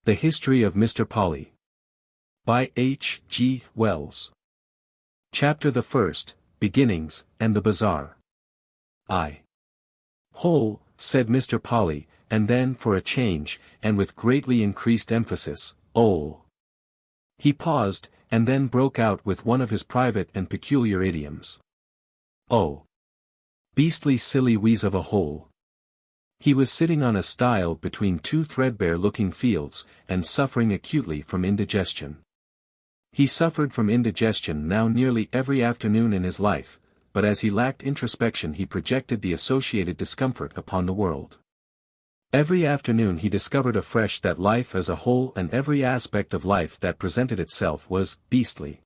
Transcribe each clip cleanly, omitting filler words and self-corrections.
The History of Mr. Polly. By H. G. Wells. Chapter the First, Beginnings, and the Bazaar. Hole, said Mr. Polly, and then for a change, and with greatly increased emphasis, ole. He paused, and then broke out with one of his private and peculiar idioms. Oh! Beastly silly wheeze of a hole. He was sitting on a stile between two threadbare-looking fields, and suffering acutely from indigestion. He suffered from indigestion now nearly every afternoon in his life, but as he lacked introspection he projected the associated discomfort upon the world. Every afternoon he discovered afresh that life as a whole and every aspect of life that presented itself was beastly.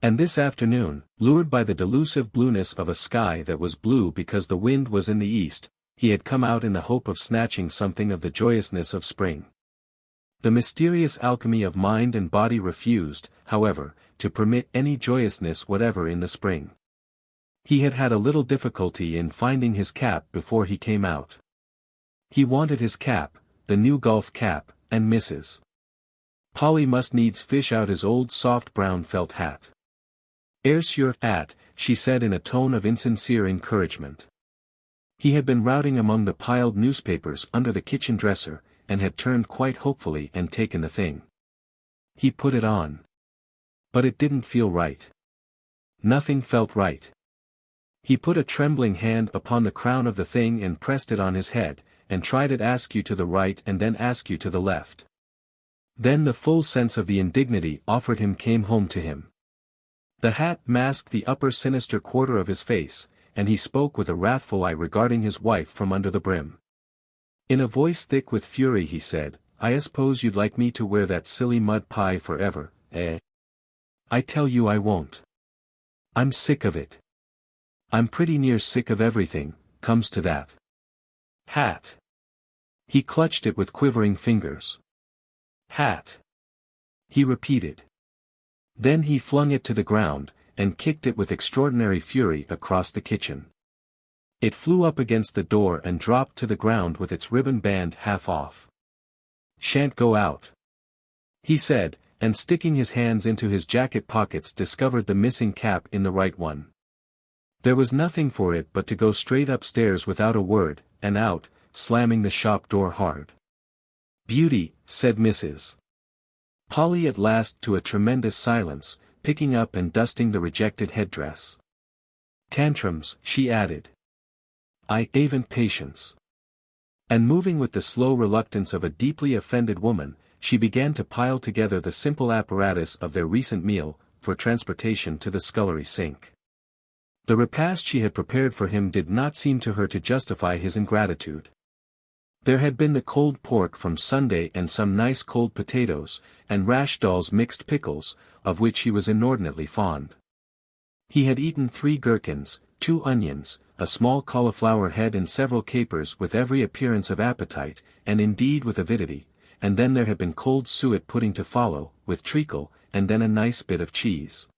And this afternoon, lured by the delusive blueness of a sky that was blue because the wind was in the east, he had come out in the hope of snatching something of the joyousness of spring. The mysterious alchemy of mind and body refused, however, to permit any joyousness whatever in the spring. He had had a little difficulty in finding his cap before he came out. He wanted his cap, the new golf cap, and Mrs. Polly must needs fish out his old soft brown felt hat. "Here's your hat," she said in a tone of insincere encouragement. He had been routing among the piled newspapers under the kitchen dresser, and had turned quite hopefully and taken the thing. He put it on. But it didn't feel right. Nothing felt right. He put a trembling hand upon the crown of the thing and pressed it on his head, and tried it askew to the right and then askew to the left. Then the full sense of the indignity offered him came home to him. The hat masked the upper sinister quarter of his face, and he spoke with a wrathful eye regarding his wife from under the brim. In a voice thick with fury he said, "I suppose you'd like me to wear that silly mud pie forever, eh? I tell you I won't. I'm sick of it. I'm pretty near sick of everything, comes to that. Hat." He clutched it with quivering fingers. "Hat," he repeated. Then he flung it to the ground, and kicked it with extraordinary fury across the kitchen. It flew up against the door and dropped to the ground with its ribbon band half off. "Shan't go out," he said, and sticking his hands into his jacket pockets discovered the missing cap in the right one. There was nothing for it but to go straight upstairs without a word, and out, slamming the shop door hard. "Beauty," said Mrs. Polly at last to a tremendous silence, picking up and dusting the rejected headdress. "Tantrums," she added. "I haven't patience." And moving with the slow reluctance of a deeply offended woman, she began to pile together the simple apparatus of their recent meal, for transportation to the scullery sink. The repast she had prepared for him did not seem to her to justify his ingratitude. There had been the cold pork from Sunday and some nice cold potatoes, and Rashdall's mixed pickles, of which he was inordinately fond. He had eaten 3 gherkins, 2 onions, a small cauliflower head and several capers with every appearance of appetite, and indeed with avidity, and then there had been cold suet pudding to follow, with treacle, and then a nice bit of cheese.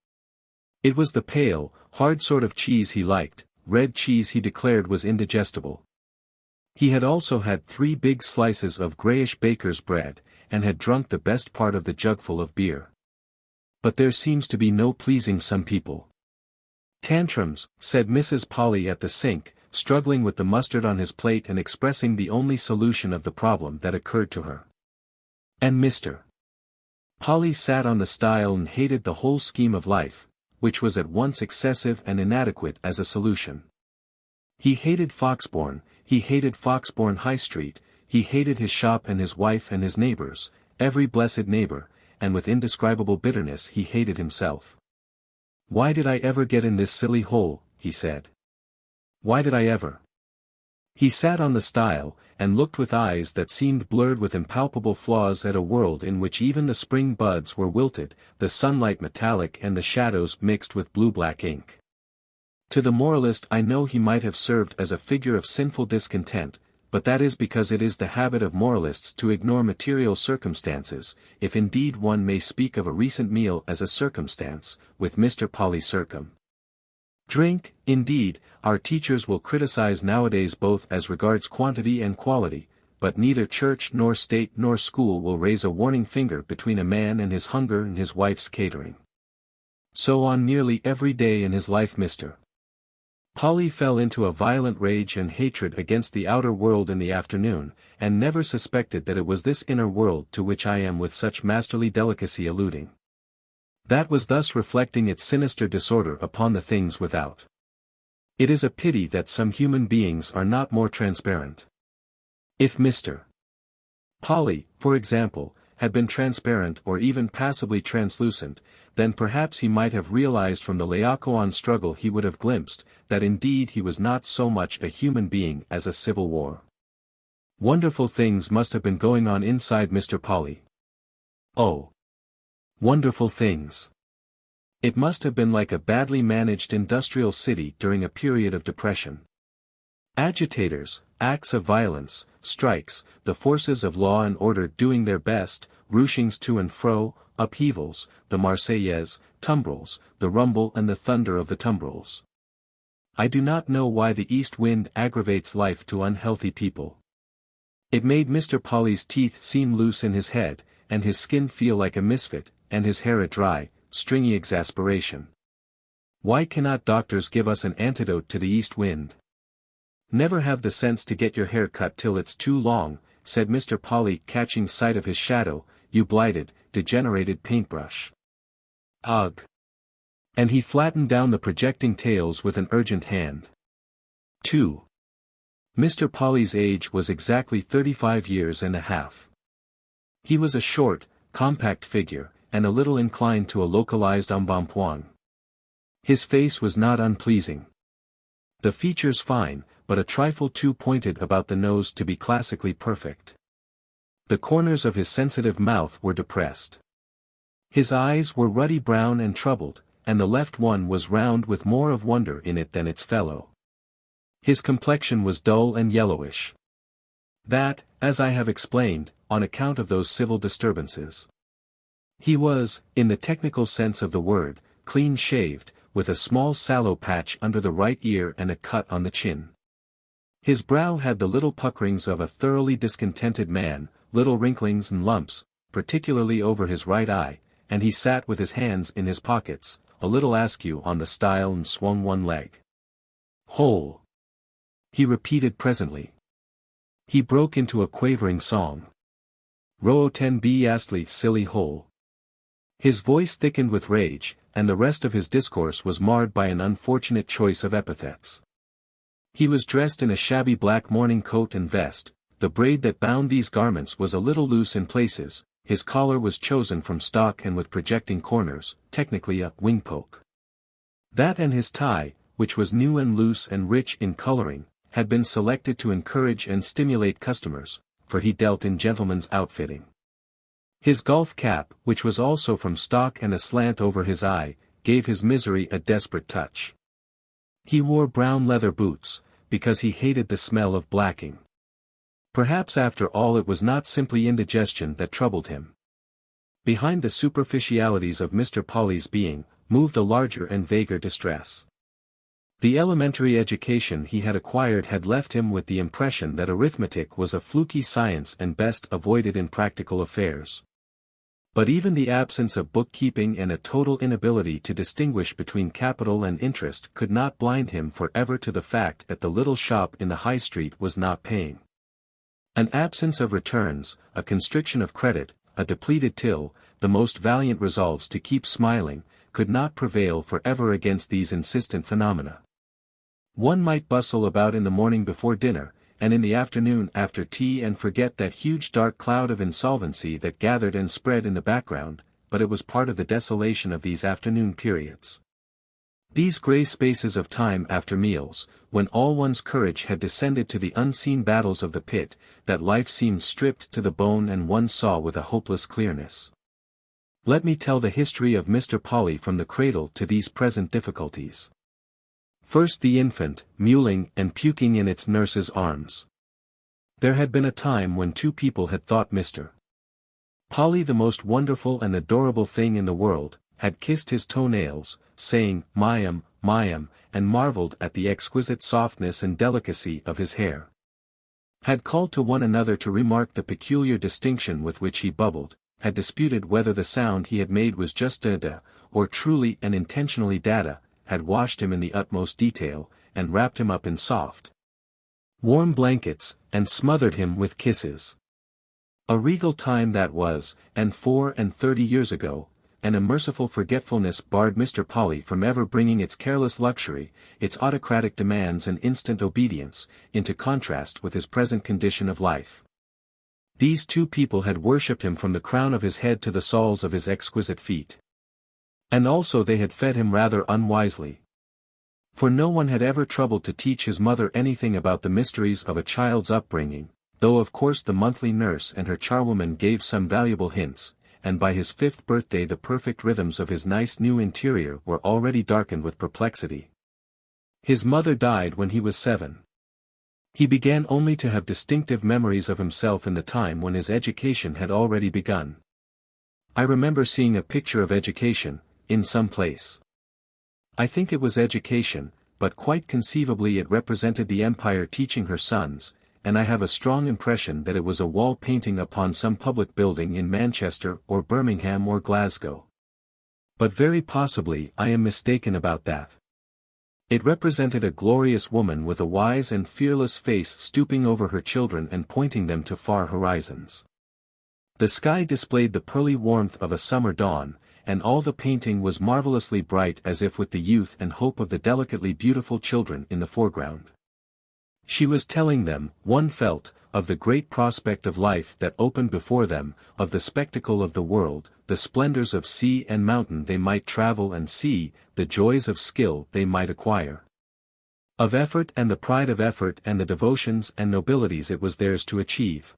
It was the pale, hard sort of cheese he liked, red cheese he declared was indigestible. He had also had 3 big slices of greyish baker's bread, and had drunk the best part of the jugful of beer. But there seems to be no pleasing some people. "Tantrums," said Mrs. Polly at the sink, struggling with the mustard on his plate and expressing the only solution of the problem that occurred to her. And Mr. Polly sat on the stile and hated the whole scheme of life, which was at once excessive and inadequate as a solution. He hated Foxbourne, he hated Foxbourne High Street, he hated his shop and his wife and his neighbours, every blessed neighbour, and with indescribable bitterness he hated himself. "Why did I ever get in this silly hole?" he said. "Why did I ever?" He sat on the stile, and looked with eyes that seemed blurred with impalpable flaws at a world in which even the spring buds were wilted, the sunlight metallic and the shadows mixed with blue-black ink. To the moralist I know he might have served as a figure of sinful discontent, but that is because it is the habit of moralists to ignore material circumstances, if indeed one may speak of a recent meal as a circumstance, with Mr. Polly circum. Drink, indeed, our teachers will criticize nowadays both as regards quantity and quality, but neither church nor state nor school will raise a warning finger between a man and his hunger and his wife's catering. So on nearly every day in his life Mr. Polly fell into a violent rage and hatred against the outer world in the afternoon, and never suspected that it was this inner world to which I am with such masterly delicacy alluding. That was thus reflecting its sinister disorder upon the things without. It is a pity that some human beings are not more transparent. If Mr. Polly, for example, had been transparent or even passably translucent, then perhaps he might have realized from the Laocoon struggle he would have glimpsed, that indeed he was not so much a human being as a civil war. Wonderful things must have been going on inside Mr. Polly. Oh! Wonderful things! It must have been like a badly managed industrial city during a period of depression. Agitators, acts of violence, strikes, the forces of law and order doing their best, rushings to and fro, upheavals, the Marseillaise, tumbrils, the rumble and the thunder of the tumbrils. I do not know why the east wind aggravates life to unhealthy people. It made Mr. Polly's teeth seem loose in his head, and his skin feel like a misfit, and his hair a dry, stringy exasperation. Why cannot doctors give us an antidote to the east wind? Never have the sense to get your hair cut till it's too long, said Mr. Polly catching sight of his shadow, you blighted, degenerated paintbrush. Ugh! And he flattened down the projecting tails with an urgent hand. 2. Mr. Polly's age was exactly 35 years and a half. He was a short, compact figure, and a little inclined to a localized embonpoint. His face was not unpleasing. The features fine, but a trifle too pointed about the nose to be classically perfect. The corners of his sensitive mouth were depressed. His eyes were ruddy brown and troubled, and the left one was round with more of wonder in it than its fellow. His complexion was dull and yellowish. That, as I have explained, on account of those civil disturbances. He was, in the technical sense of the word, clean-shaved, with a small sallow patch under the right ear and a cut on the chin. His brow had the little puckerings of a thoroughly discontented man, little wrinklings and lumps, particularly over his right eye, and he sat with his hands in his pockets, a little askew on the stile and swung one leg. Hole! He repeated presently. He broke into a quavering song. Ro'o ten be astly silly hole. His voice thickened with rage, and the rest of his discourse was marred by an unfortunate choice of epithets. He was dressed in a shabby black morning coat and vest, the braid that bound these garments was a little loose in places, his collar was chosen from stock and with projecting corners, technically a wing-poke. That and his tie, which was new and loose and rich in coloring, had been selected to encourage and stimulate customers, for he dealt in gentlemen's outfitting. His golf cap, which was also from stock and aslant over his eye, gave his misery a desperate touch. He wore brown leather boots, because he hated the smell of blacking. Perhaps after all it was not simply indigestion that troubled him. Behind the superficialities of Mr. Polly's being, moved a larger and vaguer distress. The elementary education he had acquired had left him with the impression that arithmetic was a fluky science and best avoided in practical affairs. But even the absence of bookkeeping and a total inability to distinguish between capital and interest could not blind him forever to the fact that the little shop in the High Street was not paying. An absence of returns, a constriction of credit, a depleted till, the most valiant resolves to keep smiling, could not prevail forever against these insistent phenomena. One might bustle about in the morning before dinner, and in the afternoon after tea and forget that huge dark cloud of insolvency that gathered and spread in the background, but it was part of the desolation of these afternoon periods. These grey spaces of time after meals, when all one's courage had descended to the unseen battles of the pit, that life seemed stripped to the bone and one saw with a hopeless clearness. Let me tell the history of Mr. Polly from the cradle to these present difficulties. First the infant, mewling and puking in its nurse's arms. There had been a time when two people had thought Mr. Polly the most wonderful and adorable thing in the world, had kissed his toenails, saying, Miriam, Miriam, and marveled at the exquisite softness and delicacy of his hair. had called to one another to remark the peculiar distinction with which he bubbled, had disputed whether the sound he had made was just da-da, or truly and intentionally dada, had washed him in the utmost detail, and wrapped him up in soft, warm blankets, and smothered him with kisses. A regal time that was, and 34 years ago, and a merciful forgetfulness barred Mr. Polly from ever bringing its careless luxury, its autocratic demands and instant obedience, into contrast with his present condition of life. These two people had worshipped him from the crown of his head to the soles of his exquisite feet. And also they had fed him rather unwisely. For no one had ever troubled to teach his mother anything about the mysteries of a child's upbringing, though of course the monthly nurse and her charwoman gave some valuable hints, and by his 5th birthday the perfect rhythms of his nice new interior were already darkened with perplexity. His mother died when he was 7. He began only to have distinctive memories of himself in the time when his education had already begun. I remember seeing a picture of education, in some place. I think it was education, but quite conceivably it represented the empire teaching her sons, and I have a strong impression that it was a wall painting upon some public building in Manchester or Birmingham or Glasgow. But very possibly I am mistaken about that. It represented a glorious woman with a wise and fearless face stooping over her children and pointing them to far horizons. The sky displayed the pearly warmth of a summer dawn, and all the painting was marvelously bright as if with the youth and hope of the delicately beautiful children in the foreground. She was telling them, one felt, of the great prospect of life that opened before them, of the spectacle of the world, the splendors of sea and mountain they might travel and see, the joys of skill they might acquire. Of effort and the pride of effort and the devotions and nobilities it was theirs to achieve.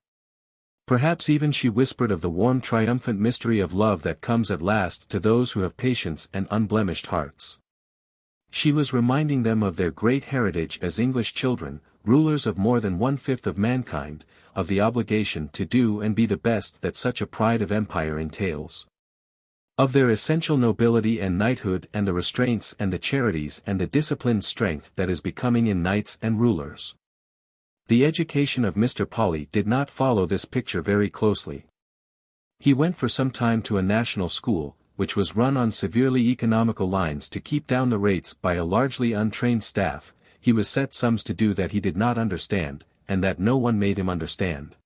Perhaps even she whispered of the warm triumphant mystery of love that comes at last to those who have patience and unblemished hearts. She was reminding them of their great heritage as English children, rulers of more than 1/5 of mankind, of the obligation to do and be the best that such a pride of empire entails. Of their essential nobility and knighthood and the restraints and the charities and the disciplined strength that is becoming in knights and rulers. The education of Mr. Polly did not follow this picture very closely. He went for some time to a national school, which was run on severely economical lines to keep down the rates by a largely untrained staff. He was set sums to do that he did not understand, and that no one made him understand.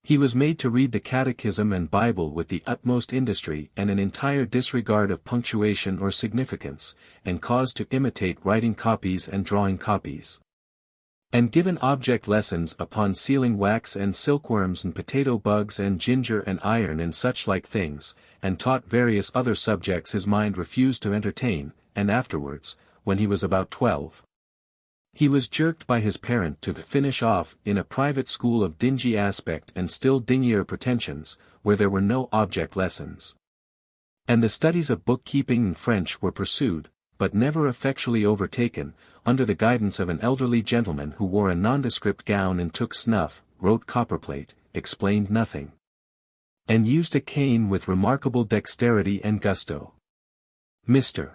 He was made to read the Catechism and Bible with the utmost industry and an entire disregard of punctuation or significance, and caused to imitate writing copies and drawing copies. And given object lessons upon sealing wax and silkworms and potato bugs and ginger and iron and such like things, and taught various other subjects his mind refused to entertain, and afterwards, when he was about 12, he was jerked by his parent to finish off in a private school of dingy aspect and still dingier pretensions, where there were no object lessons. And the studies of bookkeeping and French were pursued, but never effectually overtaken, under the guidance of an elderly gentleman who wore a nondescript gown and took snuff, wrote copperplate, explained nothing, and used a cane with remarkable dexterity and gusto. Mr.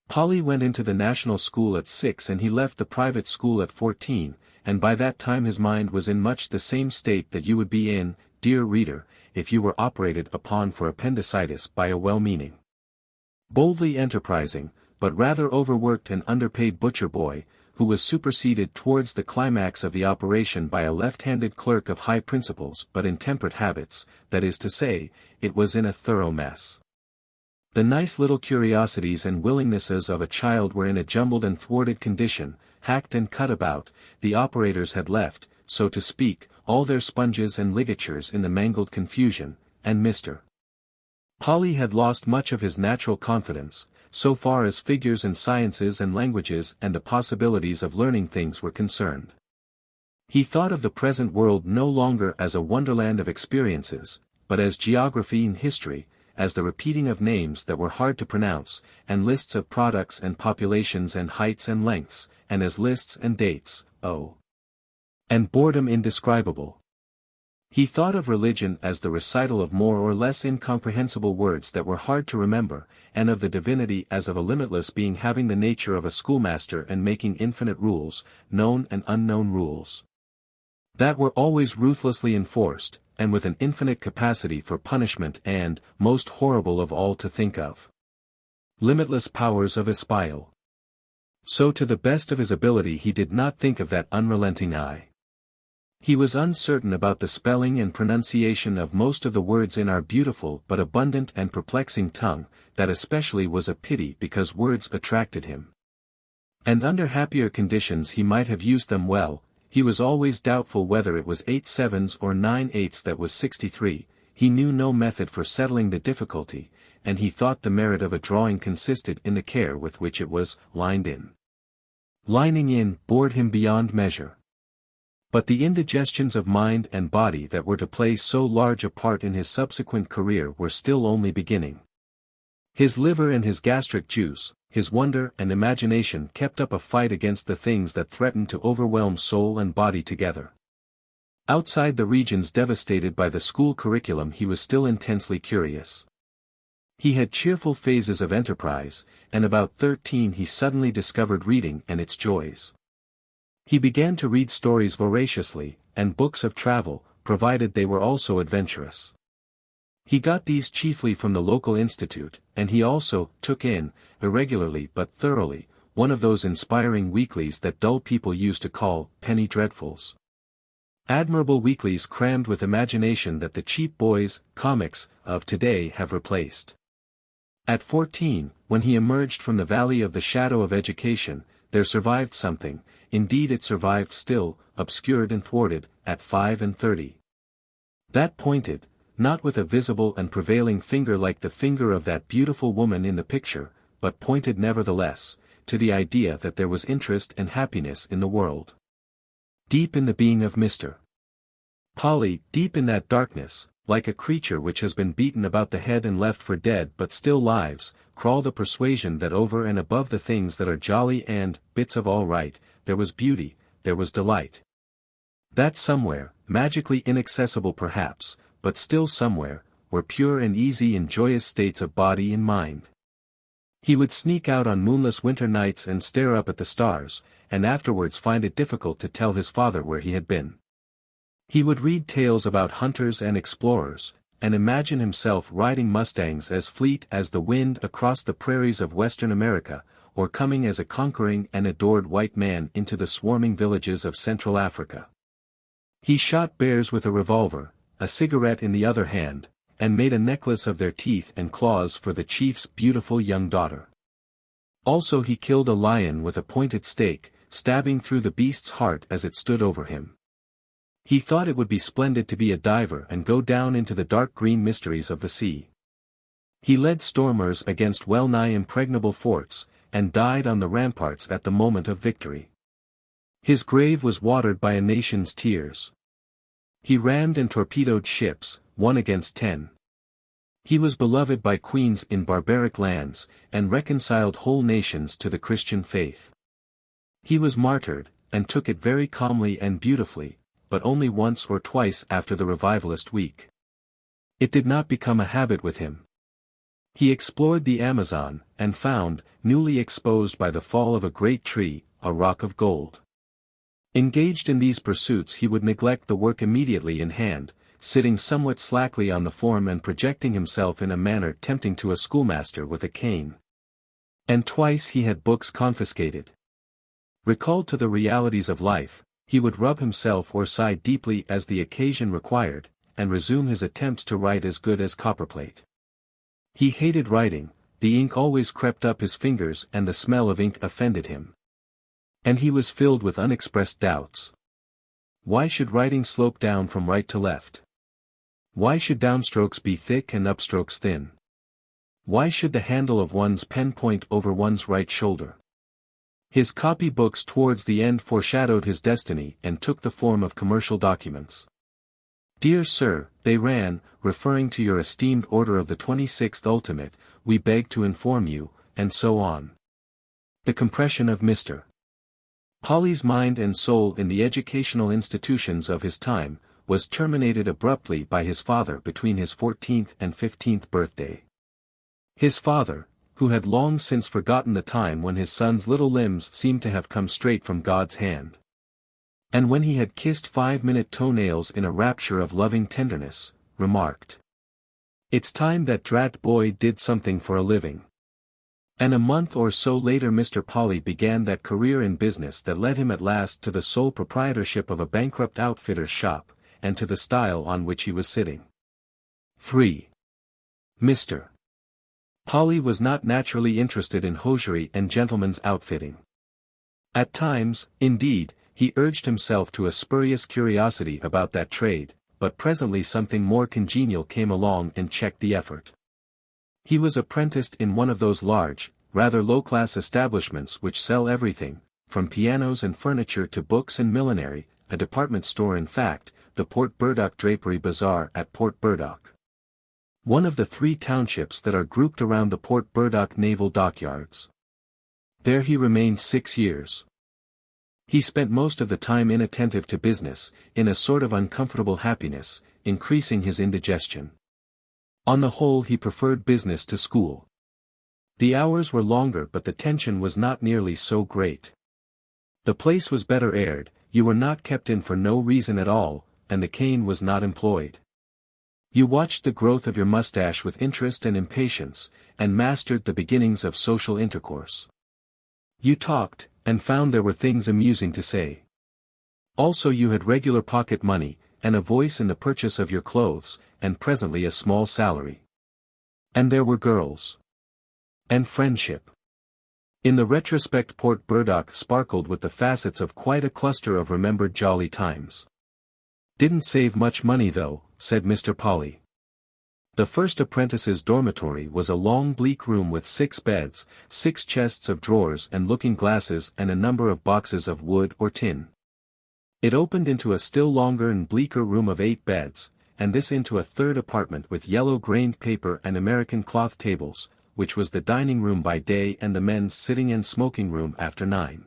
Polly went into the national school at 6 and he left the private school at 14, and by that time his mind was in much the same state that you would be in, dear reader, if you were operated upon for appendicitis by a well-meaning, boldly enterprising, but rather overworked and underpaid butcher boy, who was superseded towards the climax of the operation by a left-handed clerk of high principles but intemperate habits, that is to say, it was in a thorough mess. The nice little curiosities and willingnesses of a child were in a jumbled and thwarted condition, hacked and cut about. The operators had left, so to speak, all their sponges and ligatures in the mangled confusion, and Mr. Polly had lost much of his natural confidence, so far as figures and sciences and languages and the possibilities of learning things were concerned. He thought of the present world no longer as a wonderland of experiences, but as geography and history, as the repeating of names that were hard to pronounce, and lists of products and populations and heights and lengths, and as lists and dates, and boredom indescribable. He thought of religion as the recital of more or less incomprehensible words that were hard to remember, and of the divinity as of a limitless being having the nature of a schoolmaster and making infinite rules, known and unknown rules. that were always ruthlessly enforced, and with an infinite capacity for punishment and, most horrible of all to think of, limitless powers of espial. So to the best of his ability he did not think of that unrelenting eye. He was uncertain about the spelling and pronunciation of most of the words in our beautiful but abundant and perplexing tongue, that especially was a pity because words attracted him. And under happier conditions he might have used them well. He was always doubtful whether it was 8 sevens or 9 eighths that was 63, he knew no method for settling the difficulty, and he thought the merit of a drawing consisted in the care with which it was lined in. Lining in bored him beyond measure. But the indigestions of mind and body that were to play so large a part in his subsequent career were still only beginning. His liver and his gastric juice, his wonder and imagination kept up a fight against the things that threatened to overwhelm soul and body together. Outside the regions devastated by the school curriculum he was still intensely curious. He had cheerful phases of enterprise, and about 13 he suddenly discovered reading and its joys. He began to read stories voraciously, and books of travel, provided they were also adventurous. He got these chiefly from the local institute, and he also took in, irregularly but thoroughly, one of those inspiring weeklies that dull people used to call penny dreadfuls. Admirable weeklies crammed with imagination that the cheap boys' comics of today have replaced. At 14, when he emerged from the valley of the shadow of education, there survived something, indeed it survived still, obscured and thwarted, at 35. That pointed, not with a visible and prevailing finger like the finger of that beautiful woman in the picture, but pointed nevertheless, to the idea that there was interest and happiness in the world. Deep in the being of Mr. Polly, deep in that darkness, like a creature which has been beaten about the head and left for dead but still lives, crawled a persuasion that over and above the things that are jolly and bits of all right, there was beauty, there was delight. That somewhere, magically inaccessible perhaps, but still somewhere, were pure and easy and joyous states of body and mind. He would sneak out on moonless winter nights and stare up at the stars, and afterwards find it difficult to tell his father where he had been. He would read tales about hunters and explorers, and imagine himself riding mustangs as fleet as the wind across the prairies of Western America, or coming as a conquering and adored white man into the swarming villages of Central Africa. He shot bears with a revolver, a cigarette in the other hand, and made a necklace of their teeth and claws for the chief's beautiful young daughter. Also he killed a lion with a pointed stake, stabbing through the beast's heart as it stood over him. He thought it would be splendid to be a diver and go down into the dark green mysteries of the sea. He led stormers against well-nigh impregnable forts, and died on the ramparts at the moment of victory. His grave was watered by a nation's tears. He rammed and torpedoed ships, 1 against 10. He was beloved by queens in barbaric lands, and reconciled whole nations to the Christian faith. He was martyred, and took it very calmly and beautifully, but only once or twice after the revivalist week. It did not become a habit with him. He explored the Amazon, and found, newly exposed by the fall of a great tree, a rock of gold. Engaged in these pursuits he would neglect the work immediately in hand, sitting somewhat slackly on the form and projecting himself in a manner tempting to a schoolmaster with a cane. And twice he had books confiscated. Recalled to the realities of life, he would rub himself or sigh deeply as the occasion required, and resume his attempts to write as good as copperplate. He hated writing, the ink always crept up his fingers and the smell of ink offended him. And he was filled with unexpressed doubts. Why should writing slope down from right to left? Why should downstrokes be thick and upstrokes thin? Why should the handle of one's pen point over one's right shoulder? His copy books towards the end foreshadowed his destiny and took the form of commercial documents. Dear Sir, they ran, referring to your esteemed order of the 26th ultimate, we beg to inform you, and so on. The compression of Mr. Polly's mind and soul in the educational institutions of his time, was terminated abruptly by his father between his 14th and 15th birthday. His father, who had long since forgotten the time when his son's little limbs seemed to have come straight from God's hand. And when he had kissed 5-minute toenails in a rapture of loving tenderness, remarked, "It's time that drat boy did something for a living." And a month or so later Mr. Polly began that career in business that led him at last to the sole proprietorship of a bankrupt outfitter's shop, and to the stile on which he was sitting. 3. Mr. Polly was not naturally interested in hosiery and gentlemen's outfitting. At times, indeed, he urged himself to a spurious curiosity about that trade, but presently something more congenial came along and checked the effort. He was apprenticed in one of those large, rather low-class establishments which sell everything, from pianos and furniture to books and millinery, a department store in fact, the Port Burdock Drapery Bazaar at Port Burdock. One of the 3 townships that are grouped around the Port Burdock naval dockyards. There he remained 6 years. He spent most of the time inattentive to business, in a sort of uncomfortable happiness, increasing his indigestion. On the whole he preferred business to school. The hours were longer but the tension was not nearly so great. The place was better aired, you were not kept in for no reason at all, and the cane was not employed. You watched the growth of your mustache with interest and impatience, and mastered the beginnings of social intercourse. You talked, and found there were things amusing to say. Also you had regular pocket money, and a voice in the purchase of your clothes, and presently a small salary. And there were girls. And friendship. In the retrospect Port Burdock sparkled with the facets of quite a cluster of remembered jolly times. "Didn't save much money though," said Mr. Polly. The first apprentice's dormitory was a long bleak room with 6 beds, 6 chests of drawers and looking glasses and a number of boxes of wood or tin. It opened into a still longer and bleaker room of 8 beds, and this into a third apartment with yellow-grained paper and American cloth tables, which was the dining room by day and the men's sitting and smoking room after 9.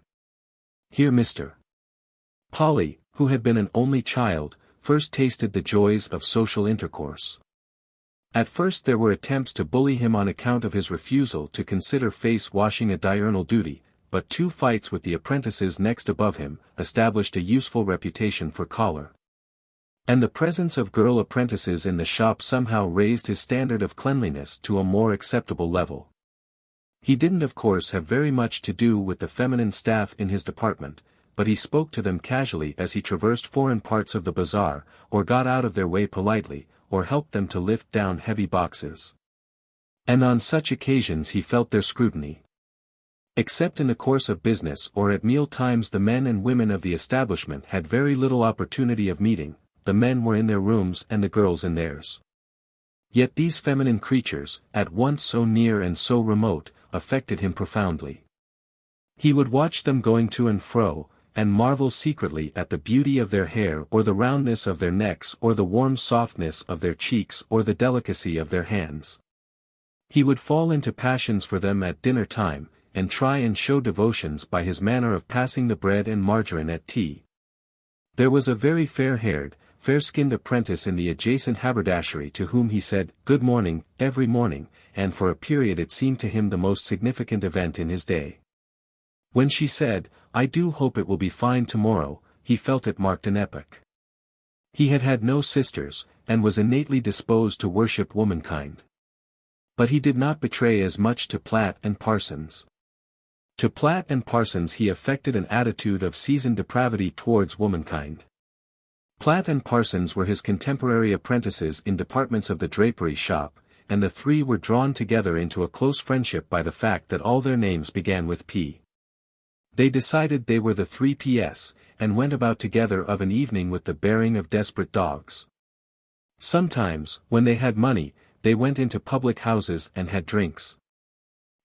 Here Mr. Polly, who had been an only child, first tasted the joys of social intercourse. At first there were attempts to bully him on account of his refusal to consider face-washing a diurnal duty, but 2 fights with the apprentices next above him established a useful reputation for choler. And the presence of girl apprentices in the shop somehow raised his standard of cleanliness to a more acceptable level. He didn't of course have very much to do with the feminine staff in his department, but he spoke to them casually as he traversed foreign parts of the bazaar, or got out of their way politely, or helped them to lift down heavy boxes. And on such occasions he felt their scrutiny. Except in the course of business or at meal times the men and women of the establishment had very little opportunity of meeting, the men were in their rooms and the girls in theirs. Yet these feminine creatures, at once so near and so remote, affected him profoundly. He would watch them going to and fro, and marvel secretly at the beauty of their hair or the roundness of their necks or the warm softness of their cheeks or the delicacy of their hands. He would fall into passions for them at dinner time, and try and show devotions by his manner of passing the bread and margarine at tea. There was a very fair-haired, fair-skinned apprentice in the adjacent haberdashery to whom he said, "Good morning," every morning, and for a period it seemed to him the most significant event in his day. When she said, "I do hope it will be fine tomorrow," he felt it marked an epoch. He had had no sisters, and was innately disposed to worship womankind. But he did not betray as much to Platt and Parsons. To Platt and Parsons he affected an attitude of seasoned depravity towards womankind. Platt and Parsons were his contemporary apprentices in departments of the drapery shop, and the 3 were drawn together into a close friendship by the fact that all their names began with P. They decided they were the 3 Ps, and went about together of an evening with the bearing of desperate dogs. Sometimes, when they had money, they went into public houses and had drinks.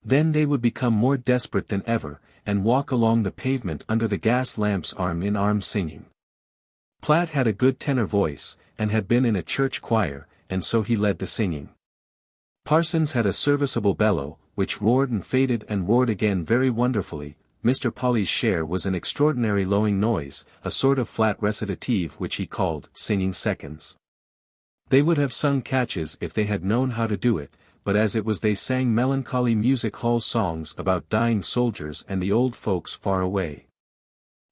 Then they would become more desperate than ever, and walk along the pavement under the gas lamps arm in arm singing. Platt had a good tenor voice, and had been in a church choir, and so he led the singing. Parsons had a serviceable bellow, which roared and faded and roared again very wonderfully. Mr. Polly's share was an extraordinary lowing noise, a sort of flat recitative which he called singing seconds. They would have sung catches if they had known how to do it, but as it was they sang melancholy music hall songs about dying soldiers and the old folks far away.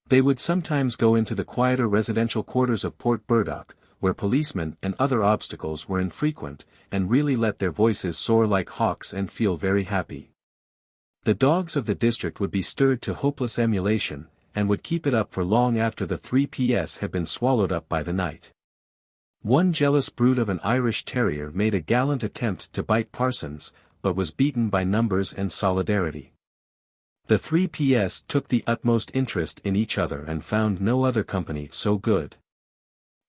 They would sometimes go into the quieter residential quarters of Port Burdock, where policemen and other obstacles were infrequent, and really let their voices soar like hawks and feel very happy. The dogs of the district would be stirred to hopeless emulation, and would keep it up for long after the 3ps had been swallowed up by the night. One jealous brute of an Irish terrier made a gallant attempt to bite Parsons, but was beaten by numbers and solidarity. The 3ps took the utmost interest in each other and found no other company so good.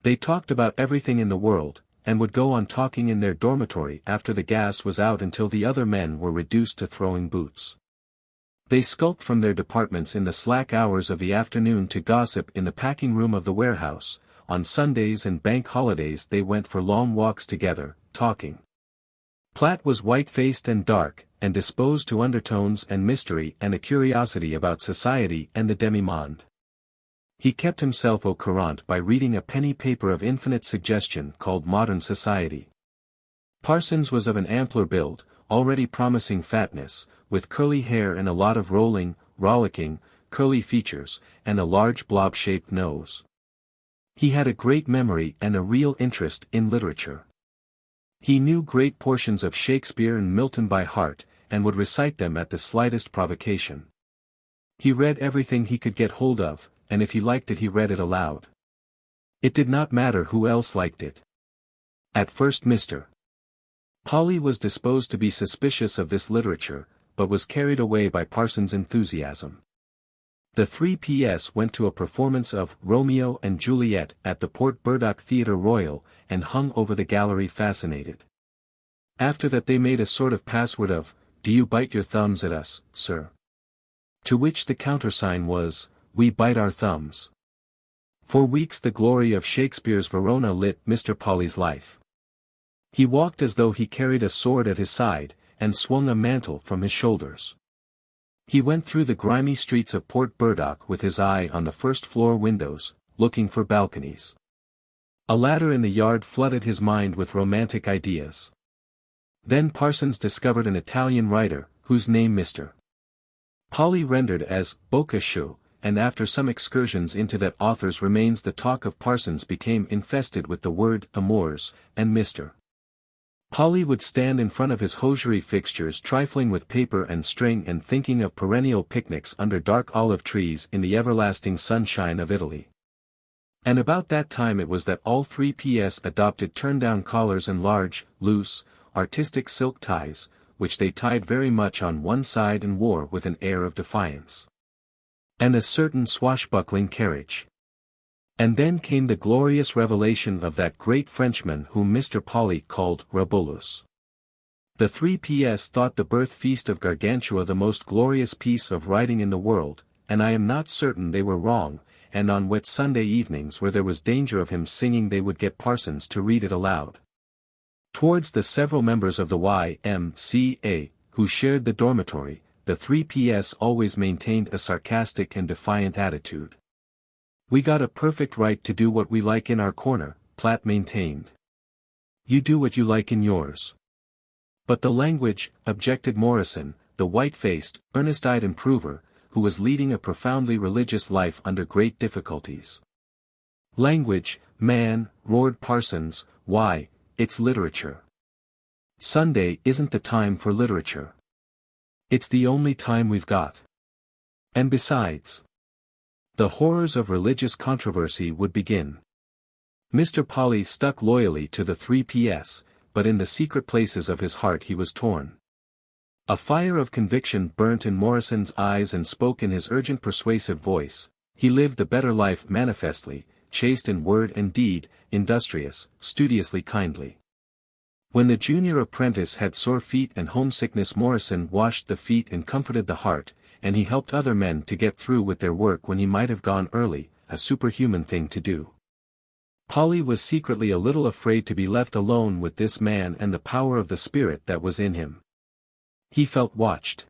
They talked about everything in the world, and would go on talking in their dormitory after the gas was out until the other men were reduced to throwing boots. They skulked from their departments in the slack hours of the afternoon to gossip in the packing room of the warehouse. On Sundays and bank holidays they went for long walks together, talking. Platt was white-faced and dark, and disposed to undertones and mystery and a curiosity about society and the demi-monde. He kept himself au courant by reading a penny paper of infinite suggestion called Modern Society. Parsons was of an ampler build, already promising fatness, with curly hair and a lot of rollicking, curly features, and a large blob-shaped nose. He had a great memory and a real interest in literature. He knew great portions of Shakespeare and Milton by heart, and would recite them at the slightest provocation. He read everything he could get hold of, and if he liked it he read it aloud. It did not matter who else liked it. At first Mr. Polly was disposed to be suspicious of this literature, but was carried away by Parsons' enthusiasm. The 3ps went to a performance of Romeo and Juliet at the Port Burdock Theatre Royal, and hung over the gallery fascinated. After that they made a sort of password of, "Do you bite your thumbs at us, sir?" To which the countersign was, "We bite our thumbs." For weeks the glory of Shakespeare's Verona lit Mr. Polly's life. He walked as though he carried a sword at his side, and swung a mantle from his shoulders. He went through the grimy streets of Port Burdock with his eye on the first-floor windows, looking for balconies. A ladder in the yard flooded his mind with romantic ideas. Then Parsons discovered an Italian writer, whose name Mr. Polly rendered as Boccaccio, and after some excursions into that author's remains the talk of Parsons became infested with the word amours, and Mr. Polly would stand in front of his hosiery fixtures trifling with paper and string and thinking of perennial picnics under dark olive trees in the everlasting sunshine of Italy. And about that time it was that all 3ps adopted turn-down collars and large, loose, artistic silk ties, which they tied very much on one side and wore with an air of defiance. And a certain swashbuckling carriage. And then came the glorious revelation of that great Frenchman whom Mr. Polly called Rabulus. The 3ps thought the birth feast of Gargantua the most glorious piece of writing in the world, and I am not certain they were wrong, and on wet Sunday evenings where there was danger of him singing they would get Parsons to read it aloud. Towards the several members of the Y.M.C.A., who shared the dormitory, the 3ps always maintained a sarcastic and defiant attitude. "We got a perfect right to do what we like in our corner," Platt maintained. "You do what you like in yours." "But the language," objected Morrison, the white-faced, earnest-eyed improver, who was leading a profoundly religious life under great difficulties. "Language, man," roared Parsons, "why, it's literature. Sunday isn't the time for literature. It's the only time we've got. And besides, the horrors of religious controversy would begin." Mr. Polly stuck loyally to the 3ps, but in the secret places of his heart he was torn. A fire of conviction burnt in Morrison's eyes and spoke in his urgent persuasive voice. He lived the better life manifestly, chaste in word and deed, industrious, studiously kindly. When the junior apprentice had sore feet and homesickness Morrison washed the feet and comforted the heart, and he helped other men to get through with their work when he might have gone early, a superhuman thing to do. Polly was secretly a little afraid to be left alone with this man and the power of the spirit that was in him. He felt watched.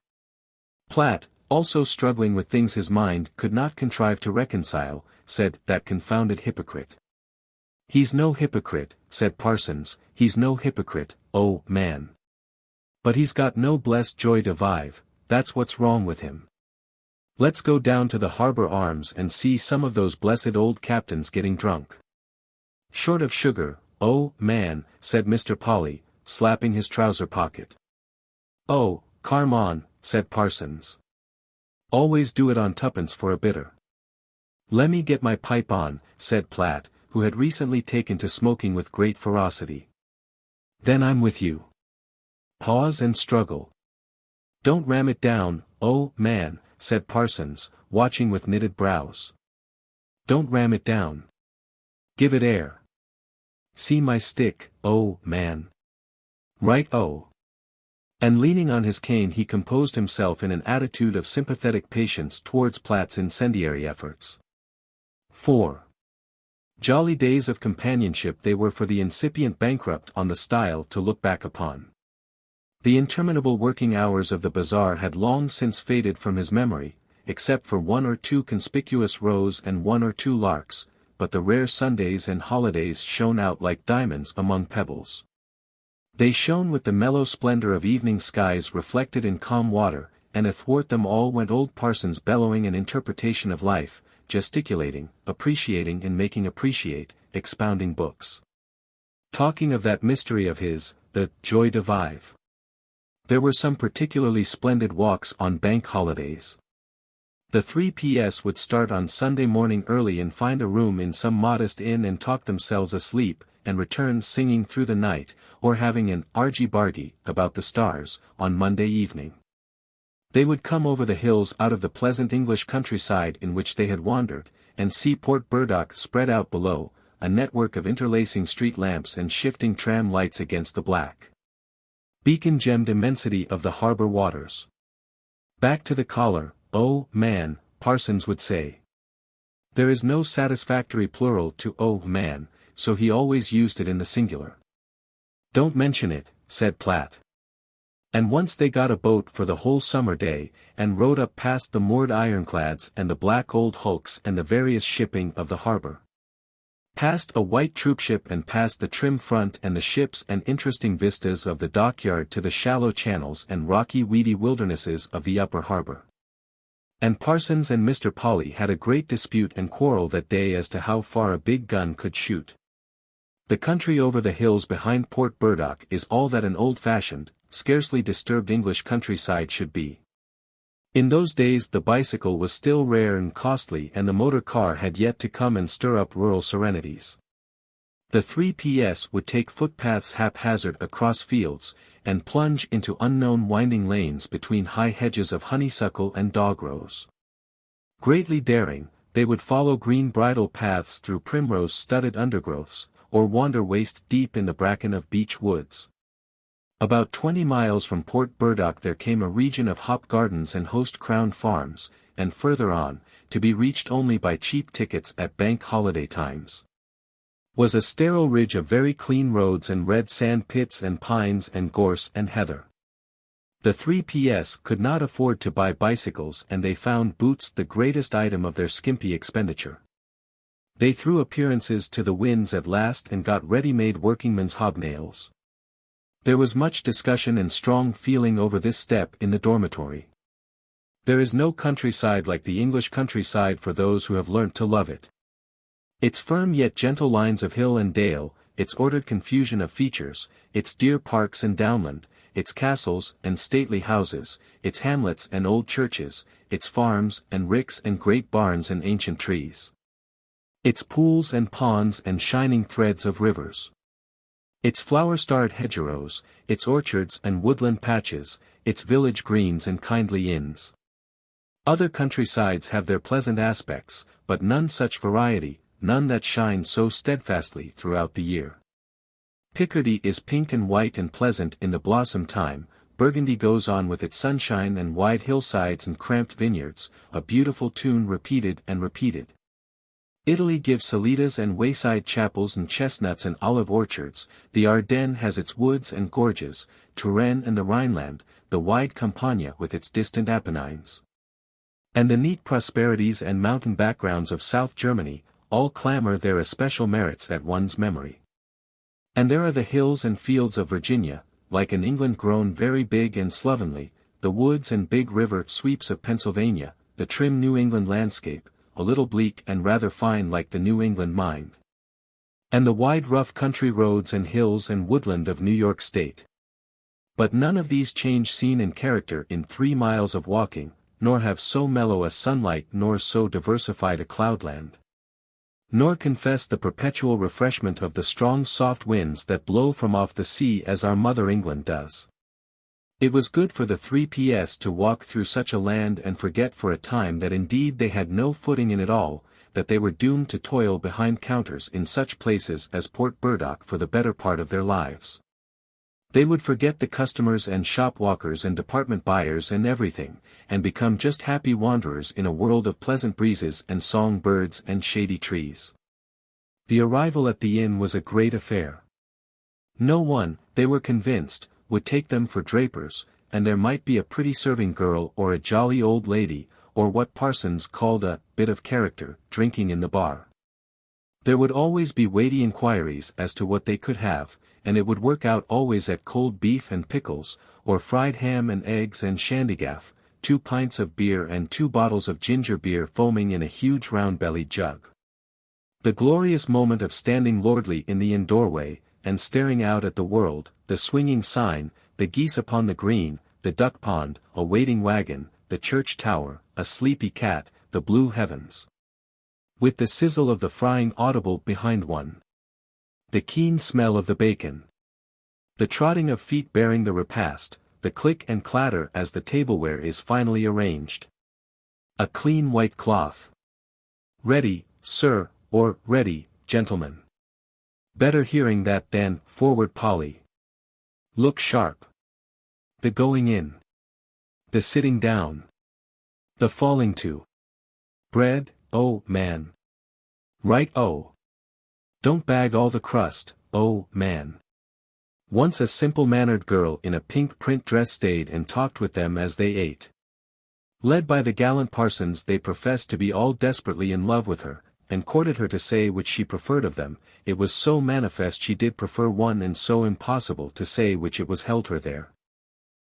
Platt, also struggling with things his mind could not contrive to reconcile, said, "That confounded hypocrite." "He's no hypocrite," said Parsons, "he's no hypocrite, oh, man. But he's got no blessed joy de vivre, that's what's wrong with him. Let's go down to the Harbor Arms and see some of those blessed old captains getting drunk. Short of sugar, oh, man, said Mr. Polly, slapping his trouser pocket. Oh, carm on, said Parsons. Always do it on tuppence for a bitter. Lemme get my pipe on, said Platt, who had recently taken to smoking with great ferocity. Then I'm with you. Pause and struggle. Don't ram it down, oh, man, said Parsons, watching with knitted brows. Don't ram it down. Give it air. See my stick, oh, man. Right, oh. And leaning on his cane he composed himself in an attitude of sympathetic patience towards Platt's incendiary efforts. 4. Jolly days of companionship they were for the incipient bankrupt on the stile to look back upon. The interminable working hours of the Bazaar had long since faded from his memory, except for 1 or 2 conspicuous rows and 1 or 2 larks, but the rare Sundays and holidays shone out like diamonds among pebbles. They shone with the mellow splendor of evening skies reflected in calm water, and athwart them all went old Parsons bellowing an interpretation of life, gesticulating, appreciating and making appreciate, expounding books. Talking of that mystery of his, the joie de vivre. There were some particularly splendid walks on bank holidays. The 3 would start on Sunday morning early and find a room in some modest inn and talk themselves asleep, and return singing through the night, or having an argy-bargy about the stars, on Monday evening. They would come over the hills out of the pleasant English countryside in which they had wandered, and see Port Burdock spread out below, a network of interlacing street lamps and shifting tram lights against the black, beacon-gemmed immensity of the harbor waters. Back to the collar, oh, man, Parsons would say. There is no satisfactory plural to oh, man, so he always used it in the singular. Don't mention it, said Platt. And once they got a boat for the whole summer day, and rowed up past the moored ironclads and the black old hulks and the various shipping of the harbor. Past a white troopship and past the trim front and the ships and interesting vistas of the dockyard to the shallow channels and rocky weedy wildernesses of the upper harbor. And Parsons and Mr. Polly had a great dispute and quarrel that day as to how far a big gun could shoot. The country over the hills behind Port Burdock is all that an old-fashioned, scarcely disturbed English countryside should be. In those days the bicycle was still rare and costly and the motor car had yet to come and stir up rural serenities. The 3 would take footpaths haphazard across fields, and plunge into unknown winding lanes between high hedges of honeysuckle and dog-rose. Greatly daring, they would follow green bridle paths through primrose-studded undergrowths, or wander waist-deep in the bracken of beech woods. About 20 miles from Port Burdock there came a region of hop gardens and host-crowned farms, and further on, to be reached only by cheap tickets at bank holiday times, was a sterile ridge of very clean roads and red sand pits and pines and gorse and heather. The 3 could not afford to buy bicycles and they found boots the greatest item of their skimpy expenditure. They threw appearances to the winds at last and got ready-made workingmen's hobnails. There was much discussion and strong feeling over this step in the dormitory. There is no countryside like the English countryside for those who have learnt to love it. Its firm yet gentle lines of hill and dale, its ordered confusion of features, its deer parks and downland, its castles and stately houses, its hamlets and old churches, its farms and ricks and great barns and ancient trees. Its pools and ponds and shining threads of rivers. Its flower-starred hedgerows, its orchards and woodland patches, its village greens and kindly inns. Other countrysides have their pleasant aspects, but none such variety, none that shine so steadfastly throughout the year. Picardy is pink and white and pleasant in the blossom time, Burgundy goes on with its sunshine and wide hillsides and cramped vineyards, a beautiful tune repeated and repeated. Italy gives salitas and wayside chapels and chestnuts and olive orchards, the Ardennes has its woods and gorges, Touraine and the Rhineland, the wide Campagna with its distant Apennines. And the neat prosperities and mountain backgrounds of South Germany, all clamor their especial merits at one's memory. And there are the hills and fields of Virginia, like an England grown very big and slovenly, the woods and big river sweeps of Pennsylvania, the trim New England landscape, a little bleak and rather fine like the New England mind. And the wide rough country roads and hills and woodland of New York State. But none of these change scene and character in 3 miles of walking, nor have so mellow a sunlight nor so diversified a cloudland. Nor confess the perpetual refreshment of the strong soft winds that blow from off the sea as our mother England does. It was good for the 3ps to walk through such a land and forget for a time that indeed they had no footing in it all, that they were doomed to toil behind counters in such places as Port Burdock for the better part of their lives. They would forget the customers and shop walkers and department buyers and everything, and become just happy wanderers in a world of pleasant breezes and song birds and shady trees. The arrival at the inn was a great affair. No one, they were convinced, would take them for drapers, and there might be a pretty serving girl or a jolly old lady, or what Parsons called a bit of character, drinking in the bar. There would always be weighty inquiries as to what they could have, and it would work out always at cold beef and pickles, or fried ham and eggs and shandygaff, 2 pints of beer and 2 bottles of ginger beer foaming in a huge round-bellied jug. The glorious moment of standing lordly in the inn doorway, and staring out at the world, the swinging sign, the geese upon the green, the duck pond, a waiting wagon, the church tower, a sleepy cat, the blue heavens. With the sizzle of the frying audible behind one. The keen smell of the bacon. The trotting of feet bearing the repast, the click and clatter as the tableware is finally arranged. A clean white cloth. Ready, sir, or ready, gentlemen. Better hearing that than, forward Polly. Look sharp. The going in. The sitting down. The falling to. Bread, oh, man. Right, oh. Don't bag all the crust, oh, man. Once a simple-mannered girl in a pink print dress stayed and talked with them as they ate. Led by the gallant Parsons, they professed to be all desperately in love with her, and courted her to say which she preferred of them. It was so manifest she did prefer one and so impossible to say which it was held her there.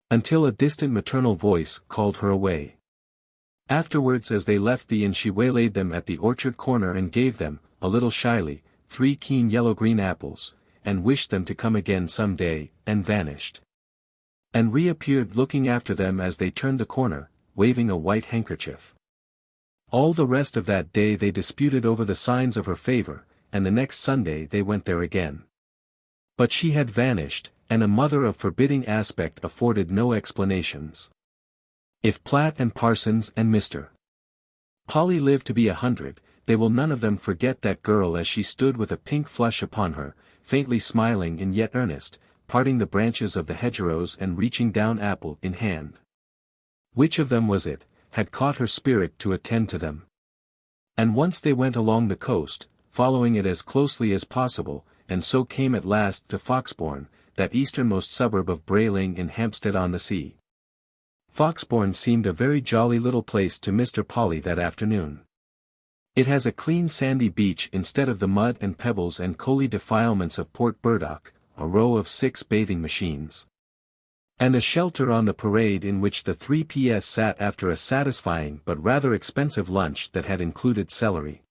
Until a distant maternal voice called her away. Afterwards as they left the inn she waylaid them at the orchard corner and gave them, a little shyly, 3 keen yellow-green apples, and wished them to come again some day, and vanished. And reappeared looking after them as they turned the corner, waving a white handkerchief. All the rest of that day they disputed over the signs of her favor, and the next Sunday they went there again. But she had vanished, and a mother of forbidding aspect afforded no explanations. If Platt and Parsons and Mr. Polly live to be 100, they will none of them forget that girl as she stood with a pink flush upon her, faintly smiling and yet earnest, parting the branches of the hedgerows and reaching down apple in hand. Which of them was it, had caught her spirit to attend to them? And once they went along the coast, following it as closely as possible, and so came at last to Foxbourne, that easternmost suburb of Brayling in Hampstead-on-the-Sea. Foxbourne seemed a very jolly little place to Mr. Polly that afternoon. It has a clean sandy beach instead of the mud and pebbles and coaly defilements of Port Burdock, a row of 6 bathing machines. And a shelter on the parade in which the 3ps sat after a satisfying but rather expensive lunch that had included celery.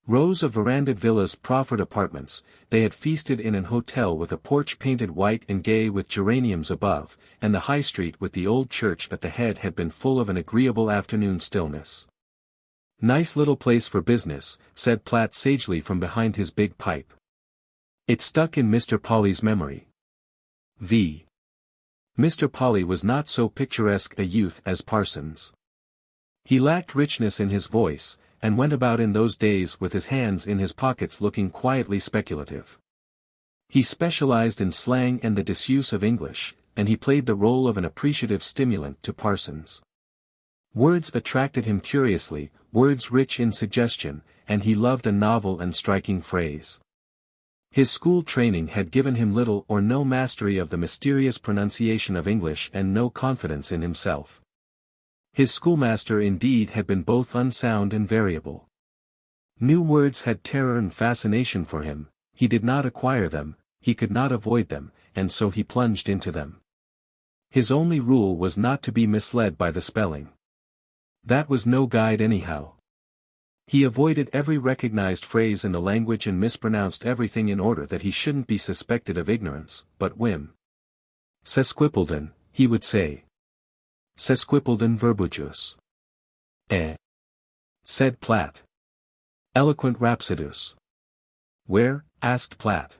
Rows of verandaed villas proffered apartments. They had feasted in an hotel with a porch painted white and gay with geraniums above, and the high street with the old church at the head had been full of an agreeable afternoon stillness. Nice little place for business, said Platt sagely from behind his big pipe. It stuck in Mr. Polly's memory. Mr. Polly was not so picturesque a youth as Parsons. He lacked richness in his voice, and went about in those days with his hands in his pockets looking quietly speculative. He specialized in slang and the disuse of English, and he played the role of an appreciative stimulant to Parsons. Words attracted him curiously, words rich in suggestion, and he loved a novel and striking phrase. His school training had given him little or no mastery of the mysterious pronunciation of English and no confidence in himself. His schoolmaster indeed had been both unsound and variable. New words had terror and fascination for him, he did not acquire them, he could not avoid them, and so he plunged into them. His only rule was not to be misled by the spelling. That was no guide anyhow. He avoided every recognized phrase in the language and mispronounced everything in order that he shouldn't be suspected of ignorance, but whim. Sesquippledan, he would say. Sesquippledan verbujus. Said Platt. Eloquent rhapsodus. Where? Asked Platt.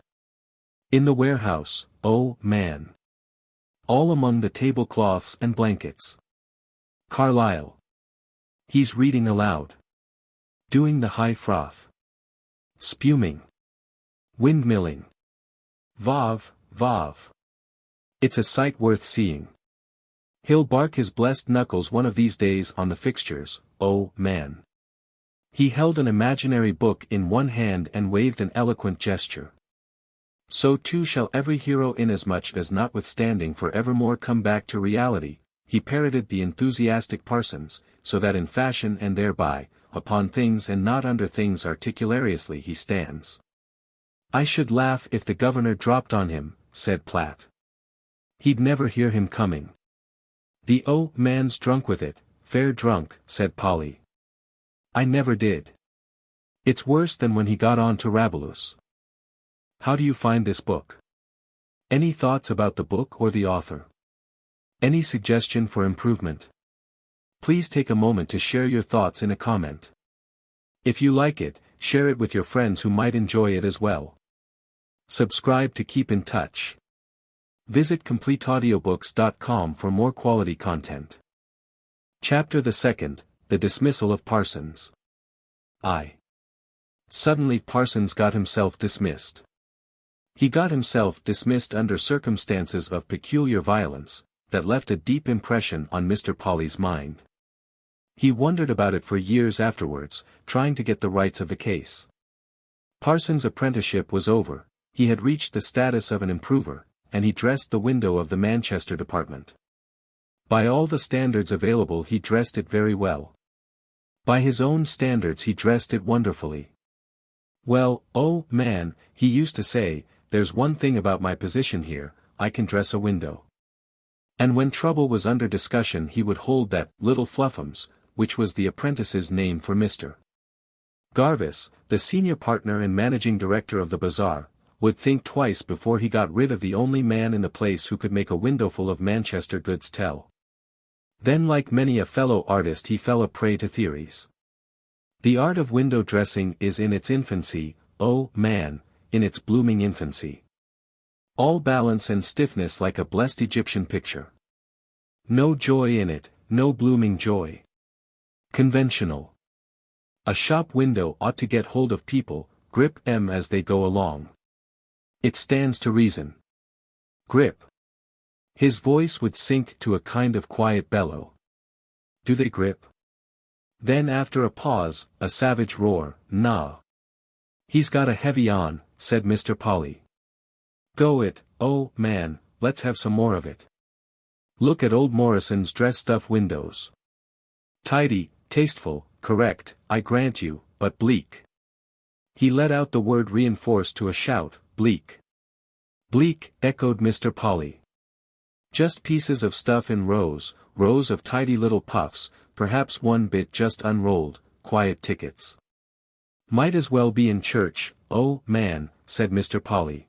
In the warehouse, oh, man. All among the tablecloths and blankets. Carlyle. He's reading aloud. Doing the high froth. Spuming. Windmilling. Vav, vav. It's a sight worth seeing. He'll bark his blessed knuckles one of these days on the fixtures, oh, man. He held an imaginary book in one hand and waved an eloquent gesture. So too shall every hero inasmuch as notwithstanding for evermore come back to reality, he parroted the enthusiastic Parsons, so that in fashion and thereby, upon things and not under things articulariously he stands. I should laugh if the governor dropped on him, said Platt. He'd never hear him coming. The man's drunk with it, fair drunk, said Polly. I never did. It's worse than when he got on to Rabelais. How do you find this book? Any thoughts about the book or the author? Any suggestion for improvement? Please take a moment to share your thoughts in a comment. If you like it, share it with your friends who might enjoy it as well. Subscribe to keep in touch. Visit completeaudiobooks.com for more quality content. Chapter the 2nd, The Dismissal of Parsons. Suddenly Parsons got himself dismissed. He got himself dismissed under circumstances of peculiar violence, that left a deep impression on Mr. Polly's mind. He wondered about it for years afterwards, trying to get the rights of the case. Parsons' apprenticeship was over, he had reached the status of an improver, and he dressed the window of the Manchester department. By all the standards available he dressed it very well. By his own standards he dressed it wonderfully. Well, oh, man, he used to say, there's one thing about my position here, I can dress a window. And when trouble was under discussion he would hold that little Fluffums, which was the apprentice's name for Mr. Garvis, the senior partner and managing director of the Bazaar, would think twice before he got rid of the only man in the place who could make a windowful of Manchester goods tell. Then like many a fellow artist he fell a prey to theories. The art of window dressing is in its infancy, oh, man, in its blooming infancy. All balance and stiffness like a blessed Egyptian picture. No joy in it, no blooming joy. Conventional. A shop window ought to get hold of people, grip 'em as they go along. It stands to reason. Grip. His voice would sink to a kind of quiet bellow. Do they grip? Then after a pause, a savage roar, nah. He's got a heavy on, said Mr. Polly. Go it, oh, man, let's have some more of it. Look at old Morrison's dress stuff windows. Tidy, tasteful, correct, I grant you, but bleak. He let out the word reinforced to a shout, bleak. Bleak, echoed Mr. Polly. Just pieces of stuff in rows, rows of tidy little puffs, perhaps one bit just unrolled, quiet tickets. Might as well be in church, oh, man, said Mr. Polly.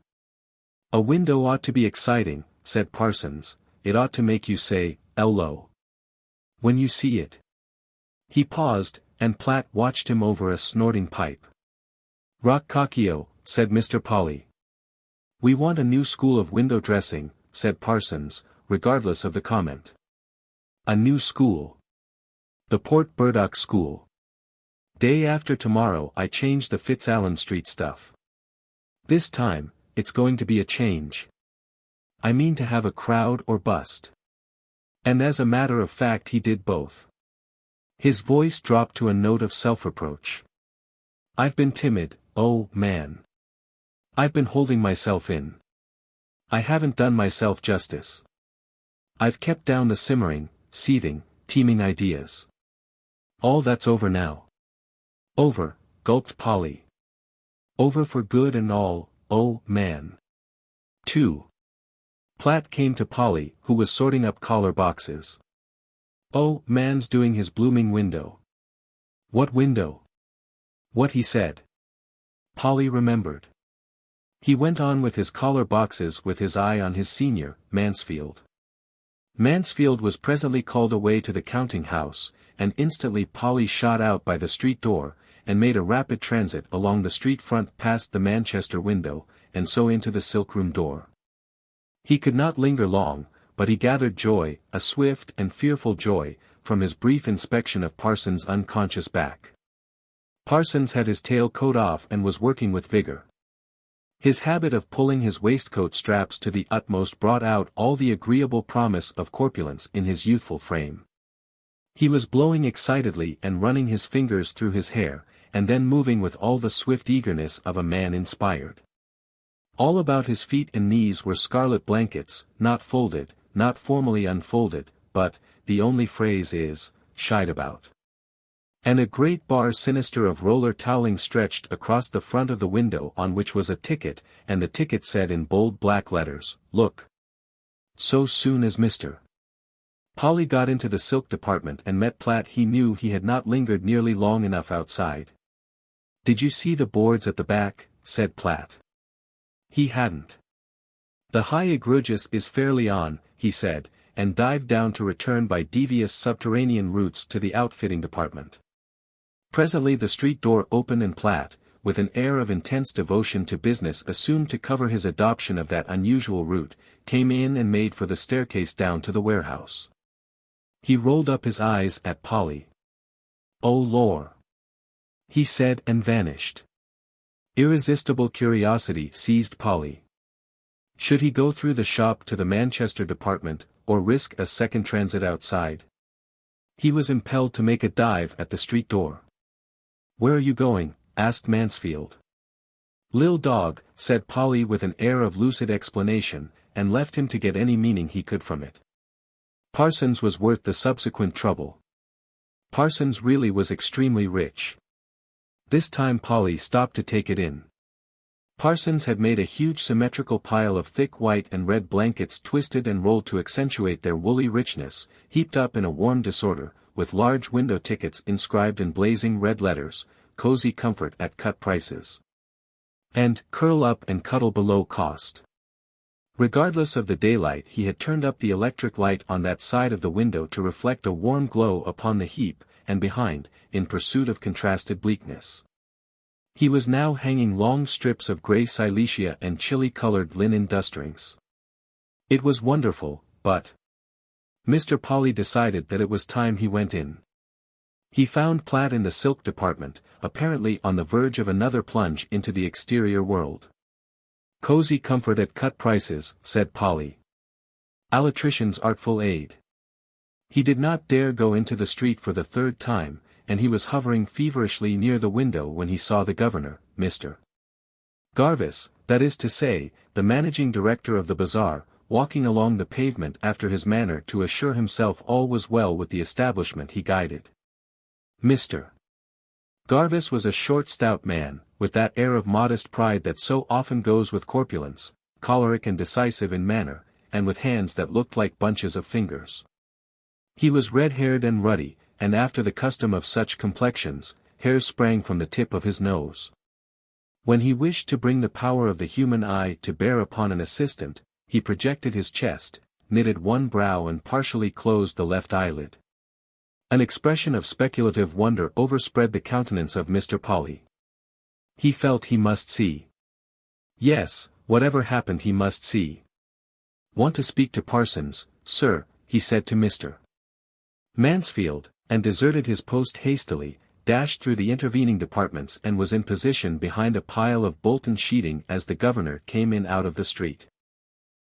A window ought to be exciting, said Parsons, it ought to make you say, "Ello," when you see it. He paused, and Platt watched him over a snorting pipe. Rock cocchio, said Mr. Polly. We want a new school of window dressing, said Parsons, regardless of the comment. A new school. The Port Burdock School. Day after tomorrow I change the Fitzallen Street stuff. This time, it's going to be a change. I mean to have a crowd or bust. And as a matter of fact he did both. His voice dropped to a note of self-reproach. I've been timid, oh, man. I've been holding myself in. I haven't done myself justice. I've kept down the simmering, seething, teeming ideas. All that's over now. Over, gulped Polly. Over for good and all, oh, man. 2. Platt came to Polly, who was sorting up collar boxes. "Oh, man's doing his blooming window." "What window?" "What he said." Polly remembered. He went on with his collar boxes with his eye on his senior, Mansfield. Mansfield was presently called away to the counting-house, and instantly Polly shot out by the street door, and made a rapid transit along the street front past the Manchester window, and so into the silk-room door. He could not linger long, but he gathered joy, a swift and fearful joy, from his brief inspection of Parsons' unconscious back. Parsons had his tail coat off and was working with vigor. His habit of pulling his waistcoat straps to the utmost brought out all the agreeable promise of corpulence in his youthful frame. He was blowing excitedly and running his fingers through his hair, and then moving with all the swift eagerness of a man inspired. All about his feet and knees were scarlet blankets, not folded, not formally unfolded, but, the only phrase is, shied about. And a great bar sinister of roller toweling stretched across the front of the window on which was a ticket, and the ticket said in bold black letters, "Look. So soon as Mr." Polly got into the silk department and met Platt. He knew he had not lingered nearly long enough outside. "Did you see the boards at the back?" said Platt. He hadn't. "The high egrugious is fairly on," he said, and dived down to return by devious subterranean routes to the outfitting department. Presently the street door opened and Platt, with an air of intense devotion to business assumed to cover his adoption of that unusual route, came in and made for the staircase down to the warehouse. He rolled up his eyes at Polly. "Oh lor!" he said and vanished. Irresistible curiosity seized Polly. Should he go through the shop to the Manchester department, or risk a second transit outside? He was impelled to make a dive at the street door. "Where are you going?" asked Mansfield. "Lil dog," said Polly with an air of lucid explanation, and left him to get any meaning he could from it. Parsons was worth the subsequent trouble. Parsons really was extremely rich. This time Polly stopped to take it in. Parsons had made a huge symmetrical pile of thick white and red blankets twisted and rolled to accentuate their woolly richness, heaped up in a warm disorder, with large window tickets inscribed in blazing red letters, "Cozy comfort at cut prices," and "Curl up and cuddle below cost." Regardless of the daylight, he had turned up the electric light on that side of the window to reflect a warm glow upon the heap, and behind, in pursuit of contrasted bleakness. He was now hanging long strips of grey silesia and chilly-colored linen dusterings. It was wonderful, but Mr. Polly decided that it was time he went in. He found Platt in the silk department, apparently on the verge of another plunge into the exterior world. "Cozy comfort at cut prices," said Polly. Alatrician's artful aid. He did not dare go into the street for the third time, and he was hovering feverishly near the window when he saw the governor, Mr. Garvis, that is to say, the managing director of the Bazaar, walking along the pavement after his manner to assure himself all was well with the establishment he guided. Mr. Garvis was a short stout man, with that air of modest pride that so often goes with corpulence, choleric and decisive in manner, and with hands that looked like bunches of fingers. He was red-haired and ruddy, and after the custom of such complexions, hairs sprang from the tip of his nose. When he wished to bring the power of the human eye to bear upon an assistant, he projected his chest, knitted one brow and partially closed the left eyelid. An expression of speculative wonder overspread the countenance of Mr. Polly. He felt he must see. Yes, whatever happened he must see. "Want to speak to Parsons, sir," he said to Mr. Mansfield, and deserted his post hastily, dashed through the intervening departments and was in position behind a pile of Bolton sheeting as the governor came in out of the street.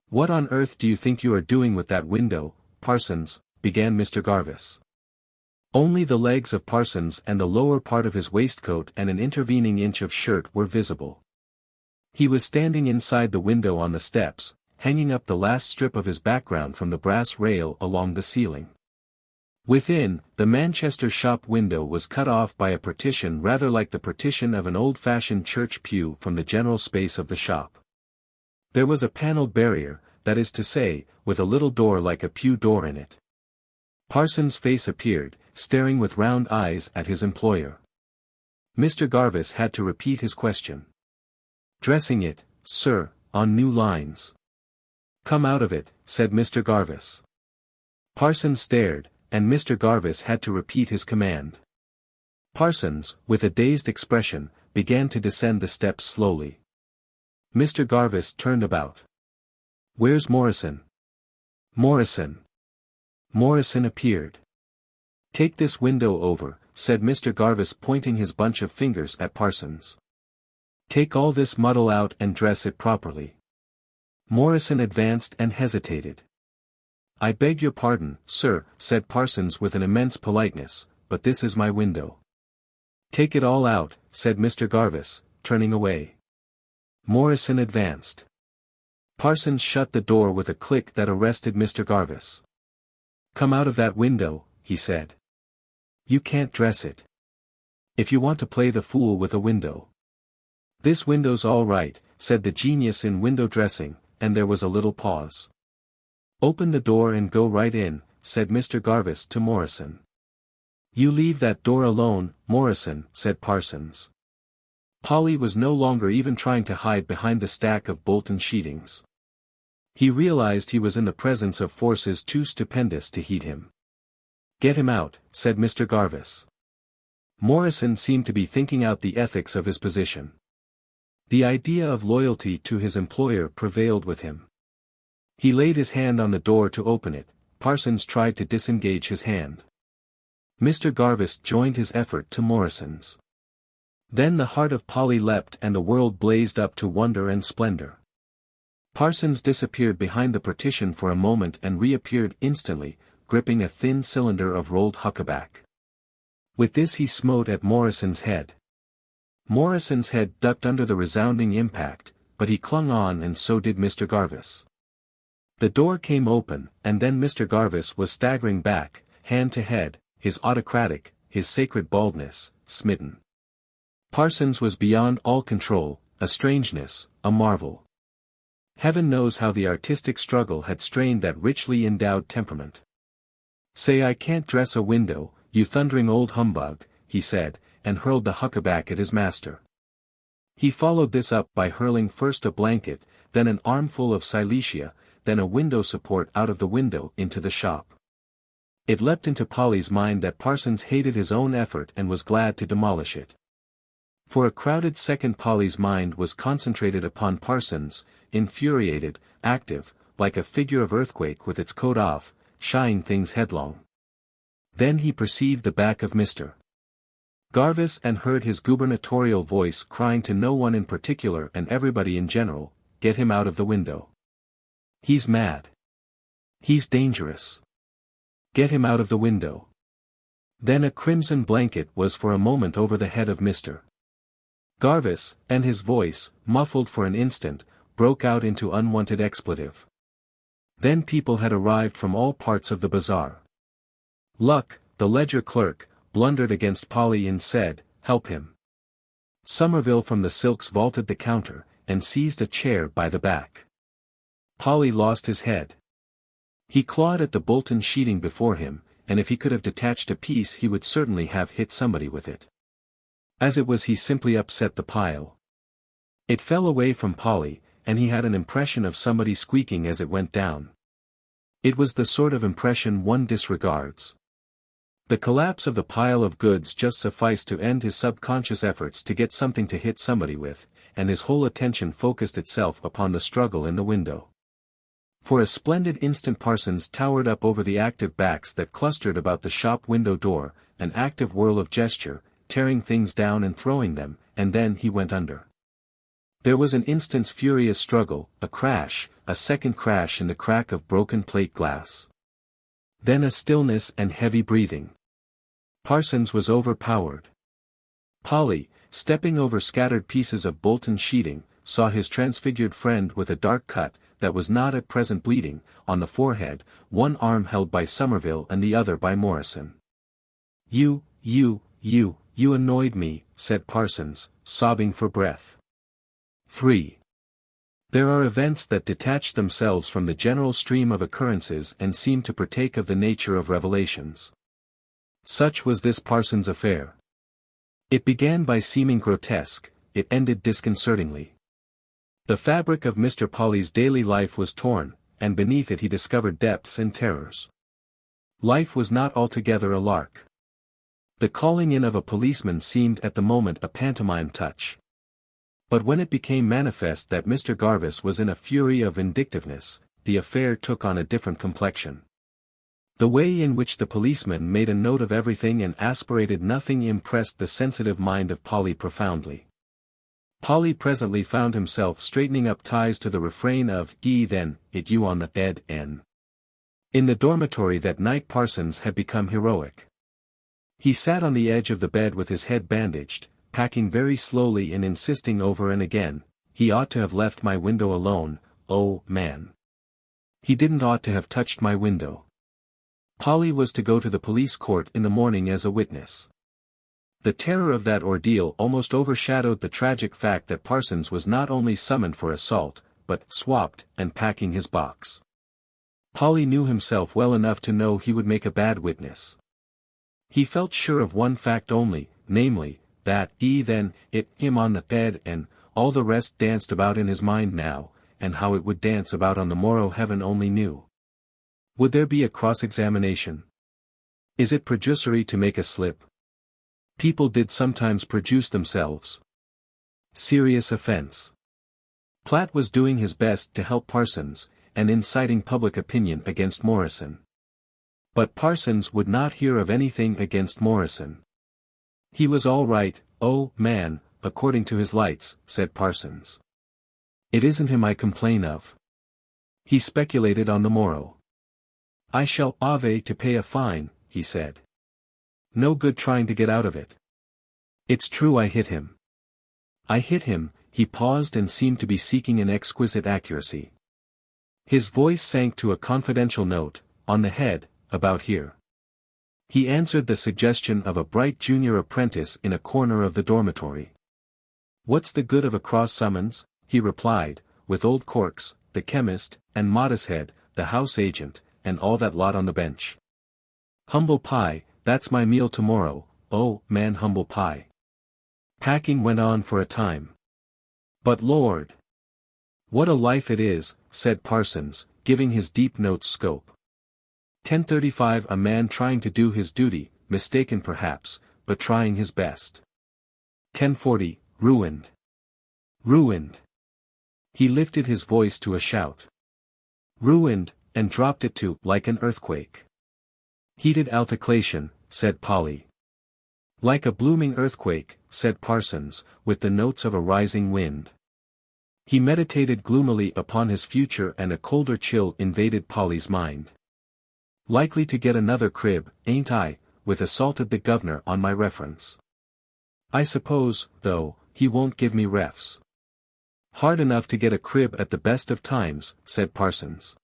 "What on earth do you think you are doing with that window, Parsons?" began Mr. Garvis. Only the legs of Parsons and the lower part of his waistcoat and an intervening inch of shirt were visible. He was standing inside the window on the steps, hanging up the last strip of his background from the brass rail along the ceiling. Within, the Manchester shop window was cut off by a partition rather like the partition of an old-fashioned church pew from the general space of the shop. There was a panelled barrier, that is to say, with a little door like a pew door in it. Parsons' face appeared, staring with round eyes at his employer. Mr. Garvis had to repeat his question. "Dressing it, sir, on new lines." "Come out of it," said Mr. Garvis. Parsons stared, and Mr. Garvis had to repeat his command. Parsons, with a dazed expression, began to descend the steps slowly. Mr. Garvis turned about. "Where's Morrison?" "Morrison." Morrison appeared. "Take this window over," said Mr. Garvis, pointing his bunch of fingers at Parsons. "Take all this muddle out and dress it properly." Morrison advanced and hesitated. "I beg your pardon, sir," said Parsons with an immense politeness, "but this is my window." "Take it all out," said Mr. Garvis, turning away. Morrison advanced. Parsons shut the door with a click that arrested Mr. Garvis. "Come out of that window," he said. "You can't dress it. If you want to play the fool with a window." "This window's all right," said the genius in window dressing, and there was a little pause. "Open the door and go right in," said Mr. Garvis to Morrison. "You leave that door alone, Morrison," said Parsons. Polly was no longer even trying to hide behind the stack of Bolton sheetings. He realized he was in the presence of forces too stupendous to heed him. "Get him out," said Mr. Garvis. Morrison seemed to be thinking out the ethics of his position. The idea of loyalty to his employer prevailed with him. He laid his hand on the door to open it. Parsons tried to disengage his hand. Mr. Garvis joined his effort to Morrison's. Then the heart of Polly leapt and the world blazed up to wonder and splendor. Parsons disappeared behind the partition for a moment and reappeared instantly, gripping a thin cylinder of rolled huckaback. With this he smote at Morrison's head. Morrison's head ducked under the resounding impact, but he clung on, and so did Mr. Garvis. The door came open, and then Mr. Garvis was staggering back, hand to head, his autocratic, his sacred baldness, smitten. Parsons was beyond all control, a strangeness, a marvel. Heaven knows how the artistic struggle had strained that richly endowed temperament. "Say I can't dress a window, you thundering old humbug," he said, and hurled the huckaback at his master. He followed this up by hurling first a blanket, then an armful of silesia, then a window support out of the window into the shop. It leapt into Polly's mind that Parsons hated his own effort and was glad to demolish it. For a crowded second Polly's mind was concentrated upon Parsons, infuriated, active, like a figure of earthquake with its coat off, shying things headlong. Then he perceived the back of Mr. Garvis and heard his gubernatorial voice crying to no one in particular and everybody in general, "Get him out of the window. He's mad. He's dangerous. Get him out of the window." Then a crimson blanket was for a moment over the head of Mr. Garvis, and his voice, muffled for an instant, broke out into unwanted expletive. Then people had arrived from all parts of the bazaar. Luck, the ledger clerk, blundered against Polly and said, "Help him." Somerville from the silks vaulted the counter, and seized a chair by the back. Polly lost his head. He clawed at the Bolton sheeting before him, and if he could have detached a piece he would certainly have hit somebody with it. As it was, he simply upset the pile. It fell away from Polly, and he had an impression of somebody squeaking as it went down. It was the sort of impression one disregards. The collapse of the pile of goods just sufficed to end his subconscious efforts to get something to hit somebody with, and his whole attention focused itself upon the struggle in the window. For a splendid instant Parsons towered up over the active backs that clustered about the shop window door, an active whirl of gesture, tearing things down and throwing them, and then he went under. There was an instant's furious struggle, a crash, a second crash in the crack of broken plate glass. Then a stillness and heavy breathing. Parsons was overpowered. Polly, stepping over scattered pieces of Bolton sheeting, saw his transfigured friend with a dark cut, that was not at present bleeding, on the forehead, one arm held by Somerville and the other by Morrison. You annoyed me," said Parsons, sobbing for breath. 3. There are events that detach themselves from the general stream of occurrences and seem to partake of the nature of revelations. Such was this Parsons affair. It began by seeming grotesque, it ended disconcertingly. The fabric of Mr. Polly's daily life was torn, and beneath it he discovered depths and terrors. Life was not altogether a lark. The calling in of a policeman seemed at the moment a pantomime touch. But when it became manifest that Mr. Garvis was in a fury of vindictiveness, the affair took on a different complexion. The way in which the policeman made a note of everything and aspirated nothing impressed the sensitive mind of Polly profoundly. Polly presently found himself straightening up ties to the refrain of then, it you on the ed n. In the dormitory that night Parsons had become heroic. He sat on the edge of the bed with his head bandaged, packing very slowly and insisting over and again, he ought to have left my window alone, oh, man. He didn't ought to have touched my window. Polly was to go to the police court in the morning as a witness. The terror of that ordeal almost overshadowed the tragic fact that Parsons was not only summoned for assault, but swapped and packing his box. Polly knew himself well enough to know he would make a bad witness. He felt sure of one fact only, namely, that him on the bed and all the rest danced about in his mind now, and how it would dance about on the morrow heaven only knew. Would there be a cross-examination? Is it perjury to make a slip? People did sometimes perjure themselves. Serious offense. Platt was doing his best to help Parsons, and inciting public opinion against Morrison. But Parsons would not hear of anything against Morrison. He was all right, oh, man, according to his lights, said Parsons. It isn't him I complain of. He speculated on the morrow. I shall have to pay a fine, he said. No good trying to get out of it. It's true I hit him. I hit him, he paused and seemed to be seeking an exquisite accuracy. His voice sank to a confidential note, on the head, about here. He answered the suggestion of a bright junior apprentice in a corner of the dormitory. What's the good of a cross summons, he replied, with old Corks, the chemist, and Modishead, the house agent, and all that lot on the bench. Humble pie, that's my meal tomorrow, oh, man humble pie. Packing went on for a time. But Lord! What a life it is, said Parsons, giving his deep notes scope. 10:35 A man trying to do his duty, mistaken perhaps, but trying his best. 10:40 Ruined. Ruined. He lifted his voice to a shout. Ruined, and dropped it to, like an earthquake. Heated altercation, said Polly. Like a blooming earthquake, said Parsons, with the notes of a rising wind. He meditated gloomily upon his future and a colder chill invaded Polly's mind. Likely to get another crib, ain't I, with assaulted the governor on my reference. I suppose, though, he won't give me refs. Hard enough to get a crib at the best of times, said Parsons.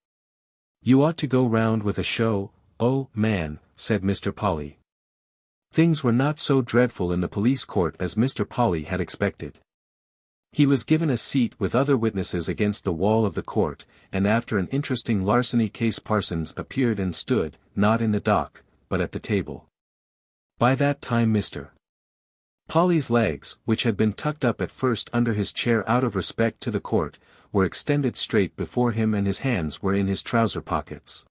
You ought to go round with a show, oh, man, said Mr. Polly. Things were not so dreadful in the police court as Mr. Polly had expected. He was given a seat with other witnesses against the wall of the court, and after an interesting larceny case Parsons appeared and stood, not in the dock, but at the table. By that time Mr. Polly's legs, which had been tucked up at first under his chair out of respect to the court, were extended straight before him and his hands were in his trouser pockets.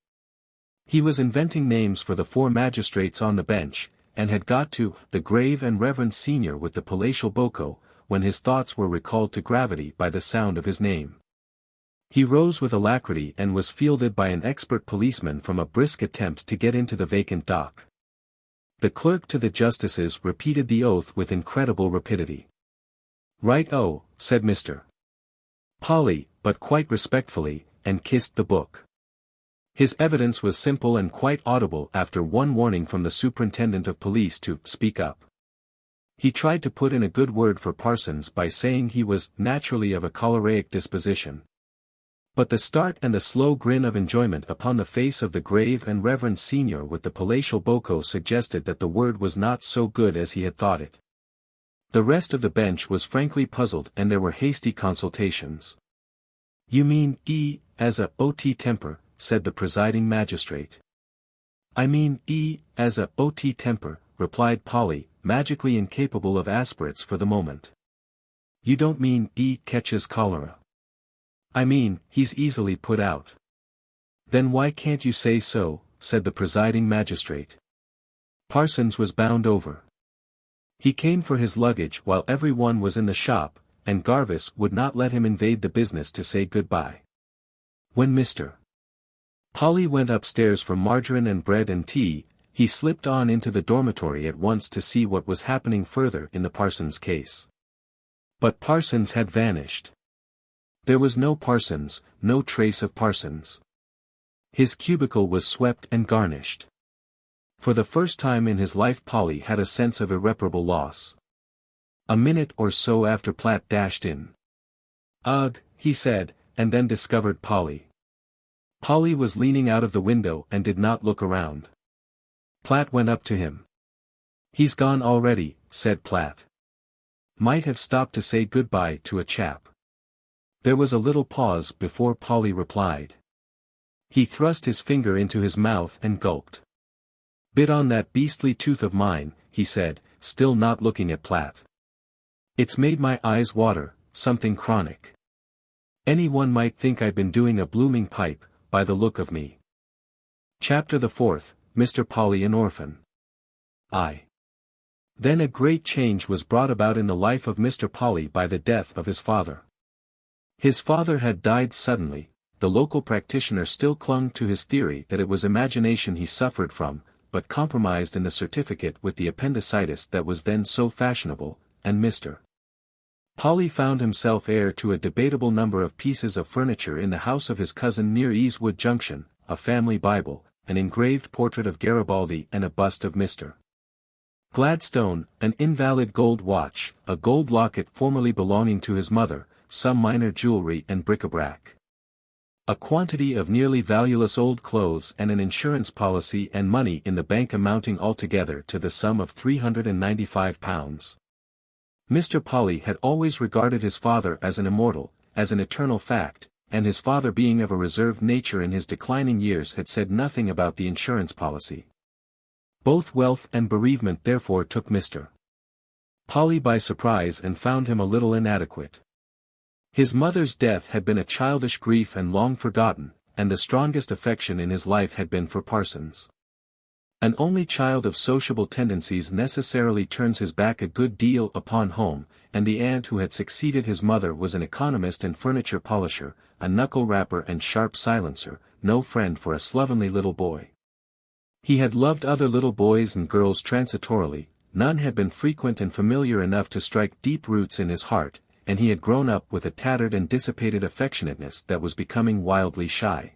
He was inventing names for the 4 magistrates on the bench, and had got to the grave and reverend senior with the palatial boko, when his thoughts were recalled to gravity by the sound of his name. He rose with alacrity and was fielded by an expert policeman from a brisk attempt to get into the vacant dock. The clerk to the justices repeated the oath with incredible rapidity. Right-o, said Mr. Polly, but quite respectfully, and kissed the book. His evidence was simple and quite audible after one warning from the superintendent of police to speak up. He tried to put in a good word for Parsons by saying he was naturally of a choleric disposition. But the start and the slow grin of enjoyment upon the face of the grave and reverend senior with the palatial boko suggested that the word was not so good as he had thought it. The rest of the bench was frankly puzzled and there were hasty consultations. You mean, as a ot temper, said the presiding magistrate. I mean, as a ot temper, replied Polly, magically incapable of aspirates for the moment. You don't mean, catches cholera. I mean, he's easily put out. Then why can't you say so, said the presiding magistrate. Parsons was bound over. He came for his luggage while every one was in the shop, and Garvis would not let him invade the business to say goodbye. When Mr. Polly went upstairs for margarine and bread and tea, he slipped on into the dormitory at once to see what was happening further in the Parsons case. But Parsons had vanished. There was no Parsons, no trace of Parsons. His cubicle was swept and garnished. For the first time in his life Polly had a sense of irreparable loss. A minute or so after Platt dashed in. Ugh, he said, and then discovered Polly. Polly was leaning out of the window and did not look around. Platt went up to him. He's gone already, said Platt. Might have stopped to say goodbye to a chap. There was a little pause before Polly replied. He thrust his finger into his mouth and gulped. Bit on that beastly tooth of mine, he said, still not looking at Platt. It's made my eyes water, something chronic. Anyone might think I'd been doing a blooming pipe, by the look of me. Chapter the 4th, Mr. Polly an Orphan. Then a great change was brought about in the life of Mr. Polly by the death of his father. His father had died suddenly. The local practitioner still clung to his theory that it was imagination he suffered from, but compromised in the certificate with the appendicitis that was then so fashionable, and Mr. Polly found himself heir to a debatable number of pieces of furniture in the house of his cousin near Easewood Junction, a family Bible, an engraved portrait of Garibaldi and a bust of Mr. Gladstone, an invalid gold watch, a gold locket formerly belonging to his mother, some minor jewelry and bric-a-brac. A quantity of nearly valueless old clothes and an insurance policy and money in the bank amounting altogether to the sum of £395. Mr. Polly had always regarded his father as an immortal, as an eternal fact, and his father being of a reserved nature in his declining years had said nothing about the insurance policy. Both wealth and bereavement therefore took Mr. Polly by surprise and found him a little inadequate. His mother's death had been a childish grief and long forgotten, and the strongest affection in his life had been for Parsons. An only child of sociable tendencies necessarily turns his back a good deal upon home, and the aunt who had succeeded his mother was an economist and furniture polisher, a knuckle rapper and sharp silencer, no friend for a slovenly little boy. He had loved other little boys and girls transitorily, none had been frequent and familiar enough to strike deep roots in his heart, and he had grown up with a tattered and dissipated affectionateness that was becoming wildly shy.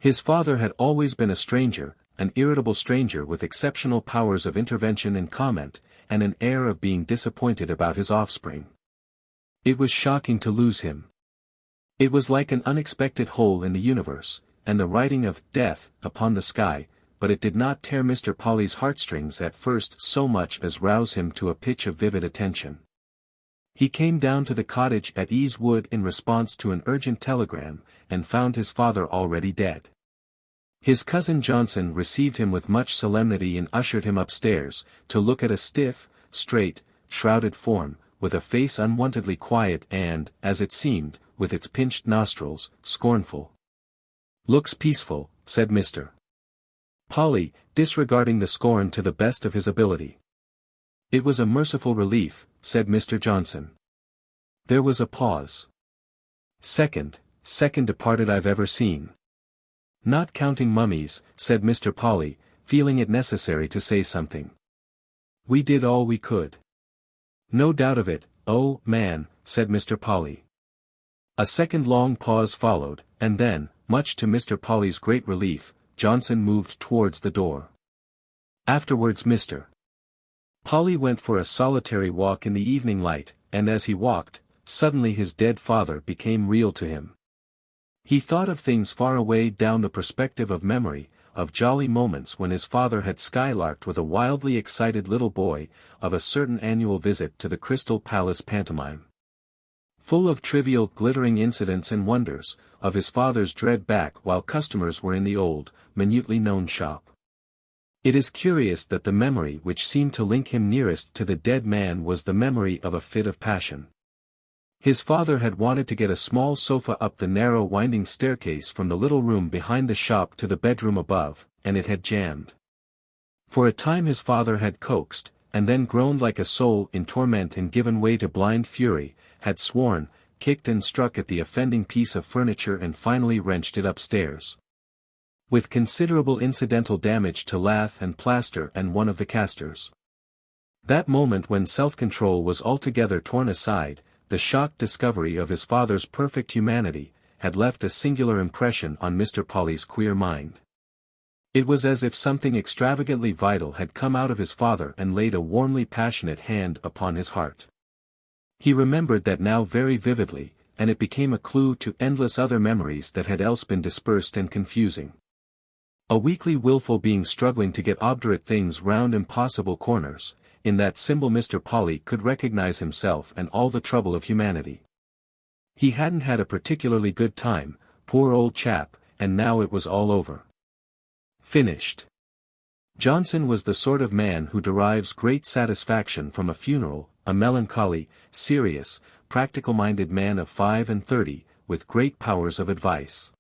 His father had always been a stranger, an irritable stranger with exceptional powers of intervention and comment, and an air of being disappointed about his offspring. It was shocking to lose him. It was like an unexpected hole in the universe, and the writing of death upon the sky, but it did not tear Mr. Polly's heartstrings at first so much as rouse him to a pitch of vivid attention. He came down to the cottage at Easewood in response to an urgent telegram, and found his father already dead. His cousin Johnson received him with much solemnity and ushered him upstairs, to look at a stiff, straight, shrouded form, with a face unwontedly quiet and, as it seemed, with its pinched nostrils, scornful. "Looks peaceful," said Mr. Polly, disregarding the scorn to the best of his ability. "It was a merciful relief," said Mr. Johnson. There was a pause. Second departed I've ever seen. "Not counting mummies," said Mr. Polly, feeling it necessary to say something. "We did all we could." "No doubt of it, oh, man," said Mr. Polly. A second long pause followed, and then, much to Mr. Polly's great relief, Johnson moved towards the door. Afterwards Mr. Polly went for a solitary walk in the evening light, and as he walked, suddenly his dead father became real to him. He thought of things far away down the perspective of memory, of jolly moments when his father had skylarked with a wildly excited little boy, of a certain annual visit to the Crystal Palace pantomime. full of trivial glittering incidents and wonders, of his father's dread back while customers were in the old, minutely known shop. It is curious that the memory which seemed to link him nearest to the dead man was the memory of a fit of passion. His father had wanted to get a small sofa up the narrow winding staircase from the little room behind the shop to the bedroom above, and it had jammed. For a time his father had coaxed, and then groaned like a soul in torment and given way to blind fury, had sworn, kicked and struck at the offending piece of furniture and finally wrenched it upstairs. With considerable incidental damage to lath and plaster and one of the casters. That moment when self-control was altogether torn aside, the shocked discovery of his father's perfect humanity, had left a singular impression on Mr. Polly's queer mind. It was as if something extravagantly vital had come out of his father and laid a warmly passionate hand upon his heart. He remembered that now very vividly, and it became a clue to endless other memories that had else been dispersed and confusing. A weakly willful being struggling to get obdurate things round impossible corners, in that symbol Mr. Polly could recognize himself and all the trouble of humanity. He hadn't had a particularly good time, poor old chap, and now it was all over. Finished. Johnson was the sort of man who derives great satisfaction from a funeral, a melancholy, serious, practical-minded man of 35, with great powers of advice.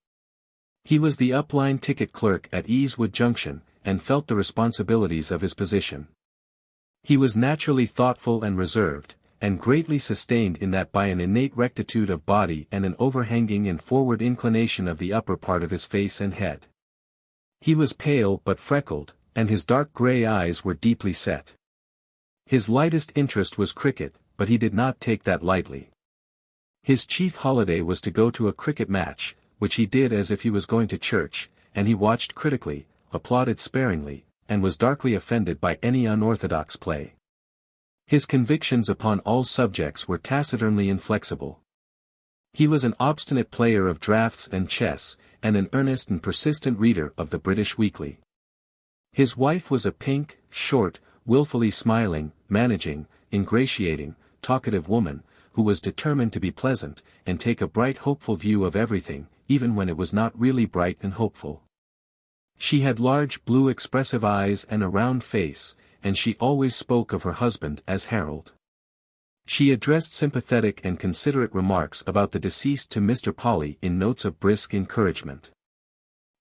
He was the up-line ticket clerk at Easewood Junction, and felt the responsibilities of his position. He was naturally thoughtful and reserved, and greatly sustained in that by an innate rectitude of body and an overhanging and forward inclination of the upper part of his face and head. He was pale but freckled, and his dark grey eyes were deeply set. His lightest interest was cricket, but he did not take that lightly. His chief holiday was to go to a cricket match, which he did as if he was going to church, and he watched critically, applauded sparingly, and was darkly offended by any unorthodox play. His convictions upon all subjects were taciturnly inflexible. He was an obstinate player of draughts and chess, and an earnest and persistent reader of the British Weekly. His wife was a pink, short, wilfully smiling, managing, ingratiating, talkative woman, who was determined to be pleasant, and take a bright hopeful view of everything, even when it was not really bright and hopeful. She had large blue expressive eyes and a round face, and she always spoke of her husband as Harold. She addressed sympathetic and considerate remarks about the deceased to Mr. Polly in notes of brisk encouragement.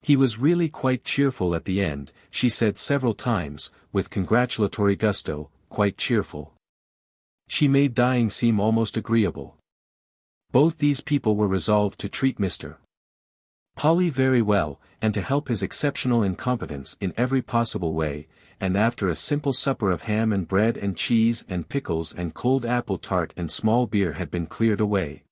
He was really quite cheerful at the end, she said several times, with congratulatory gusto, quite cheerful. She made dying seem almost agreeable. Both these people were resolved to treat Mr. Polly very well, and to help his exceptional incompetence in every possible way, and after a simple supper of ham and bread and cheese and pickles and cold apple tart and small beer had been cleared away,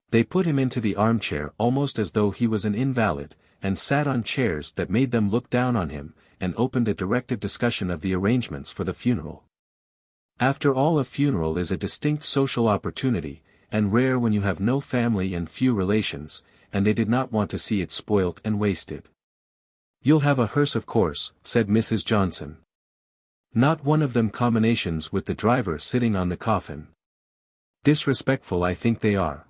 they put him into the armchair almost as though he was an invalid, and sat on chairs that made them look down on him, and opened a directed discussion of the arrangements for the funeral. After all, a funeral is a distinct social opportunity, and rare when you have no family and few relations, and they did not want to see it spoilt and wasted. "You'll have a hearse of course," said Mrs. Johnson. "Not one of them combinations with the driver sitting on the coffin. Disrespectful I think they are.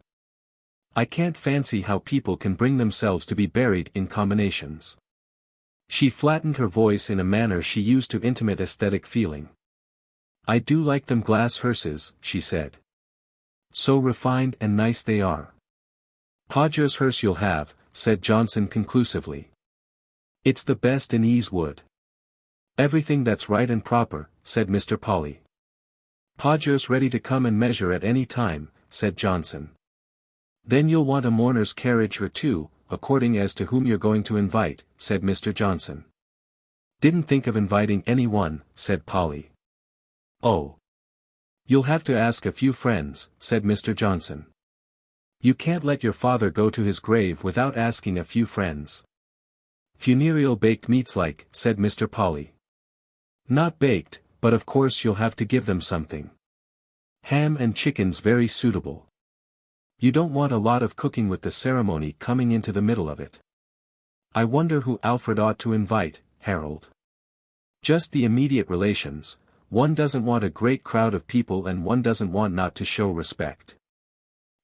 I can't fancy how people can bring themselves to be buried in combinations." She flattened her voice in a manner she used to intimate aesthetic feeling. "I do like them glass hearses," she said. "So refined and nice they are." "Podger's hearse you'll have," said Johnson conclusively. "It's the best in Easewood." "Everything that's right and proper," said Mr. Polly. "Podger's ready to come and measure at any time," said Johnson. "Then you'll want a mourner's carriage or two, according as to whom you're going to invite," said Mr. Johnson. "Didn't think of inviting anyone," said Polly. "Oh. You'll have to ask a few friends," said Mr. Johnson. "You can't let your father go to his grave without asking a few friends." "Funereal baked meats like," said Mr. Polly. "Not baked, but of course you'll have to give them something. Ham and chicken's very suitable. You don't want a lot of cooking with the ceremony coming into the middle of it. I wonder who Alfred ought to invite, Harold. Just the immediate relations. One doesn't want a great crowd of people and one doesn't want not to show respect."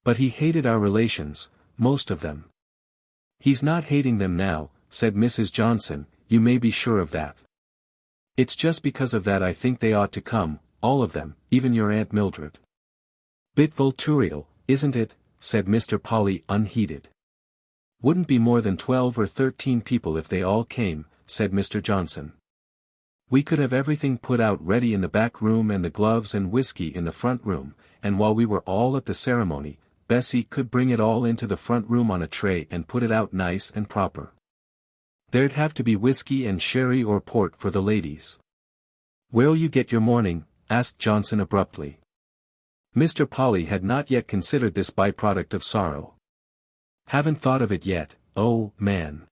But he hated our relations, most of them. He's not hating them now, said Mrs. Johnson, you may be sure of that. It's just because of that I think they ought to come, all of them, even your Aunt Mildred. Bit vulturial, isn't it? Said Mr. Polly unheeded. Wouldn't be more than 12 or 13 people if they all came, said Mr. Johnson. We could have everything put out ready in the back room and the gloves and whiskey in the front room, and while we were all at the ceremony, Bessie could bring it all into the front room on a tray and put it out nice and proper. There'd have to be whiskey and sherry or port for the ladies. Where'll you get your morning? Asked Johnson abruptly. Mr. Polly had not yet considered this byproduct of sorrow. Haven't thought of it yet, oh, man.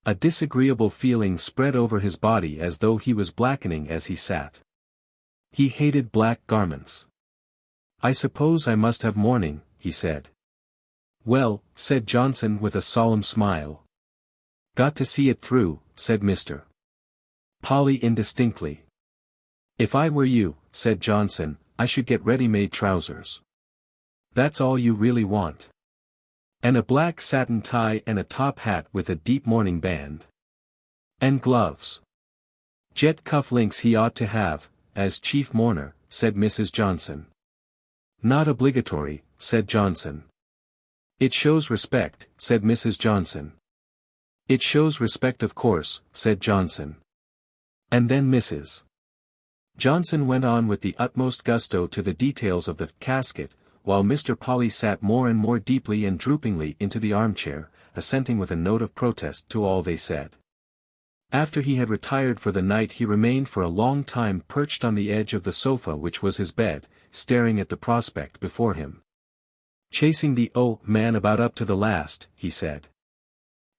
A disagreeable feeling spread over his body as though he was blackening as he sat. He hated black garments. I suppose I must have mourning, he said. Well, said Johnson with a solemn smile. Got to see it through, said Mr. Polly indistinctly. If I were you, said Johnson, I should get ready-made trousers. That's all you really want. And a black satin tie and a top hat with a deep mourning band. And gloves. Jet cuff links he ought to have, as chief mourner, said Mrs. Johnson. Not obligatory, said Johnson. It shows respect, said Mrs. Johnson. It shows respect of course, said Johnson. And then Mrs. Johnson went on with the utmost gusto to the details of the casket, while Mr. Polly sat more and more deeply and droopingly into the armchair, assenting with a note of protest to all they said. After he had retired for the night he remained for a long time perched on the edge of the sofa which was his bed, staring at the prospect before him. Chasing the man about up to the last, he said.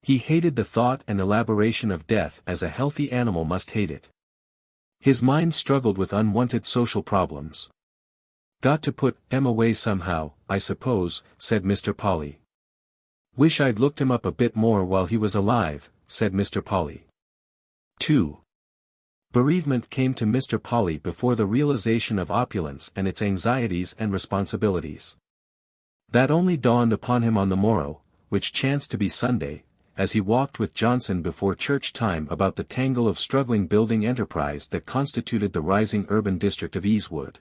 He hated the thought and elaboration of death as a healthy animal must hate it. His mind struggled with unwanted social problems. Got to put him away somehow, I suppose, said Mr. Polly. Wish I'd looked him up a bit more while he was alive, said Mr. Polly. 2. Bereavement came to Mr. Polly before the realization of opulence and its anxieties and responsibilities. That only dawned upon him on the morrow, which chanced to be Sunday, as he walked with Johnson before church time about the tangle of struggling building enterprise that constituted the rising urban district of Easewood.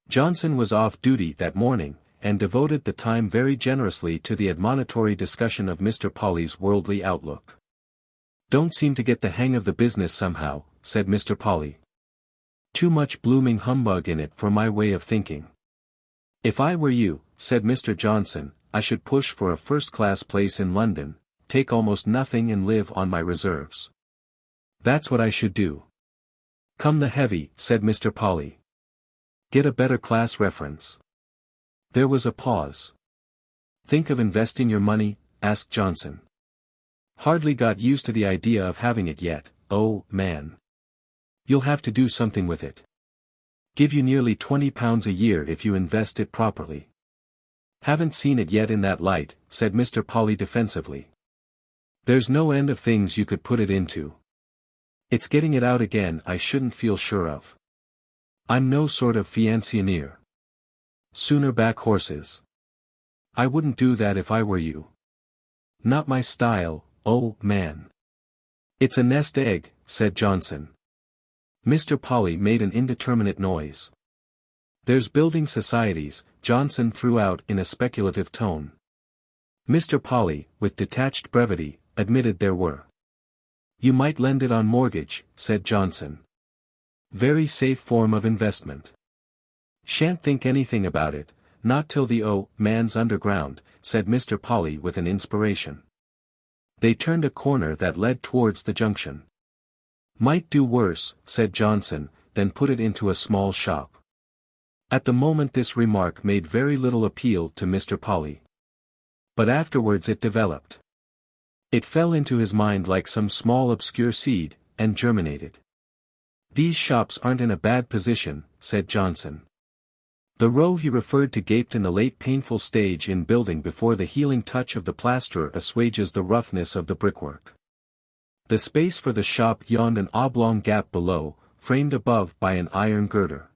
Johnson was off duty that morning, and devoted the time very generously to the admonitory discussion of Mr. Polly's worldly outlook. Don't seem to get the hang of the business somehow, said Mr. Polly. Too much blooming humbug in it for my way of thinking. If I were you, said Mr. Johnson, I should push for a first-class place in London, take almost nothing and live on my reserves. That's what I should do. Come the heavy, said Mr. Polly. Get a better class reference. There was a pause. Think of investing your money? Asked Johnson. Hardly got used to the idea of having it yet, oh, man. You'll have to do something with it. Give you nearly £20 a year if you invest it properly. Haven't seen it yet in that light, said Mr. Polly defensively. There's no end of things you could put it into. It's getting it out again I shouldn't feel sure of. I'm no sort of fianctioneer. Sooner back horses. I wouldn't do that if I were you. Not my style, oh, man. It's a nest egg, said Johnson. Mr. Polly made an indeterminate noise. There's building societies, Johnson threw out in a speculative tone. Mr. Polly, with detached brevity, admitted there were. You might lend it on mortgage, said Johnson. Very safe form of investment. Shan't think anything about it, not till the man's underground, said Mr. Polly with an inspiration. They turned a corner that led towards the junction. Might do worse, said Johnson, than put it into a small shop. At the moment this remark made very little appeal to Mr. Polly. But afterwards it developed. It fell into his mind like some small obscure seed, and germinated. These shops aren't in a bad position, said Johnson. The row he referred to gaped in the late painful stage in building before the healing touch of the plasterer assuages the roughness of the brickwork. The space for the shop yawned an oblong gap below, framed above by an iron girder.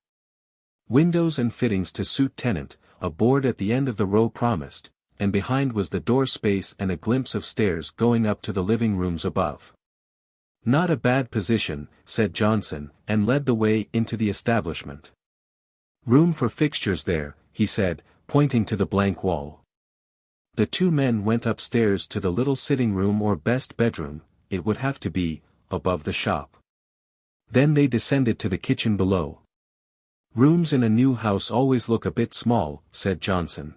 Windows and fittings to suit tenant, a board at the end of the row promised, and behind was the door space and a glimpse of stairs going up to the living rooms above. "Not a bad position," said Johnson, and led the way into the establishment. "Room for fixtures there," he said, pointing to the blank wall. The two men went upstairs to the little sitting room or best bedroom, it would have to be, above the shop. Then they descended to the kitchen below. "Rooms in a new house always look a bit small," said Johnson.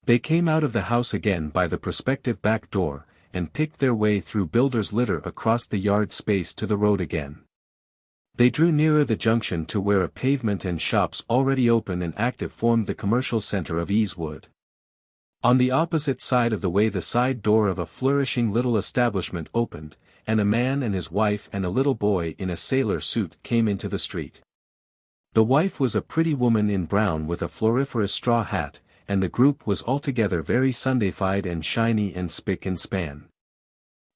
They came out of the house again by the prospective back door, and picked their way through builder's litter across the yard space to the road again. They drew nearer the junction to where a pavement and shops already open and active formed the commercial center of Easewood. On the opposite side of the way the side door of a flourishing little establishment opened, and a man and his wife and a little boy in a sailor suit came into the street. The wife was a pretty woman in brown with a floriferous straw hat, and the group was altogether very Sundayfied and shiny and spick and span.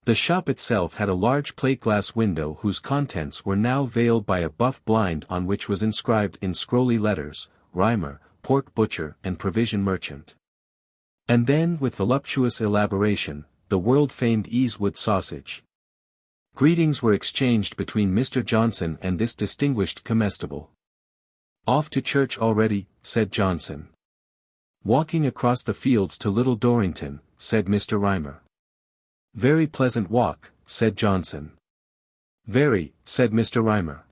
The shop itself had a large plate-glass window whose contents were now veiled by a buff blind on which was inscribed in scrolly letters, Rhymer, Pork Butcher and Provision Merchant. And then with voluptuous elaboration, the world-famed Easewood sausage. Greetings were exchanged between Mr. Johnson and this distinguished comestible. "Off to church already," said Johnson. "Walking across the fields to Little Dorrington," said Mr. Rhymer. "Very pleasant walk," said Johnson. "Very," said Mr. Rhymer.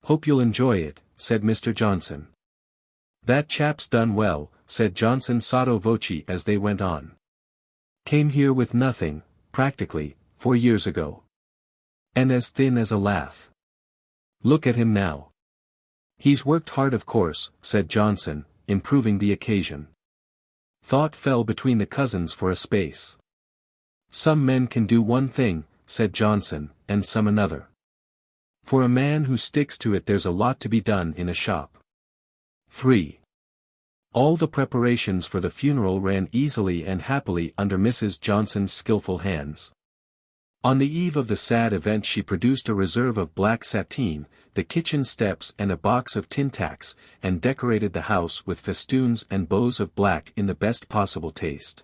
"Hope you'll enjoy it," said Mr. Johnson. "That chap's done well," said Johnson sotto voce as they went on. "Came here with nothing, practically, 4 years ago. And as thin as a lath. Look at him now." "He's worked hard of course," said Johnson, improving the occasion. Thought fell between the cousins for a space. "Some men can do one thing," said Johnson, "and some another. For a man who sticks to it there's a lot to be done in a shop." 3. All the preparations for the funeral ran easily and happily under Mrs. Johnson's skillful hands. On the eve of the sad event she produced a reserve of black sateen, the kitchen steps and a box of tin tacks, and decorated the house with festoons and bows of black in the best possible taste.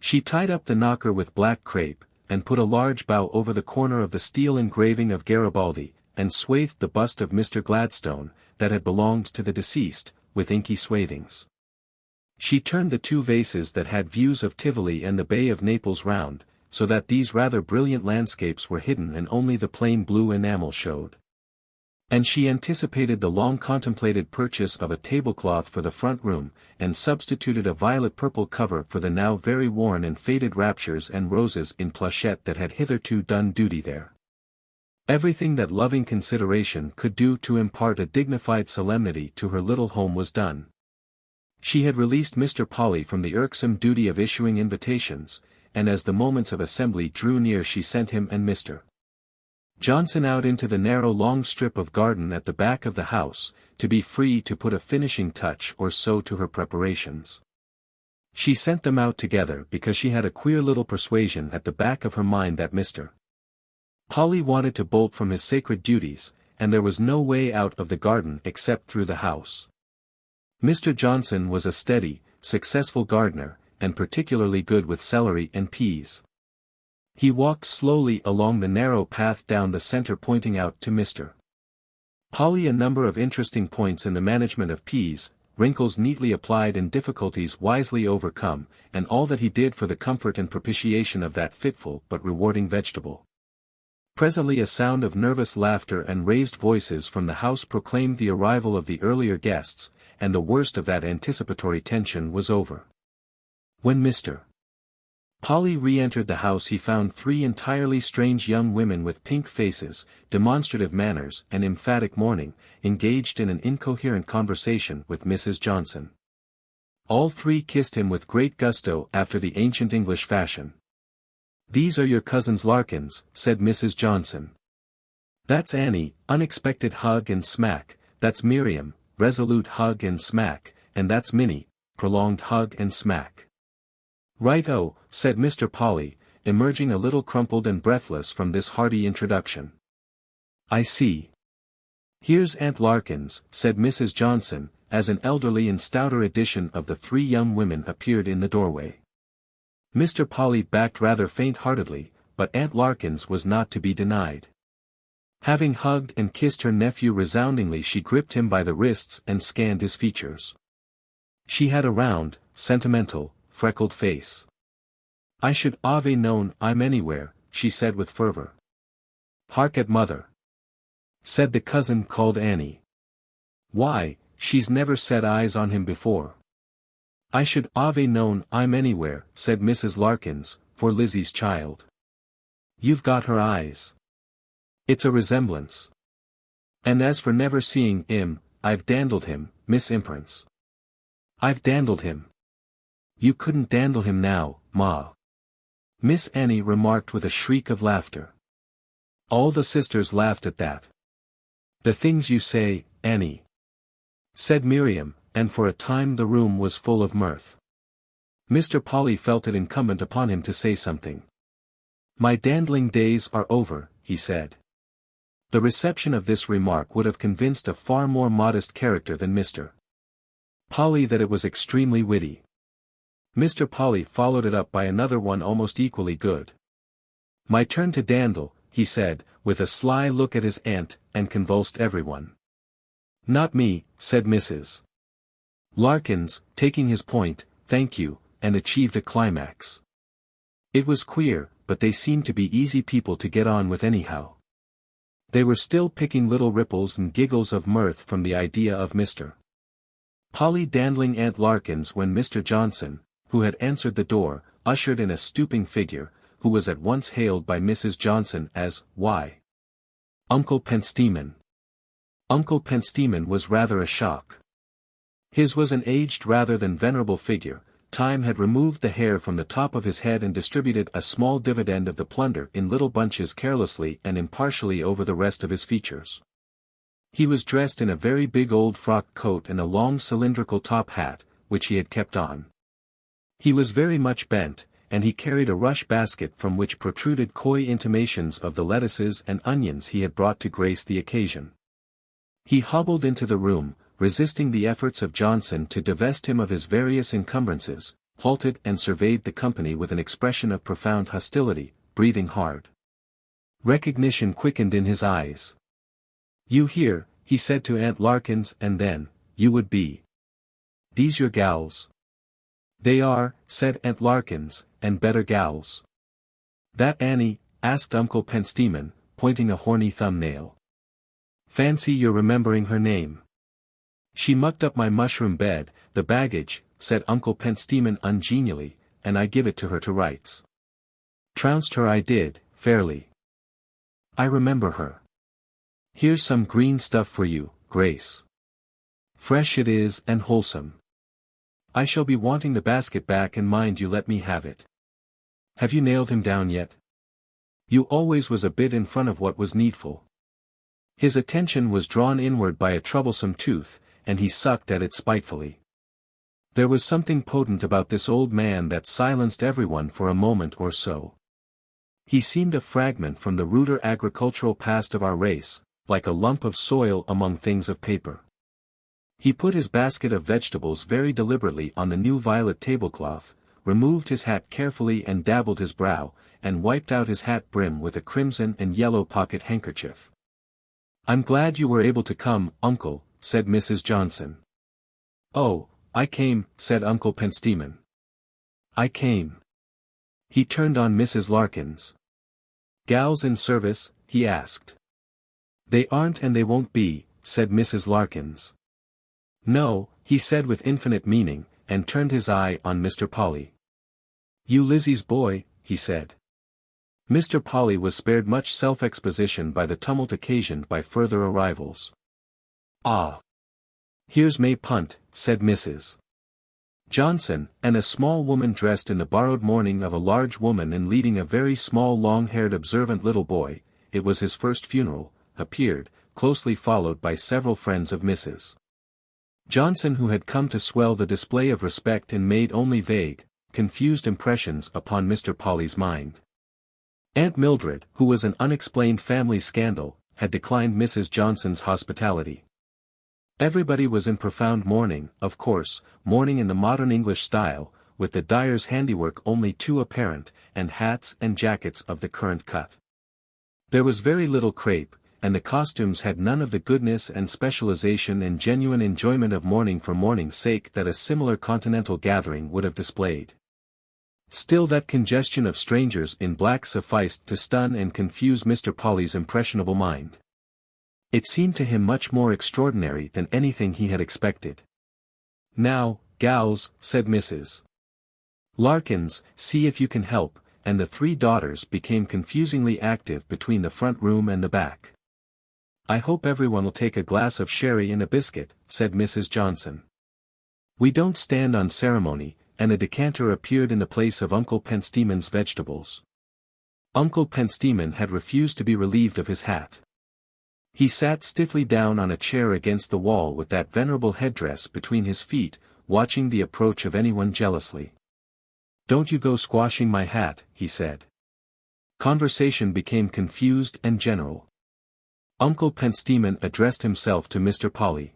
She tied up the knocker with black crape, and put a large bow over the corner of the steel engraving of Garibaldi, and swathed the bust of Mr. Gladstone, that had belonged to the deceased, with inky swathings. She turned the 2 vases that had views of Tivoli and the Bay of Naples round, so that these rather brilliant landscapes were hidden and only the plain blue enamel showed. And she anticipated the long-contemplated purchase of a tablecloth for the front room, and substituted a violet-purple cover for the now very worn and faded raptures and roses in plushette that had hitherto done duty there. Everything that loving consideration could do to impart a dignified solemnity to her little home was done. She had released Mr. Polly from the irksome duty of issuing invitations, and as the moments of assembly drew near she sent him and Mr. Johnson out into the narrow long strip of garden at the back of the house, to be free to put a finishing touch or so to her preparations. She sent them out together because she had a queer little persuasion at the back of her mind that Mr. Polly wanted to bolt from his sacred duties, and there was no way out of the garden except through the house. Mr. Johnson was a steady, successful gardener, and particularly good with celery and peas. He walked slowly along the narrow path down the center pointing out to Mr. Polly a number of interesting points in the management of peas, wrinkles neatly applied and difficulties wisely overcome, and all that he did for the comfort and propitiation of that fitful but rewarding vegetable. Presently a sound of nervous laughter and raised voices from the house proclaimed the arrival of the earlier guests, and the worst of that anticipatory tension was over. When Mr. Polly re-entered the house he found 3 entirely strange young women with pink faces, demonstrative manners and emphatic mourning, engaged in an incoherent conversation with Mrs. Johnson. All 3 kissed him with great gusto after the ancient English fashion. "These are your cousins Larkins," said Mrs. Johnson. "That's Annie, unexpected hug and smack, that's Miriam, resolute hug and smack, and that's Minnie, prolonged hug and smack." "Right-o," said Mr. Polly, emerging a little crumpled and breathless from this hearty introduction. "I see. Here's Aunt Larkins," said Mrs. Johnson, as an elderly and stouter edition of the three young women appeared in the doorway. Mr. Polly backed rather faint-heartedly, but Aunt Larkins was not to be denied. Having hugged and kissed her nephew resoundingly, she gripped him by the wrists and scanned his features. She had a round, sentimental, freckled face. "I should have known I'm anywhere," she said with fervor. "Hark at mother," said the cousin called Annie. "Why, she's never set eyes on him before." "I should have known I'm anywhere," said Mrs. Larkins, "for Lizzie's child. You've got her eyes. It's a resemblance. And as for never seeing 'im, I've dandled him, Miss Imperance. I've dandled him." "You couldn't dandle him now, Ma," Miss Annie remarked with a shriek of laughter. All the sisters laughed at that. "The things you say, Annie," said Miriam, and for a time the room was full of mirth. Mr. Polly felt it incumbent upon him to say something. "My dandling days are over," he said. The reception of this remark would have convinced a far more modest character than Mr. Polly that it was extremely witty. Mr. Polly followed it up by another one almost equally good. "My turn to dandle," he said, with a sly look at his aunt, and convulsed everyone. "Not me," said Mrs. Larkins, taking his point, "thank you," and achieved a climax. It was queer, but they seemed to be easy people to get on with anyhow. They were still picking little ripples and giggles of mirth from the idea of Mr. Polly dandling Aunt Larkins when Mr. Johnson, who had answered the door, ushered in a stooping figure, who was at once hailed by Mrs. Johnson as, "Why, Uncle Pentstemon." Uncle Pentstemon was rather a shock. His was an aged rather than venerable figure. Time had removed the hair from the top of his head and distributed a small dividend of the plunder in little bunches carelessly and impartially over the rest of his features. He was dressed in a very big old frock coat and a long cylindrical top hat, which he had kept on. He was very much bent, and he carried a rush basket from which protruded coy intimations of the lettuces and onions he had brought to grace the occasion. He hobbled into the room, resisting the efforts of Johnson to divest him of his various encumbrances, halted and surveyed the company with an expression of profound hostility, breathing hard. Recognition quickened in his eyes. "You here," he said to Aunt Larkins, and then, "you would be these your gals?" "They are," said Aunt Larkins, "and better gals." "That Annie?" asked Uncle Pentstemon, pointing a horny thumbnail. "Fancy your remembering her name." "She mucked up my mushroom bed, the baggage," said Uncle Pentstemon ungenially, "and I give it to her to rights. Trounced her I did, fairly. I remember her. Here's some green stuff for you, Grace. Fresh it is and wholesome. I shall be wanting the basket back, and mind you let me have it. Have you nailed him down yet? You always was a bit in front of what was needful." His attention was drawn inward by a troublesome tooth, and he sucked at it spitefully. There was something potent about this old man that silenced everyone for a moment or so. He seemed a fragment from the ruder agricultural past of our race, like a lump of soil among things of paper. He put his basket of vegetables very deliberately on the new violet tablecloth, removed his hat carefully and dabbled his brow, and wiped out his hat brim with a crimson and yellow pocket handkerchief. "I'm glad you were able to come, Uncle," said Mrs. Johnson. "Oh, I came," said Uncle Pentstemon. "I came." He turned on Mrs. Larkins. "Gals in service?" he asked. "They aren't and they won't be," said Mrs. Larkins. "No," he said with infinite meaning, and turned his eye on Mr. Polly. "You Lizzie's boy," he said. Mr. Polly was spared much self-exposition by the tumult occasioned by further arrivals. "Ah! Here's May Punt," said Mrs. Johnson, and a small woman dressed in the borrowed mourning of a large woman and leading a very small long-haired observant little boy, it was his first funeral, appeared, closely followed by several friends of Mrs. Johnson who had come to swell the display of respect and made only vague, confused impressions upon Mr. Polly's mind. Aunt Mildred, who was an unexplained family scandal, had declined Mrs. Johnson's hospitality. Everybody was in profound mourning, of course, mourning in the modern English style, with the dyer's handiwork only too apparent, and hats and jackets of the current cut. There was very little crape, and the costumes had none of the goodness and specialization and genuine enjoyment of mourning for mourning's sake that a similar continental gathering would have displayed. Still, that congestion of strangers in black sufficed to stun and confuse Mr. Polly's impressionable mind. It seemed to him much more extraordinary than anything he had expected. "Now, gals," said Mrs. Larkins, "see if you can help," and the three daughters became confusingly active between the front room and the back. "I hope everyone will take a glass of sherry and a biscuit," said Mrs. Johnson. "We don't stand on ceremony," and a decanter appeared in the place of Uncle Penstemon's vegetables. Uncle Penstemon had refused to be relieved of his hat. He sat stiffly down on a chair against the wall with that venerable headdress between his feet, watching the approach of anyone jealously. "Don't you go squashing my hat," he said. Conversation became confused and general. Uncle Penstemon addressed himself to Mr. Polly.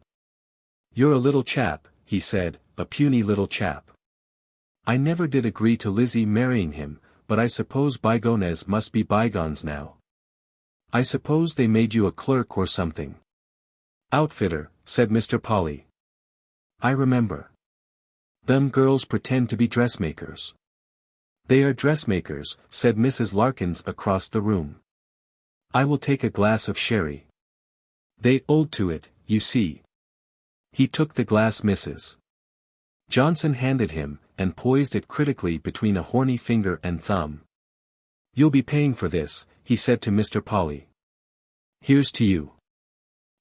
"You're a little chap," he said, "a puny little chap. I never did agree to Lizzie marrying him, but I suppose bygones must be bygones now. I suppose they made you a clerk or something." "Outfitter," said Mr. Polly. "I remember. Them girls pretend to be dressmakers." "They are dressmakers," said Mrs. Larkins across the room. "I will take a glass of sherry. They hold to it, you see." He took the glass Mrs. Johnson handed him, and poised it critically between a horny finger and thumb. "You'll be paying for this," he said to Mr. Polly. "Here's to you.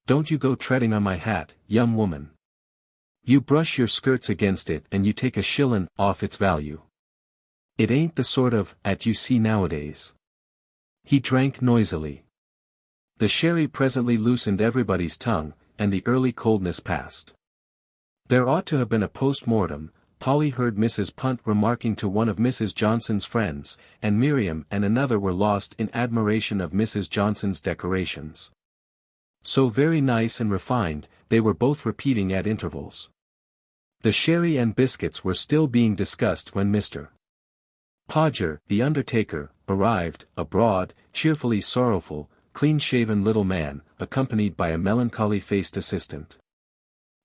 Don't you go treading on my hat, young woman. You brush your skirts against it and you take a shillin' off its value. It ain't the sort of 'at you see nowadays." He drank noisily. The sherry presently loosened everybody's tongue, and the early coldness passed. "There ought to have been a post-mortem," Polly heard Mrs. Punt remarking to one of Mrs. Johnson's friends, and Miriam and another were lost in admiration of Mrs. Johnson's decorations. "So very nice and refined," they were both repeating at intervals. The sherry and biscuits were still being discussed when Mr. Podger, the undertaker, arrived, a broad, cheerfully sorrowful, clean-shaven little man, accompanied by a melancholy-faced assistant.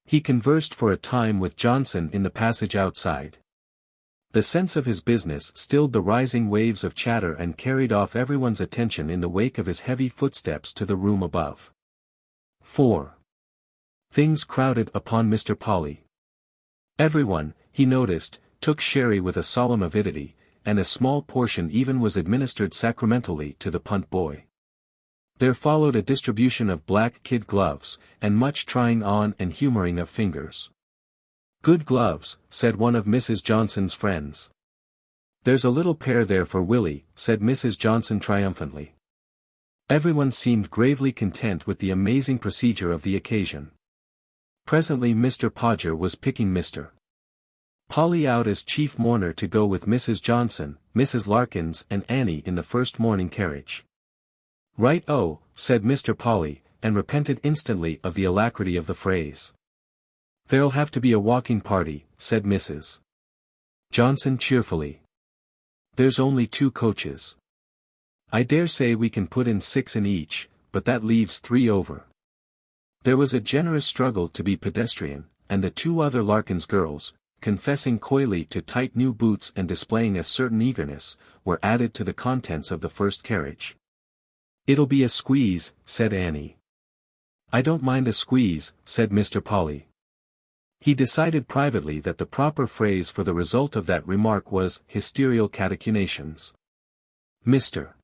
He conversed for a time with Johnson in the passage outside. The sense of his business stilled the rising waves of chatter and carried off everyone's attention in the wake of his heavy footsteps to the room above. 4. Things crowded upon Mr. Polly. Everyone, he noticed, took sherry with a solemn avidity, and a small portion even was administered sacramentally to the punt boy. There followed a distribution of black kid gloves, and much trying on and humoring of fingers. "Good gloves," said one of Mrs. Johnson's friends. "There's a little pair there for Willie," said Mrs. Johnson triumphantly. Everyone seemed gravely content with the amazing procedure of the occasion. Presently Mr. Podger was picking Mr. Polly out as chief mourner to go with Mrs. Johnson, Mrs. Larkins and Annie in the first mourning carriage. "Right-o," said Mr. Polly, and repented instantly of the alacrity of the phrase. "There'll have to be a walking party," said Mrs. Johnson cheerfully. "There's only 2 coaches. I dare say we can put in 6 in each, but that leaves 3 over." There was a generous struggle to be pedestrian, and the 2 other Larkins girls, confessing coyly to tight new boots and displaying a certain eagerness, were added to the contents of the first carriage. "It'll be a squeeze," said Annie. "I don't mind a squeeze," said Mr. Polly. He decided privately that the proper phrase for the result of that remark was hysterial catechinations. Mr.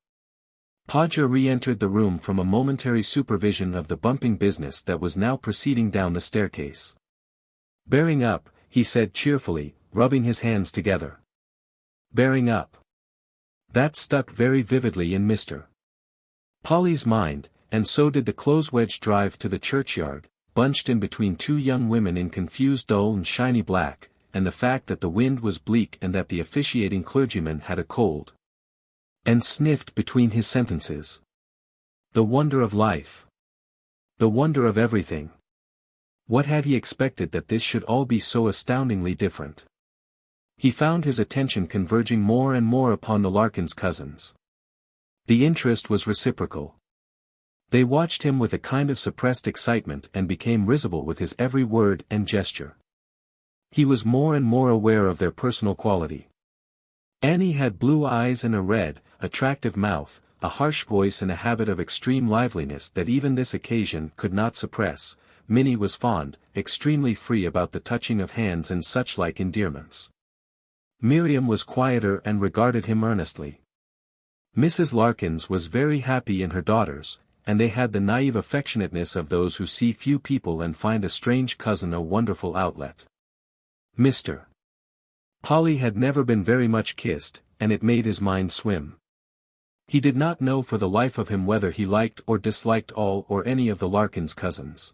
Podger re-entered the room from a momentary supervision of the bumping business that was now proceeding down the staircase. "Bearing up," he said cheerfully, rubbing his hands together. "Bearing up." That stuck very vividly in Mr. Polly's mind, and so did the close-wedge drive to the churchyard, bunched in between 2 young women in confused dull and shiny black, and the fact that the wind was bleak and that the officiating clergyman had a cold. And sniffed between his sentences. The wonder of life. The wonder of everything. What had he expected that this should all be so astoundingly different? He found his attention converging more and more upon the Larkins cousins. The interest was reciprocal. They watched him with a kind of suppressed excitement and became risible with his every word and gesture. He was more and more aware of their personal quality. Annie had blue eyes and a red, attractive mouth, a harsh voice and a habit of extreme liveliness that even this occasion could not suppress. Minnie was fond, extremely free about the touching of hands and such-like endearments. Miriam was quieter and regarded him earnestly. Mrs. Larkins was very happy in her daughters, and they had the naive affectionateness of those who see few people and find a strange cousin a wonderful outlet. Mr. Polly had never been very much kissed, and it made his mind swim. He did not know for the life of him whether he liked or disliked all or any of the Larkins cousins.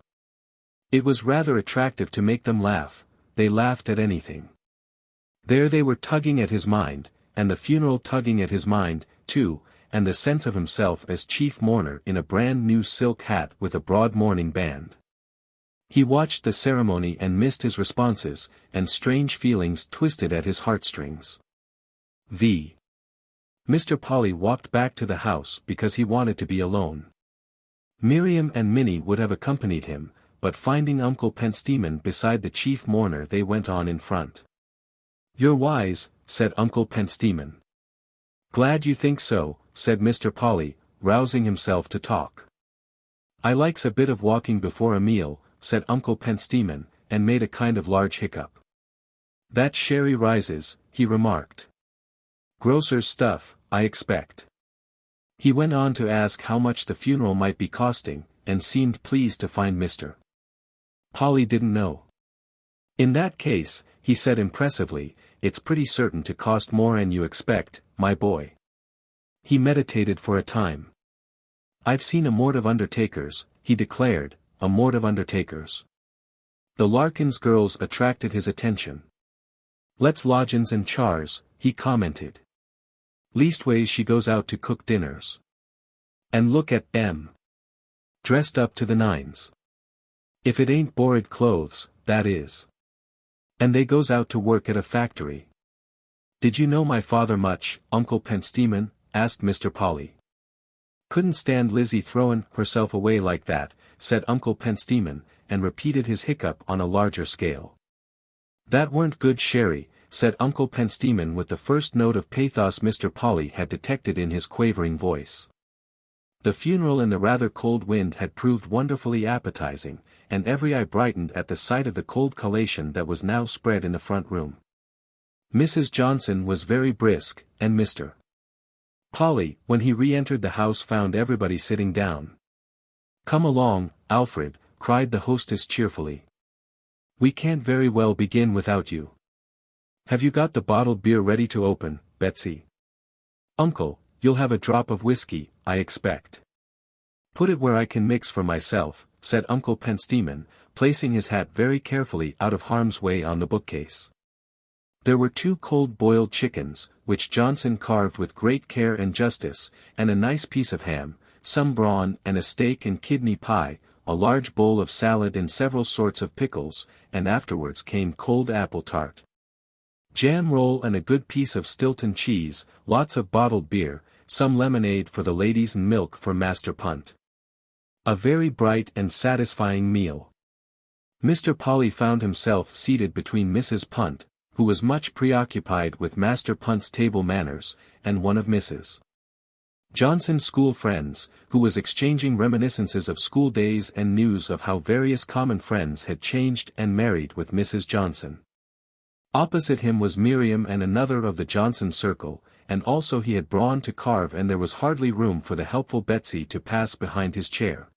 It was rather attractive to make them laugh, they laughed at anything. There they were tugging at his mind, and the funeral tugging at his mind, too, and the sense of himself as chief mourner in a brand new silk hat with a broad mourning band. He watched the ceremony and missed his responses, and strange feelings twisted at his heartstrings. Mr. Polly walked back to the house because he wanted to be alone. Miriam and Minnie would have accompanied him, but finding Uncle Pentstemen beside the chief mourner they went on in front. "You're wise," said Uncle Pentstemen. "Glad you think so," said Mr. Polly, rousing himself to talk. "I likes a bit of walking before a meal," said Uncle Pentstemen, and made a kind of large hiccup. "That sherry rises," he remarked. "Grocer's stuff, I expect." He went on to ask how much the funeral might be costing, and seemed pleased to find Mr. Polly didn't know. "In that case," he said impressively, "it's pretty certain to cost more than you expect, my boy." He meditated for a time. "I've seen a mort of undertakers," he declared, "a mort of undertakers." The Larkins girls attracted his attention. "Let's lodgin's and chars," he commented. "Leastways she goes out to cook dinners. And look at 'em. Dressed up to the nines. If it ain't borrowed clothes, that is. And they goes out to work at a factory." "Did you know my father much, Uncle Pentstemen?" asked Mr. Polly. "Couldn't stand Lizzie throwin' herself away like that," said Uncle Pentstemen, and repeated his hiccup on a larger scale. "That weren't good sherry," said Uncle Pentstemen with the first note of pathos Mr. Polly had detected in his quavering voice. The funeral and the rather cold wind had proved wonderfully appetizing, and every eye brightened at the sight of the cold collation that was now spread in the front room. Mrs. Johnson was very brisk, and Mr. Polly, when he re-entered the house, found everybody sitting down. "Come along, Alfred," cried the hostess cheerfully. "We can't very well begin without you. Have you got the bottled beer ready to open, Betsy? Uncle, you'll have a drop of whiskey, I expect." "Put it where I can mix for myself," said Uncle Pentstemen, placing his hat very carefully out of harm's way on the bookcase. There were 2 cold boiled chickens, which Johnson carved with great care and justice, and a nice piece of ham, some brawn and a steak and kidney pie, a large bowl of salad and several sorts of pickles, and afterwards came cold apple tart, jam roll and a good piece of Stilton cheese, lots of bottled beer, some lemonade for the ladies and milk for Master Punt. A very bright and satisfying meal. Mr. Polly found himself seated between Mrs. Punt, who was much preoccupied with Master Punt's table manners, and one of Mrs. Johnson's school friends, who was exchanging reminiscences of school days and news of how various common friends had changed and married with Mrs. Johnson. Opposite him was Miriam and another of the Johnson circle, and also he had brawn to carve, and there was hardly room for the helpful Betsy to pass behind his chair.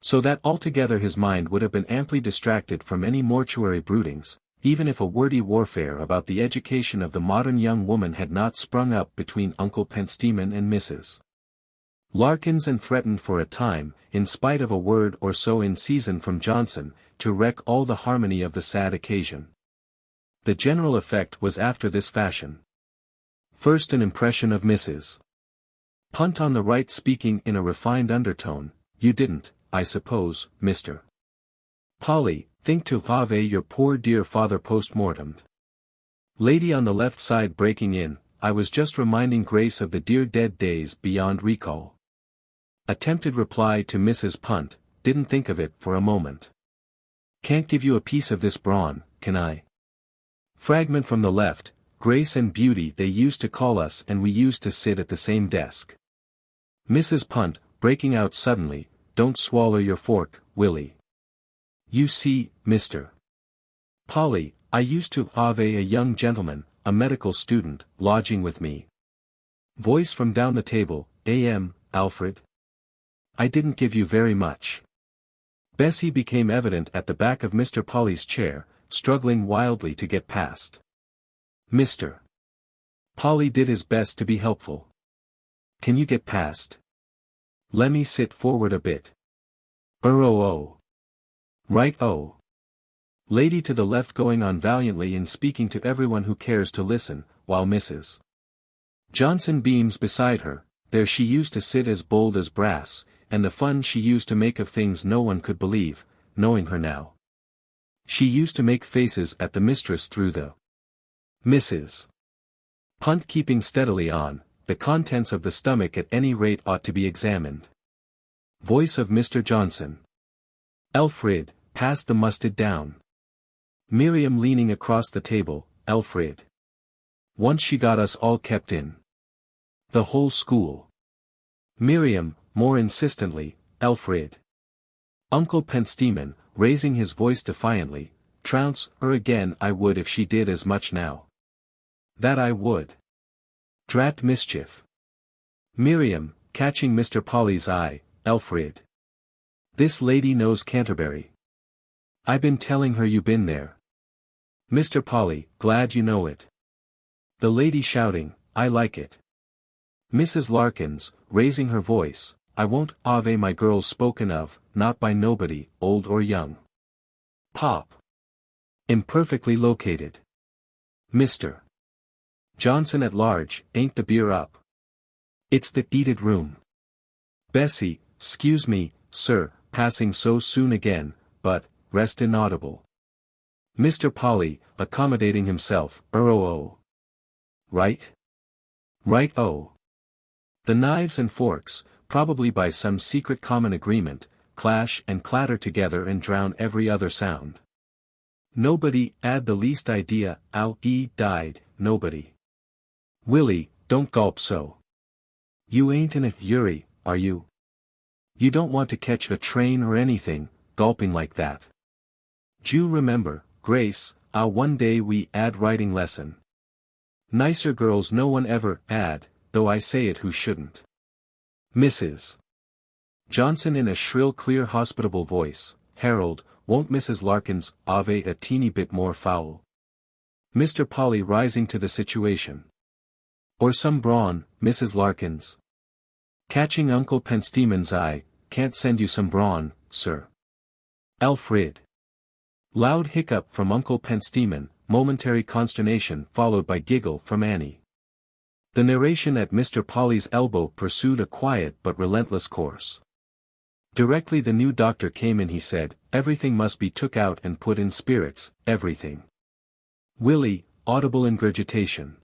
So that altogether his mind would have been amply distracted from any mortuary broodings, even if a wordy warfare about the education of the modern young woman had not sprung up between Uncle Pentstemen and Mrs. Larkins, and threatened for a time, in spite of a word or so in season from Johnson, to wreck all the harmony of the sad occasion. The general effect was after this fashion. First, an impression of Mrs. Punt on the right, speaking in a refined undertone. "You didn't, I suppose, Mr. Polly, think to have your poor dear father post-mortemed. Lady on the left side breaking in, I was just reminding Grace of the dear dead days beyond recall. Attempted reply to Mrs. Punt, didn't think of it for a moment. Can't give you a piece of this brawn, can I? Fragment from the left, Grace and Beauty they used to call us and we used to sit at the same desk. Mrs. Punt, breaking out suddenly, don't swallow your fork, Willie. You see, Mr. Polly, I used to have a young gentleman, a medical student, lodging with me. Voice from down the table, A.M., Alfred? I didn't give you very much. Bessie became evident at the back of Mr. Polly's chair, struggling wildly to get past. Mr. Polly did his best to be helpful. Can you get past? Lemme sit forward a bit. Oh. Right oh. Lady to the left going on valiantly in speaking to everyone who cares to listen, while Mrs. Johnson beams beside her, there she used to sit as bold as brass, and the fun she used to make of things no one could believe, knowing her now. She used to make faces at the mistress through the Mrs. Punt keeping steadily on, the contents of the stomach at any rate ought to be examined. Voice of Mr. Johnson. Alfred, pass the mustard down. Miriam leaning across the table, Alfred. Once she got us all kept in. The whole school. Miriam, more insistently, Alfred. Uncle Pentstemen, raising his voice defiantly, trounce her again I would if she did as much now. That I would. Drat mischief. Miriam, catching Mr. Polly's eye, Alfred. This lady knows Canterbury. I been telling her you been there. Mr. Polly, glad you know it. The lady shouting, I like it. Mrs. Larkins, raising her voice, I won't have my girls spoken of, not by nobody, old or young. Pop. Imperfectly located. Mr. Johnson at large, ain't the beer up? It's the heated room. Bessie, 'scuse me, sir, passing so soon again, but, rest inaudible. Mr. Polly, accommodating himself, oh. Right? Right oh. The knives and forks, probably by some secret common agreement, clash and clatter together and drown every other sound. Nobody had the least idea how he died, nobody. Willie, don't gulp so. You ain't in a fury, are you? You don't want to catch a train or anything, gulping like that. D'you remember, Grace, how one day we 'ad writing lesson? Nicer girls no one ever 'ad, though I say it who shouldn't. Mrs. Johnson in a shrill clear hospitable voice, Harold, won't Mrs. Larkins have a teeny bit more foul? Mr. Polly rising to the situation. Or some brawn, Mrs. Larkins. Catching Uncle Pentstemen's eye, can't send you some brawn, sir. Alfred. Loud hiccup from Uncle Pentstemen, momentary consternation followed by giggle from Annie. The narration at Mr. Polly's elbow pursued a quiet but relentless course. Directly the new doctor came in he said, everything must be took out and put in spirits, everything. Willie, audible ingurgitation.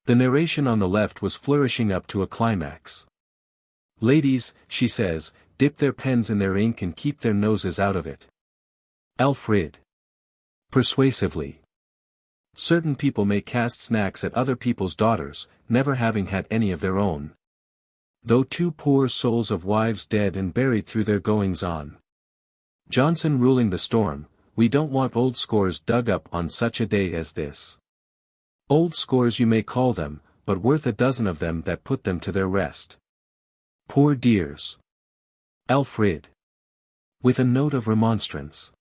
The narration on the left was flourishing up to a climax. Ladies, she says, dip their pens in their ink and keep their noses out of it. Alfred. Persuasively. Certain people may cast snacks at other people's daughters, never having had any of their own. Though two poor souls of wives dead and buried through their goings-on. Johnson ruling the storm, we don't want old scores dug up on such a day as this. Old scores you may call them, but worth a dozen of them that put them to their rest. Poor dears. Alfred. With a note of remonstrance.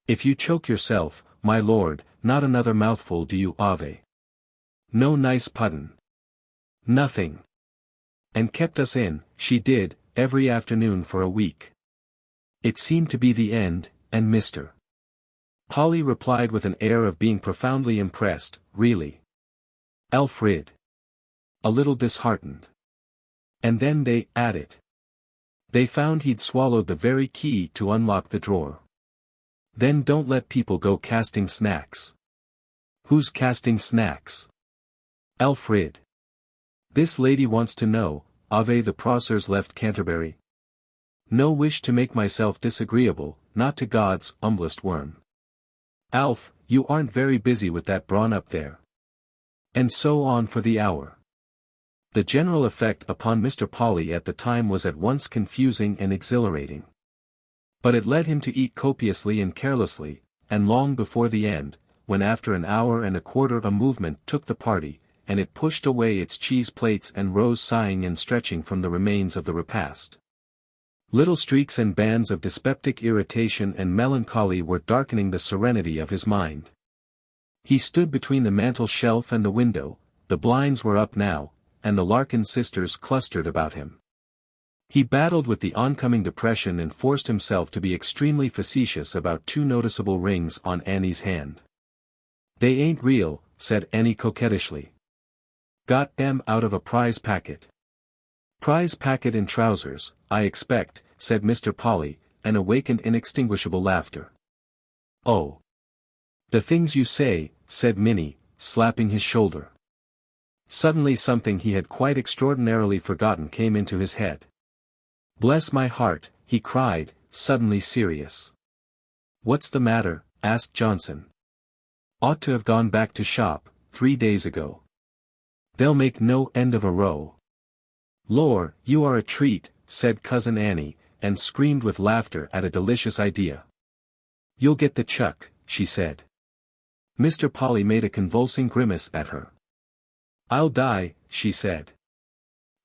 If you choke yourself, my lord, not another mouthful do you have. No nice puttin'. Nothing. And kept us in, she did, every afternoon for a week. It seemed to be the end, and Mr. Polly replied with an air of being profoundly impressed, really. Alfred. A little disheartened. And then they added. They found he'd swallowed the very key to unlock the drawer. Then don't let people go casting snacks. Who's casting snacks? Alfred. This lady wants to know, Ave the Prosers left Canterbury. No wish to make myself disagreeable, not to God's humblest worm. Alf, you aren't very busy with that brawn up there. And so on for the hour. The general effect upon Mr. Polly at the time was at once confusing and exhilarating. But it led him to eat copiously and carelessly, and long before the end, when after an hour and a quarter a movement took the party, and it pushed away its cheese plates and rose sighing and stretching from the remains of the repast. Little streaks and bands of dyspeptic irritation and melancholy were darkening the serenity of his mind. He stood between the mantel shelf and the window, the blinds were up now, and the Larkin sisters clustered about him. He battled with the oncoming depression and forced himself to be extremely facetious about two noticeable rings on Annie's hand. "They ain't real," said Annie coquettishly. "Got 'em out of a prize packet." "Prize packet in trousers, I expect," said Mr. Polly, and awakened inextinguishable laughter. "Oh. The things you say," said Minnie, slapping his shoulder. Suddenly something he had quite extraordinarily forgotten came into his head. "Bless my heart," he cried, suddenly serious. "What's the matter?" asked Johnson. "Ought to have gone back to shop, 3 days ago. They'll make no end of a row." "Lor, you are a treat," said Cousin Annie, and screamed with laughter at a delicious idea. "You'll get the chuck," she said. Mr. Polly made a convulsing grimace at her. "I'll die," she said.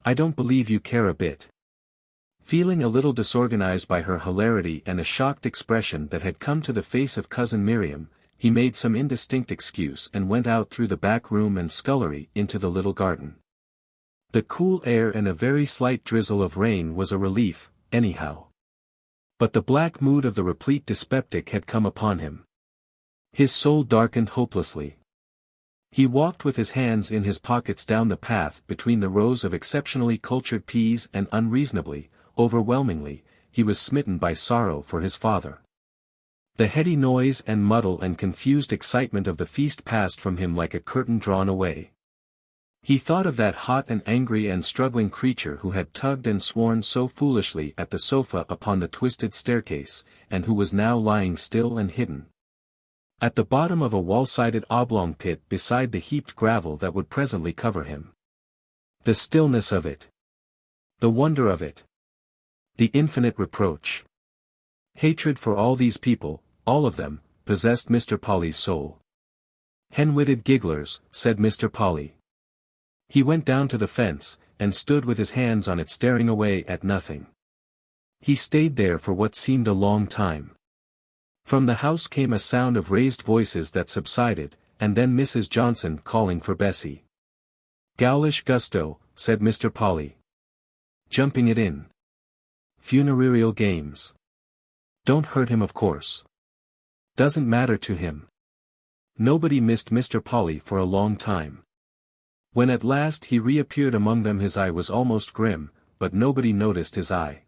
"I don't believe you care a bit." Feeling a little disorganized by her hilarity and a shocked expression that had come to the face of Cousin Miriam, he made some indistinct excuse and went out through the back room and scullery into the little garden. The cool air and a very slight drizzle of rain was a relief, anyhow. But the black mood of the replete dyspeptic had come upon him. His soul darkened hopelessly. He walked with his hands in his pockets down the path between the rows of exceptionally cultured peas and unreasonably, overwhelmingly, he was smitten by sorrow for his father. The heady noise and muddle and confused excitement of the feast passed from him like a curtain drawn away. He thought of that hot and angry and struggling creature who had tugged and sworn so foolishly at the sofa upon the twisted staircase, and who was now lying still and hidden at the bottom of a wall-sided oblong pit beside the heaped gravel that would presently cover him. The stillness of it. The wonder of it. The infinite reproach. Hatred for all these people, all of them, possessed Mr. Polly's soul. "Hen-witted gigglers," said Mr. Polly. He went down to the fence, and stood with his hands on it staring away at nothing. He stayed there for what seemed a long time. From the house came a sound of raised voices that subsided, and then Mrs. Johnson calling for Bessie. "Gowlish gusto," said Mr. Polly. "Jumping it in. Funereal games. Don't hurt him, of course. Doesn't matter to him." Nobody missed Mr. Polly for a long time. When at last he reappeared among them his eye was almost grim, but nobody noticed his eye.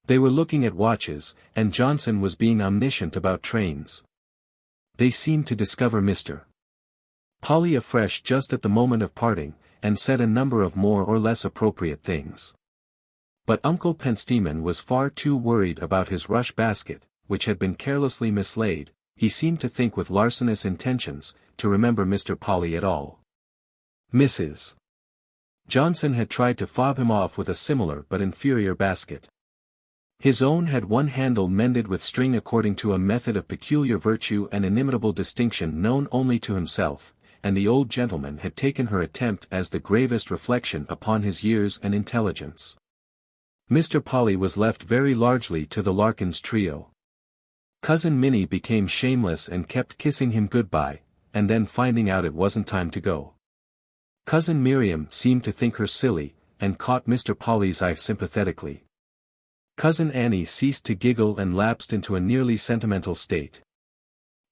They were looking at watches, and Johnson was being omniscient about trains. They seemed to discover Mr. Polly afresh just at the moment of parting, and said a number of more or less appropriate things. But Uncle Pensteman was far too worried about his rush basket, which had been carelessly mislaid, he seemed to think with larcenous intentions, to remember Mr. Polly at all. Mrs. Johnson had tried to fob him off with a similar but inferior basket. His own had one handle mended with string according to a method of peculiar virtue and inimitable distinction known only to himself, and the old gentleman had taken her attempt as the gravest reflection upon his years and intelligence. Mr. Polly was left very largely to the Larkins trio. Cousin Minnie became shameless and kept kissing him goodbye, and then finding out it wasn't time to go. Cousin Miriam seemed to think her silly, and caught Mr. Polly's eye sympathetically. Cousin Annie ceased to giggle and lapsed into a nearly sentimental state.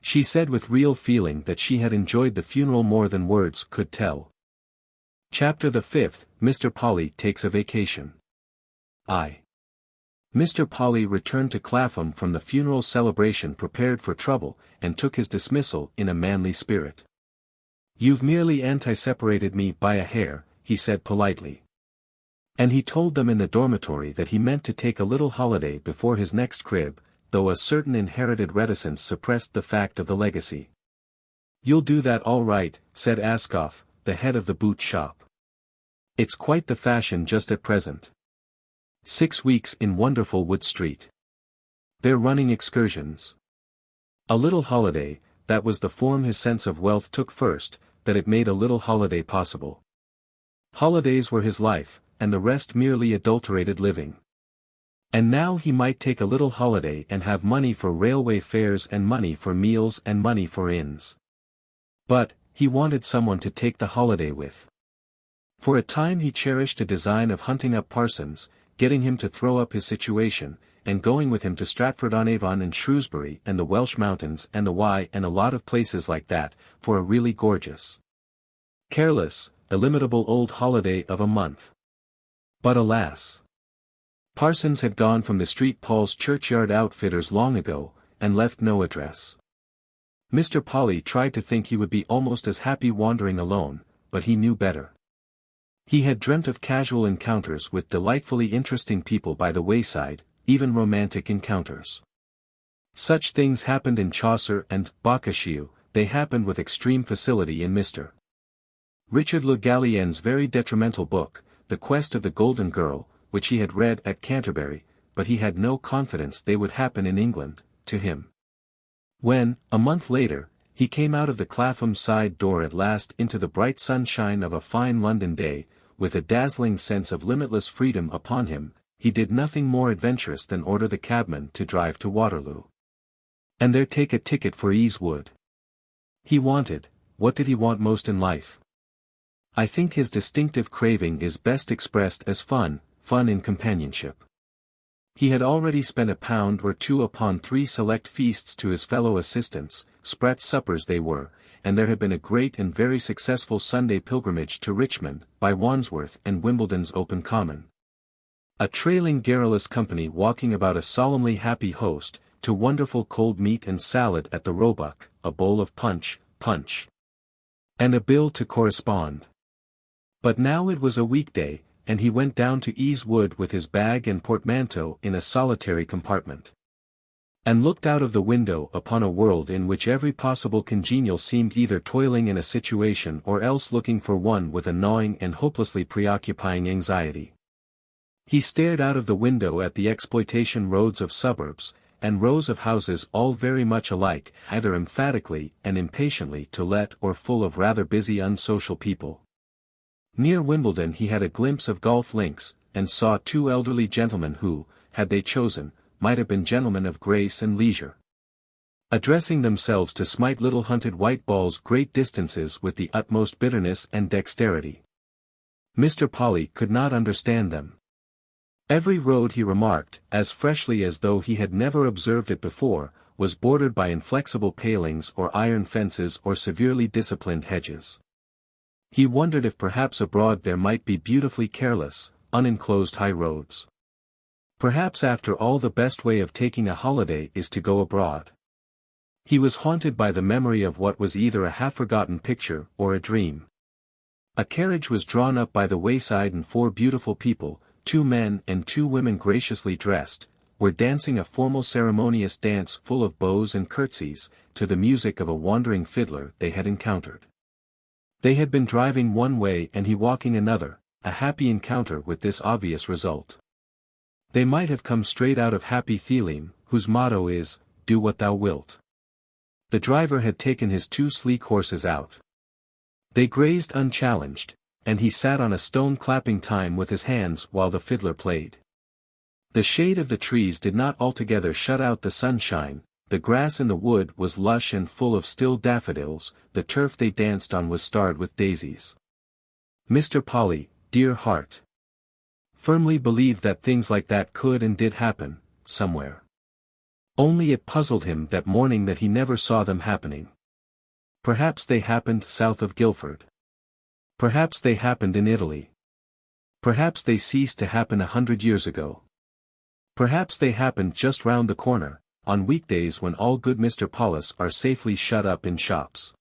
She said with real feeling that she had enjoyed the funeral more than words could tell. Chapter the 5th, Mr. Polly takes a vacation. Mr. Polly returned to Clapham from the funeral celebration prepared for trouble, and took his dismissal in a manly spirit. "You've merely anti-separated me by a hair," he said politely. And he told them in the dormitory that he meant to take a little holiday before his next crib, though a certain inherited reticence suppressed the fact of the legacy. "You'll do that all right," said Askoff, the head of the boot shop. "It's quite the fashion just at present. 6 weeks in wonderful Wood Street. They're running excursions." A little holiday, that was the form his sense of wealth took first, that it made a little holiday possible. Holidays were his life, and the rest merely adulterated living. And now he might take a little holiday and have money for railway fares and money for meals and money for inns. But, he wanted someone to take the holiday with. For a time he cherished a design of hunting up Parsons, getting him to throw up his situation, and going with him to Stratford-on-Avon and Shrewsbury and the Welsh Mountains and the Wye and a lot of places like that, for a really gorgeous, careless, illimitable old holiday of a month. But alas! Parsons had gone from the St. Paul's Churchyard outfitters long ago, and left no address. Mr. Polly tried to think he would be almost as happy wandering alone, but he knew better. He had dreamt of casual encounters with delightfully interesting people by the wayside, even romantic encounters. Such things happened in Chaucer and Boccaccio, they happened with extreme facility in Mr. Richard Le Gallienne's very detrimental book, The Quest of the Golden Girl, which he had read at Canterbury, but he had no confidence they would happen in England, to him. When, a month later, he came out of the Clapham side door at last into the bright sunshine of a fine London day, with a dazzling sense of limitless freedom upon him, he did nothing more adventurous than order the cabman to drive to Waterloo, and there take a ticket for Easewood. What did he want most in life? I think his distinctive craving is best expressed as fun in companionship. He had already spent £1 or £2 upon 3 select feasts to his fellow assistants, Spratt's suppers they were, and there had been a great and very successful Sunday pilgrimage to Richmond, by Wandsworth and Wimbledon's open common. A trailing garrulous company walking about a solemnly happy host, to wonderful cold meat and salad at the Roebuck, a bowl of punch, and a bill to correspond. But now it was a weekday, and he went down to Easewood with his bag and portmanteau in a solitary compartment, and looked out of the window upon a world in which every possible congenial seemed either toiling in a situation or else looking for one with a gnawing and hopelessly preoccupying anxiety. He stared out of the window at the exploitation roads of suburbs, and rows of houses all very much alike, either emphatically and impatiently to let or full of rather busy unsocial people. Near Wimbledon he had a glimpse of golf links, and saw 2 elderly gentlemen who, had they chosen, might have been gentlemen of grace and leisure, addressing themselves to smite little hunted white balls great distances with the utmost bitterness and dexterity. Mr. Polly could not understand them. Every road, he remarked, as freshly as though he had never observed it before, was bordered by inflexible palings or iron fences or severely disciplined hedges. He wondered if perhaps abroad there might be beautifully careless, unenclosed high roads. Perhaps after all the best way of taking a holiday is to go abroad. He was haunted by the memory of what was either a half-forgotten picture or a dream. A carriage was drawn up by the wayside and 4 beautiful people, 2 men and 2 women graciously dressed, were dancing a formal ceremonious dance full of bows and curtsies, to the music of a wandering fiddler they had encountered. They had been driving one way and he walking another, a happy encounter with this obvious result. They might have come straight out of Happy Theleme, whose motto is, "Do what thou wilt." The driver had taken his 2 sleek horses out. They grazed unchallenged, and he sat on a stone clapping time with his hands while the fiddler played. The shade of the trees did not altogether shut out the sunshine, the grass in the wood was lush and full of still daffodils, the turf they danced on was starred with daisies. Mr. Polly, dear heart, firmly believed that things like that could and did happen, somewhere. Only it puzzled him that morning that he never saw them happening. Perhaps they happened south of Guildford. Perhaps they happened in Italy. Perhaps they ceased to happen 100 years ago. Perhaps they happened just round the corner, on weekdays when all good Mr. Pollis are safely shut up in shops.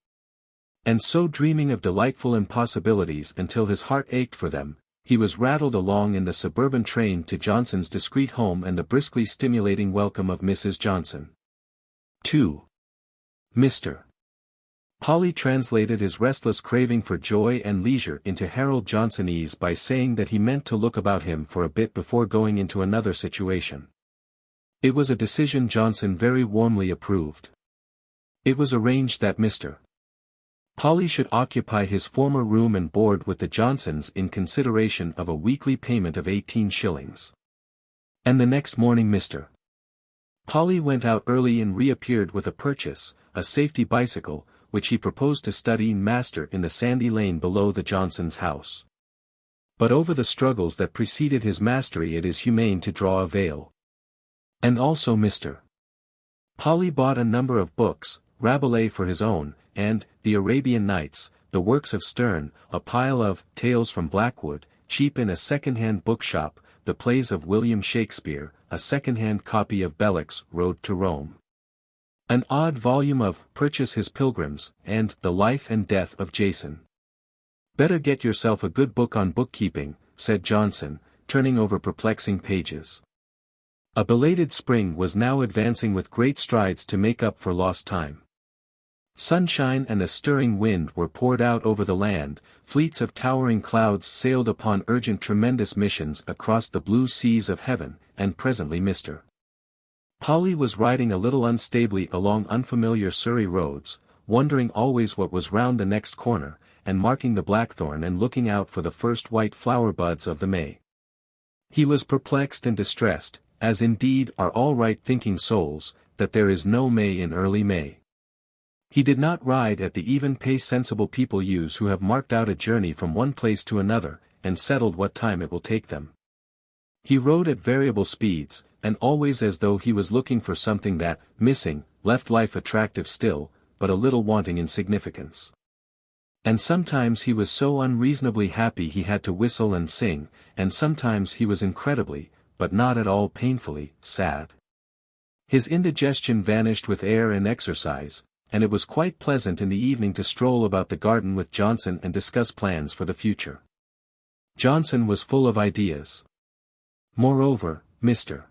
And so dreaming of delightful impossibilities until his heart ached for them, he was rattled along in the suburban train to Johnson's discreet home and the briskly stimulating welcome of Mrs. Johnson. 2. Mr. Polly translated his restless craving for joy and leisure into Harold Johnsonese by saying that he meant to look about him for a bit before going into another situation. It was a decision Johnson very warmly approved. It was arranged that Mr. Polly should occupy his former room and board with the Johnsons in consideration of a weekly payment of 18 shillings. And the next morning Mr. Polly went out early and reappeared with a purchase, a safety bicycle, which he proposed to study master in the sandy lane below the Johnsons' house. But over the struggles that preceded his mastery it is humane to draw a veil. And also Mr. Polly bought a number of books, Rabelais for his own, and The Arabian Nights, the works of Sterne, a pile of Tales from Blackwood, cheap in a second-hand bookshop, the plays of William Shakespeare, a second-hand copy of Belloc's Road to Rome. An odd volume of Purchas His Pilgrims, and The Life and Death of Jason. Better get yourself a good book on bookkeeping, said Johnson, turning over perplexing pages. A belated spring was now advancing with great strides to make up for lost time. Sunshine and a stirring wind were poured out over the land, fleets of towering clouds sailed upon urgent tremendous missions across the blue seas of heaven, and presently Mr. Polly was riding a little unstably along unfamiliar Surrey roads, wondering always what was round the next corner, and marking the blackthorn and looking out for the first white flower buds of the May. He was perplexed and distressed, as indeed are all right-thinking souls, that there is no May in early May. He did not ride at the even pace sensible people use who have marked out a journey from one place to another, and settled what time it will take them. He rode at variable speeds, and always as though he was looking for something that, missing, left life attractive still, but a little wanting in significance. And sometimes he was so unreasonably happy he had to whistle and sing, and sometimes he was incredibly, but not at all painfully, sad. His indigestion vanished with air and exercise, and it was quite pleasant in the evening to stroll about the garden with Johnson and discuss plans for the future. Johnson was full of ideas. Moreover, Mr.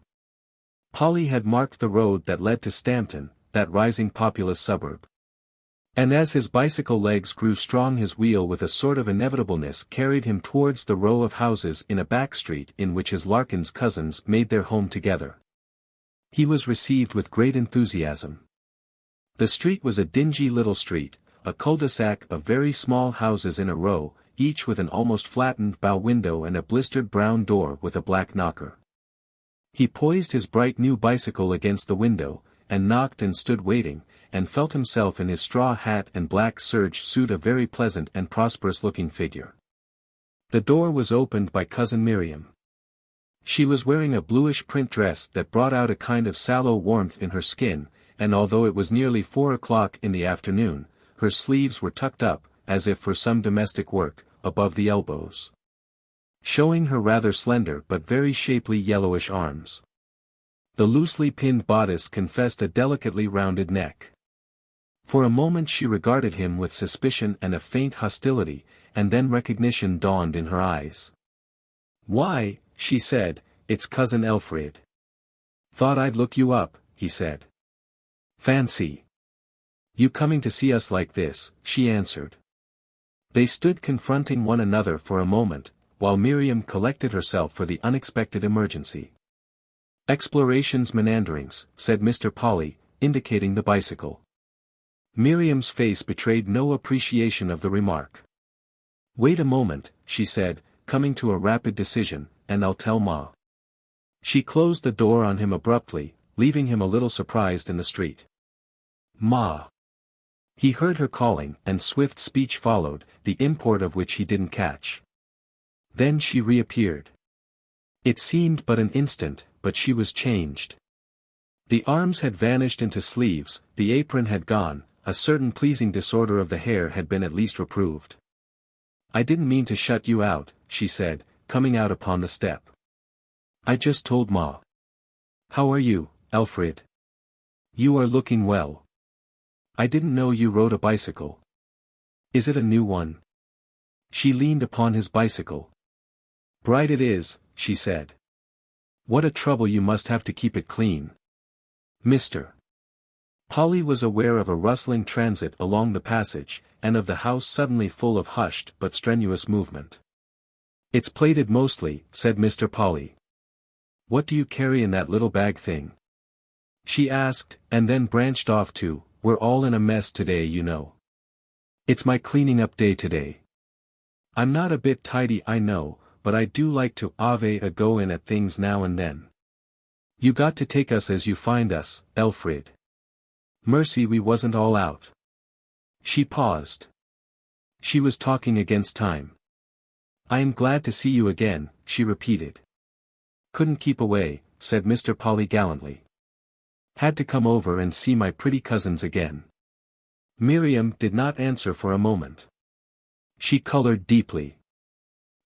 Polly had marked the road that led to Stampton, that rising populous suburb. And as his bicycle legs grew strong his wheel with a sort of inevitableness carried him towards the row of houses in a back street in which his Larkins cousins made their home together. He was received with great enthusiasm. The street was a dingy little street, a cul-de-sac of very small houses in a row, each with an almost flattened bow window and a blistered brown door with a black knocker. He poised his bright new bicycle against the window, and knocked and stood waiting, and felt himself in his straw hat and black serge suit a very pleasant and prosperous-looking figure. The door was opened by Cousin Miriam. She was wearing a bluish print dress that brought out a kind of sallow warmth in her skin, and although it was nearly 4 o'clock in the afternoon, her sleeves were tucked up, as if for some domestic work, above the elbows, showing her rather slender but very shapely yellowish arms. The loosely pinned bodice confessed a delicately rounded neck. For a moment she regarded him with suspicion and a faint hostility, and then recognition dawned in her eyes. "Why," she said, "it's Cousin Alfred." "Thought I'd look you up," he said. "Fancy you coming to see us like this," she answered. They stood confronting one another for a moment, while Miriam collected herself for the unexpected emergency. "Explorations Menanderings," said Mr. Polly, indicating the bicycle. Miriam's face betrayed no appreciation of the remark. "Wait a moment," she said, coming to a rapid decision, "and I'll tell Ma." She closed the door on him abruptly, leaving him a little surprised in the street. "Ma!" He heard her calling, and swift speech followed, the import of which he didn't catch. Then she reappeared. It seemed but an instant, but she was changed. The arms had vanished into sleeves, the apron had gone, a certain pleasing disorder of the hair had been at least reproved. "I didn't mean to shut you out," she said, coming out upon the step. "I just told Ma." How are you, Alfred? You are looking well. I didn't know you rode a bicycle. Is it a new one? She leaned upon his bicycle. Bright it is, she said. What a trouble you must have to keep it clean. Mr. Polly was aware of a rustling transit along the passage, and of the house suddenly full of hushed but strenuous movement. It's plated mostly, said Mr. Polly. What do you carry in that little bag thing? She asked, and then branched off to, we're all in a mess today, you know. It's my cleaning up day today. I'm not a bit tidy, I know, but I do like to have a go in at things now and then. You got to take us as you find us, Alfred. Mercy we wasn't all out. She paused. She was talking against time. I am glad to see you again, she repeated. Couldn't keep away, said Mr. Polly gallantly. Had to come over and see my pretty cousins again. Miriam did not answer for a moment. She colored deeply.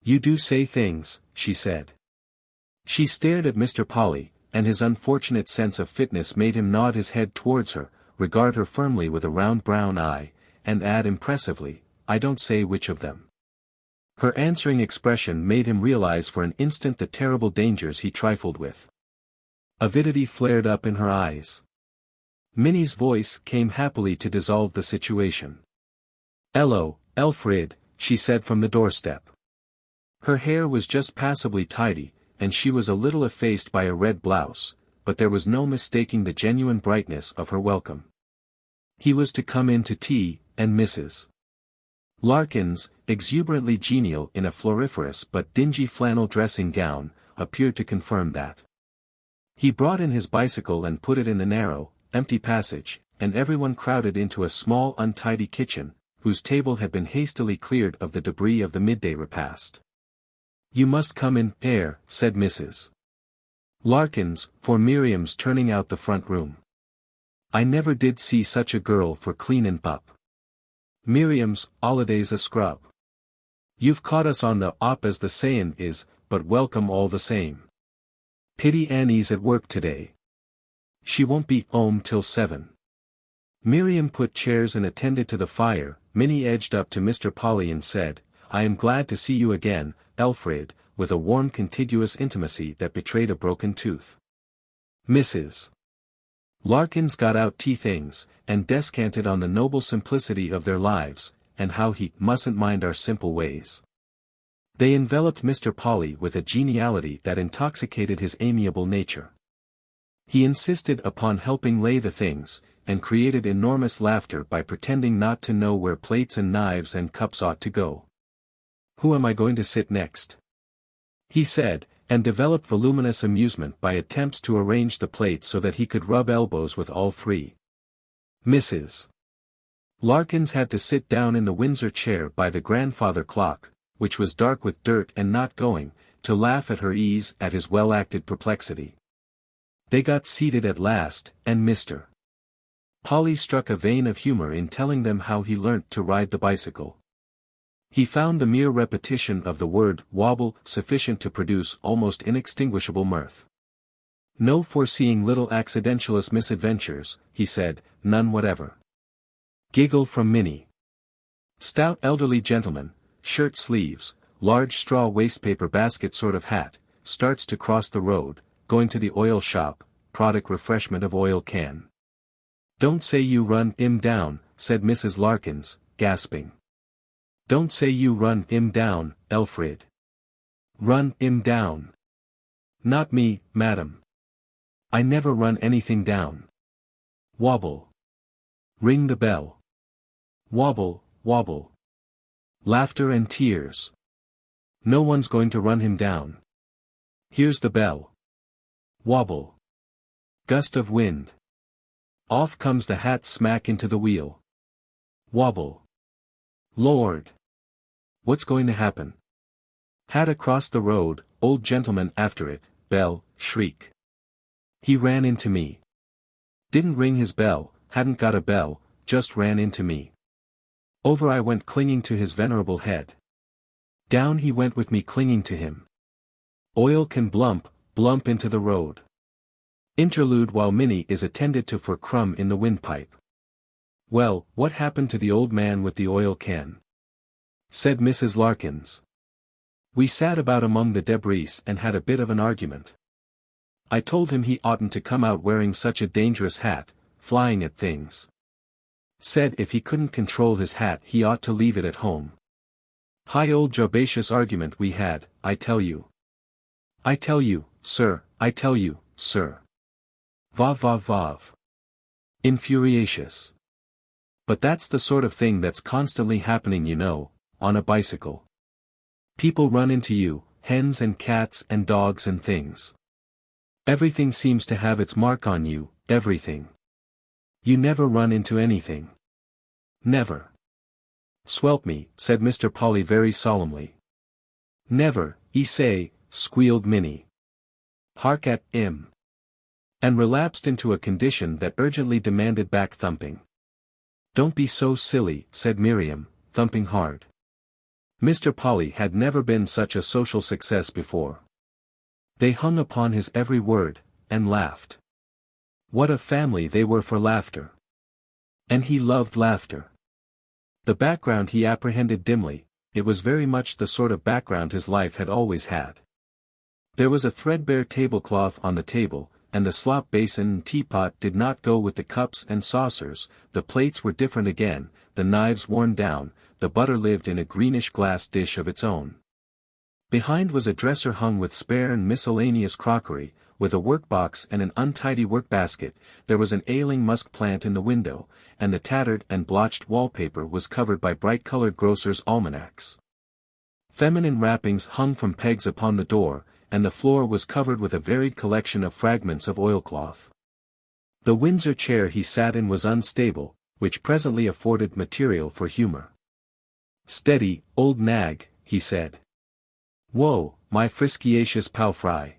You do say things, she said. She stared at Mr. Polly, and his unfortunate sense of fitness made him nod his head towards her, regard her firmly with a round brown eye, and add impressively, I don't say which of them. Her answering expression made him realize for an instant the terrible dangers he trifled with. Avidity flared up in her eyes. Minnie's voice came happily to dissolve the situation. "Hello, Alfred," she said from the doorstep. Her hair was just passably tidy, and she was a little effaced by a red blouse, but there was no mistaking the genuine brightness of her welcome. He was to come in to tea, and Mrs. Larkins, exuberantly genial in a floriferous but dingy flannel dressing gown, appeared to confirm that. He brought in his bicycle and put it in the narrow, empty passage, and everyone crowded into a small untidy kitchen, whose table had been hastily cleared of the debris of the midday repast. You must come in, said Mrs. Larkins, for Miriam's turning out the front room. I never did see such a girl for cleanin' up. Miriam's holidays a scrub. You've caught us on the op as the sayin' is, but welcome all the same. Pity Annie's at work today. She won't be home till 7. Miriam put chairs and attended to the fire. Minnie edged up to Mr. Polly and said, I am glad to see you again, Alfred, with a warm contiguous intimacy that betrayed a broken tooth. Mrs. Larkins got out tea things, and descanted on the noble simplicity of their lives, and how he mustn't mind our simple ways. They enveloped Mr. Polly with a geniality that intoxicated his amiable nature. He insisted upon helping lay the things, and created enormous laughter by pretending not to know where plates and knives and cups ought to go. Who am I going to sit next? He said, and developed voluminous amusement by attempts to arrange the plates so that he could rub elbows with all three. Mrs. Larkins had to sit down in the Windsor chair by the grandfather clock, which was dark with dirt and not going, to laugh at her ease at his well-acted perplexity. They got seated at last, and Mr. Polly struck a vein of humor in telling them how he learnt to ride the bicycle. He found the mere repetition of the word wobble sufficient to produce almost inextinguishable mirth. No foreseeing little accidentulous misadventures, he said, none whatever. Giggle from Minnie. Stout elderly gentleman, shirt sleeves, large straw wastepaper basket sort of hat, starts to cross the road, going to the oil shop, product refreshment of oil can. Don't say you run him down, said Mrs. Larkins, gasping. Don't say you run him down, Alfred. Run him down. Not me, madam. I never run anything down. Wobble. Ring the bell. Wobble, wobble. Laughter and tears. No one's going to run him down. Here's the bell. Wobble. Gust of wind. Off comes the hat smack into the wheel. Wobble. Lord. What's going to happen? Hat across the road, old gentleman after it, bell, shriek. He ran into me. Didn't ring his bell, hadn't got a bell, just ran into me. Over I went clinging to his venerable head. Down he went with me clinging to him. Oil can blump into the road. Interlude while Minnie is attended to for crumb in the windpipe. "Well, what happened to the old man with the oil can?" said Mrs. Larkins. "We sat about among the debris and had a bit of an argument. I told him he oughtn't to come out wearing such a dangerous hat, flying at things. Said if he couldn't control his hat he ought to leave it at home. High old jobacious argument we had, I tell you. I tell you, sir, I tell you, sir. Vav vav vav. Infuriatious. But that's the sort of thing that's constantly happening, you know, on a bicycle. People run into you, hens and cats and dogs and things. Everything seems to have its mark on you, everything. You never run into anything. Never." "Swelp me," said Mr. Polly very solemnly. "Never, e say," squealed Minnie. "Hark at 'im." And relapsed into a condition that urgently demanded back thumping. "Don't be so silly," said Miriam, thumping hard. Mr. Polly had never been such a social success before. They hung upon his every word, and laughed. What a family they were for laughter. And he loved laughter. The background he apprehended dimly, it was very much the sort of background his life had always had. There was a threadbare tablecloth on the table, and the slop basin and teapot did not go with the cups and saucers, the plates were different again, the knives worn down, the butter lived in a greenish glass dish of its own. Behind was a dresser hung with spare and miscellaneous crockery, with a workbox and an untidy workbasket. There was an ailing musk plant in the window, and the tattered and blotched wallpaper was covered by bright-colored grocers' almanacs. Feminine wrappings hung from pegs upon the door, and the floor was covered with a varied collection of fragments of oilcloth. The Windsor chair he sat in was unstable, which presently afforded material for humor. "Steady, old nag," he said. "Whoa, my friskiacious palfry.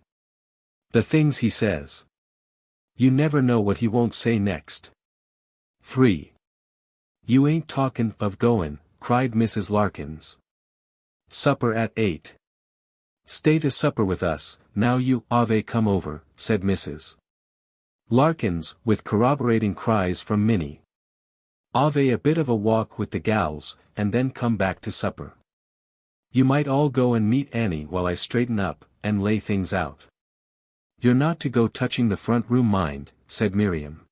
The things he says. You never know what he won't say next." 3. "You ain't talkin' of goin'," cried Mrs. Larkins. "Supper at 8. "Stay to supper with us, now you ave come over," said Mrs. Larkins, with corroborating cries from Minnie. "Ave a bit of a walk with the gals, and then come back to supper. You might all go and meet Annie while I straighten up, and lay things out." "You're not to go touching the front room, mind," said Miriam.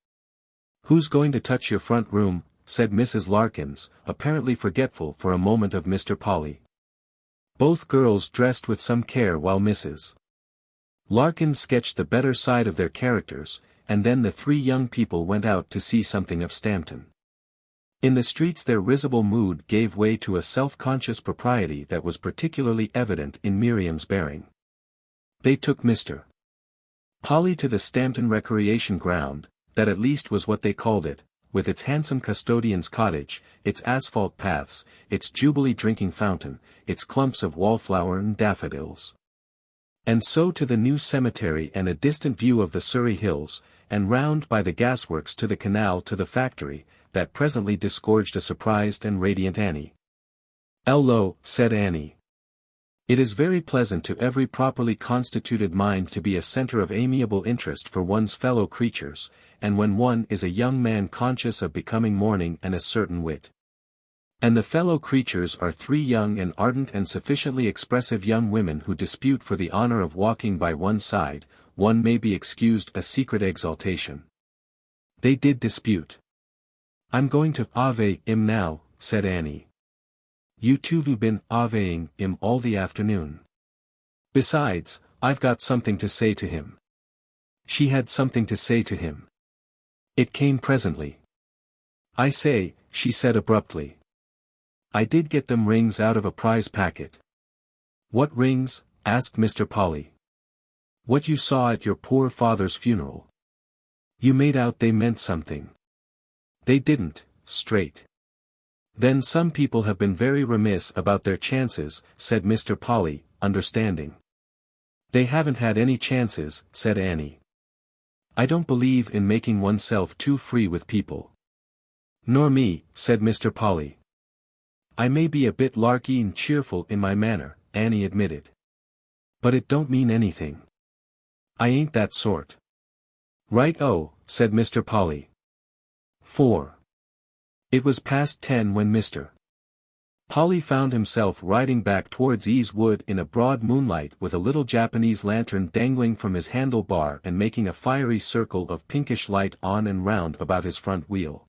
"Who's going to touch your front room?" said Mrs. Larkins, apparently forgetful for a moment of Mr. Polly. Both girls dressed with some care while Mrs. Larkins sketched the better side of their characters, and then the three young people went out to see something of Stampton. In the streets their risible mood gave way to a self-conscious propriety that was particularly evident in Miriam's bearing. They took Mr. Polly to the Stampton Recreation Ground, that at least was what they called it, with its handsome custodian's cottage, its asphalt paths, its Jubilee drinking fountain, its clumps of wallflower and daffodils. And so to the new cemetery and a distant view of the Surrey hills, and round by the gasworks to the canal to the factory, that presently disgorged a surprised and radiant Annie. "Ello," said Annie. "It is very pleasant to every properly constituted mind to be a centre of amiable interest for one's fellow creatures, and when one is a young man conscious of becoming mourning and a certain wit. And the fellow creatures are three young and ardent and sufficiently expressive young women who dispute for the honour of walking by one side, one may be excused a secret exultation. They did dispute. "I'm going to ave 'im now," said Annie. "You two have been aveing 'im all the afternoon. Besides, I've got something to say to him." She had something to say to him. It came presently. "I say," she said abruptly. "I did get them rings out of a prize packet." "What rings?" asked Mr. Polly. "What you saw at your poor father's funeral. You made out they meant something." "They didn't, straight." "Then some people have been very remiss about their chances," said Mr. Polly, understanding. "They haven't had any chances," said Annie. "I don't believe in making oneself too free with people." "Nor me," said Mr. Polly. "I may be a bit larky and cheerful in my manner," Annie admitted. "But it don't mean anything. I ain't that sort." "Right-o," said Mr. Polly. 4. It was past 10 when Mr. Polly found himself riding back towards Ease Wood in a broad moonlight with a little Japanese lantern dangling from his handlebar and making a fiery circle of pinkish light on and round about his front wheel.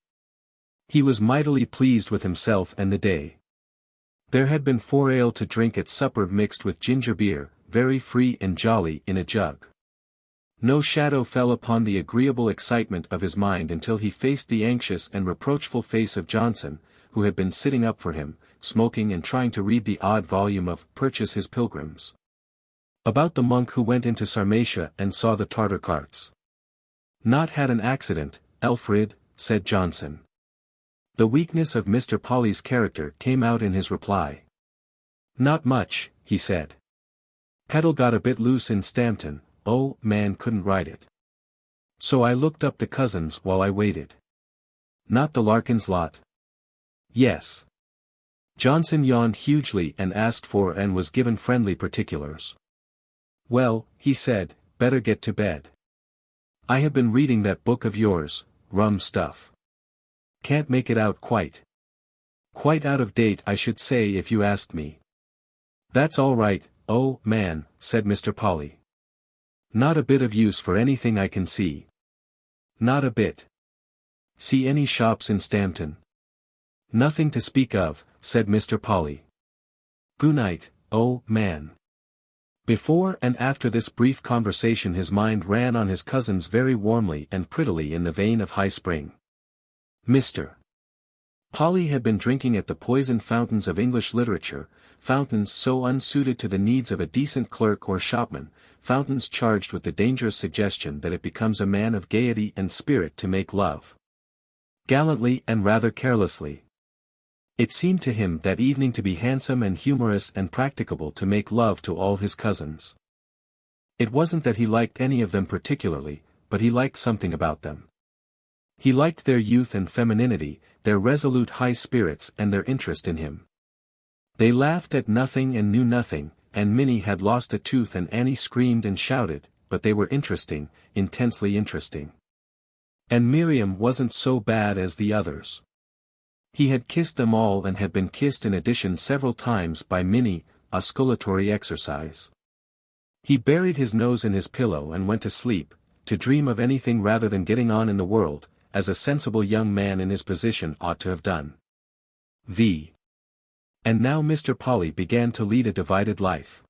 He was mightily pleased with himself and the day. There had been 4 ale to drink at supper mixed with ginger beer, very free and jolly in a jug. No shadow fell upon the agreeable excitement of his mind until he faced the anxious and reproachful face of Johnson, who had been sitting up for him, smoking and trying to read the odd volume of Purchas his Pilgrims. About the monk who went into Sarmatia and saw the Tartar carts. "Not had an accident, Alfred," said Johnson. The weakness of Mr. Polly's character came out in his reply. "Not much," he said. "Pedal got a bit loose in Stampton, oh, man couldn't ride it. So I looked up the cousins while I waited." "Not the Larkins lot?" "Yes." Johnson yawned hugely and asked for and was given friendly particulars. "Well," he said, "better get to bed. I have been reading that book of yours, rum stuff. Can't make it out quite. Quite out of date I should say if you asked me." "That's all right, oh, man," said Mr. Polly. "Not a bit of use for anything I can see." "Not a bit. See any shops in Stampton?" "Nothing to speak of," said Mr. Polly. "Goonight, oh, man." Before and after this brief conversation his mind ran on his cousins very warmly and prettily in the vein of High Spring. Mr. Polly had been drinking at the poisoned fountains of English literature, fountains so unsuited to the needs of a decent clerk or shopman, fountains charged with the dangerous suggestion that it becomes a man of gaiety and spirit to make love. Gallantly and rather carelessly. It seemed to him that evening to be handsome and humorous and practicable to make love to all his cousins. It wasn't that he liked any of them particularly, but he liked something about them. He liked their youth and femininity, their resolute high spirits and their interest in him. They laughed at nothing and knew nothing, and Minnie had lost a tooth and Annie screamed and shouted, but they were interesting, intensely interesting. And Miriam wasn't so bad as the others. He had kissed them all and had been kissed in addition several times by Minnie, osculatory exercise. He buried his nose in his pillow and went to sleep, to dream of anything rather than getting on in the world, as a sensible young man in his position ought to have done. And now Mr. Polly began to lead a divided life.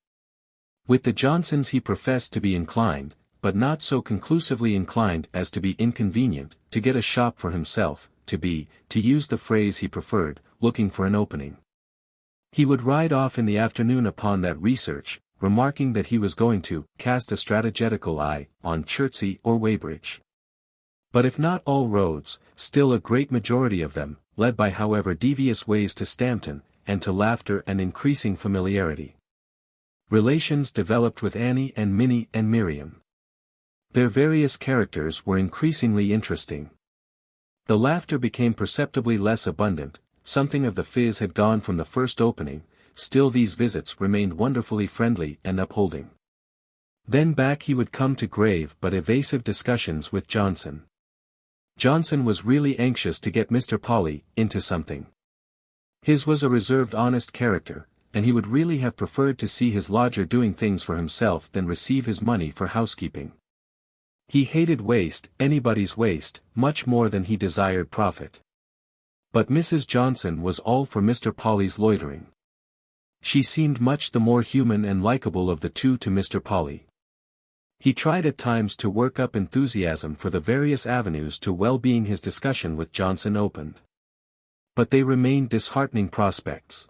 With the Johnsons he professed to be inclined, but not so conclusively inclined as to be inconvenient, to get a shop for himself, to use the phrase he preferred, looking for an opening. He would ride off in the afternoon upon that research, remarking that he was going to cast a strategetical eye on Chertsey or Weybridge. But if not all roads, still a great majority of them, led by however devious ways to Stampton, and to laughter and increasing familiarity. Relations developed with Annie and Minnie and Miriam. Their various characters were increasingly interesting. The laughter became perceptibly less abundant, something of the fizz had gone from the first opening, still these visits remained wonderfully friendly and upholding. Then back he would come to grave but evasive discussions with Johnson. Johnson was really anxious to get Mr. Polly into something. His was a reserved honest character, and he would really have preferred to see his lodger doing things for himself than receive his money for housekeeping. He hated waste, anybody's waste, much more than he desired profit. But Mrs. Johnson was all for Mr. Polly's loitering. She seemed much the more human and likable of the two to Mr. Polly. He tried at times to work up enthusiasm for the various avenues to well-being his discussion with Johnson opened. But they remained disheartening prospects.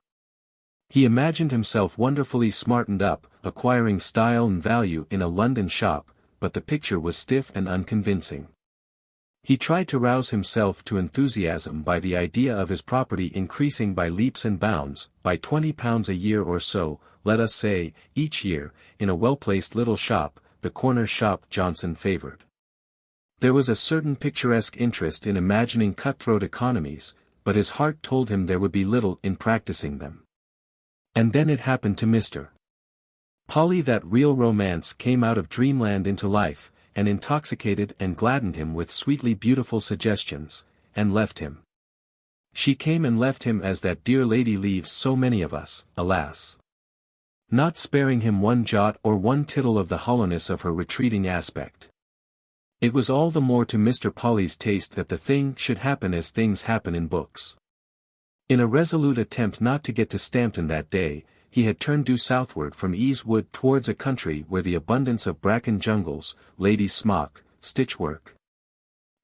He imagined himself wonderfully smartened up, acquiring style and value in a London shop, but the picture was stiff and unconvincing. He tried to rouse himself to enthusiasm by the idea of his property increasing by leaps and bounds, by £20 a year or so, let us say, each year, in a well-placed little shop, the corner shop Johnson favoured. There was a certain picturesque interest in imagining cutthroat economies, but his heart told him there would be little in practicing them. And then it happened to Mr. Polly that real romance came out of dreamland into life, and intoxicated and gladdened him with sweetly beautiful suggestions, and left him. She came and left him as that dear lady leaves so many of us, alas. Not sparing him one jot or one tittle of the hollowness of her retreating aspect. It was all the more to Mr. Polly's taste that the thing should happen as things happen in books. In a resolute attempt not to get to Stampton that day, he had turned due southward from Ease Wood towards a country where the abundance of bracken jungles, ladies' smock, stitchwork,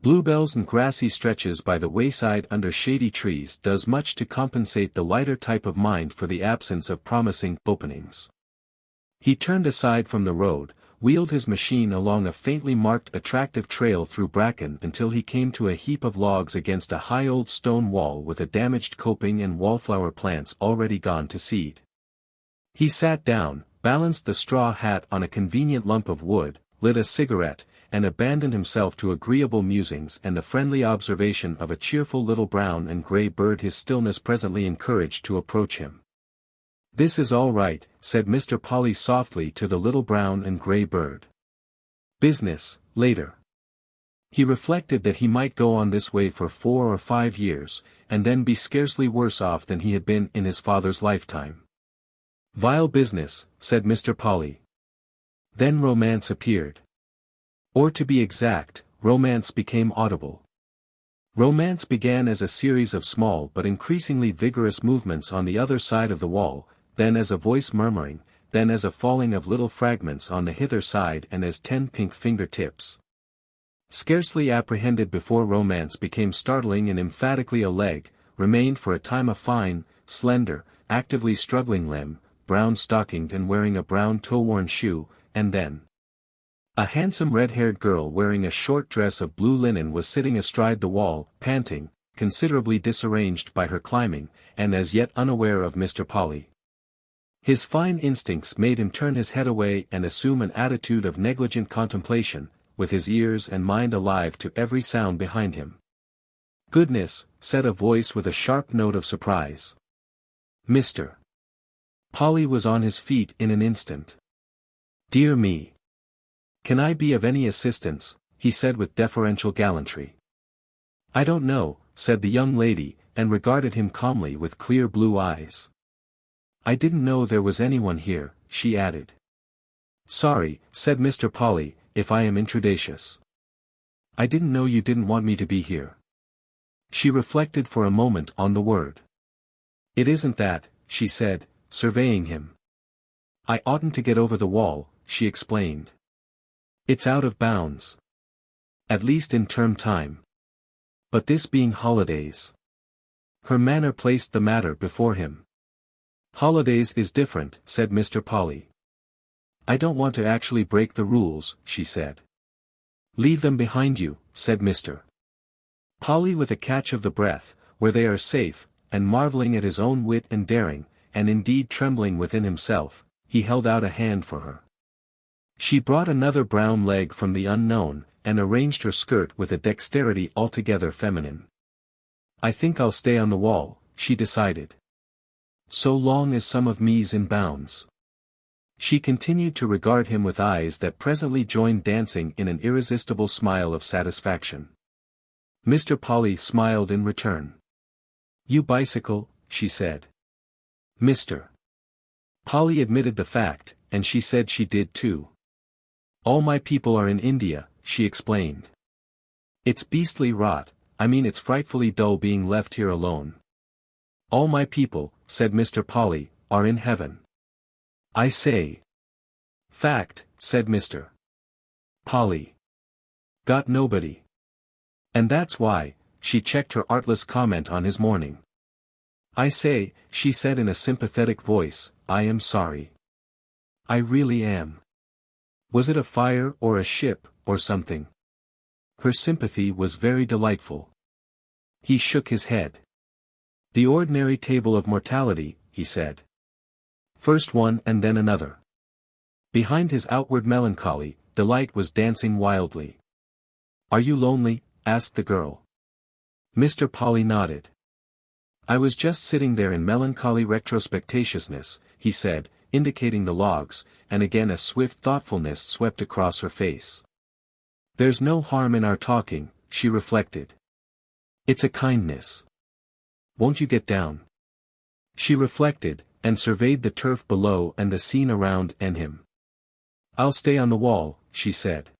bluebells and grassy stretches by the wayside under shady trees does much to compensate the lighter type of mind for the absence of promising openings. He turned aside from the road, wheeled his machine along a faintly marked attractive trail through bracken until he came to a heap of logs against a high old stone wall with a damaged coping and wallflower plants already gone to seed. He sat down, balanced the straw hat on a convenient lump of wood, lit a cigarette, and abandoned himself to agreeable musings and the friendly observation of a cheerful little brown and grey bird his stillness presently encouraged to approach him. "This is all right," said Mr. Polly softly to the little brown and grey bird. "Business, later." He reflected that he might go on this way for 4 or 5 years, and then be scarcely worse off than he had been in his father's lifetime. "Vile business," said Mr. Polly. Then romance appeared. Or to be exact, romance became audible. Romance began as a series of small but increasingly vigorous movements on the other side of the wall, then as a voice murmuring, then as a falling of little fragments on the hither side and as 10 pink finger-tips. Scarcely apprehended before romance became startling and emphatically a leg, remained for a time a fine, slender, actively struggling limb, brown-stockinged and wearing a brown toe-worn shoe, and then a handsome red-haired girl wearing a short dress of blue linen was sitting astride the wall, panting, considerably disarranged by her climbing, and as yet unaware of Mr. Polly. His fine instincts made him turn his head away and assume an attitude of negligent contemplation, with his ears and mind alive to every sound behind him. "Goodness," said a voice with a sharp note of surprise. Mr. Polly was on his feet in an instant. "Dear me. Can I be of any assistance?" he said with deferential gallantry. "I don't know," said the young lady, and regarded him calmly with clear blue eyes. "I didn't know there was anyone here," she added. "Sorry," said Mr. Polly, "if I am intrudatious. I didn't know you didn't want me to be here." She reflected for a moment on the word. "It isn't that," she said, surveying him. "I oughtn't to get over the wall," she explained. "It's out of bounds. At least in term time. But this being holidays." Her manner placed the matter before him. "Holidays is different," said Mr. Polly. "I don't want to actually break the rules," she said. "Leave them behind you," said Mr. Polly with a catch of the breath, "where they are safe," and marvelling at his own wit and daring, and indeed trembling within himself, he held out a hand for her. She brought another brown leg from the unknown, and arranged her skirt with a dexterity altogether feminine. "I think I'll stay on the wall," she decided. "So long as some of me's in bounds." She continued to regard him with eyes that presently joined dancing in an irresistible smile of satisfaction. Mr. Polly smiled in return. "You bicycle," she said. Mr. Polly admitted the fact, and she said she did too. "All my people are in India," she explained. "It's beastly rot, I mean it's frightfully dull being left here alone." "All my people," said Mr. Polly, "are in heaven." "I say." "Fact," said Mr. Polly. "Got nobody. And that's why," she checked her artless comment on his mourning. "I say," she said in a sympathetic voice, "I am sorry. I really am. Was it a fire or a ship, or something?" Her sympathy was very delightful. He shook his head. "The ordinary table of mortality," he said. "First one and then another." Behind his outward melancholy, delight was dancing wildly. "Are you lonely?" asked the girl. Mr. Polly nodded. "I was just sitting there in melancholy retrospectatiousness," he said, indicating the logs, and again a swift thoughtfulness swept across her face. There's no harm in our talking, she reflected. It's a kindness. Won't you get down? She reflected, and surveyed the turf below and the scene around and him. I'll stay on the wall, she said.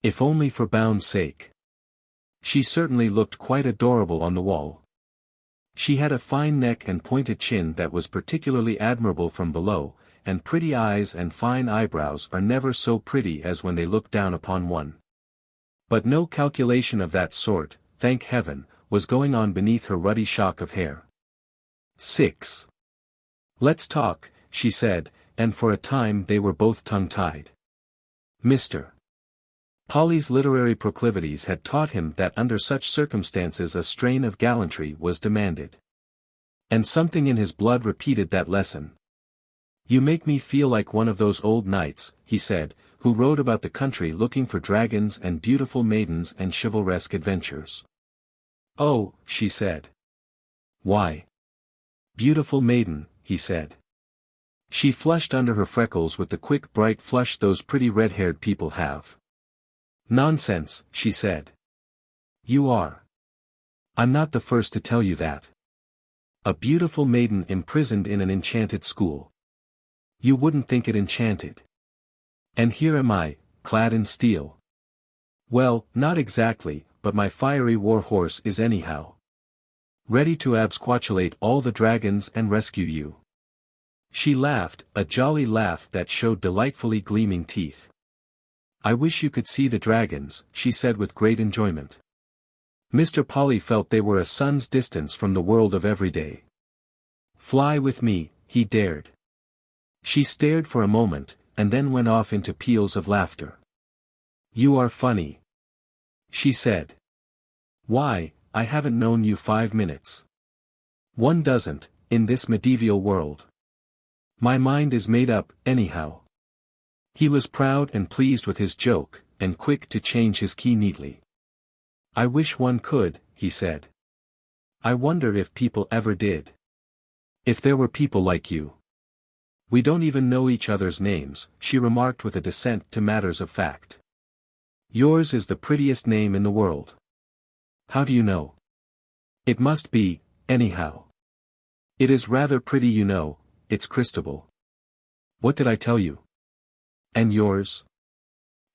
If only for Bound's sake. She certainly looked quite adorable on the wall. She had a fine neck and pointed chin that was particularly admirable from below, and pretty eyes and fine eyebrows are never so pretty as when they look down upon one. But no calculation of that sort, thank heaven, was going on beneath her ruddy shock of hair. 6. Let's talk, she said, and for a time they were both tongue-tied. Mr. Polly's literary proclivities had taught him that under such circumstances a strain of gallantry was demanded. And something in his blood repeated that lesson. You make me feel like one of those old knights, he said, who rode about the country looking for dragons and beautiful maidens and chivalresque adventures. Oh, she said. Why? Beautiful maiden, he said. She flushed under her freckles with the quick bright flush those pretty red-haired people have. Nonsense, she said. You are. I'm not the first to tell you that. A beautiful maiden imprisoned in an enchanted school. You wouldn't think it enchanted. And here am I, clad in steel. Well, not exactly, but my fiery war horse is anyhow. Ready to absquatulate all the dragons and rescue you. She laughed, a jolly laugh that showed delightfully gleaming teeth. I wish you could see the dragons, she said with great enjoyment. Mr. Polly felt they were a sun's distance from the world of everyday. Fly with me, he dared. She stared for a moment, and then went off into peals of laughter. You are funny, she said. Why, I haven't known you 5 minutes. One doesn't, in this medieval world. My mind is made up, anyhow. He was proud and pleased with his joke, and quick to change his key neatly. I wish one could, he said. I wonder if people ever did. If there were people like you. We don't even know each other's names, she remarked with a descent to matters of fact. Yours is the prettiest name in the world. How do you know? It must be, anyhow. It is rather pretty, you know, it's Christabel. What did I tell you? And yours?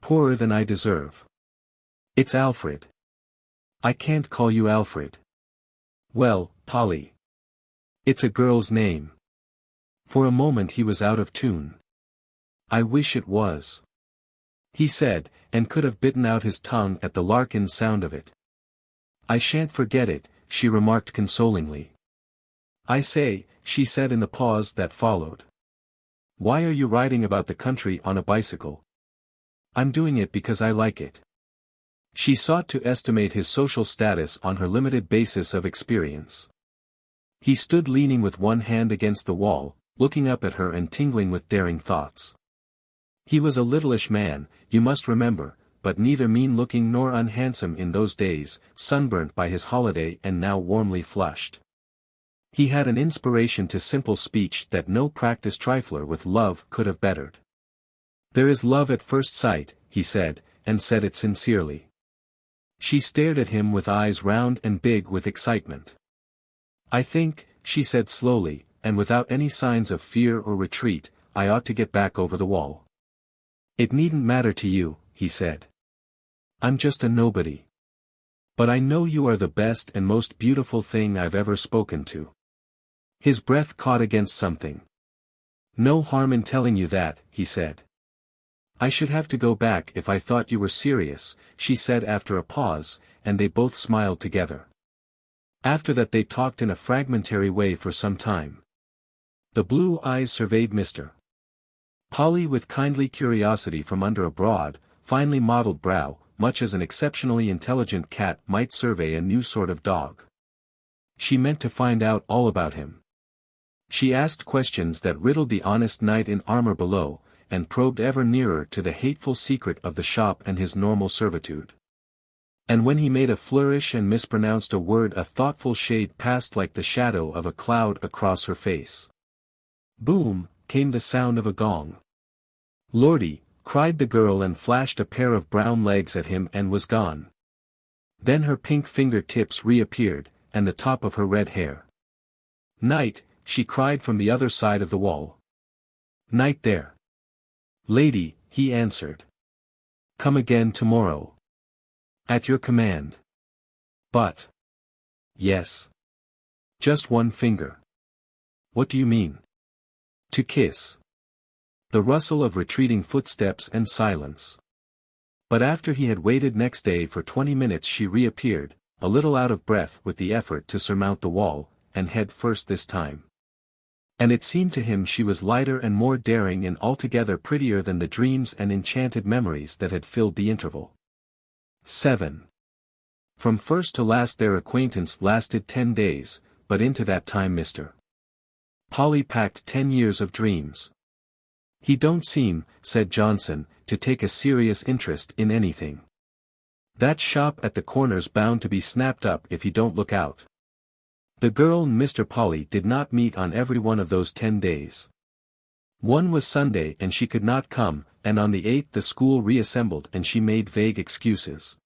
Poorer than I deserve. It's Alfred. I can't call you Alfred. Well, Polly. It's a girl's name. For a moment he was out of tune. I wish it was. He said, and could have bitten out his tongue at the Larkin's sound of it. I shan't forget it, she remarked consolingly. I say, she said in the pause that followed. Why are you riding about the country on a bicycle? I'm doing it because I like it. She sought to estimate his social status on her limited basis of experience. He stood leaning with one hand against the wall, looking up at her and tingling with daring thoughts. He was a littleish man, you must remember, but neither mean-looking nor unhandsome in those days, sunburnt by his holiday and now warmly flushed. He had an inspiration to simple speech that no practiced trifler with love could have bettered. There is love at first sight, he said, and said it sincerely. She stared at him with eyes round and big with excitement. I think, she said slowly, and without any signs of fear or retreat, I ought to get back over the wall. It needn't matter to you, he said. I'm just a nobody. But I know you are the best and most beautiful thing I've ever spoken to. His breath caught against something. No harm in telling you that, he said. I should have to go back if I thought you were serious, she said after a pause, and they both smiled together. After that they talked in a fragmentary way for some time. The blue eyes surveyed Mr. Polly with kindly curiosity from under a broad, finely modeled brow, much as an exceptionally intelligent cat might survey a new sort of dog. She meant to find out all about him. She asked questions that riddled the honest knight in armor below, and probed ever nearer to the hateful secret of the shop and his normal servitude. And when he made a flourish and mispronounced a word, a thoughtful shade passed like the shadow of a cloud across her face. Boom, came the sound of a gong. Lordy, cried the girl and flashed a pair of brown legs at him and was gone. Then her pink finger-tips reappeared, and the top of her red hair. "Night," she cried from the other side of the wall. "Night there." "Lady," he answered. "Come again tomorrow." "At your command." "But." "Yes. Just one finger." "What do you mean?" "To kiss." The rustle of retreating footsteps and silence. But after he had waited next day for 20 minutes she reappeared, a little out of breath with the effort to surmount the wall, and head first this time. And it seemed to him she was lighter and more daring and altogether prettier than the dreams and enchanted memories that had filled the interval. 7. From first to last their acquaintance lasted 10 days, but into that time Mr. Polly packed 10 years of dreams. "He don't seem," said Johnson, "to take a serious interest in anything. That shop at the corner's bound to be snapped up if he don't look out." The girl and Mr. Polly did not meet on every one of those 10 days. One was Sunday and she could not come, and on the 8th the school reassembled and she made vague excuses.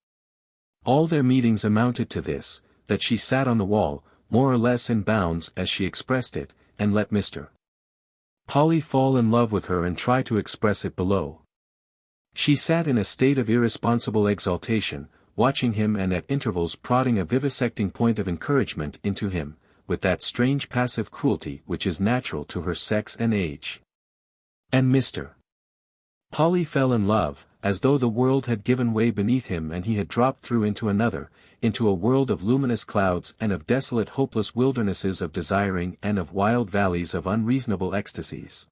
All their meetings amounted to this, that she sat on the wall, more or less in bounds as she expressed it, and let Mr. Polly fall in love with her and try to express it below. She sat in a state of irresponsible exaltation, watching him and at intervals prodding a vivisecting point of encouragement into him, with that strange passive cruelty which is natural to her sex and age. And Mr. Polly fell in love, as though the world had given way beneath him and he had dropped through into another, into a world of luminous clouds and of desolate hopeless wildernesses of desiring and of wild valleys of unreasonable ecstasies.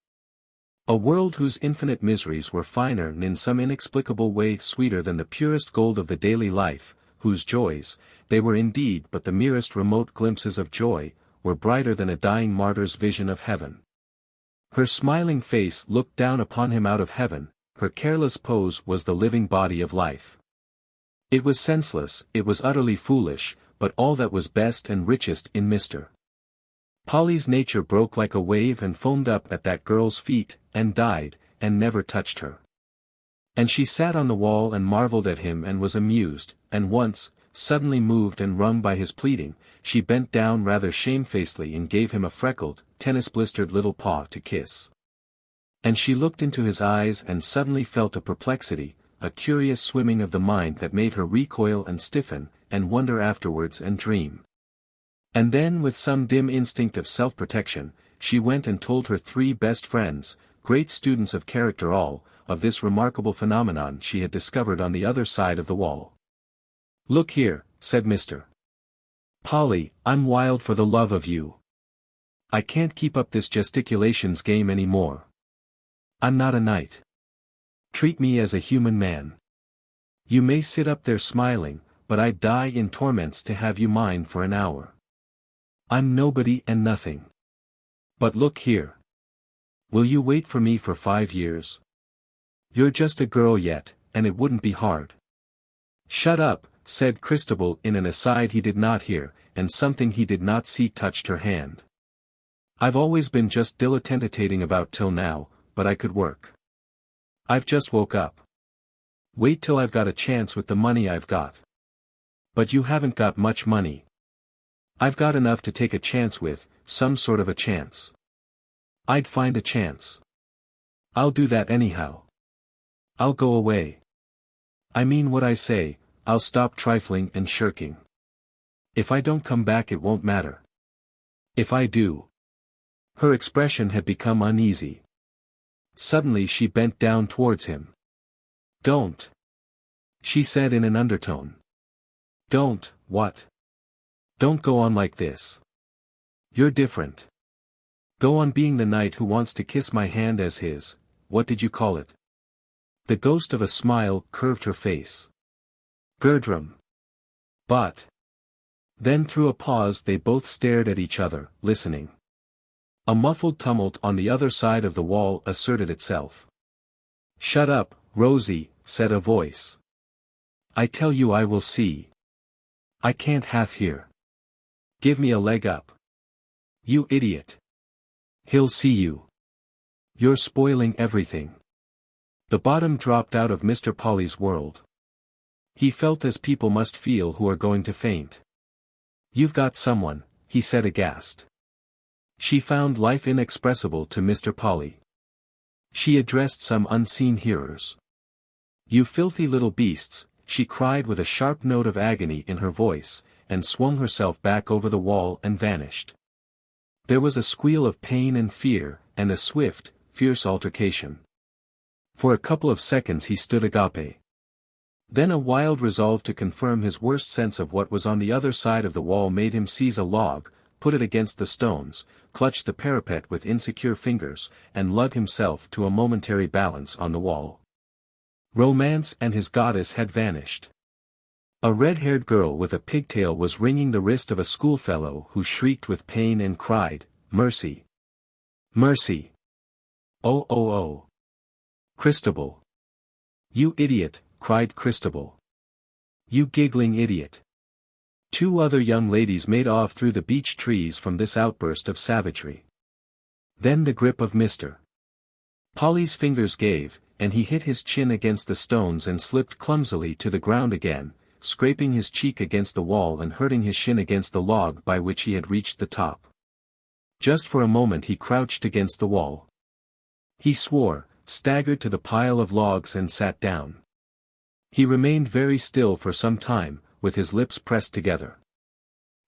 A world whose infinite miseries were finer and in some inexplicable way sweeter than the purest gold of the daily life, whose joys, they were indeed but the merest remote glimpses of joy, were brighter than a dying martyr's vision of heaven. Her smiling face looked down upon him out of heaven, her careless pose was the living body of life. It was senseless, it was utterly foolish, but all that was best and richest in Mr. Polly's nature broke like a wave and foamed up at that girl's feet, and died, and never touched her. And she sat on the wall and marveled at him and was amused, and once, suddenly moved and wrung by his pleading, she bent down rather shamefacedly and gave him a freckled, tennis-blistered little paw to kiss. And she looked into his eyes and suddenly felt a perplexity, a curious swimming of the mind that made her recoil and stiffen, and wonder afterwards and dream. And then with some dim instinct of self-protection, she went and told her 3 best friends, great students of character all, of this remarkable phenomenon she had discovered on the other side of the wall. "Look here," said Mr. Polly, "I'm wild for the love of you. I can't keep up this gesticulations game any more. I'm not a knight. Treat me as a human man. You may sit up there smiling, but I'd die in torments to have you mine for an hour. I'm nobody and nothing. But look here. Will you wait for me for 5 years? You're just a girl yet, and it wouldn't be hard." "Shut up," said Christabel in an aside he did not hear, and something he did not see touched her hand. "I've always been just dilettantitating about till now, but I could work. I've just woke up. Wait till I've got a chance with the money I've got." "But you haven't got much money." "I've got enough to take a chance with, some sort of a chance. I'd find a chance. I'll do that anyhow. I'll go away. I mean what I say, I'll stop trifling and shirking. If I don't come back it won't matter. If I do." Her expression had become uneasy. Suddenly she bent down towards him. "Don't," she said in an undertone. "Don't, what? Don't go on like this. You're different. Go on being the knight who wants to kiss my hand as his, what did you call it?" The ghost of a smile curved her face. "Gurdrum. But." Then through a pause they both stared at each other, listening. A muffled tumult on the other side of the wall asserted itself. "Shut up, Rosie," said a voice. "I tell you I will see. I can't half hear. Give me a leg up. You idiot. He'll see you. You're spoiling everything. The bottom dropped out of Mr. Polly's world. He felt as people must feel who are going to faint. "You've got someone," he said aghast. She found life inexpressible to Mr. Polly. She addressed some unseen hearers. "You filthy little beasts," she cried with a sharp note of agony in her voice, and swung herself back over the wall and vanished. There was a squeal of pain and fear, and a swift, fierce altercation. For a couple of seconds he stood agape. Then a wild resolve to confirm his worst sense of what was on the other side of the wall made him seize a log, put it against the stones, clutch the parapet with insecure fingers, and lug himself to a momentary balance on the wall. Romance and his goddess had vanished. A red-haired girl with a pigtail was wringing the wrist of a schoolfellow who shrieked with pain and cried, "Mercy! Mercy! Oh oh oh! Christabel! You idiot!" cried Christabel. "You giggling idiot!" Two other young ladies made off through the beech trees from this outburst of savagery. Then the grip of Mr. Polly's fingers gave, and he hit his chin against the stones and slipped clumsily to the ground again, scraping his cheek against the wall and hurting his shin against the log by which he had reached the top. Just for a moment he crouched against the wall. He swore, staggered to the pile of logs and sat down. He remained very still for some time, with his lips pressed together.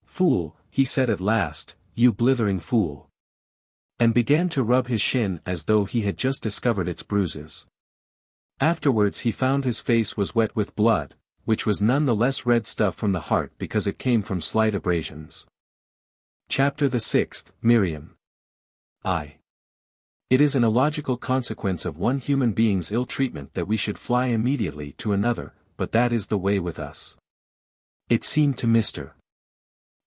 "Fool," he said at last, "you blithering fool." And began to rub his shin as though he had just discovered its bruises. Afterwards he found his face was wet with blood, which was none the less red stuff from the heart because it came from slight abrasions. Chapter the 6th, Miriam. It is an illogical consequence of one human being's ill treatment that we should fly immediately to another, but that is the way with us. It seemed to Mr.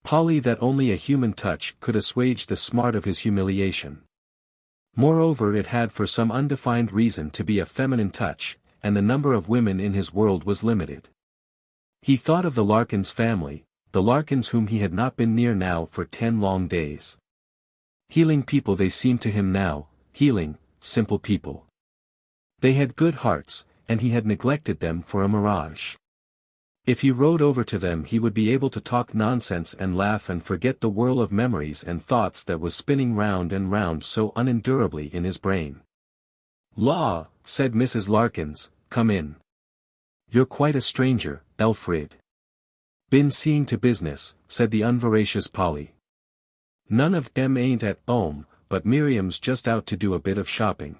Polly that only a human touch could assuage the smart of his humiliation. Moreover, it had for some undefined reason to be a feminine touch, and the number of women in his world was limited. He thought of the Larkins family, the Larkins whom he had not been near now for 10 long days. Healing people they seemed to him now, healing, simple people. They had good hearts, and he had neglected them for a mirage. If he rode over to them he would be able to talk nonsense and laugh and forget the whirl of memories and thoughts that was spinning round and round so unendurably in his brain. "Law," said Mrs. Larkins, "come in. You're quite a stranger, Alfred." "Been seeing to business," said the unveracious Polly. "None of 'em ain't at 'ome, but Miriam's just out to do a bit of shopping.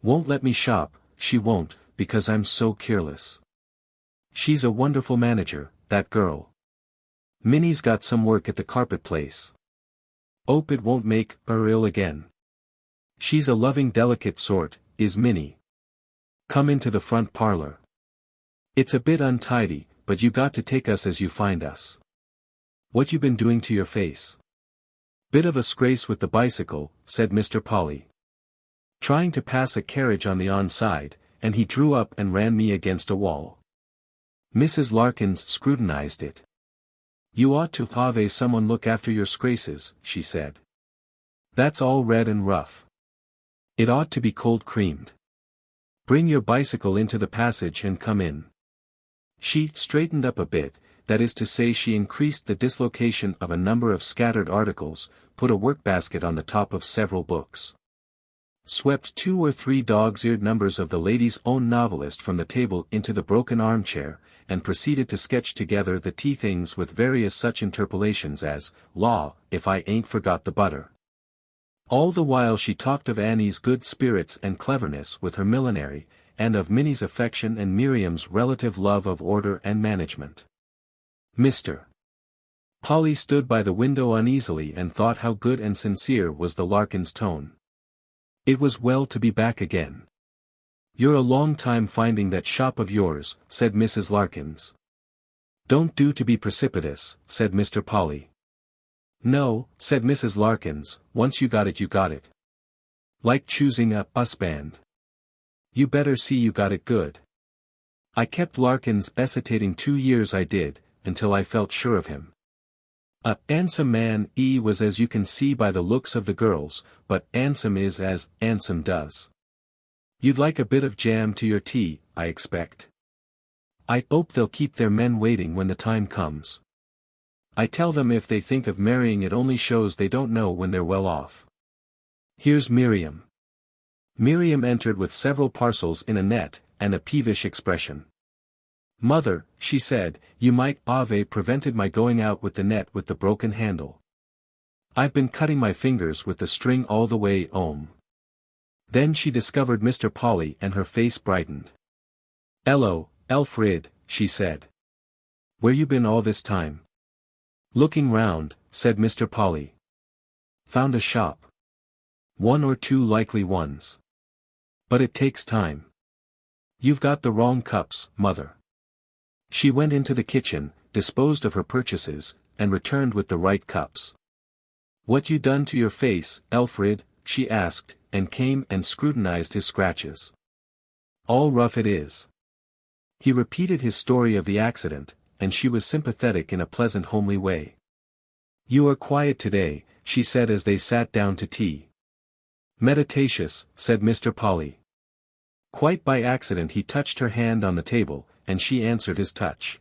Won't let me shop, she won't, because I'm so careless. She's a wonderful manager, that girl. Minnie's got some work at the carpet place. 'Ope it won't make 'er ill again. She's a loving delicate sort, is Minnie. Come into the front parlor. It's a bit untidy, but you got to take us as you find us. What you been doing to your face?" "Bit of a scrace with the bicycle," said Mr. Polly. "Trying to pass a carriage on the on-side, and he drew up and ran me against a wall." Mrs. Larkins scrutinized it. "You ought to have someone look after your scraces," she said. "That's all red and rough. It ought to be cold creamed. Bring your bicycle into the passage and come in." She straightened up a bit, that is to say she increased the dislocation of a number of scattered articles, put a workbasket on the top of several books, swept 2 or 3 dog's-eared numbers of the lady's own novelist from the table into the broken armchair, and proceeded to sketch together the tea things with various such interpolations as, "Law, if I ain't forgot the butter." All the while she talked of Annie's good spirits and cleverness with her millinery, and of Minnie's affection and Miriam's relative love of order and management. Mr. Polly stood by the window uneasily and thought how good and sincere was the Larkins' tone. It was well to be back again. "You're a long time finding that shop of yours," said Mrs. Larkins. "Don't do to be precipitous," said Mr. Polly. "No," said Mrs. Larkins, "once you got it you got it. Like choosing a band. You better see you got it good. I kept Larkins hesitating 2 years I did, until I felt sure of him. A 'andsome man was as you can see by the looks of the girls, but 'andsome is as 'andsome does. You'd like a bit of jam to your tea, I expect. I hope they'll keep their men waiting when the time comes. I tell them if they think of marrying it only shows they don't know when they're well off. Here's Miriam. Miriam entered with several parcels in a net, and a peevish expression. Mother, she said, you might have prevented my going out with the net with the broken handle. I've been cutting my fingers with the string all the way home. Then she discovered Mr. Polly and her face brightened. Hello, Alfred, she said. Where you been all this time? Looking round, said Mr. Polly. Found a shop. One or two likely ones. But it takes time. You've got the wrong cups, mother. She went into the kitchen, disposed of her purchases, and returned with the right cups. What you done to your face, Alfred? She asked, and came and scrutinized his scratches. All rough it is. He repeated his story of the accident, and she was sympathetic in a pleasant homely way. You are quiet today, she said as they sat down to tea. Meditatious, said Mr. Polly. Quite by accident he touched her hand on the table, and she answered his touch.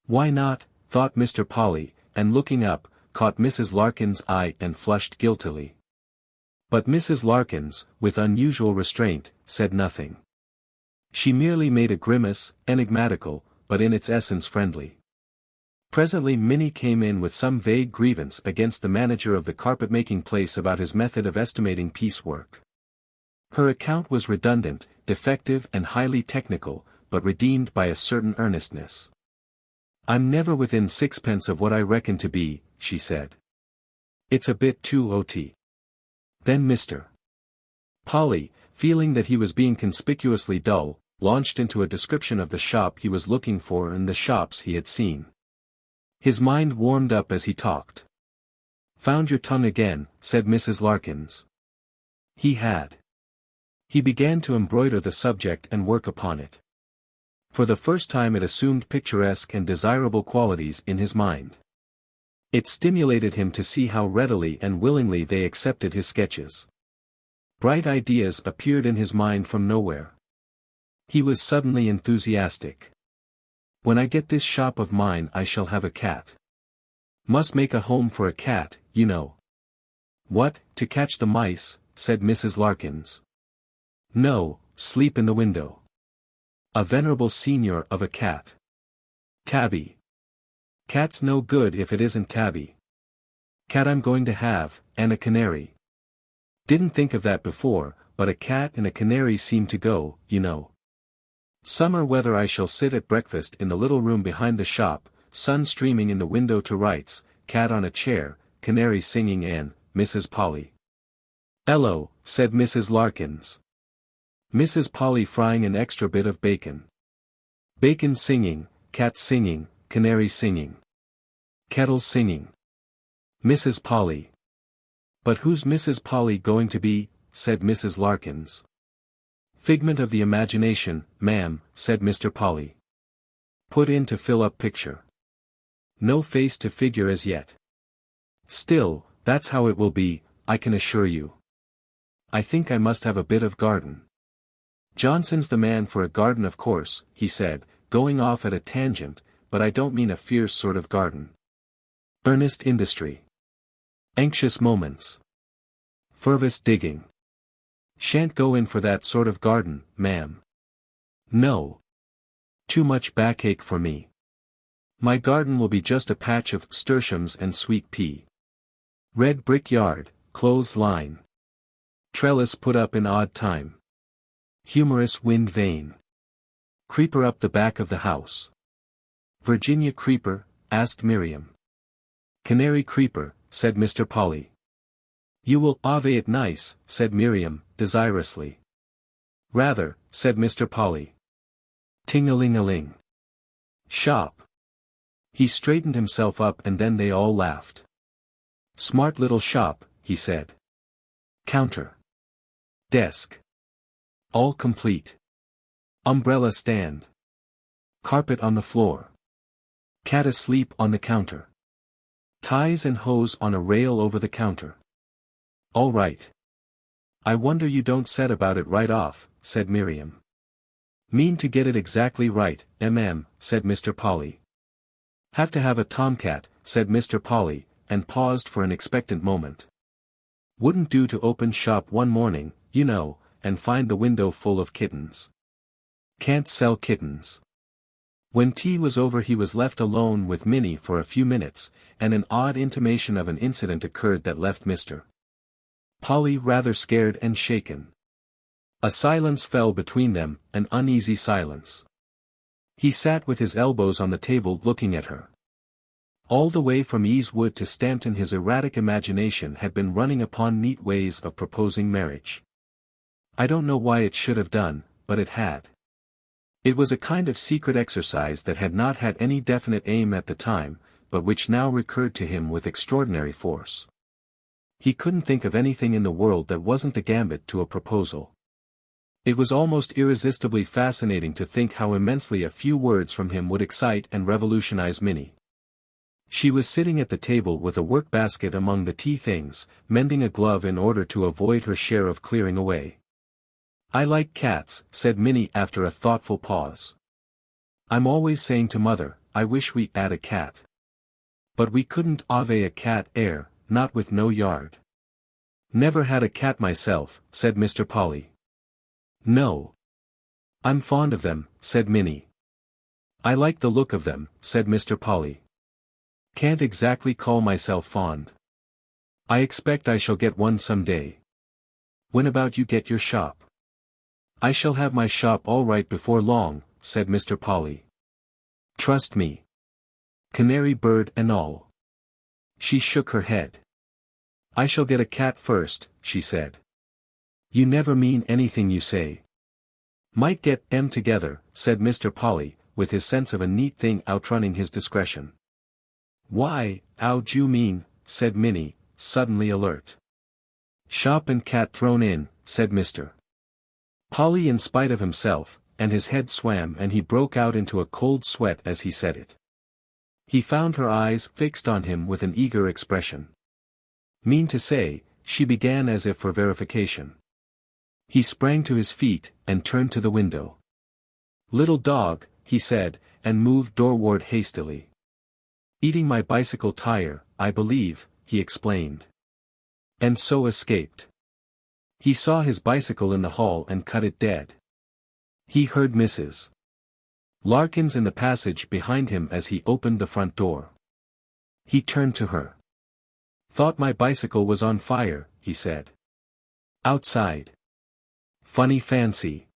Why not, thought Mr. Polly, and looking up, caught Mrs. Larkins' eye and flushed guiltily. But Mrs. Larkins, with unusual restraint, said nothing. She merely made a grimace, enigmatical, but in its essence friendly. Presently Minnie came in with some vague grievance against the manager of the carpet-making place about his method of estimating piecework. Her account was redundant, defective and highly technical, but redeemed by a certain earnestness. I'm never within sixpence of what I reckon to be, she said. It's a bit too OT. Then Mr. Polly, feeling that he was being conspicuously dull, launched into a description of the shop he was looking for and the shops he had seen. His mind warmed up as he talked. Found your tongue again, said Mrs. Larkins. He had. He began to embroider the subject and work upon it. For the first time it assumed picturesque and desirable qualities in his mind. It stimulated him to see how readily and willingly they accepted his sketches. Bright ideas appeared in his mind from nowhere. He was suddenly enthusiastic. When I get this shop of mine I shall have a cat. Must make a home for a cat, you know. What, to catch the mice, said Mrs. Larkins. No, sleep in the window. A venerable senior of a cat. Tabby. Cat's no good if it isn't tabby. Cat I'm going to have, and a canary. Didn't think of that before, but a cat and a canary seem to go, you know. Summer weather I shall sit at breakfast in the little room behind the shop, sun streaming in the window to rights, cat on a chair, canary singing and, Mrs. Polly. Hello, said Mrs. Larkins. Mrs. Polly frying an extra bit of bacon. Bacon singing, cat singing, canary singing. Kettle singing. Mrs. Polly. But who's Mrs. Polly going to be, said Mrs. Larkins. Figment of the imagination, ma'am, said Mr. Polly. Put in to fill up picture. No face to figure as yet. Still, that's how it will be, I can assure you. I think I must have a bit of garden. Johnson's the man for a garden of course, he said, going off at a tangent, but I don't mean a fierce sort of garden. Earnest industry. Anxious moments. Fervous digging. Shan't go in for that sort of garden, ma'am. No. Too much backache for me. My garden will be just a patch of nasturtiums and sweet pea. Red brick yard, clothes line. Trellis put up in odd time. Humorous wind vane. Creeper up the back of the house. Virginia creeper, asked Miriam. Canary creeper, said Mr. Polly. You will have it nice, said Miriam, desirously. Rather, said Mr. Polly. Ting-a-ling-a-ling. Shop. He straightened himself up and then they all laughed. Smart little shop, he said. Counter. Desk. All complete. Umbrella stand. Carpet on the floor. Cat asleep on the counter. Ties and hose on a rail over the counter. All right. "I wonder you don't set about it right off," said Miriam. "Mean to get it exactly right, said Mr. Polly. "Have to have a tomcat," said Mr. Polly, and paused for an expectant moment. "Wouldn't do to open shop one morning, you know, and find the window full of kittens. Can't sell kittens." When tea was over he was left alone with Minnie for a few minutes, and an odd intimation of an incident occurred that left Mr. Polly rather scared and shaken. A silence fell between them, an uneasy silence. He sat with his elbows on the table looking at her. All the way from Easewood to Stampton his erratic imagination had been running upon neat ways of proposing marriage. I don't know why it should have done, but it had. It was a kind of secret exercise that had not had any definite aim at the time, but which now recurred to him with extraordinary force. He couldn't think of anything in the world that wasn't the gambit to a proposal. It was almost irresistibly fascinating to think how immensely a few words from him would excite and revolutionize Minnie. She was sitting at the table with a work-basket among the tea things, mending a glove in order to avoid her share of clearing away. "I like cats," said Minnie after a thoughtful pause. "I'm always saying to mother, I wish we 'ad a cat. But we couldn't 'ave a cat 'ere, not with no yard." "Never had a cat myself," said Mr. Polly. "No. I'm fond of them," said Minnie. "I like the look of them," said Mr. Polly. "Can't exactly call myself fond. I expect I shall get one some day." "When about you get your shop?" "I shall have my shop all right before long," said Mr. Polly. "Trust me. Canary bird and all." She shook her head. "I shall get a cat first," she said. "You never mean anything you say." "Might get 'em together," said Mr. Polly, with his sense of a neat thing outrunning his discretion. "Why, 'ow d'you mean?" said Minnie, suddenly alert. "Shop and cat thrown in," said Mr. Polly in spite of himself, and his head swam and he broke out into a cold sweat as he said it. He found her eyes fixed on him with an eager expression. "Mean to say," she began as if for verification. He sprang to his feet, and turned to the window. "Little dog," he said, and moved doorward hastily. "Eating my bicycle tire, I believe," he explained. And so escaped. He saw his bicycle in the hall and cut it dead. He heard Mrs. Larkins in the passage behind him as he opened the front door. He turned to her. "Thought my bicycle was on fire," he said. "Outside. Funny fancy.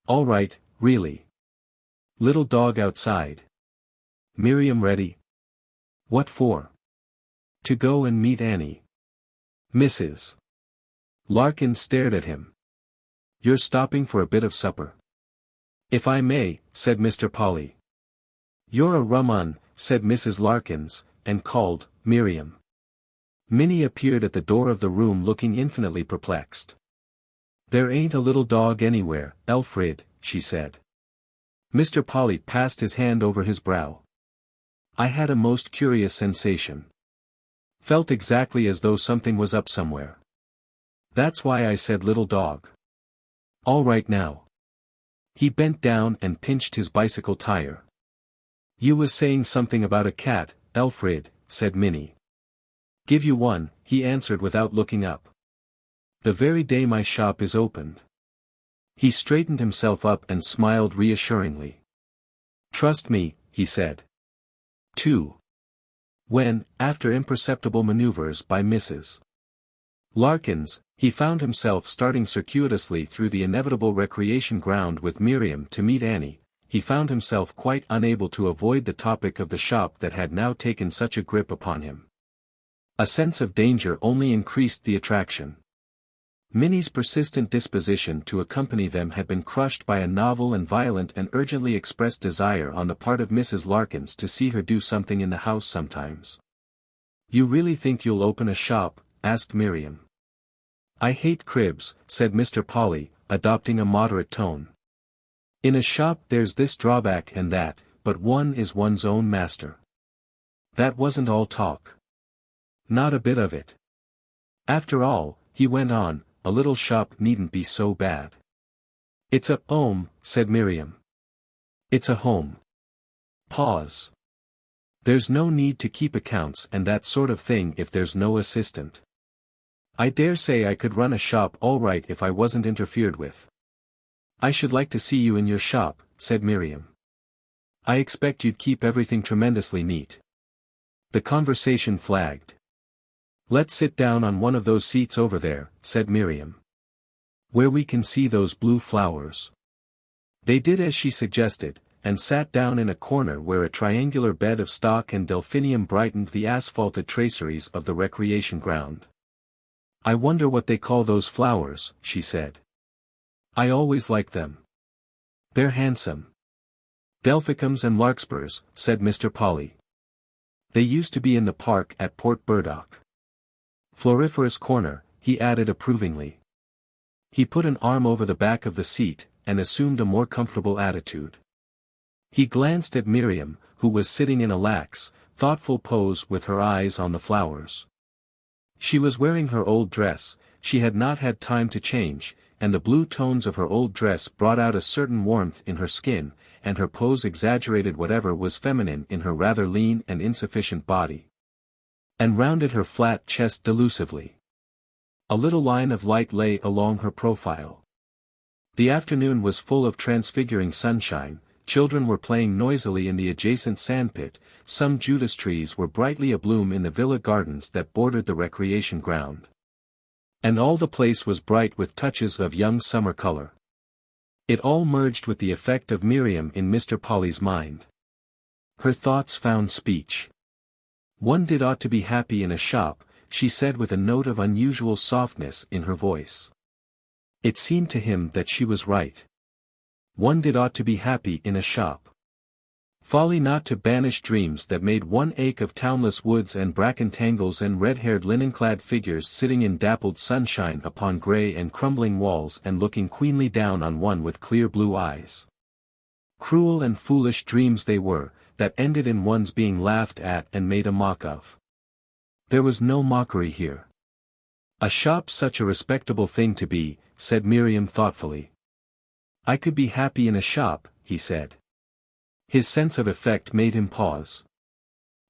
All right, really. Little dog outside. Miriam ready?" "What for?" "To go and meet Annie." Mrs. Larkin stared at him. "You're stopping for a bit of supper?" "If I may," said Mr. Polly. "You're a rum un," said Mrs. Larkins, and called, "Miriam." Minnie appeared at the door of the room looking infinitely perplexed. "There ain't a little dog anywhere, Alfred," she said. Mr. Polly passed his hand over his brow. "I had a most curious sensation. Felt exactly as though something was up somewhere. That's why I said little dog. All right now." He bent down and pinched his bicycle tire. "You was saying something about a cat, Alfred," said Minnie. "Give you one," he answered without looking up. "The very day my shop is opened." He straightened himself up and smiled reassuringly. "Trust me," he said. 2. When, after imperceptible maneuvers by Mrs. Larkins, he found himself starting circuitously through the inevitable recreation ground with Miriam to meet Annie, he found himself quite unable to avoid the topic of the shop that had now taken such a grip upon him. A sense of danger only increased the attraction. Minnie's persistent disposition to accompany them had been crushed by a novel and violent and urgently expressed desire on the part of Mrs. Larkins to see her do something in the house sometimes. "You really think you'll open a shop?" asked Miriam. "I hate cribs," said Mr. Polly, adopting a moderate tone. "In a shop there's this drawback and that, but one is one's own master." That wasn't all talk. Not a bit of it. After all, he went on, a little shop needn't be so bad. It's a home, said Miriam. It's a home. Pause. There's no need to keep accounts and that sort of thing if there's no assistant. I dare say I could run a shop all right if I wasn't interfered with. I should like to see you in your shop, said Miriam. I expect you'd keep everything tremendously neat. The conversation flagged. Let's sit down on one of those seats over there, said Miriam. Where we can see those blue flowers. They did as she suggested, and sat down in a corner where a triangular bed of stock and delphinium brightened the asphalted traceries of the recreation ground. I wonder what they call those flowers, she said. I always like them. They're handsome. Delphicums and larkspurs, said Mr. Polly. They used to be in the park at Port Burdock. Floriferous corner, he added approvingly. He put an arm over the back of the seat, and assumed a more comfortable attitude. He glanced at Miriam, who was sitting in a lax, thoughtful pose with her eyes on the flowers. She was wearing her old dress, she had not had time to change, and the blue tones of her old dress brought out a certain warmth in her skin, and her pose exaggerated whatever was feminine in her rather lean and insufficient body. And rounded her flat chest delusively. A little line of light lay along her profile. The afternoon was full of transfiguring sunshine. Children were playing noisily in the adjacent sandpit, some Judas trees were brightly abloom in the villa gardens that bordered the recreation ground. And all the place was bright with touches of young summer color. It all merged with the effect of Miriam in Mr. Polly's mind. Her thoughts found speech. One did ought to be happy in a shop, she said with a note of unusual softness in her voice. It seemed to him that she was right. One did ought to be happy in a shop. Folly not to banish dreams that made one ache of townless woods and bracken tangles and red-haired linen-clad figures sitting in dappled sunshine upon grey and crumbling walls and looking queenly down on one with clear blue eyes. Cruel and foolish dreams they were, that ended in one's being laughed at and made a mock of. There was no mockery here. A shop's such a respectable thing to be, said Miriam thoughtfully. I could be happy in a shop, he said. His sense of effect made him pause.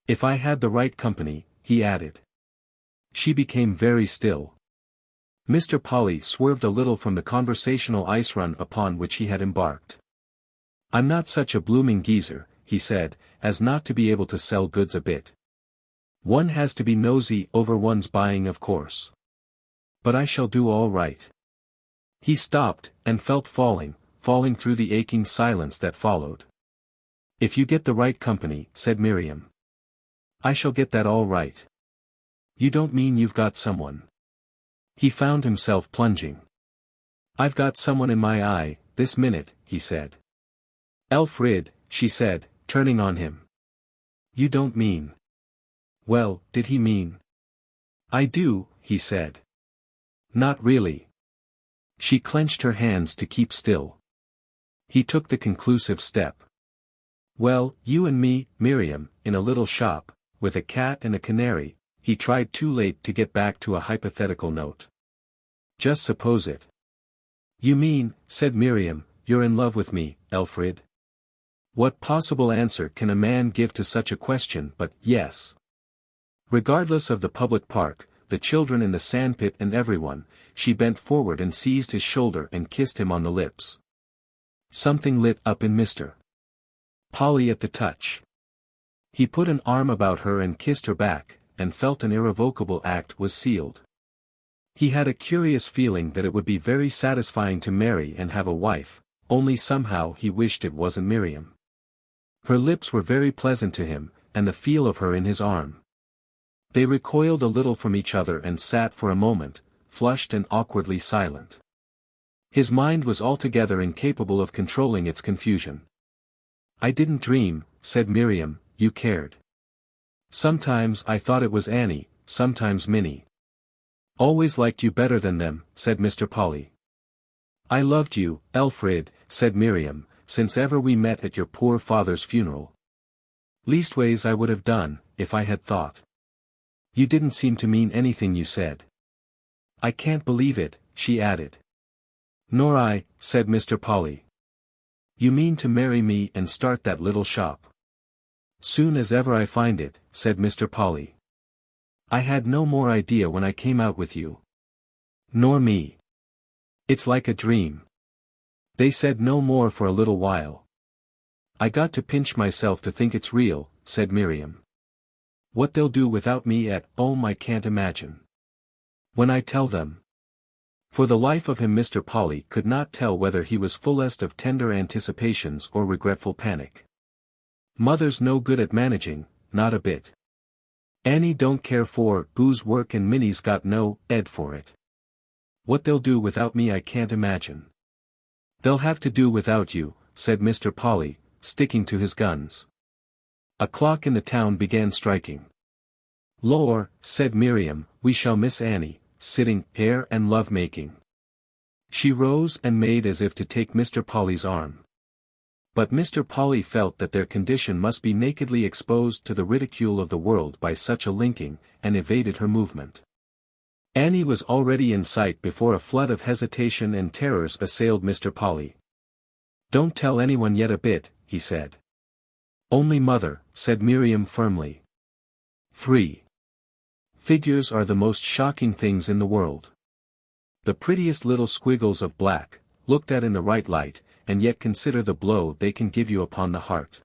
If I had the right company, he added. She became very still. Mr. Polly swerved a little from the conversational ice run upon which he had embarked. I'm not such a blooming geezer, he said, as not to be able to sell goods a bit. One has to be nosy over one's buying, of course. But I shall do all right. He stopped, and felt falling through the aching silence that followed. If you get the right company, said Miriam. I shall get that all right. You don't mean you've got someone. He found himself plunging. I've got someone in my eye, this minute, he said. Alfred, she said, turning on him. You don't mean. Well, did he mean? I do, he said. Not really. She clenched her hands to keep still. He took the conclusive step. Well, you and me, Miriam, in a little shop, with a cat and a canary, he tried too late to get back to a hypothetical note. Just suppose it. You mean, said Miriam, you're in love with me, Alfred? What possible answer can a man give to such a question but yes? Regardless of the public park, the children in the sandpit and everyone, she bent forward and seized his shoulder and kissed him on the lips. Something lit up in Mr. Polly at the touch. He put an arm about her and kissed her back, and felt an irrevocable act was sealed. He had a curious feeling that it would be very satisfying to marry and have a wife, only somehow he wished it wasn't Miriam. Her lips were very pleasant to him, and the feel of her in his arm. They recoiled a little from each other and sat for a moment, flushed and awkwardly silent. His mind was altogether incapable of controlling its confusion. I didn't dream, said Miriam, you cared. Sometimes I thought it was Annie, sometimes Minnie. Always liked you better than them, said Mr. Polly. I loved you, Alfred, said Miriam, since ever we met at your poor father's funeral. Leastways I would have done, if I had thought. You didn't seem to mean anything you said. I can't believe it, she added. Nor I, said Mr. Polly. You mean to marry me and start that little shop? Soon as ever I find it, said Mr. Polly. I had no more idea when I came out with you. Nor me. It's like a dream. They said no more for a little while. I got to pinch myself to think it's real, said Miriam. What they'll do without me at home I can't imagine. When I tell them. For the life of him Mr. Polly could not tell whether he was fullest of tender anticipations or regretful panic. Mother's no good at managing, not a bit. Annie don't care for booze work and Minnie's got no head for it. What they'll do without me I can't imagine. They'll have to do without you, said Mr. Polly, sticking to his guns. A clock in the town began striking. Lor, said Miriam, we shall miss Annie, sitting here and love-making. She rose and made as if to take Mr. Polly's arm. But Mr. Polly felt that their condition must be nakedly exposed to the ridicule of the world by such a linking, and evaded her movement. Annie was already in sight before a flood of hesitation and terrors assailed Mr. Polly. Don't tell anyone yet a bit, he said. Only mother, said Miriam firmly. Free. Figures are the most shocking things in the world. The prettiest little squiggles of black, looked at in the right light, and yet consider the blow they can give you upon the heart.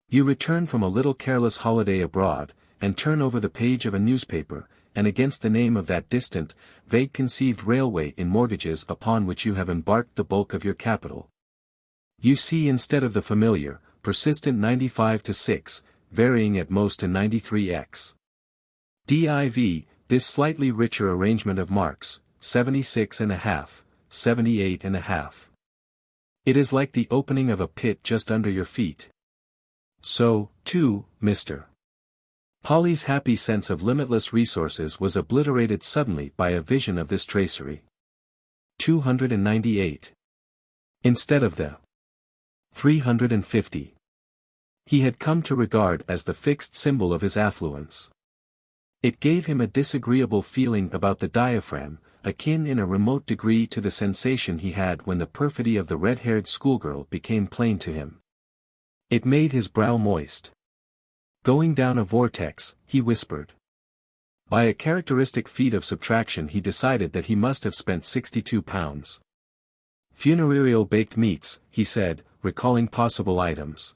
You return from a little careless holiday abroad, and turn over the page of a newspaper, and against the name of that distant, vague-conceived railway in mortgages upon which you have embarked the bulk of your capital. You see instead of the familiar, persistent 95 to 6, varying at most to 93x. Div, this slightly richer arrangement of marks, 76.5, 78.5. It is like the opening of a pit just under your feet. So, too, Mr. Polly's happy sense of limitless resources was obliterated suddenly by a vision of this tracery. 298. Instead of the 350. He had come to regard as the fixed symbol of his affluence. It gave him a disagreeable feeling about the diaphragm, akin in a remote degree to the sensation he had when the perfidy of the red-haired schoolgirl became plain to him. It made his brow moist. Going down a vortex, he whispered. By a characteristic feat of subtraction he decided that he must have spent £62. Funereal baked meats, he said, recalling possible items.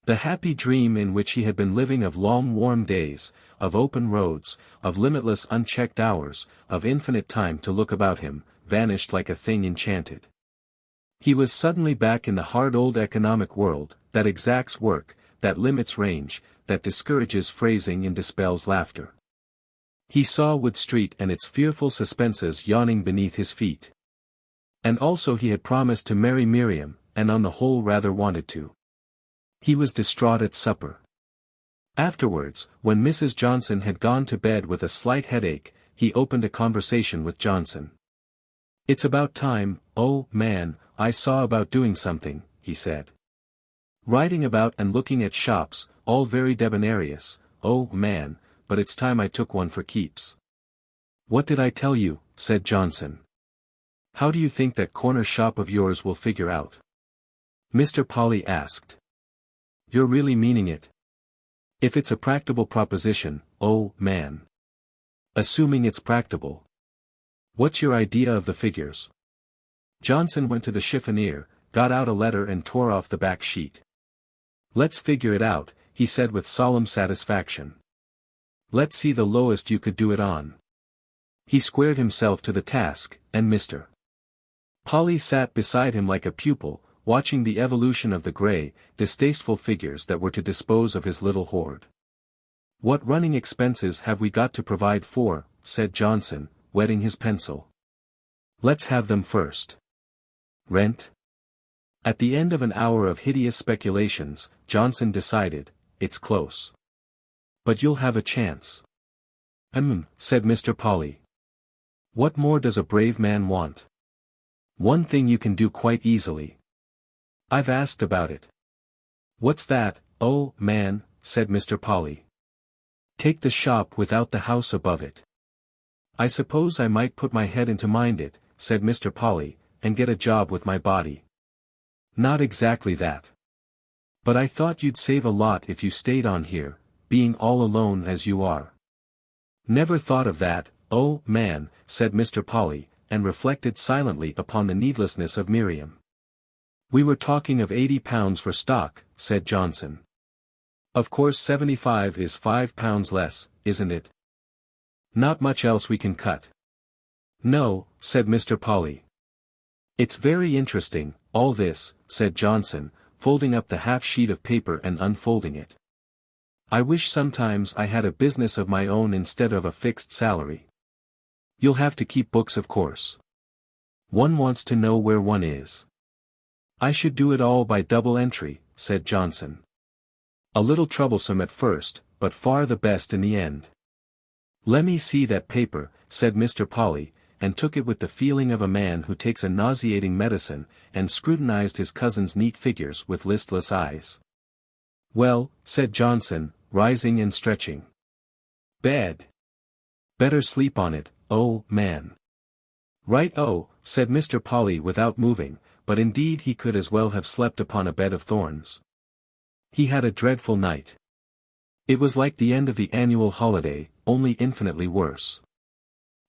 The happy dream in which he had been living of long warm days, of open roads, of limitless unchecked hours, of infinite time to look about him, vanished like a thing enchanted. He was suddenly back in the hard old economic world, that exacts work, that limits range, that discourages phrasing and dispels laughter. He saw Wood Street and its fearful suspenses yawning beneath his feet. And also he had promised to marry Miriam, and on the whole rather wanted to. He was distraught at supper. Afterwards, when Mrs. Johnson had gone to bed with a slight headache, he opened a conversation with Johnson. It's about time, oh, man, I saw about doing something, he said. Riding about and looking at shops, all very debonairious, oh, man, but it's time I took one for keeps. What did I tell you, said Johnson. How do you think that corner shop of yours will figure out? Mr. Polly asked. You're really meaning it? If it's a practicable proposition, oh, man. Assuming it's practicable. What's your idea of the figures? Johnson went to the chiffonier, got out a letter and tore off the back sheet. Let's figure it out, he said with solemn satisfaction. Let's see the lowest you could do it on. He squared himself to the task, and Mr. Polly sat beside him like a pupil, watching the evolution of the grey, distasteful figures that were to dispose of his little hoard. What running expenses have we got to provide for, said Johnson, wetting his pencil. Let's have them first. Rent? At the end of an hour of hideous speculations, Johnson decided, it's close. But you'll have a chance. Said Mr. Polly. What more does a brave man want? One thing you can do quite easily. I've asked about it. What's that, oh, man, said Mr. Polly. Take the shop without the house above it. I suppose I might put my head into mind it, said Mr. Polly, and get a job with my body. Not exactly that. But I thought you'd save a lot if you stayed on here, being all alone as you are. Never thought of that, oh, man, said Mr. Polly, and reflected silently upon the needlessness of Miriam. We were talking of £80 for stock, said Johnson. Of course 75 is £5 less, isn't it? Not much else we can cut. No, said Mr. Polly. It's very interesting, all this, said Johnson, folding up the half-sheet of paper and unfolding it. I wish sometimes I had a business of my own instead of a fixed salary. You'll have to keep books of course. One wants to know where one is. I should do it all by double entry, said Johnson. A little troublesome at first, but far the best in the end. Let me see that paper, said Mr. Polly, and took it with the feeling of a man who takes a nauseating medicine, and scrutinized his cousin's neat figures with listless eyes. Well, said Johnson, rising and stretching. Bed. Better sleep on it, oh, man. Right oh, said Mr. Polly without moving, but indeed he could as well have slept upon a bed of thorns. He had a dreadful night. It was like the end of the annual holiday, only infinitely worse.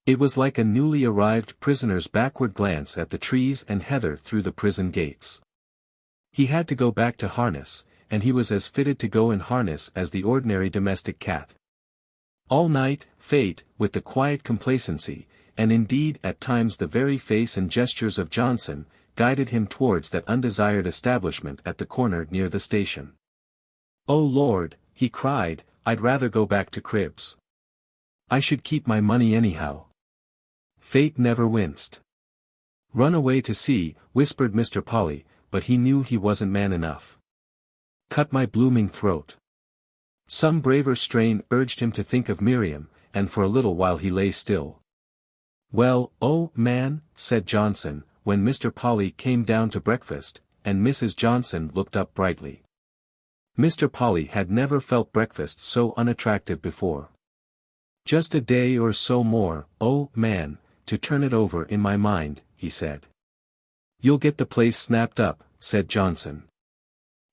It was like a newly arrived prisoner's backward glance at the trees and heather through the prison gates. He had to go back to harness, and he was as fitted to go in harness as the ordinary domestic cat. All night, fate, with the quiet complacency, and indeed at times the very face and gestures of Johnson, guided him towards that undesired establishment at the corner near the station. Oh Lord, he cried, I'd rather go back to Cribs. I should keep my money anyhow. Fate never winced. Run away to sea, whispered Mr. Polly, but he knew he wasn't man enough. Cut my blooming throat. Some braver strain urged him to think of Miriam, and for a little while he lay still. Well, oh, man, said Johnson, when Mr. Polly came down to breakfast, and Mrs. Johnson looked up brightly. Mr. Polly had never felt breakfast so unattractive before. Just a day or so more, oh, man, to turn it over in my mind, he said. You'll get the place snapped up, said Johnson.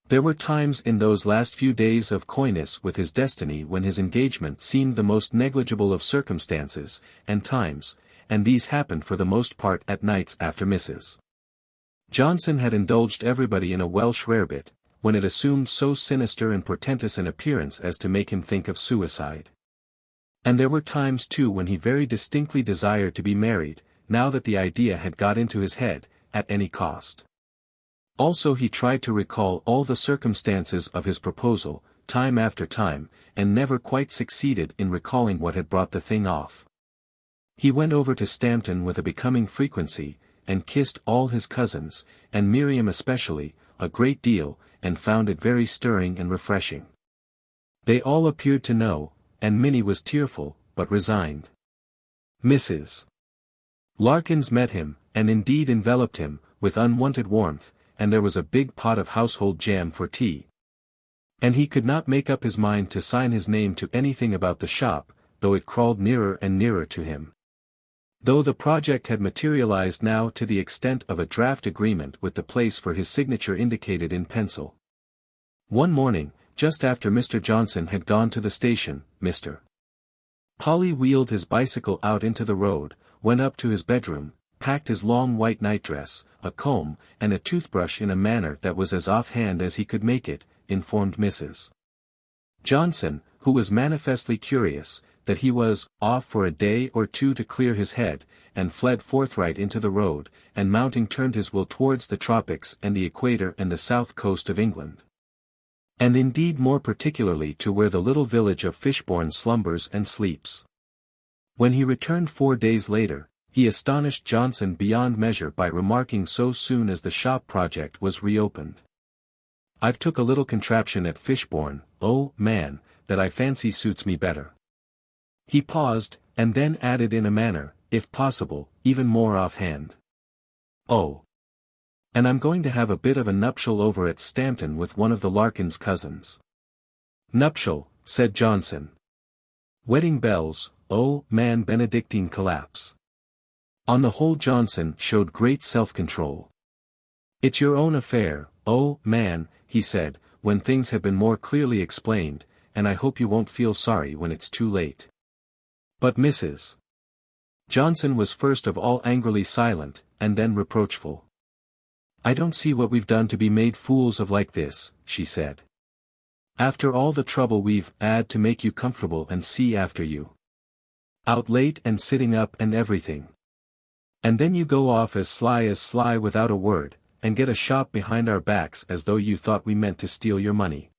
There were times in those last few days of coyness with his destiny when his engagement seemed the most negligible of circumstances, and times, and these happened for the most part at nights after Mrs. Johnson had indulged everybody in a Welsh rarebit, when it assumed so sinister and portentous an appearance as to make him think of suicide. And there were times too when he very distinctly desired to be married, now that the idea had got into his head, at any cost. Also he tried to recall all the circumstances of his proposal, time after time, and never quite succeeded in recalling what had brought the thing off. He went over to Stampton with a becoming frequency, and kissed all his cousins, and Miriam especially, a great deal, and found it very stirring and refreshing. They all appeared to know, and Minnie was tearful, but resigned. Mrs. Larkins met him, and indeed enveloped him, with unwonted warmth, and there was a big pot of household jam for tea. And he could not make up his mind to sign his name to anything about the shop, though it crawled nearer and nearer to him. Though the project had materialized now to the extent of a draft agreement with the place for his signature indicated in pencil. One morning, just after Mr. Johnson had gone to the station, Mr. Polly wheeled his bicycle out into the road, went up to his bedroom, packed his long white nightdress, a comb, and a toothbrush in a manner that was as off-hand as he could make it, informed Mrs. Johnson, who was manifestly curious, that he was off for a day or two to clear his head, and fled forthright into the road, and mounting turned his will towards the tropics and the equator and the south coast of England. And indeed more particularly to where the little village of Fishbourne slumbers and sleeps. When he returned 4 days later, he astonished Johnson beyond measure by remarking so soon as the shop project was reopened. I've took a little contraption at Fishbourne, oh, man, that I fancy suits me better. He paused, and then added in a manner, if possible, even more offhand. Oh. And I'm going to have a bit of a nuptial over at Stampton with one of the Larkins cousins. Nuptial, said Johnson. Wedding bells, oh, man Benedictine collapse. On the whole Johnson showed great self-control. It's your own affair, oh, man, he said, when things have been more clearly explained, and I hope you won't feel sorry when it's too late. But Mrs. Johnson was first of all angrily silent, and then reproachful. I don't see what we've done to be made fools of like this, she said. After all the trouble we've had to make you comfortable and see after you. Out late and sitting up and everything. And then you go off as sly without a word, and get a shop behind our backs as though you thought we meant to steal your money.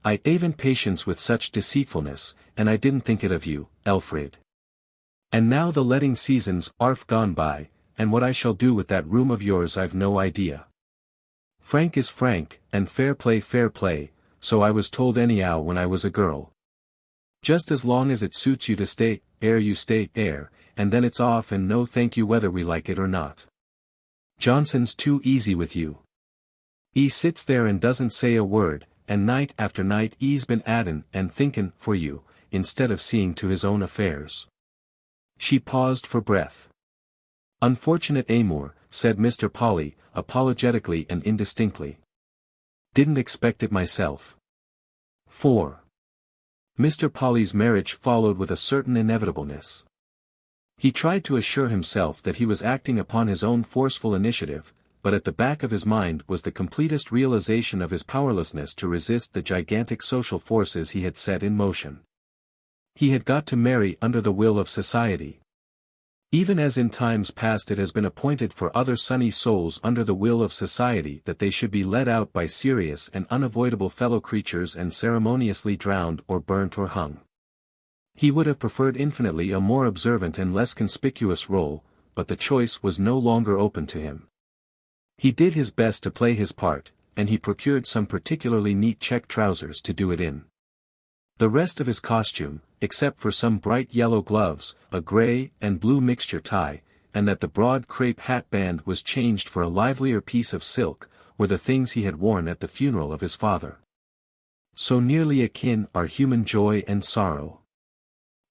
I haven't patience with such deceitfulness, and I didn't think it of you, Alfred. And now the letting season's gone by, and what I shall do with that room of yours I've no idea. Frank is frank, and fair play, so I was told anyhow when I was a girl. Just as long as it suits you to stay, you stay, and then it's off and no thank you whether we like it or not. Johnson's too easy with you. He sits there and doesn't say a word, and night after night he's been addin' and thinkin' for you, instead of seeing to his own affairs. She paused for breath. Unfortunate amour, said Mr. Polly, apologetically and indistinctly. Didn't expect it myself. 4. Mr. Polly's marriage followed with a certain inevitableness. He tried to assure himself that he was acting upon his own forceful initiative, but at the back of his mind was the completest realization of his powerlessness to resist the gigantic social forces he had set in motion. He had got to marry under the will of society. Even as in times past it has been appointed for other sunny souls under the will of society that they should be led out by serious and unavoidable fellow creatures and ceremoniously drowned or burnt or hung. He would have preferred infinitely a more observant and less conspicuous role, but the choice was no longer open to him. He did his best to play his part, and he procured some particularly neat check trousers to do it in. The rest of his costume, except for some bright yellow gloves, a grey and blue mixture tie, and that the broad crape hat band was changed for a livelier piece of silk, were the things he had worn at the funeral of his father. So nearly akin are human joy and sorrow.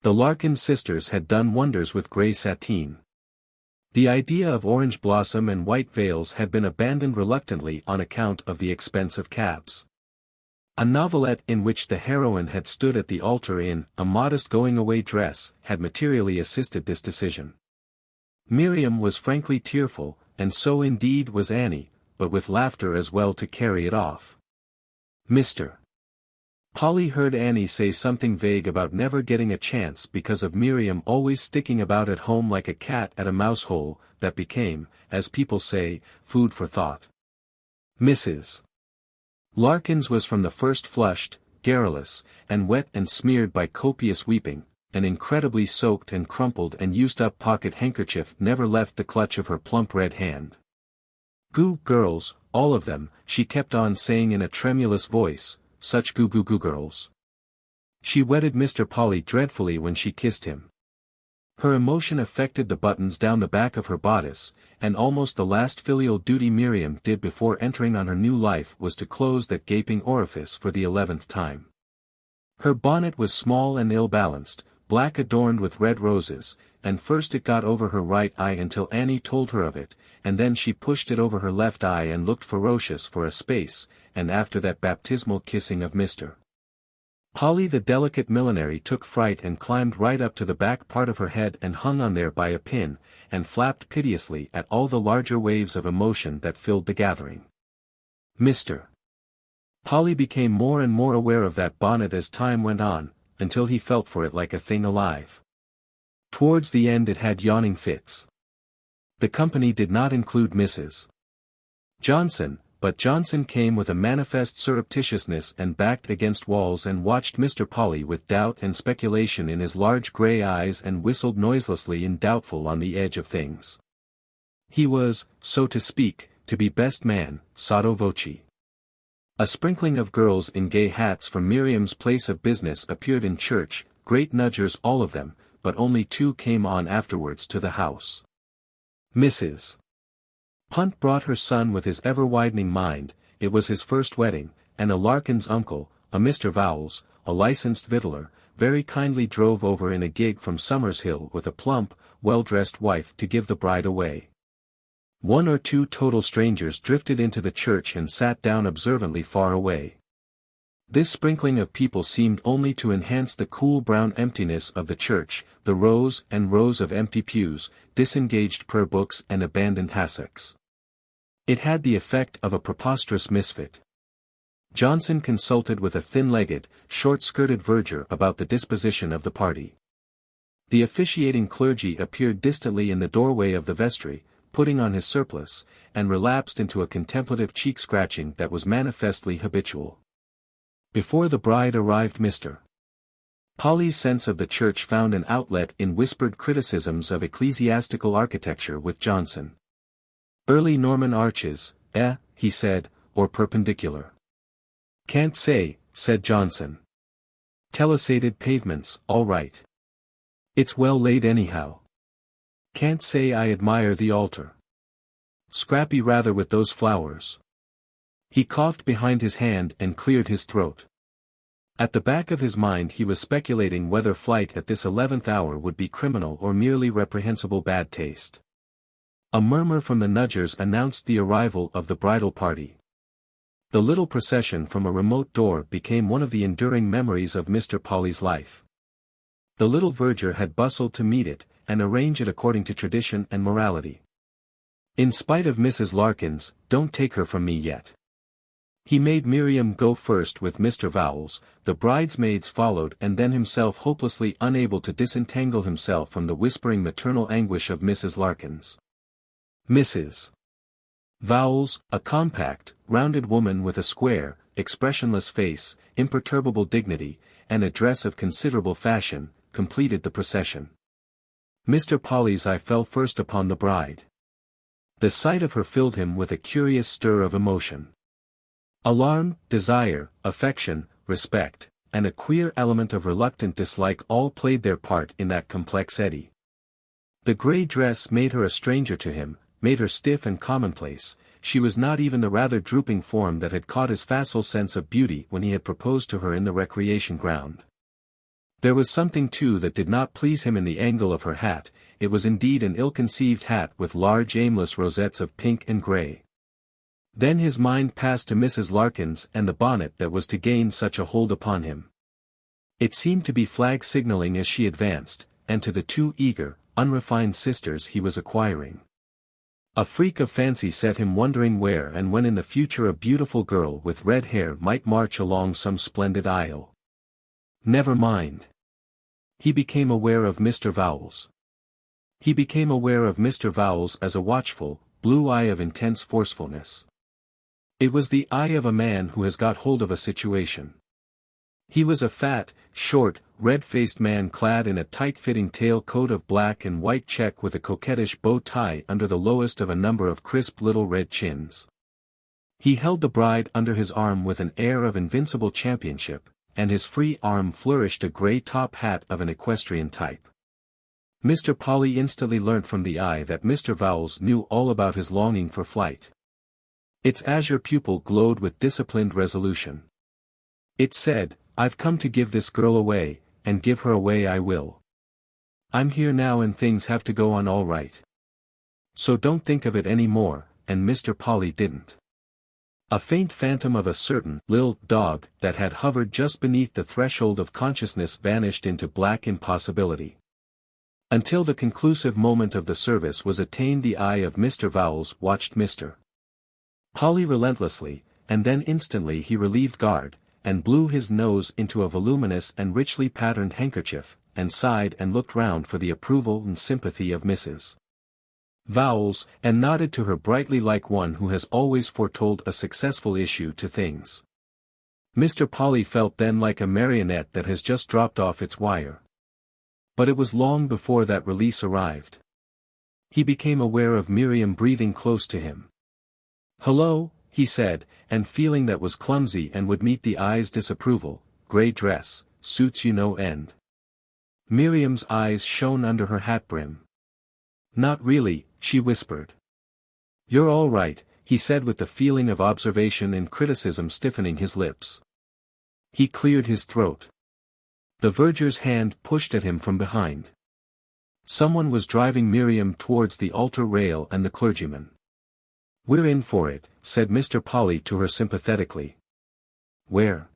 The Larkin sisters had done wonders with grey sateen. The idea of orange blossom and white veils had been abandoned reluctantly on account of the expense of cabs. A novelette in which the heroine had stood at the altar in a modest going-away dress had materially assisted this decision. Miriam was frankly tearful, and so indeed was Annie, but with laughter as well to carry it off. Mr. Polly heard Annie say something vague about never getting a chance because of Miriam always sticking about at home like a cat at a mouse hole, that became, as people say, food for thought. Mrs. Larkins was from the first flushed, garrulous, and wet and smeared by copious weeping. An incredibly soaked and crumpled and used-up pocket handkerchief never left the clutch of her plump red hand. Goo girls, all of them, she kept on saying in a tremulous voice, such goo girls. She wetted Mr. Polly dreadfully when she kissed him. Her emotion affected the buttons down the back of her bodice, and almost the last filial duty Miriam did before entering on her new life was to close that gaping orifice for the 11th time. Her bonnet was small and ill-balanced, black adorned with red roses, and first it got over her right eye until Annie told her of it, and then she pushed it over her left eye and looked ferocious for a space, and after that baptismal kissing of Mr. Polly the delicate millinery took fright and climbed right up to the back part of her head and hung on there by a pin, and flapped piteously at all the larger waves of emotion that filled the gathering. Mr. Polly became more and more aware of that bonnet as time went on, until he felt for it like a thing alive. Towards the end it had yawning fits. The company did not include Mrs. Johnson, but Johnson came with a manifest surreptitiousness and backed against walls and watched Mr. Polly with doubt and speculation in his large grey eyes and whistled noiselessly and doubtful on the edge of things. He was, so to speak, to be best man, sotto voce. A sprinkling of girls in gay hats from Miriam's place of business appeared in church, great nudgers all of them, but only 2 came on afterwards to the house. Mrs. Punt brought her son with his ever-widening mind. It was his first wedding, and a Larkin's uncle, a Mr. Vowles, a licensed victualler, very kindly drove over in a gig from Summershill with a plump, well-dressed wife to give the bride away. One or two total strangers drifted into the church and sat down observantly far away. This sprinkling of people seemed only to enhance the cool brown emptiness of the church, the rows and rows of empty pews, disengaged prayer books and abandoned hassocks. It had the effect of a preposterous misfit. Johnson consulted with a thin-legged, short-skirted verger about the disposition of the party. The officiating clergy appeared distantly in the doorway of the vestry, putting on his surplice, and relapsed into a contemplative cheek-scratching that was manifestly habitual. Before the bride arrived Mr. Polly's sense of the church found an outlet in whispered criticisms of ecclesiastical architecture with Johnson. Early Norman arches, he said, or perpendicular. Can't say, said Johnson. Telessated pavements, all right. It's well laid anyhow. Can't say I admire the altar. Scrappy rather with those flowers. He coughed behind his hand and cleared his throat. At the back of his mind he was speculating whether flight at this 11th hour would be criminal or merely reprehensible bad taste. A murmur from the nudgers announced the arrival of the bridal party. The little procession from a remote door became one of the enduring memories of Mr. Polly's life. The little verger had bustled to meet it, and arrange it according to tradition and morality. In spite of Mrs. Larkins, don't take her from me yet. He made Miriam go first with Mr. Vowles, the bridesmaids followed and then himself hopelessly unable to disentangle himself from the whispering maternal anguish of Mrs. Larkins. Mrs. Vowles, a compact, rounded woman with a square, expressionless face, imperturbable dignity, and a dress of considerable fashion, completed the procession. Mr. Polly's eye fell first upon the bride. The sight of her filled him with a curious stir of emotion. Alarm, desire, affection, respect, and a queer element of reluctant dislike all played their part in that complex eddy. The grey dress made her a stranger to him, made her stiff and commonplace. She was not even the rather drooping form that had caught his facile sense of beauty when he had proposed to her in the recreation ground. There was something too that did not please him in the angle of her hat. It was indeed an ill-conceived hat with large aimless rosettes of pink and grey. Then his mind passed to Mrs. Larkins and the bonnet that was to gain such a hold upon him. It seemed to be flag signalling as she advanced, and to the two eager, unrefined sisters he was acquiring. A freak of fancy set him wondering where and when in the future a beautiful girl with red hair might march along some splendid aisle. Never mind. He became aware of Mr. Vowles. He became aware of Mr. Vowles as a watchful, blue eye of intense forcefulness. It was the eye of a man who has got hold of a situation. He was a fat, short, red-faced man clad in a tight-fitting tail coat of black and white check with a coquettish bow tie under the lowest of a number of crisp little red chins. He held the bride under his arm with an air of invincible championship, and his free arm flourished a grey top hat of an equestrian type. Mr. Polly instantly learnt from the eye that Mr. Vowles knew all about his longing for flight. Its azure pupil glowed with disciplined resolution. It said, "I've come to give this girl away, and give her away I will. I'm here now and things have to go on all right. So don't think of it any more," and Mr. Polly didn't. A faint phantom of a certain little dog that had hovered just beneath the threshold of consciousness vanished into black impossibility. Until the conclusive moment of the service was attained the eye of Mr. Vowles watched Mr. Polly relentlessly, and then instantly he relieved guard, and blew his nose into a voluminous and richly patterned handkerchief, and sighed and looked round for the approval and sympathy of Mrs. Vowles, and nodded to her brightly like one who has always foretold a successful issue to things. Mr. Polly felt then like a marionette that has just dropped off its wire. But it was long before that release arrived. He became aware of Miriam breathing close to him. "Hello," he said, and feeling that was clumsy and would meet the eye's disapproval, "grey dress, suits you no end." Miriam's eyes shone under her hat brim. "Not really," she whispered. "You're all right," he said with the feeling of observation and criticism stiffening his lips. He cleared his throat. The verger's hand pushed at him from behind. Someone was driving Miriam towards the altar rail and the clergyman. "We're in for it," said Mr. Polly to her sympathetically. "Where?"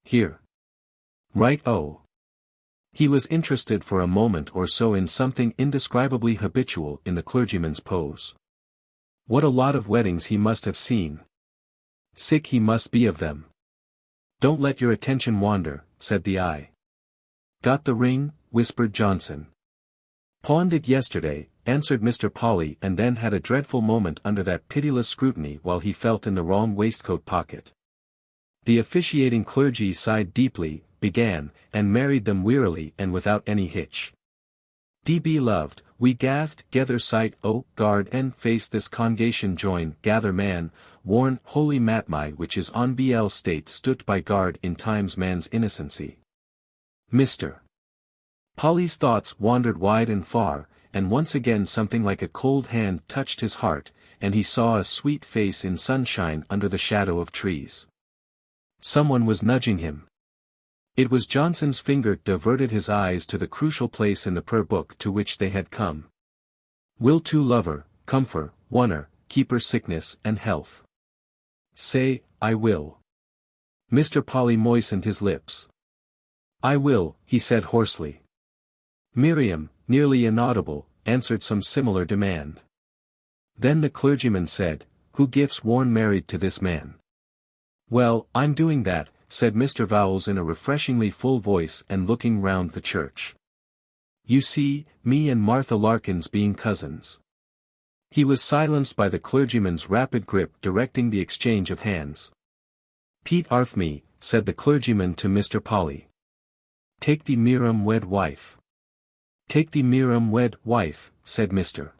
"Here." "Right, oh." He was interested for a moment or so in something indescribably habitual in the clergyman's pose. What a lot of weddings he must have seen. Sick he must be of them. "Don't let your attention wander," said the eye. "Got the ring?" whispered Johnson. "Pawned it yesterday," answered Mr. Polly, and then had a dreadful moment under that pitiless scrutiny while he felt in the wrong waistcoat pocket. The officiating clergy sighed deeply, began, and married them wearily and without any hitch. "D.B. loved, we gathed gether sight o' guard and face this congregation join gather man, warn holy matmi which is on BL state stood by guard in times man's innocency." Mr. Polly's thoughts wandered wide and far, and once again something like a cold hand touched his heart, and he saw a sweet face in sunshine under the shadow of trees. Someone was nudging him. It was Johnson's finger diverted his eyes to the crucial place in the prayer book to which they had come. "Will to lover, comfort, oner, keeper sickness and health." "Say, I will." Mr. Polly moistened his lips. "I will," he said hoarsely. Miriam, nearly inaudible, answered some similar demand. Then the clergyman said, "Who gifts warn married to this man?" "Well, I'm doing that," said Mr. Vowles in a refreshingly full voice and looking round the church. "You see, me and Martha Larkins being cousins." He was silenced by the clergyman's rapid grip directing the exchange of hands. "Pete Arthme," said the clergyman to Mr. Polly. "Take the Miriam wed wife." "Take the Miriam wed wife," said Mr.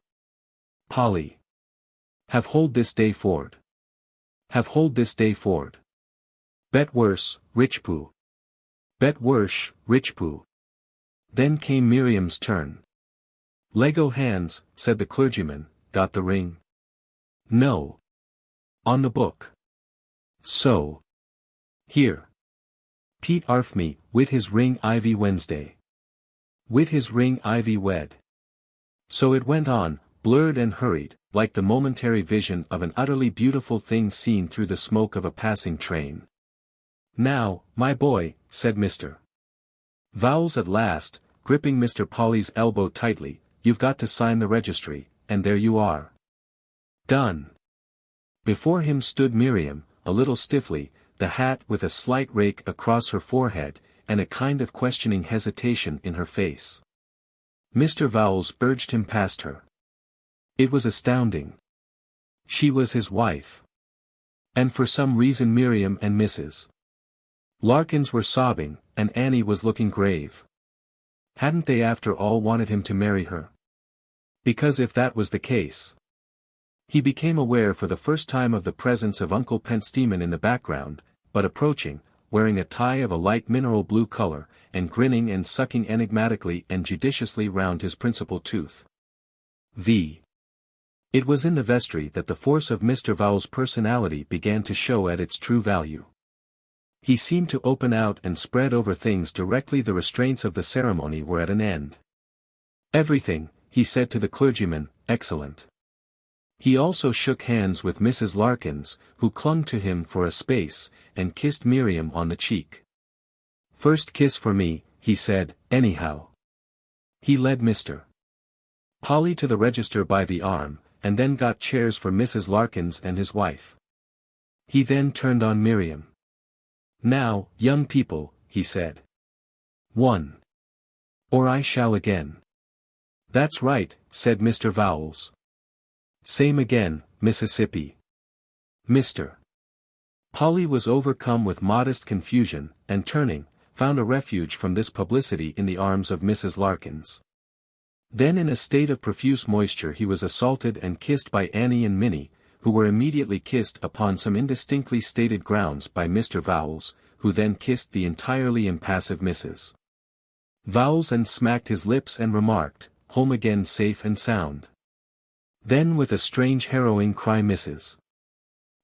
Polly. "Have hold this day ford." "Have hold this day ford." "Bet worse, rich poo." "Bet worse, rich poo." Then came Miriam's turn. "Lego hands," said the clergyman. "Got the ring?" "No." "On the book." "So." "Here." Pete Arthme, wit his ring ivy Wednesday. Wit his ring ivy wed. So it went on, blurred and hurried, like the momentary vision of an utterly beautiful thing seen through the smoke of a passing train. "Now, my boy," said Mr. Vowles at last, gripping Mr. Polly's elbow tightly, "you've got to sign the registry, and there you are." "Done." Before him stood Miriam, a little stiffly, the hat with a slight rake across her forehead, and a kind of questioning hesitation in her face. Mr. Vowles urged him past her. It was astounding. She was his wife. And for some reason Miriam and Mrs. Larkins were sobbing, and Annie was looking grave. Hadn't they after all wanted him to marry her? Because if that was the case... He became aware for the first time of the presence of Uncle Pentstemen in the background, but approaching, wearing a tie of a light mineral blue color, and grinning and sucking enigmatically and judiciously round his principal tooth. It was in the vestry that the force of Mr. Vowles' personality began to show at its true value. He seemed to open out and spread over things directly the restraints of the ceremony were at an end. "Everything," he said to the clergyman, "excellent." He also shook hands with Mrs. Larkins, who clung to him for a space, and kissed Miriam on the cheek. "First kiss for me," he said, "anyhow." He led Mr. Polly to the register by the arm, and then got chairs for Mrs. Larkins and his wife. He then turned on Miriam. "Now, young people," he said. "One. Or I shall again." "That's right," said Mr. Vowles. "Same again, Mississippi." Mr. Polly was overcome with modest confusion, and turning, found a refuge from this publicity in the arms of Mrs. Larkins. Then in a state of profuse moisture he was assaulted and kissed by Annie and Minnie, who were immediately kissed upon some indistinctly stated grounds by Mr. Vowles, who then kissed the entirely impassive Mrs. Vowles and smacked his lips and remarked, "Home again safe and sound." Then with a strange harrowing cry Mrs.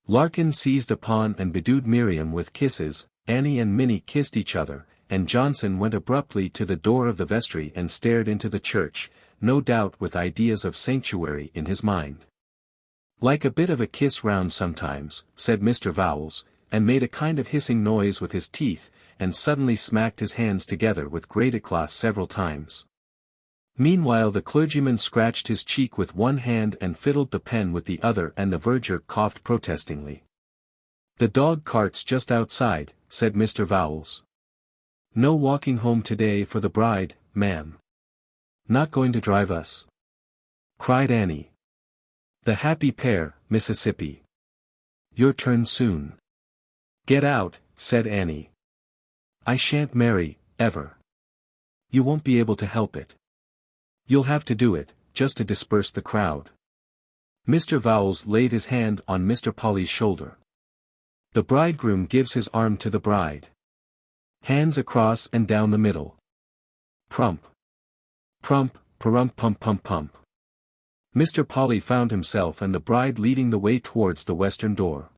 Larkin seized upon and bedewed Miriam with kisses, Annie and Minnie kissed each other, and Johnson went abruptly to the door of the vestry and stared into the church, no doubt with ideas of sanctuary in his mind. "Like a bit of a kiss round sometimes," said Mr. Vowles, and made a kind of hissing noise with his teeth, and suddenly smacked his hands together with great eclat several times. Meanwhile the clergyman scratched his cheek with one hand and fiddled the pen with the other, and the verger coughed protestingly. "The dog cart's just outside," said Mr. Vowles. "No walking home today for the bride, ma'am." "Not going to drive us?" cried Annie. "The happy pair, Mississippi. Your turn soon." "Get out," said Annie. "I shan't marry, ever." "You won't be able to help it. You'll have to do it, just to disperse the crowd." Mr. Vowles laid his hand on Mr. Polly's shoulder. "The bridegroom gives his arm to the bride. Hands across and down the middle. Prump. Prump, parump pump pump pump." Mr. Polly found himself and the bride leading the way towards the western door.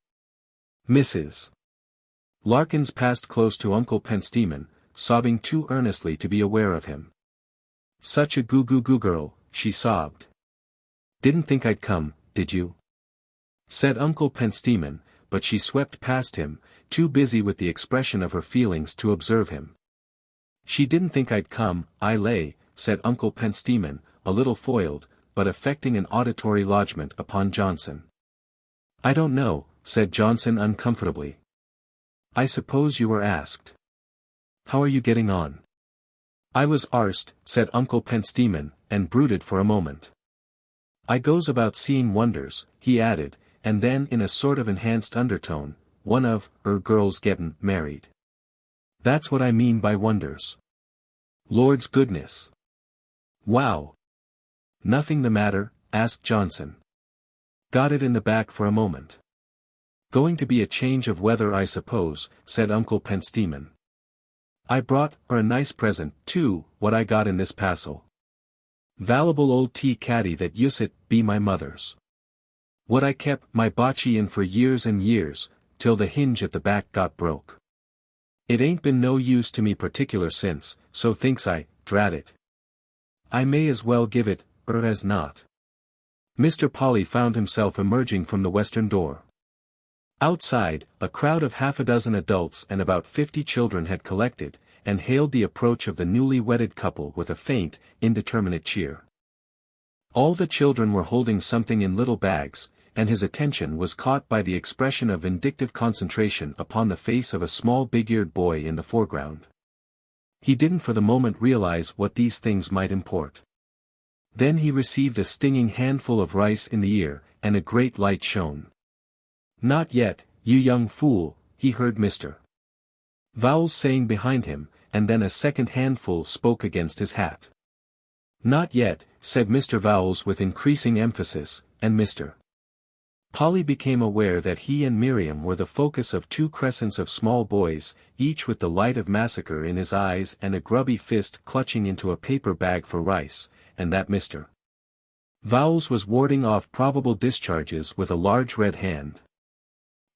Mrs. Larkins passed close to Uncle Pentstemon, sobbing too earnestly to be aware of him. "Such a goo-goo-goo girl," she sobbed. "Didn't think I'd come, did you?" said Uncle Pentstemon, but she swept past him, too busy with the expression of her feelings to observe him. "She didn't think I'd come, I lay," said Uncle Pentstemon, a little foiled, but affecting an auditory lodgment upon Johnson. "I don't know," said Johnson uncomfortably. "I suppose you were asked. How are you getting on?" "I was arst," said Uncle Pentstemon, and brooded for a moment. "I goes about seeing wonders," he added, and then in a sort of enhanced undertone, "one of girls gettin' married. That's what I mean by wonders. Lord's goodness." "Wow. Nothing the matter?" asked Johnson. "Got it in the back for a moment." "Going to be a change of weather I suppose," said Uncle Pentstemon. "I brought her a nice present, too, what I got in this parcel. Valuable old tea caddy that uset be my mother's. What I kept my bocce in for years and years, till the hinge at the back got broke. It ain't been no use to me particular since, so thinks I, drat it, I may as well give it, as not." Mr. Polly found himself emerging from the western door. Outside, a crowd of half a dozen adults and about 50 children had collected, and hailed the approach of the newly wedded couple with a faint, indeterminate cheer. All the children were holding something in little bags, and his attention was caught by the expression of vindictive concentration upon the face of a small big-eared boy in the foreground. He didn't for the moment realize what these things might import. Then he received a stinging handful of rice in the ear, and a great light shone. "Not yet, you young fool," he heard Mr. Vowles saying behind him, and then a second handful spoke against his hat. "Not yet," said Mr. Vowles with increasing emphasis, and Mr. Polly became aware that he and Miriam were the focus of two crescents of small boys, each with the light of massacre in his eyes and a grubby fist clutching into a paper bag for rice, and that Mr. Vowles was warding off probable discharges with a large red hand.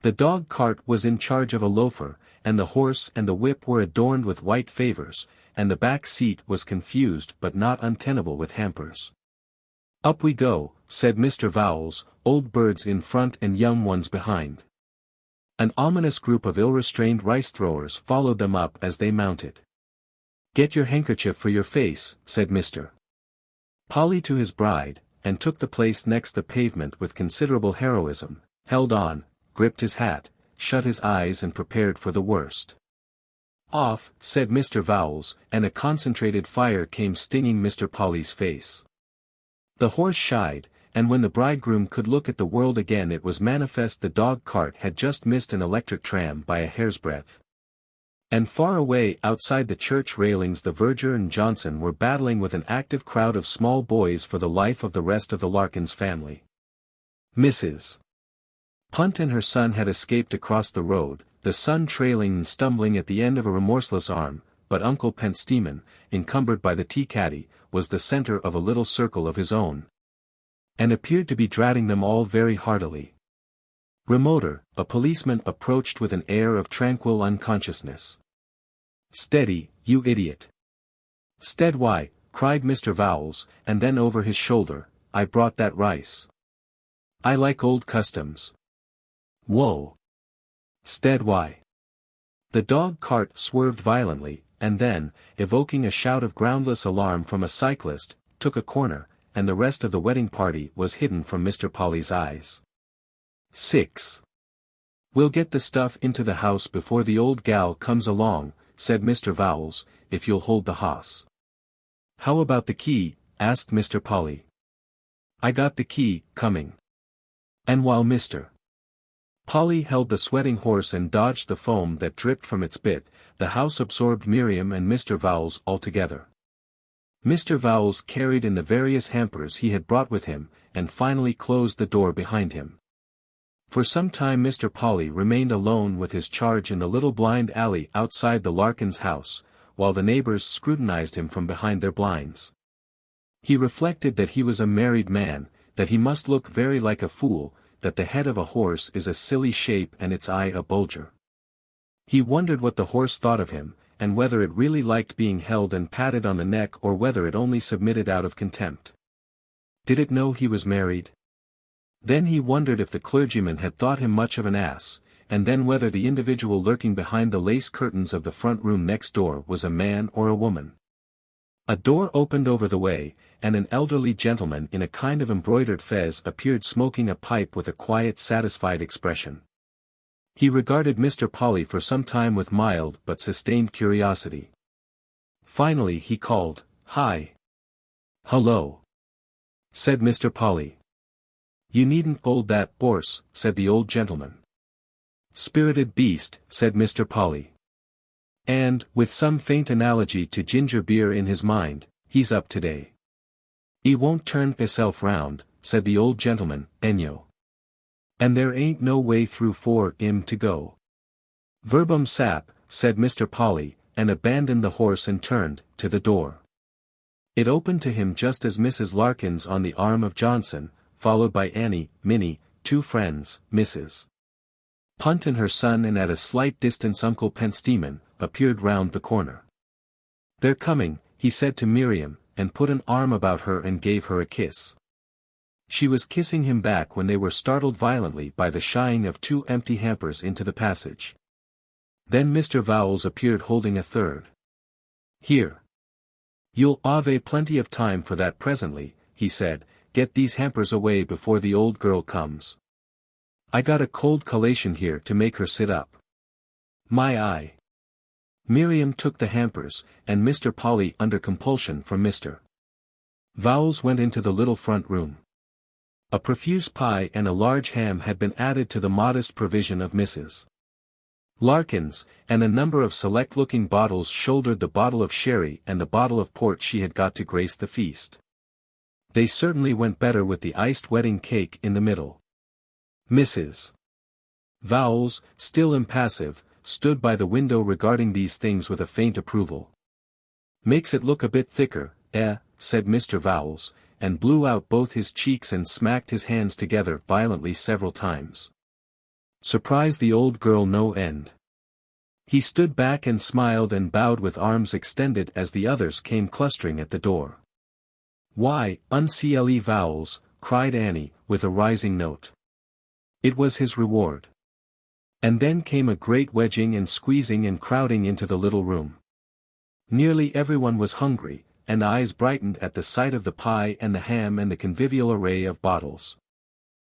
The dog cart was in charge of a loafer, and the horse and the whip were adorned with white favors, and the back seat was confused but not untenable with hampers. "Up we go," said Mr. Vowles, old birds in front and young ones behind. An ominous group of ill-restrained rice-throwers followed them up as they mounted. "Get your handkerchief for your face," said Mr. Polly to his bride, and took the place next the pavement with considerable heroism, held on, gripped his hat, shut his eyes and prepared for the worst. "Off," said Mr. Vowles, and a concentrated fire came stinging Mr. Polly's face. The horse shied, and when the bridegroom could look at the world again it was manifest the dog cart had just missed an electric tram by a hair's breadth. And far away outside the church railings the verger and Johnson were battling with an active crowd of small boys for the life of the rest of the Larkins family. Mrs. Punt and her son had escaped across the road, the son trailing and stumbling at the end of a remorseless arm, but Uncle Pentstemon, encumbered by the tea caddy, was the center of a little circle of his own, and appeared to be dratting them all very heartily. Remoter, a policeman approached with an air of tranquil unconsciousness. Steady, you idiot. Stead why, cried Mr. Vowles, and then over his shoulder, I brought that rice. I like old customs. Whoa. Stead why. The dog cart swerved violently, and then, evoking a shout of groundless alarm from a cyclist, took a corner, and the rest of the wedding party was hidden from Mr. Polly's eyes. 6. We'll get the stuff into the house before the old gal comes along, said Mr. Vowles, if you'll hold the hoss. How about the key? Asked Mr. Polly. I got the key, coming. And while Mr. Polly held the sweating horse and dodged the foam that dripped from its bit, the house absorbed Miriam and Mr. Vowles altogether. Mr. Vowles carried in the various hampers he had brought with him, and finally closed the door behind him. For some time Mr. Polly remained alone with his charge in the little blind alley outside the Larkins' house, while the neighbors scrutinized him from behind their blinds. He reflected that he was a married man, that he must look very like a fool, that the head of a horse is a silly shape and its eye a bulger. He wondered what the horse thought of him, and whether it really liked being held and patted on the neck or whether it only submitted out of contempt. Did it know he was married? Then he wondered if the clergyman had thought him much of an ass, and then whether the individual lurking behind the lace curtains of the front room next door was a man or a woman. A door opened over the way, and an elderly gentleman in a kind of embroidered fez appeared smoking a pipe with a quiet satisfied expression. He regarded Mr. Polly for some time with mild but sustained curiosity. Finally he called, "Hi." "Hullo," said Mr. Polly. "You needn't hold that horse," said the old gentleman. "Spirited beast," said Mr. Polly. And, with some faint analogy to ginger beer in his mind, "he's up today. 'E won't turn hisself round," said the old gentleman, "enyo. And there ain't no way through for 'im to go." "Verbum sap," said Mr. Polly, and abandoned the horse and turned to the door. It opened to him just as Mrs. Larkins on the arm of Johnson, followed by Annie, Minnie, two friends, Mrs. Punt and her son and at a slight distance Uncle Pensteman, appeared round the corner. "They're coming," he said to Miriam, and put an arm about her and gave her a kiss. She was kissing him back when they were startled violently by the shying of two empty hampers into the passage. Then Mr. Vowles appeared holding a third. "Here. You'll have plenty of time for that presently," he said. "Get these hampers away before the old girl comes. I got a cold collation here to make her sit up." "My eye." Miriam took the hampers, and Mr. Polly under compulsion from Mr. Vowles went into the little front room. A profuse pie and a large ham had been added to the modest provision of Mrs. Larkins, and a number of select-looking bottles shouldered the bottle of sherry and the bottle of port she had got to grace the feast. They certainly went better with the iced wedding cake in the middle. Mrs. Vowles, still impassive, stood by the window regarding these things with a faint approval. "Makes it look a bit thicker, said Mr. Vowles, and blew out both his cheeks and smacked his hands together violently several times. Surprised the old girl no end. He stood back and smiled and bowed with arms extended as the others came clustering at the door. "Why, Uncle Vowles," cried Annie, with a rising note. It was his reward. And then came a great wedging and squeezing and crowding into the little room. Nearly everyone was hungry, and eyes brightened at the sight of the pie and the ham and the convivial array of bottles.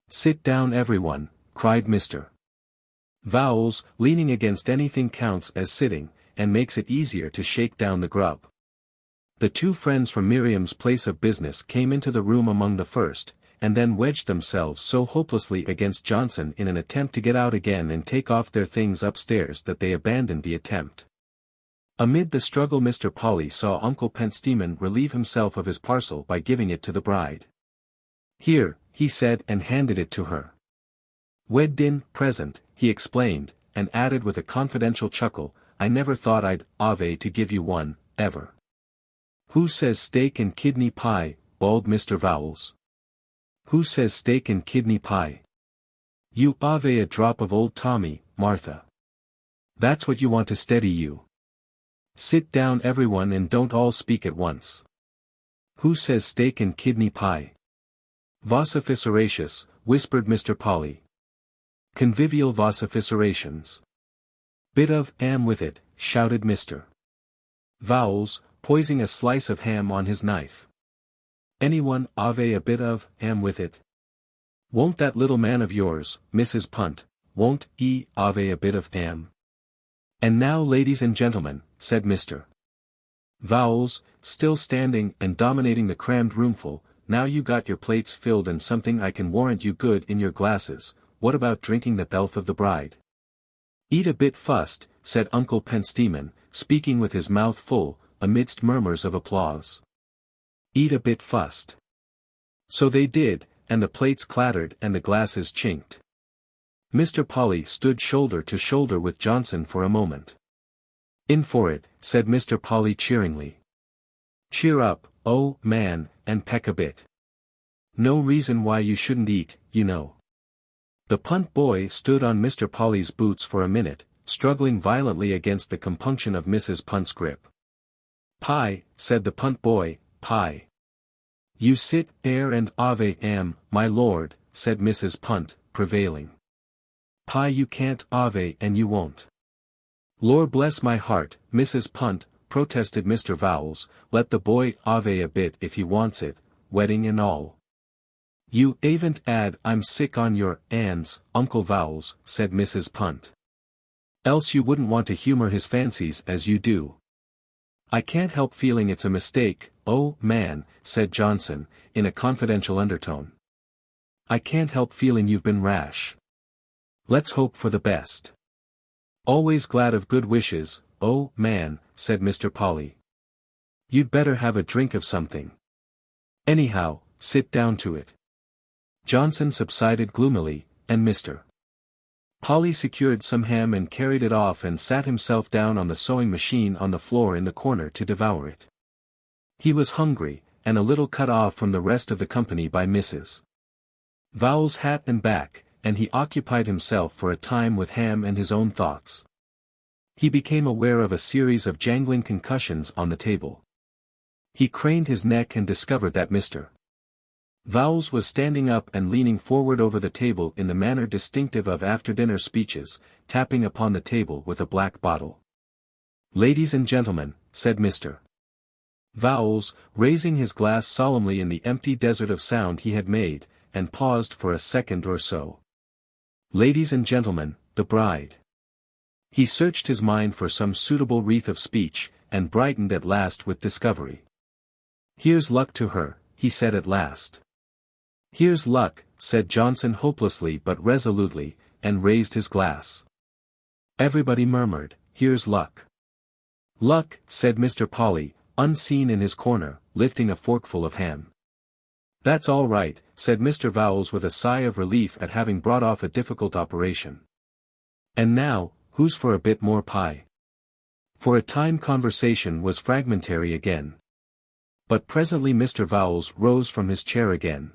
"Sit down everyone," cried Mr. Vowles, "leaning against anything counts as sitting, and makes it easier to shake down the grub." The two friends from Miriam's place of business came into the room among the first, and then wedged themselves so hopelessly against Johnson in an attempt to get out again and take off their things upstairs that they abandoned the attempt. Amid the struggle Mr. Polly saw Uncle Pensteman relieve himself of his parcel by giving it to the bride. "Here," he said and handed it to her. "Weddin present," he explained, and added with a confidential chuckle, "I never thought I'd have to give you one, ever." "Who says steak and kidney pie?" bawled Mr. Vowles. "Who says steak and kidney pie? You have a drop of old Tommy, Martha. That's what you want to steady you." Sit down everyone and don't all speak at once. Who says steak and kidney pie? Vocificerations, whispered Mr. Polly. Convivial vociferations. Bit of ham with it, shouted Mr. Vowles, poising a slice of ham on his knife. Anyone a bit of ham with it? Won't that little man of yours, Mrs. Punt, won't he a bit of ham? And now ladies and gentlemen, said Mr. Vowles, still standing and dominating the crammed roomful, now you got your plates filled and something I can warrant you good in your glasses, what about drinking the health of the bride? Eat a bit fust, said Uncle Pensteman, speaking with his mouth full, amidst murmurs of applause. Eat a bit fust. So they did, and the plates clattered and the glasses chinked. Mr. Polly stood shoulder to shoulder with Johnson for a moment. In for it, said Mr. Polly cheeringly. Cheer up, oh, man, and peck a bit. No reason why you shouldn't eat, you know. The Punt boy stood on Mr. Polly's boots for a minute, struggling violently against the compunction of Mrs. Punt's grip. Pie, said the Punt boy, pie. You sit there and am, my lord, said Mrs. Punt, prevailing. Pie you can't and you won't. Lord bless my heart, Mrs. Punt, protested Mr. Vowles, let the boy a bit if he wants it, wedding and all. You aven't I'm sick on your ands, Uncle Vowles, said Mrs. Punt. Else you wouldn't want to humor his fancies as you do. I can't help feeling it's a mistake, oh, man, said Johnson, in a confidential undertone. I can't help feeling you've been rash. Let's hope for the best. Always glad of good wishes, oh, man, said Mr. Polly. You'd better have a drink of something. Anyhow, sit down to it. Johnson subsided gloomily, and Mr. Polly secured some ham and carried it off and sat himself down on the sewing machine on the floor in the corner to devour it. He was hungry, and a little cut off from the rest of the company by Mrs. Vowles' hat and back, and he occupied himself for a time with ham and his own thoughts. He became aware of a series of jangling concussions on the table. He craned his neck and discovered that Mr. Vowles was standing up and leaning forward over the table in the manner distinctive of after-dinner speeches, tapping upon the table with a black bottle. Ladies and gentlemen, said Mr. Vowles, raising his glass solemnly in the empty desert of sound he had made, and paused for a second or so. Ladies and gentlemen, the bride. He searched his mind for some suitable wreath of speech, and brightened at last with discovery. Here's luck to her, he said at last. Here's luck, said Johnson hopelessly but resolutely, and raised his glass. Everybody murmured, here's luck. Luck, said Mr. Polly, unseen in his corner, lifting a forkful of ham. That's all right, said Mr. Vowles with a sigh of relief at having brought off a difficult operation. And now, who's for a bit more pie? For a time conversation was fragmentary again. But presently Mr. Vowles rose from his chair again.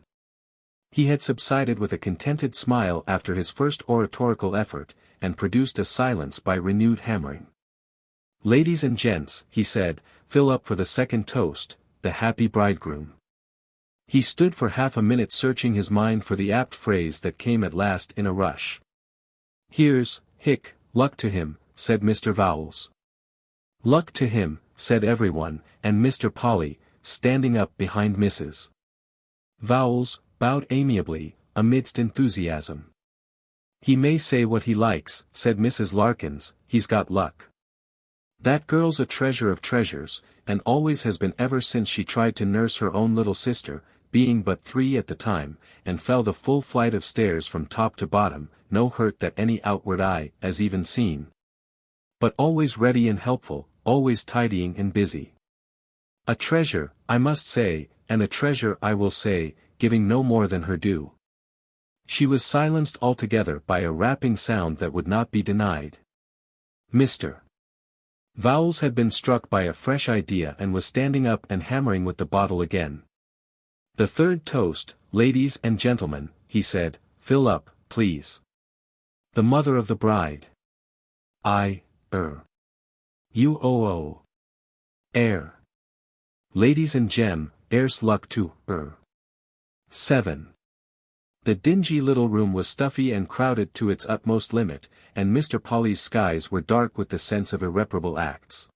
He had subsided with a contented smile after his first oratorical effort, and produced a silence by renewed hammering. Ladies and gents, he said, fill up for the second toast, the happy bridegroom. He stood for half a minute searching his mind for the apt phrase that came at last in a rush. Here's, luck to him, said Mr. Vowles. Luck to him, said everyone, and Mr. Polly, standing up behind Mrs. Vowles, bowed amiably, amidst enthusiasm. He may say what he likes, said Mrs. Larkins, he's got luck. That girl's a treasure of treasures, and always has been ever since she tried to nurse her own little sister, being but 3 at the time, and fell the full flight of stairs from top to bottom, no hurt that any outward eye has even seen. But always ready and helpful, always tidying and busy. A treasure, I must say, and a treasure I will say, giving no more than her due. She was silenced altogether by a rapping sound that would not be denied. Mr. Vowles had been struck by a fresh idea and was standing up and hammering with the bottle again. The third toast, ladies and gentlemen, he said, fill up, please. The mother of the bride. You. Air. Ladies and gem, here's luck to, 7. The dingy little room was stuffy and crowded to its utmost limit, and Mr. Polly's skies were dark with the sense of irreparable acts.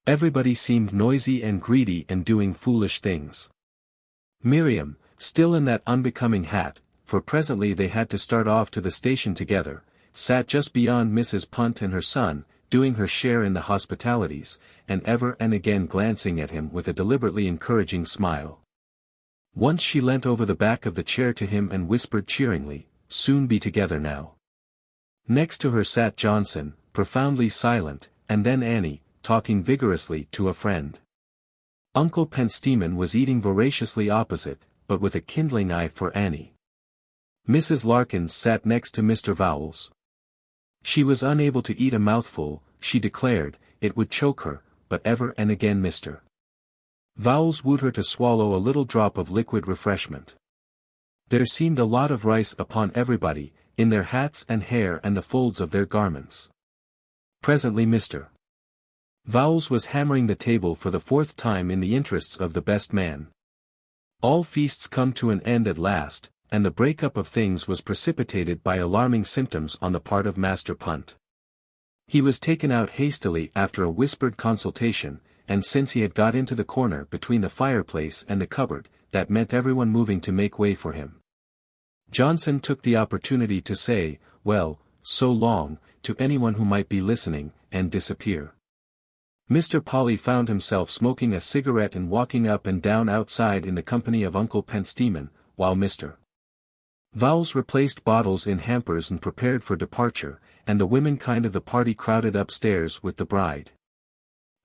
Everybody seemed noisy and greedy and doing foolish things. Miriam, still in that unbecoming hat, for presently they had to start off to the station together, sat just beyond Mrs. Punt and her son, doing her share in the hospitalities, and ever and again glancing at him with a deliberately encouraging smile. Once she leant over the back of the chair to him and whispered cheeringly, "Soon be together now." Next to her sat Johnson, profoundly silent, and then Annie, talking vigorously to a friend. Uncle Pentsteman was eating voraciously opposite, but with a kindling eye for Annie. Mrs. Larkins sat next to Mr. Vowles. She was unable to eat a mouthful, she declared, it would choke her, but ever and again Mr. Vowles wooed her to swallow a little drop of liquid refreshment. There seemed a lot of rice upon everybody, in their hats and hair and the folds of their garments. Presently Mr. Vowles was hammering the table for the 4th time in the interests of the best man. All feasts come to an end at last, and the break-up of things was precipitated by alarming symptoms on the part of Master Punt. He was taken out hastily after a whispered consultation, and since he had got into the corner between the fireplace and the cupboard, that meant everyone moving to make way for him. Johnson took the opportunity to say, "Well, so long," to anyone who might be listening, and disappear. Mr. Polly found himself smoking a cigarette and walking up and down outside in the company of Uncle Pentsteman, while Mr. Vowles replaced bottles in hampers and prepared for departure, and the womenkind of the party crowded upstairs with the bride.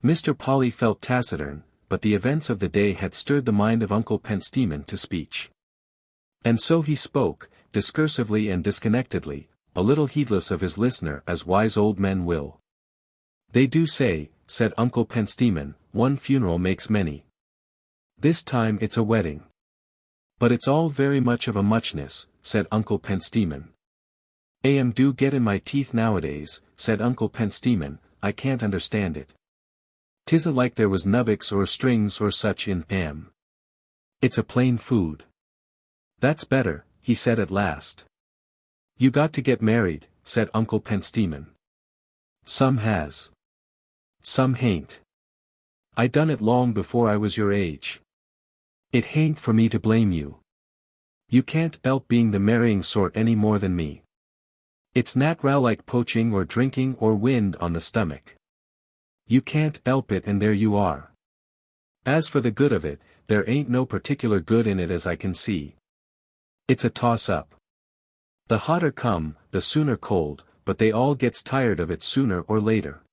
Mr. Polly felt taciturn, but the events of the day had stirred the mind of Uncle Pentsteman to speech. And so he spoke, discursively and disconnectedly, a little heedless of his listener as wise old men will. "They do say," said Uncle Pentsteman, "one funeral makes many. This time it's a wedding." "But it's all very much of a muchness," said Uncle Pentsteman. "Do get in my teeth nowadays," said Uncle Pentsteman, "I can't understand it. 'Tisn't like there was nubbicks or strings or such in It's a plain food." "That's better," he said at last. "You got to get married," said Uncle Pentsteman. "Some has. Some hain't. I done it long before I was your age. It hain't for me to blame you. You can't help being the marrying sort any more than me. It's nat raw like poaching or drinking or wind on the stomach. You can't help it and there you are. As for the good of it, there ain't no particular good in it as I can see. It's a toss-up. The hotter come, the sooner cold, but they all gets tired of it sooner or later.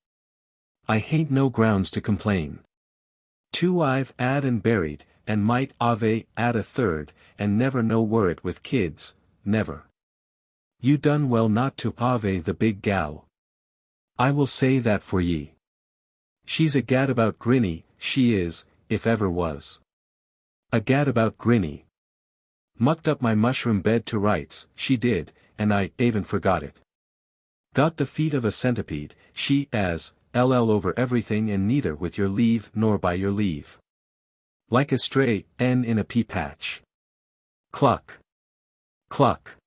I hain't no grounds to complain. Two I've 'ad and buried, and might ave 'ad a third, and never know were it with kids, never. You done well not to ave the big gal. I will say that for ye. She's a gadabout grinny, she is, if ever was. A gadabout grinny. Mucked up my mushroom bed to rights, she did, and I even forgot it. Got the feet of a centipede, she as, over everything and neither with your leave nor by your leave. Like a stray hen in a pea patch. Cluck. Cluck.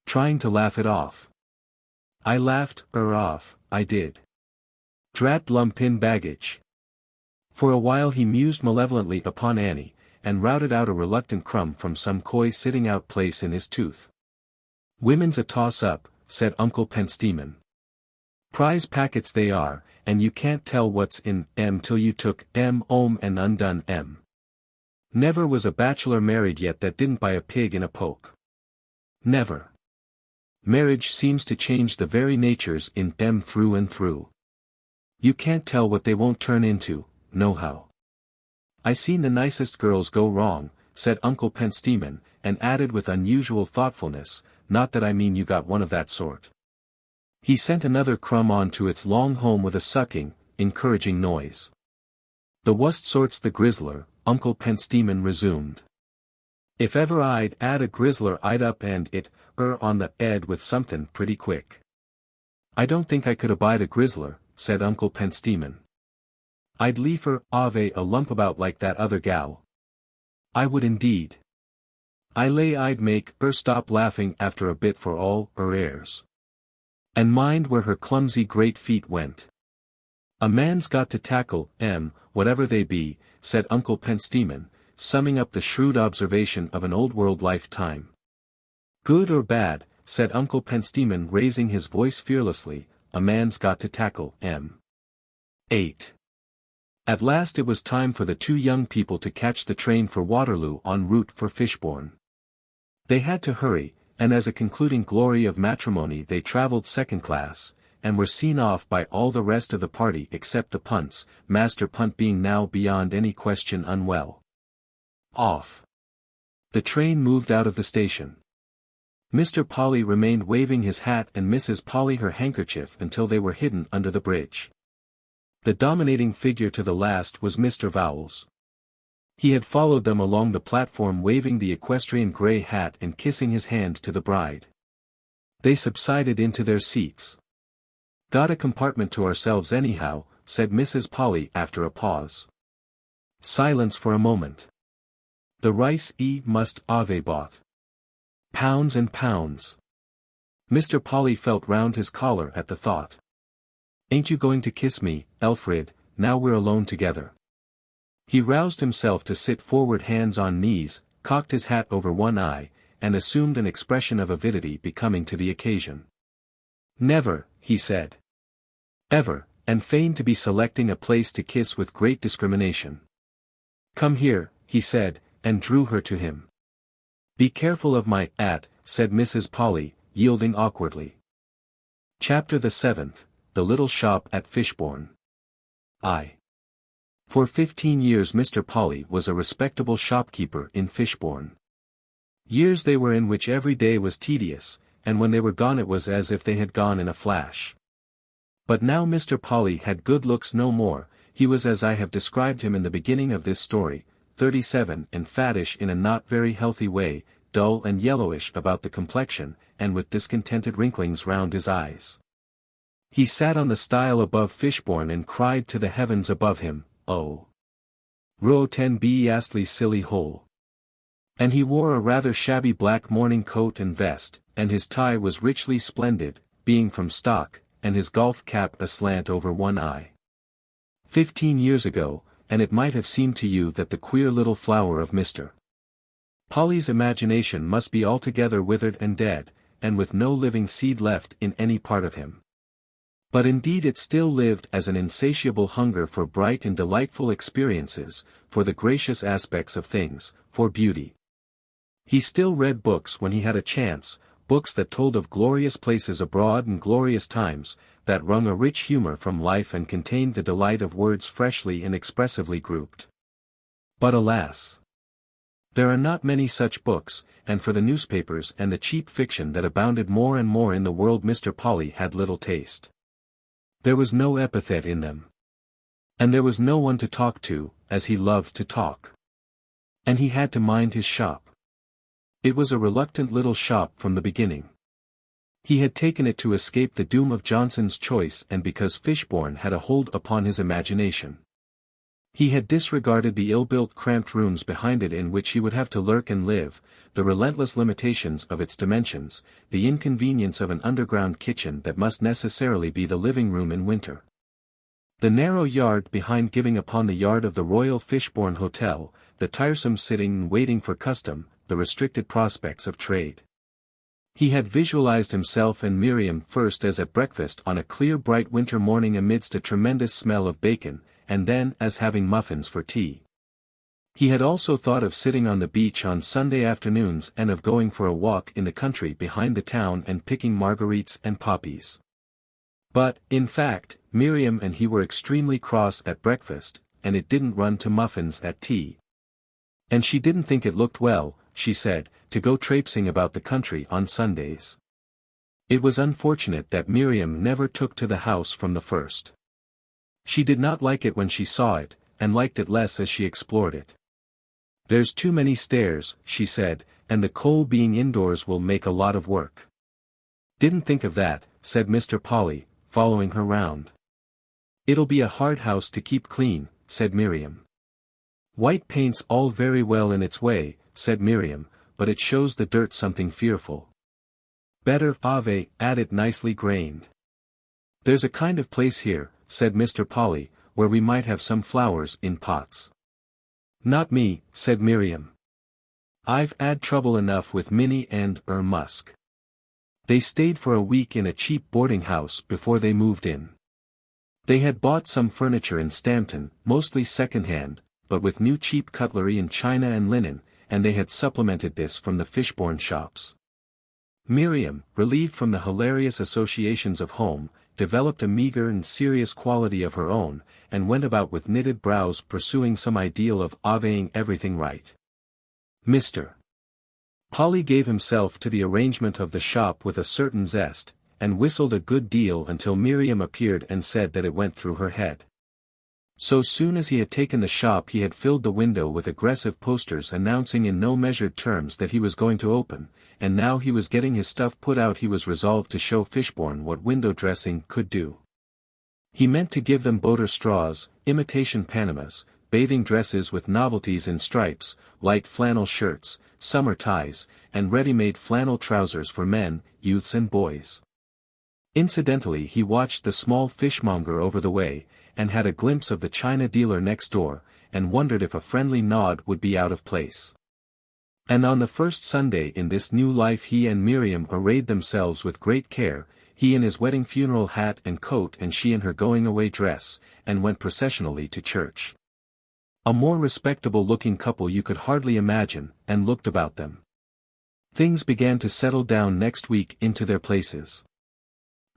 Trying to laugh it off. I laughed her off, I did. Drat lumpin baggage. For a while he mused malevolently upon Annie, and routed out a reluctant crumb from some coy sitting out place in his tooth. "Women's a toss-up," said Uncle Pentsteman. "Prize packets they are, and you can't tell what's in 'em till you took 'em 'ome and undone 'em. Never was a bachelor married yet that didn't buy a pig in a poke. Never. Marriage seems to change the very natures in 'em through and through. You can't tell what they won't turn into, nohow. I seen the nicest girls go wrong," said Uncle Pentsteman, and added with unusual thoughtfulness, "not that I mean you got one of that sort." He sent another crumb on to its long home with a sucking, encouraging noise. "The wust sort's the grizzler," Uncle Pentsteman resumed. "If ever I'd 'ad a grizzler I'd up and it, on the 'ead with somethin' pretty quick." "I don't think I could abide a grizzler," said Uncle Pentsteman. I'd liefer ave a lump-about like that other gal. I would indeed. I lay I'd make her stop laughing after a bit for all her airs. And mind where her clumsy great feet went. A man's got to tackle 'em, whatever they be, said Uncle Pentstemen, summing up the shrewd observation of an old-world lifetime. Good or bad, said Uncle Pentstemen raising his voice fearlessly, a man's got to tackle 'em. 8. At last it was time for the two young people to catch the train for Waterloo en route for Fishbourne. They had to hurry, and as a concluding glory of matrimony they travelled second class, and were seen off by all the rest of the party except the Punts, Master Punt being now beyond any question unwell. Off. The train moved out of the station. Mr. Polly remained waving his hat and Mrs. Polly her handkerchief until they were hidden under the bridge. The dominating figure to the last was Mr. Vowles. He had followed them along the platform waving the equestrian grey hat and kissing his hand to the bride. They subsided into their seats. Got a compartment to ourselves anyhow, said Mrs. Polly after a pause. Silence for a moment. The rice must ave bought. Pounds and pounds. Mr. Polly felt round his collar at the thought. Ain't you going to kiss me, Alfred, now we're alone together? He roused himself to sit forward hands on knees, cocked his hat over one eye, and assumed an expression of avidity becoming to the occasion. Never, he said. Ever, and feigned to be selecting a place to kiss with great discrimination. Come here, he said, and drew her to him. Be careful of my said Mrs. Polly, yielding awkwardly. Chapter the 7th, The Little Shop at Fishbourne. For 15 years Mr. Polly was a respectable shopkeeper in Fishbourne. Years they were in which every day was tedious, and when they were gone it was as if they had gone in a flash. But now Mr. Polly had good looks no more, he was as I have described him in the beginning of this story, 37 and fattish in a not very healthy way, dull and yellowish about the complexion, and with discontented wrinklings round his eyes. He sat on the stile above Fishbourne and cried to the heavens above him, oh! Row 10 beastly silly hole. And he wore a rather shabby black morning coat and vest, and his tie was richly splendid, being from stock, and his golf cap aslant over one eye. 15 years ago, and it might have seemed to you that the queer little flower of Mr. Polly's imagination must be altogether withered and dead, and with no living seed left in any part of him. But indeed it still lived as an insatiable hunger for bright and delightful experiences, for the gracious aspects of things, for beauty. He still read books when he had a chance, books that told of glorious places abroad and glorious times, that wrung a rich humor from life and contained the delight of words freshly and expressively grouped. But alas! There are not many such books, and for the newspapers and the cheap fiction that abounded more and more in the world Mr. Polly had little taste. There was no epithet in them. And there was no one to talk to, as he loved to talk. And he had to mind his shop. It was a reluctant little shop from the beginning. He had taken it to escape the doom of Johnson's choice and because Fishbourne had a hold upon his imagination. He had disregarded the ill-built cramped rooms behind it in which he would have to lurk and live, the relentless limitations of its dimensions, the inconvenience of an underground kitchen that must necessarily be the living room in winter. The narrow yard behind giving upon the yard of the Royal Fishbourne Hotel, the tiresome sitting and waiting for custom, the restricted prospects of trade. He had visualized himself and Miriam first as at breakfast on a clear bright winter morning amidst a tremendous smell of bacon, and then as having muffins for tea. He had also thought of sitting on the beach on Sunday afternoons and of going for a walk in the country behind the town and picking marguerites and poppies. But, in fact, Miriam and he were extremely cross at breakfast, and it didn't run to muffins at tea. And she didn't think it looked well, she said, to go traipsing about the country on Sundays. It was unfortunate that Miriam never took to the house from the first. She did not like it when she saw it, and liked it less as she explored it. There's too many stairs, she said, and the coal being indoors will make a lot of work. Didn't think of that, said Mr. Polly, following her round. "It'll be a hard house to keep clean," said Miriam. "White paint's all very well in its way," said Miriam, "but it shows the dirt something fearful. Better Ave, add it nicely grained." "There's a kind of place here," said Mr. Polly, "where we might have some flowers in pots." "Not me," said Miriam. "I've 'ad trouble enough with Minnie and Musk. They stayed for a week in a cheap boarding house before they moved in. They had bought some furniture in Stampton, mostly second-hand, but with new cheap cutlery and china and linen, and they had supplemented this from the Fishbourne shops." Miriam, relieved from the hilarious associations of home, developed a meager and serious quality of her own, and went about with knitted brows pursuing some ideal of "aveing everything right." Mr. Polly gave himself to the arrangement of the shop with a certain zest, and whistled a good deal until Miriam appeared and said that it went through her head. So soon as he had taken the shop he had filled the window with aggressive posters announcing in no measured terms that he was going to open, and now he was getting his stuff put out he was resolved to show Fishbourne what window dressing could do. He meant to give them boater straws, imitation Panamas, bathing dresses with novelties in stripes, light flannel shirts, summer ties, and ready-made flannel trousers for men, youths and boys. Incidentally he watched the small fishmonger over the way, and had a glimpse of the china dealer next door, and wondered if a friendly nod would be out of place. And on the first Sunday in this new life he and Miriam arrayed themselves with great care, he in his wedding funeral hat and coat and she in her going-away dress, and went processionally to church. A more respectable-looking couple you could hardly imagine, and looked about them. Things began to settle down next week into their places.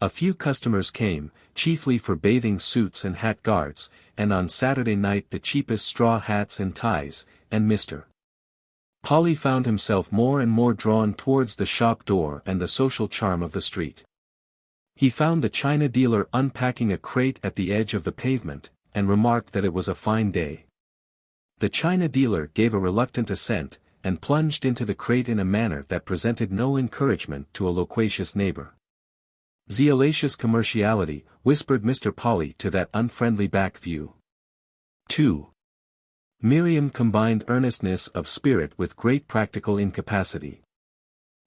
A few customers came, chiefly for bathing suits and hat guards, and on Saturday night the cheapest straw hats and ties, and Mr. Polly found himself more and more drawn towards the shop door and the social charm of the street. He found the china dealer unpacking a crate at the edge of the pavement, and remarked that it was a fine day. The china dealer gave a reluctant assent, and plunged into the crate in a manner that presented no encouragement to a loquacious neighbor. "Zealacious commerciality," whispered Mr. Polly to that unfriendly back view. 2. Miriam combined earnestness of spirit with great practical incapacity.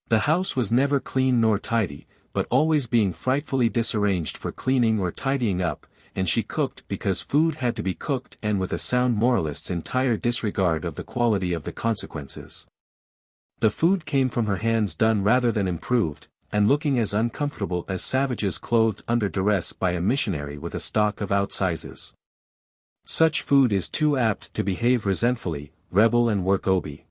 The house was never clean nor tidy, but always being frightfully disarranged for cleaning or tidying up, and she cooked because food had to be cooked and with a sound moralist's entire disregard of the quality of the consequences. The food came from her hands done rather than improved, and looking as uncomfortable as savages clothed under duress by a missionary with a stock of outsizes. Such food is too apt to behave resentfully, rebel and work obi.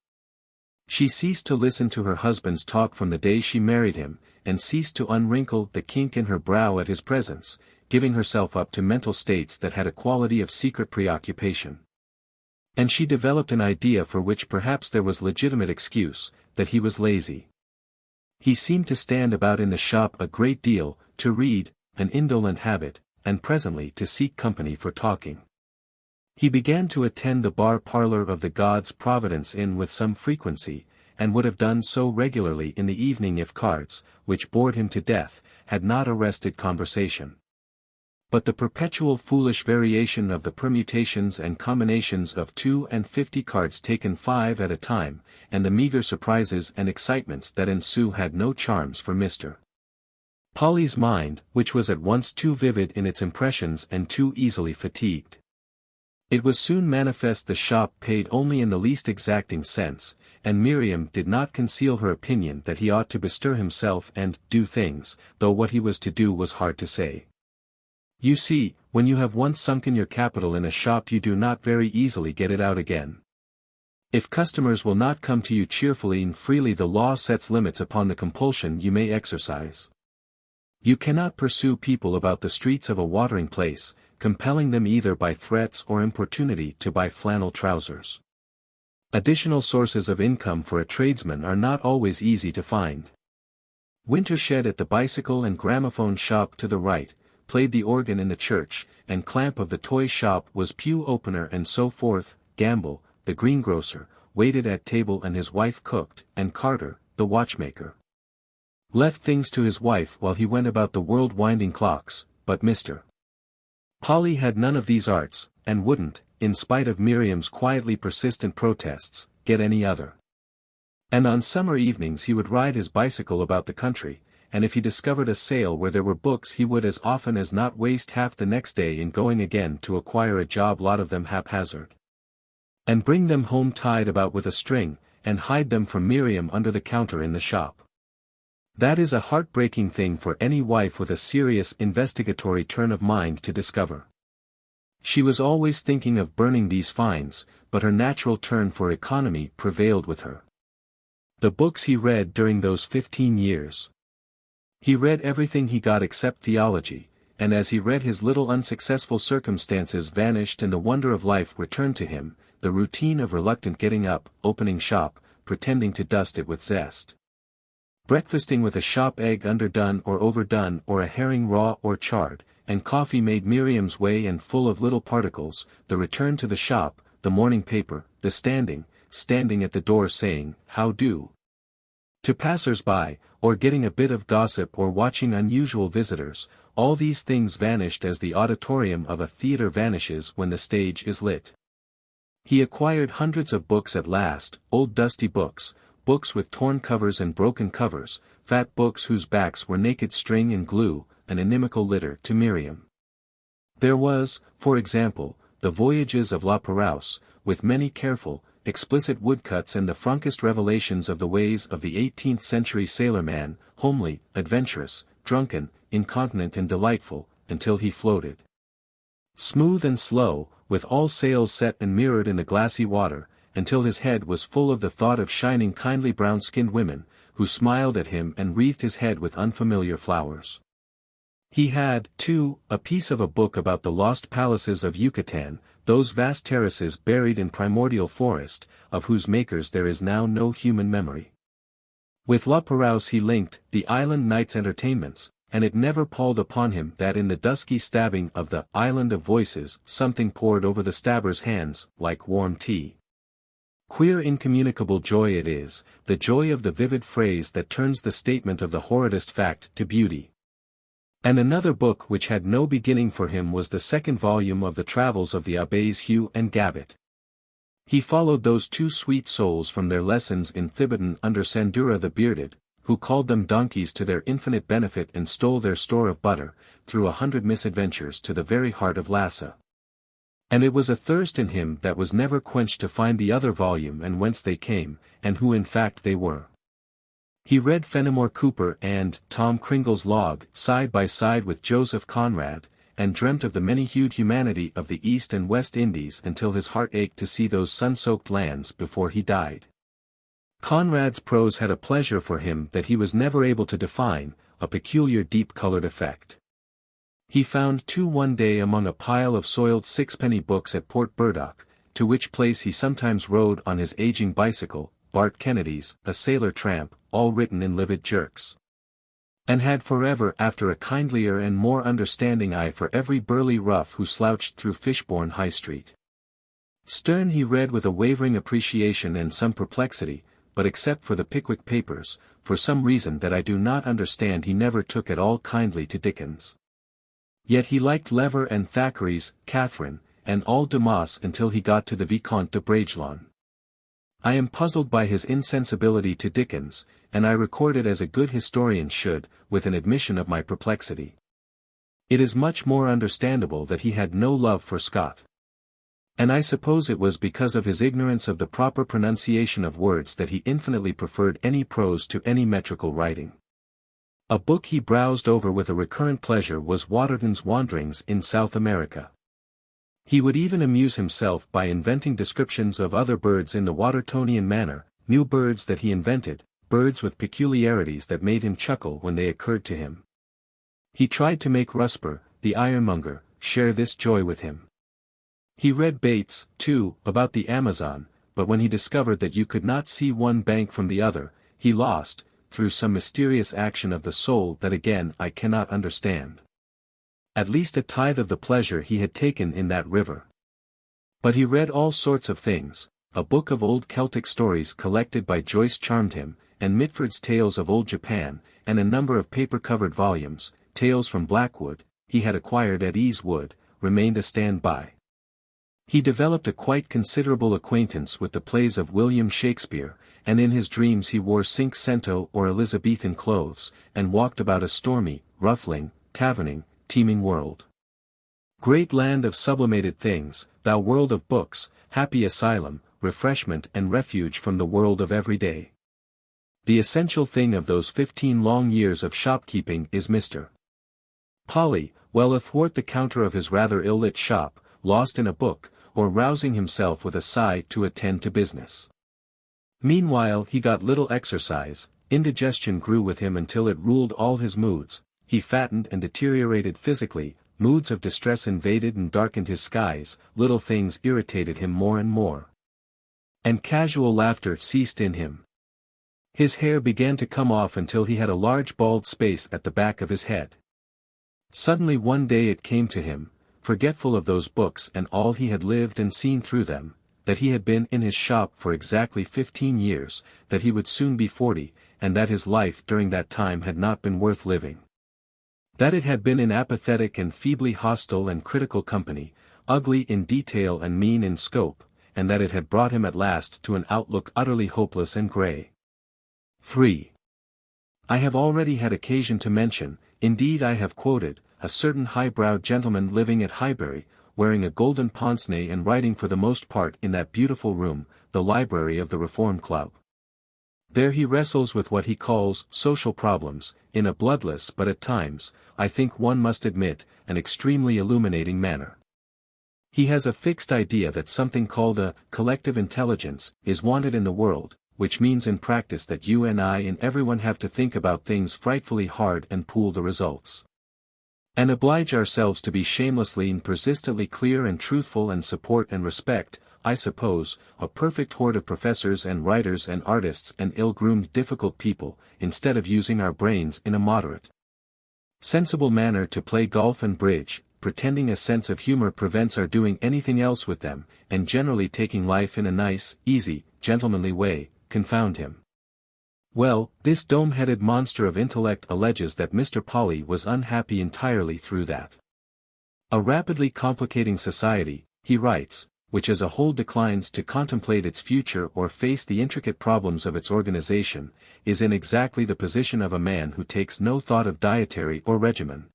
She ceased to listen to her husband's talk from the day she married him, and ceased to unwrinkle the kink in her brow at his presence, giving herself up to mental states that had a quality of secret preoccupation. And she developed an idea for which perhaps there was legitimate excuse, that he was lazy. He seemed to stand about in the shop a great deal, to read, an indolent habit, and presently to seek company for talking. He began to attend the bar parlour of the God's Providence Inn with some frequency, and would have done so regularly in the evening if cards, which bored him to death, had not arrested conversation. But the perpetual foolish variation of the permutations and combinations of 2 and 50 cards taken 5 at a time, and the meagre surprises and excitements that ensue had no charms for Mr. Polly's mind, which was at once too vivid in its impressions and too easily fatigued. It was soon manifest the shop paid only in the least exacting sense, and Miriam did not conceal her opinion that he ought to bestir himself and do things, though what he was to do was hard to say. You see, when you have once sunken your capital in a shop you do not very easily get it out again. If customers will not come to you cheerfully and freely the law sets limits upon the compulsion you may exercise. You cannot pursue people about the streets of a watering place, compelling them either by threats or importunity to buy flannel trousers. Additional sources of income for a tradesman are not always easy to find. Wintershed at the bicycle and gramophone shop to the right, played the organ in the church, and Clamp of the toy shop was pew opener and so forth. Gamble, the greengrocer, waited at table and his wife cooked, and Carter, the watchmaker, left things to his wife while he went about the world winding clocks, but Mr. Polly had none of these arts, and wouldn't, in spite of Miriam's quietly persistent protests, get any other. And on summer evenings he would ride his bicycle about the country, and if he discovered a sale where there were books he would as often as not waste half the next day in going again to acquire a job lot of them haphazard. And bring them home tied about with a string, and hide them from Miriam under the counter in the shop. That is a heartbreaking thing for any wife with a serious investigatory turn of mind to discover. She was always thinking of burning these finds, but her natural turn for economy prevailed with her. The books he read during those 15 years. He read everything he got except theology, and as he read his little unsuccessful circumstances vanished and the wonder of life returned to him, the routine of reluctant getting up, opening shop, pretending to dust it with zest. Breakfasting with a shop egg underdone or overdone or a herring raw or charred, and coffee made Miriam's way and full of little particles, the return to the shop, the morning paper, the standing at the door saying, "How do?" to passers-by, or getting a bit of gossip or watching unusual visitors, all these things vanished as the auditorium of a theater vanishes when the stage is lit. He acquired hundreds of books at last, old dusty books, books with torn covers and broken covers, fat books whose backs were naked string and glue, an inimical litter to Miriam. There was, for example, the Voyages of La Perouse, with many careful, explicit woodcuts and the frankest revelations of the ways of the 18th century sailorman, homely, adventurous, drunken, incontinent and delightful, until he floated. Smooth and slow, with all sails set and mirrored in the glassy water, until his head was full of the thought of shining kindly brown-skinned women, who smiled at him and wreathed his head with unfamiliar flowers. He had, too, a piece of a book about the lost palaces of Yucatan, those vast terraces buried in primordial forest, of whose makers there is now no human memory. With La Perouse he linked the island night's entertainments, and it never palled upon him that in the dusky stabbing of the Island of Voices something poured over the stabber's hands, like warm tea. Queer incommunicable joy it is, the joy of the vivid phrase that turns the statement of the horridest fact to beauty. And another book which had no beginning for him was the second volume of the Travels of the Abbés Hugh and Gabbett. He followed those two sweet souls from their lessons in Thibetan under Sandura the Bearded, who called them donkeys to their infinite benefit and stole their store of butter, through 100 misadventures to the very heart of Lhasa. And it was a thirst in him that was never quenched to find the other volume and whence they came, and who in fact they were. He read Fenimore Cooper and Tom Cringle's Log side by side with Joseph Conrad, and dreamt of the many-hued humanity of the East and West Indies until his heart ached to see those sun-soaked lands before he died. Conrad's prose had a pleasure for him that he was never able to define, a peculiar deep-colored effect. He found two one day among a pile of soiled sixpenny books at Port Burdock, to which place he sometimes rode on his aging bicycle, Bart Kennedy's A Sailor Tramp, all written in livid jerks. And had forever after a kindlier and more understanding eye for every burly rough who slouched through Fishbourne High Street. Sterne he read with a wavering appreciation and some perplexity, but except for the Pickwick Papers, for some reason that I do not understand he never took at all kindly to Dickens. Yet he liked Lever and Thackeray's Catherine, and all Dumas until he got to the Vicomte de Bragelonne. I am puzzled by his insensibility to Dickens, and I record it as a good historian should, with an admission of my perplexity. It is much more understandable that he had no love for Scott. And I suppose it was because of his ignorance of the proper pronunciation of words that he infinitely preferred any prose to any metrical writing. A book he browsed over with a recurrent pleasure was Waterton's Wanderings in South America. He would even amuse himself by inventing descriptions of other birds in the Watertonian manner, new birds that he invented, birds with peculiarities that made him chuckle when they occurred to him. He tried to make Rusper, the ironmonger, share this joy with him. He read Bates, too, about the Amazon, but when he discovered that you could not see one bank from the other, he lost, through some mysterious action of the soul that again I cannot understand, at least a tithe of the pleasure he had taken in that river. But he read all sorts of things. A book of old Celtic stories collected by Joyce charmed him, and Mitford's Tales of Old Japan, and a number of paper-covered volumes, Tales from Blackwood, he had acquired at Ease Wood, remained a stand-by. He developed a quite considerable acquaintance with the plays of William Shakespeare, and in his dreams he wore Cinquecento or Elizabethan clothes, and walked about a stormy, ruffling, taverning, teeming world. Great land of sublimated things, thou world of books, happy asylum, refreshment and refuge from the world of everyday. The essential thing of those 15 long years of shopkeeping is Mr. Polly, well athwart the counter of his rather ill-lit shop, lost in a book, or rousing himself with a sigh to attend to business. Meanwhile he got little exercise, indigestion grew with him until it ruled all his moods, he fattened and deteriorated physically, moods of distress invaded and darkened his skies, little things irritated him more and more. And casual laughter ceased in him. His hair began to come off until he had a large bald space at the back of his head. Suddenly one day it came to him, forgetful of those books and all he had lived and seen through them, that he had been in his shop for exactly 15 years, that he would soon be 40, and that his life during that time had not been worth living. That it had been in apathetic and feebly hostile and critical company, ugly in detail and mean in scope, and that it had brought him at last to an outlook utterly hopeless and grey. 3. I have already had occasion to mention, indeed I have quoted, a certain high-browed gentleman living at Highbury, wearing a golden pince-nez and writing for the most part in that beautiful room, the library of the Reform Club. There he wrestles with what he calls social problems, in a bloodless but at times, I think one must admit, an extremely illuminating manner. He has a fixed idea that something called a collective intelligence is wanted in the world, which means in practice that you and I and everyone have to think about things frightfully hard and pool the results. And oblige ourselves to be shamelessly and persistently clear and truthful and support and respect, I suppose, a perfect horde of professors and writers and artists and ill-groomed difficult people, instead of using our brains in a moderate, sensible manner to play golf and bridge, pretending a sense of humor prevents our doing anything else with them, and generally taking life in a nice, easy, gentlemanly way, confound him. Well, this dome-headed monster of intellect alleges that Mr. Polly was unhappy entirely through that. A rapidly complicating society, he writes, which as a whole declines to contemplate its future or face the intricate problems of its organization, is in exactly the position of a man who takes no thought of dietary or regimen,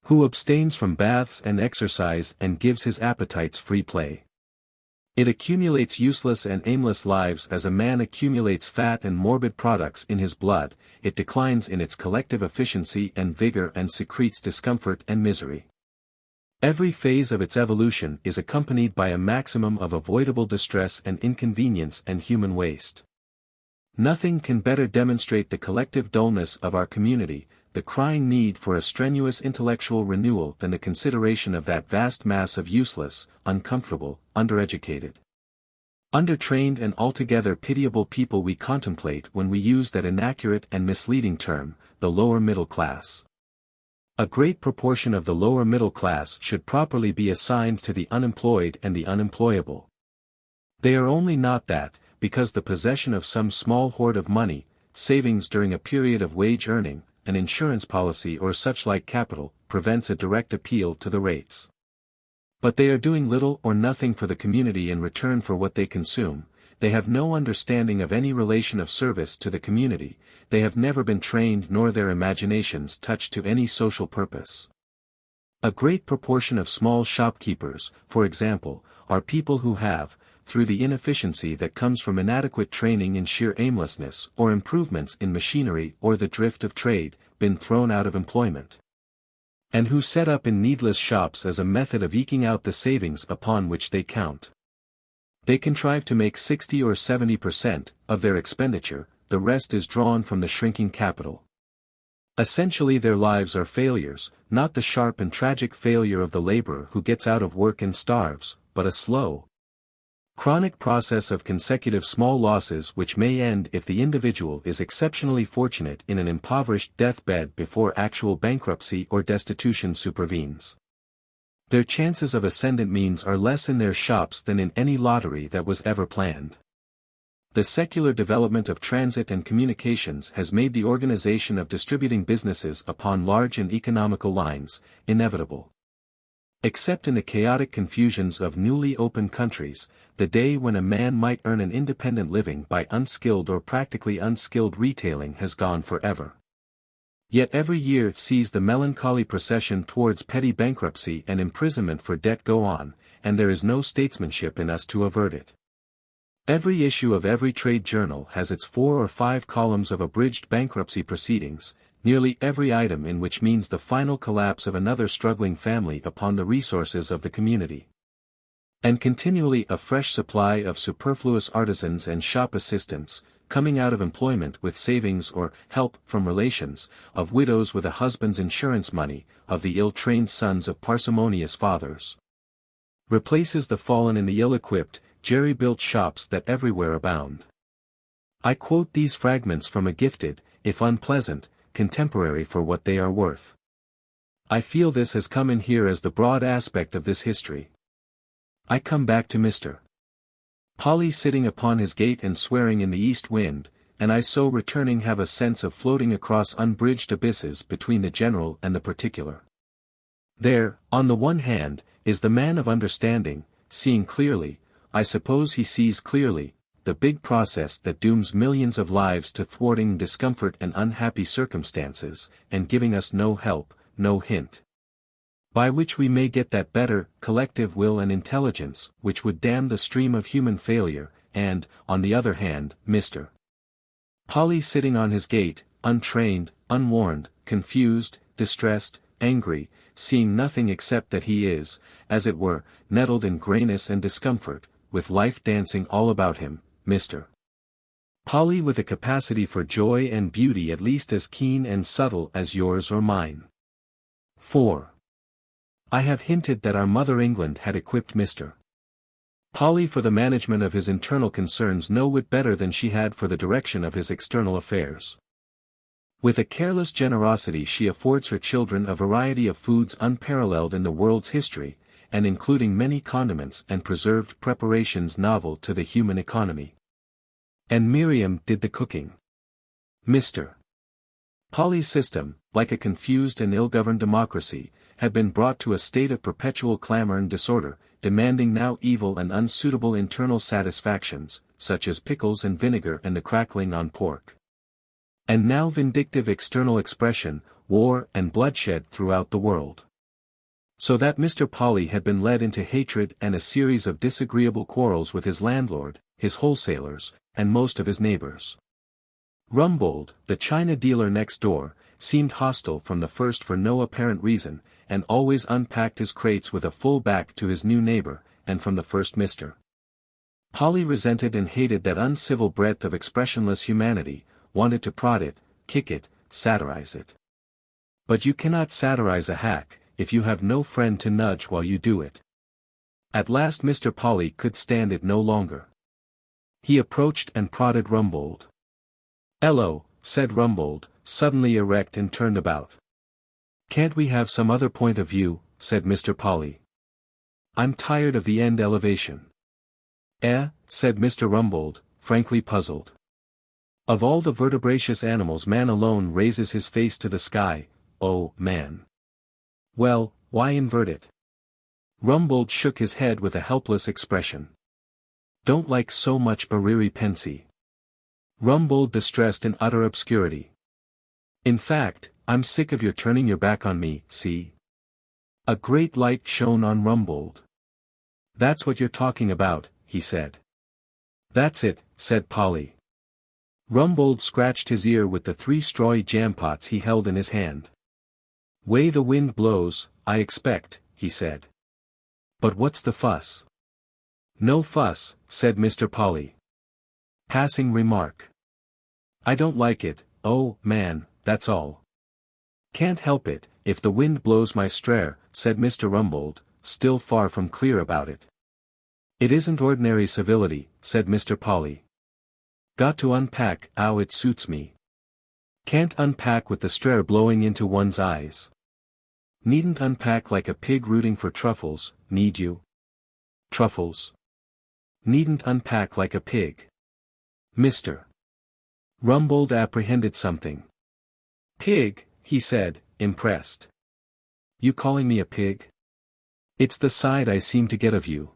who abstains from baths and exercise and gives his appetites free play. It accumulates useless and aimless lives as a man accumulates fat and morbid products in his blood, it declines in its collective efficiency and vigor and secretes discomfort and misery. Every phase of its evolution is accompanied by a maximum of avoidable distress and inconvenience and human waste. Nothing can better demonstrate the collective dullness of our community, the crying need for a strenuous intellectual renewal than the consideration of that vast mass of useless, uncomfortable, undereducated, undertrained and altogether pitiable people we contemplate when we use that inaccurate and misleading term, the lower middle class. A great proportion of the lower middle class should properly be assigned to the unemployed and the unemployable. They are only not that, because the possession of some small hoard of money, savings during a period of wage earning, an insurance policy or such like capital, prevents a direct appeal to the rates. But they are doing little or nothing for the community in return for what they consume, they have no understanding of any relation of service to the community, they have never been trained nor their imaginations touched to any social purpose. A great proportion of small shopkeepers, for example, are people who have, through the inefficiency that comes from inadequate training in sheer aimlessness or improvements in machinery or the drift of trade, been thrown out of employment, and who set up in needless shops as a method of eking out the savings upon which they count. They contrive to make 60 or 70% of their expenditure, the rest is drawn from the shrinking capital. Essentially their lives are failures, not the sharp and tragic failure of the laborer who gets out of work and starves, but a slow, chronic process of consecutive small losses which may end if the individual is exceptionally fortunate in an impoverished deathbed before actual bankruptcy or destitution supervenes. Their chances of ascendant means are less in their shops than in any lottery that was ever planned. The secular development of transit and communications has made the organization of distributing businesses upon large and economical lines, inevitable. Except in the chaotic confusions of newly opened countries, the day when a man might earn an independent living by unskilled or practically unskilled retailing has gone forever. Yet every year sees the melancholy procession towards petty bankruptcy and imprisonment for debt go on, and there is no statesmanship in us to avert it. Every issue of every trade journal has its 4 or 5 columns of abridged bankruptcy proceedings, nearly every item in which means the final collapse of another struggling family upon the resources of the community. And continually a fresh supply of superfluous artisans and shop assistants, coming out of employment with savings or help from relations, of widows with a husband's insurance money, of the ill-trained sons of parsimonious fathers, replaces the fallen in the ill-equipped, jerry-built shops that everywhere abound. I quote these fragments from a gifted, if unpleasant, contemporary for what they are worth. I feel this has come in here as the broad aspect of this history. I come back to Mr. Polly sitting upon his gate and swearing in the east wind, and I so returning have a sense of floating across unbridged abysses between the general and the particular. There, on the one hand, is the man of understanding, seeing clearly, I suppose he sees clearly, the big process that dooms millions of lives to thwarting discomfort and unhappy circumstances, and giving us no help, no hint, by which we may get that better, collective will and intelligence, which would dam the stream of human failure, and, on the other hand, Mr. Polly sitting on his gate, untrained, unwarned, confused, distressed, angry, seeing nothing except that he is, as it were, nettled in grayness and discomfort, with life dancing all about him, Mr. Polly with a capacity for joy and beauty at least as keen and subtle as yours or mine. 4. I have hinted that our mother England had equipped Mr. Polly for the management of his internal concerns no whit better than she had for the direction of his external affairs. With a careless generosity she affords her children a variety of foods unparalleled in the world's history, and including many condiments and preserved preparations novel to the human economy. And Miriam did the cooking. Mr. Polly's system, like a confused and ill-governed democracy, had been brought to a state of perpetual clamor and disorder, demanding now evil and unsuitable internal satisfactions, such as pickles and vinegar and the crackling on pork. And now vindictive external expression, war and bloodshed throughout the world. So that Mr. Polly had been led into hatred and a series of disagreeable quarrels with his landlord, his wholesalers, and most of his neighbors. Rumbold, the china dealer next door, seemed hostile from the first for no apparent reason, and always unpacked his crates with a full back to his new neighbor, and from the first Mr. Polly resented and hated that uncivil breadth of expressionless humanity, wanted to prod it, kick it, satirize it. But you cannot satirize a hack, if you have no friend to nudge while you do it. At last Mr. Polly could stand it no longer. He approached and prodded Rumbold. "Ello," said Rumbold, suddenly erect and turned about. "Can't we have some other point of view?" said Mr. Polly. "I'm tired of the end elevation." Said Mr. Rumbold, frankly puzzled. "Of all the vertebraceous animals man alone raises his face to the sky, oh, man. Well, why invert it?" Rumbold shook his head with a helpless expression. "Don't like so much dreary pensy." Rumbold distressed in utter obscurity. "In fact, I'm sick of your turning your back on me, see?" A great light shone on Rumbold. "That's what you're talking about," he said. "That's it," said Polly. Rumbold scratched his ear with the 3 strawy jam-pots he held in his hand. "Way the wind blows, I expect," he said. "But what's the fuss?" "No fuss," said Mr. Polly. "Passing remark. I don't like it, oh, man, that's all." "Can't help it, if the wind blows my straw," said Mr. Rumbold, still far from clear about it. "It isn't ordinary civility," said Mr. Polly. "Got to unpack 'ow it suits me. Can't unpack with the straw blowing into one's eyes. Needn't unpack like a pig rooting for truffles, need you? Truffles. Needn't unpack like a pig." Mr. Rumbold apprehended something. "Pig," he said, impressed. "You calling me a pig?" It's the side I seem to get of you.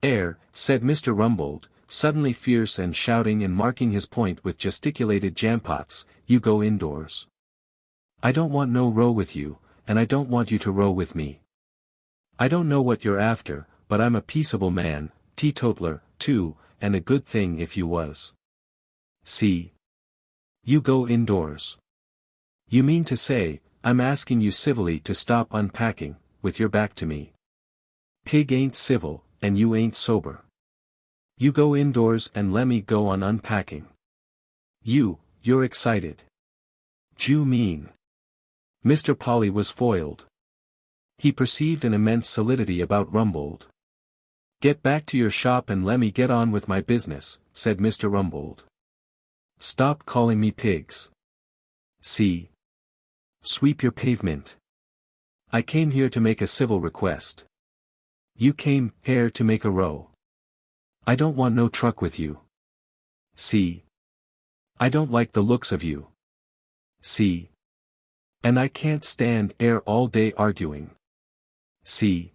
Said Mr. Rumbold, suddenly fierce and shouting and marking his point with gesticulated jampots, you go indoors. I don't want no row with you, and I don't want you to row with me. I don't know what you're after, but I'm a peaceable man, teetotaler, too, and a good thing if you was. See? You go indoors. You mean to say, I'm asking you civilly to stop unpacking, with your back to me. Pig ain't civil, and you ain't sober. You go indoors and lemme go on unpacking. You're excited. Jew mean. Mr. Polly was foiled. He perceived an immense solidity about Rumbold. Get back to your shop and lemme get on with my business, said Mr. Rumbold. Stop calling me pigs. See? Sweep your pavement. I came here to make a civil request. You came here to make a row. I don't want no truck with you. See? I don't like the looks of you. See? And I can't stand all day arguing. See?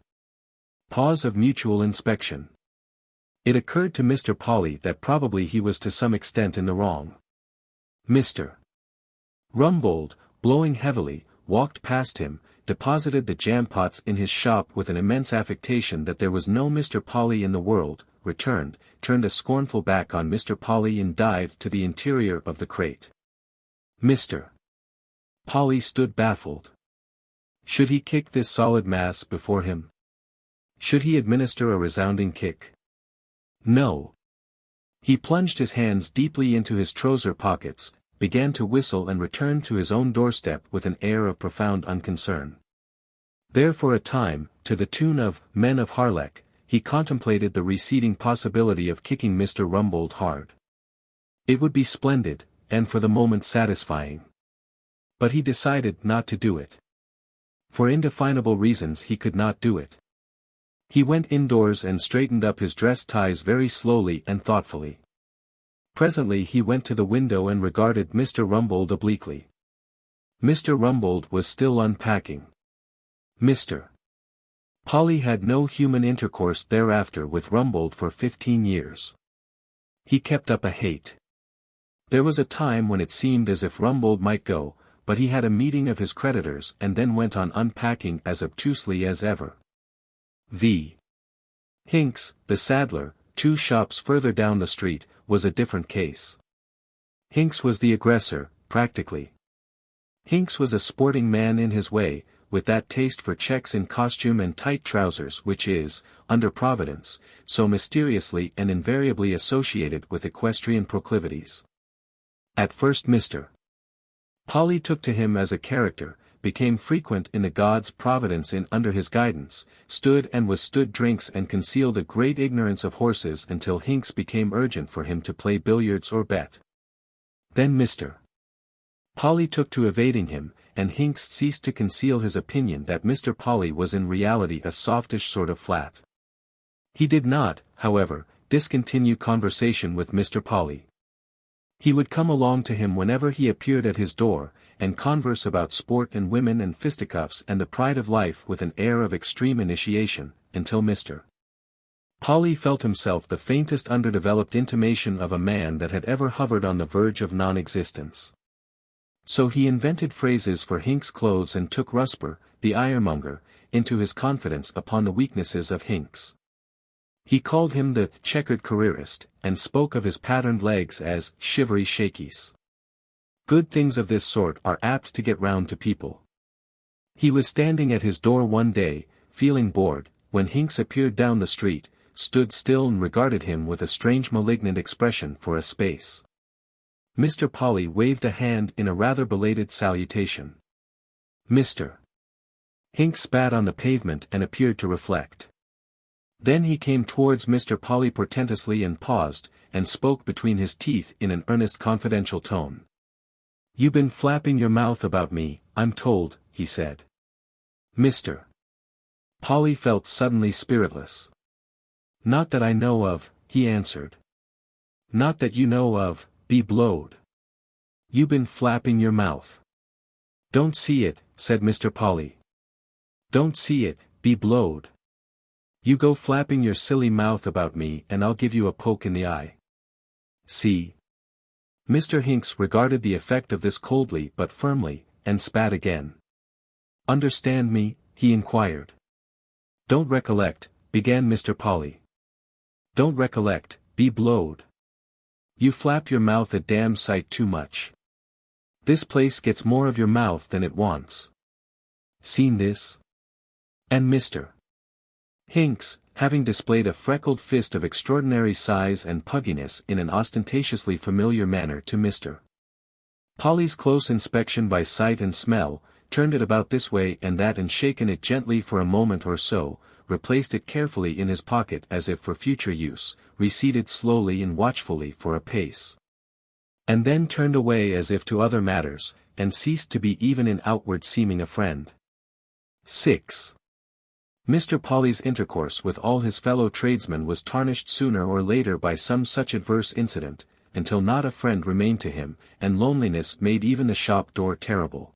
Pause of mutual inspection. It occurred to Mr. Polly that probably he was to some extent in the wrong. Mr. Rumbold, blowing heavily, walked past him, deposited the jam-pots in his shop with an immense affectation that there was no Mr. Polly in the world, returned, turned a scornful back on Mr. Polly and dived to the interior of the crate. Mr. Polly stood baffled. Should he kick this solid mass before him? Should he administer a resounding kick? No. He plunged his hands deeply into his trouser pockets, began to whistle and returned to his own doorstep with an air of profound unconcern. There for a time, to the tune of Men of Harlech, he contemplated the receding possibility of kicking Mr. Rumbold hard. It would be splendid, and for the moment satisfying. But he decided not to do it. For indefinable reasons he could not do it. He went indoors and straightened up his dress ties very slowly and thoughtfully. Presently he went to the window and regarded Mr. Rumbold obliquely. Mr. Rumbold was still unpacking. Mr. Polly had no human intercourse thereafter with Rumbold for 15 years. He kept up a hate. There was a time when it seemed as if Rumbold might go, but he had a meeting of his creditors and then went on unpacking as obtusely as ever. V. Hinks, the saddler, 2 shops further down the street, was a different case. Hinks was the aggressor, practically. Hinks was a sporting man in his way, with that taste for checks in costume and tight trousers which is, under Providence, so mysteriously and invariably associated with equestrian proclivities. At first Mr. Polly took to him as a character, became frequent in the God's providence in under his guidance, stood and withstood drinks and concealed a great ignorance of horses until Hinks became urgent for him to play billiards or bet. Then Mr. Polly took to evading him, and Hinks ceased to conceal his opinion that Mr. Polly was in reality a softish sort of flat. He did not, however, discontinue conversation with Mr. Polly. He would come along to him whenever he appeared at his door, and converse about sport and women and fisticuffs and the pride of life with an air of extreme initiation, until Mr. Polly felt himself the faintest underdeveloped intimation of a man that had ever hovered on the verge of non-existence. So he invented phrases for Hinks' clothes and took Rusper, the ironmonger, into his confidence upon the weaknesses of Hinks. He called him the checkered careerist, and spoke of his patterned legs as shivery shakies. Good things of this sort are apt to get round to people. He was standing at his door one day, feeling bored, when Hinks appeared down the street, stood still and regarded him with a strange malignant expression for a space. Mr. Polly waved a hand in a rather belated salutation. Mr. Hinks spat on the pavement and appeared to reflect. Then he came towards Mr. Polly portentously and paused, and spoke between his teeth in an earnest confidential tone. "You been flapping your mouth about me, I'm told," he said. Mr. Polly felt suddenly spiritless. "Not that I know of," he answered. "Not that you know of, be blowed. You been flapping your mouth." "Don't see it," said Mr. Polly. "Don't see it, be blowed. You go flapping your silly mouth about me and I'll give you a poke in the eye. See? Mr. Hinks regarded the effect of this coldly but firmly, and spat again. Understand me? He inquired. Don't recollect, began Mr. Polly. Don't recollect, be blowed. You flap your mouth a damn sight too much. This place gets more of your mouth than it wants. Seen this? And Mr. Hinks, having displayed a freckled fist of extraordinary size and pugginess in an ostentatiously familiar manner to Mr. Polly's close inspection by sight and smell, turned it about this way and that and shaken it gently for a moment or so, replaced it carefully in his pocket as if for future use, receded slowly and watchfully for a pace. And then turned away as if to other matters, and ceased to be even in outward seeming a friend. 6. Mr. Polly's intercourse with all his fellow tradesmen was tarnished sooner or later by some such adverse incident, until not a friend remained to him, and loneliness made even the shop door terrible.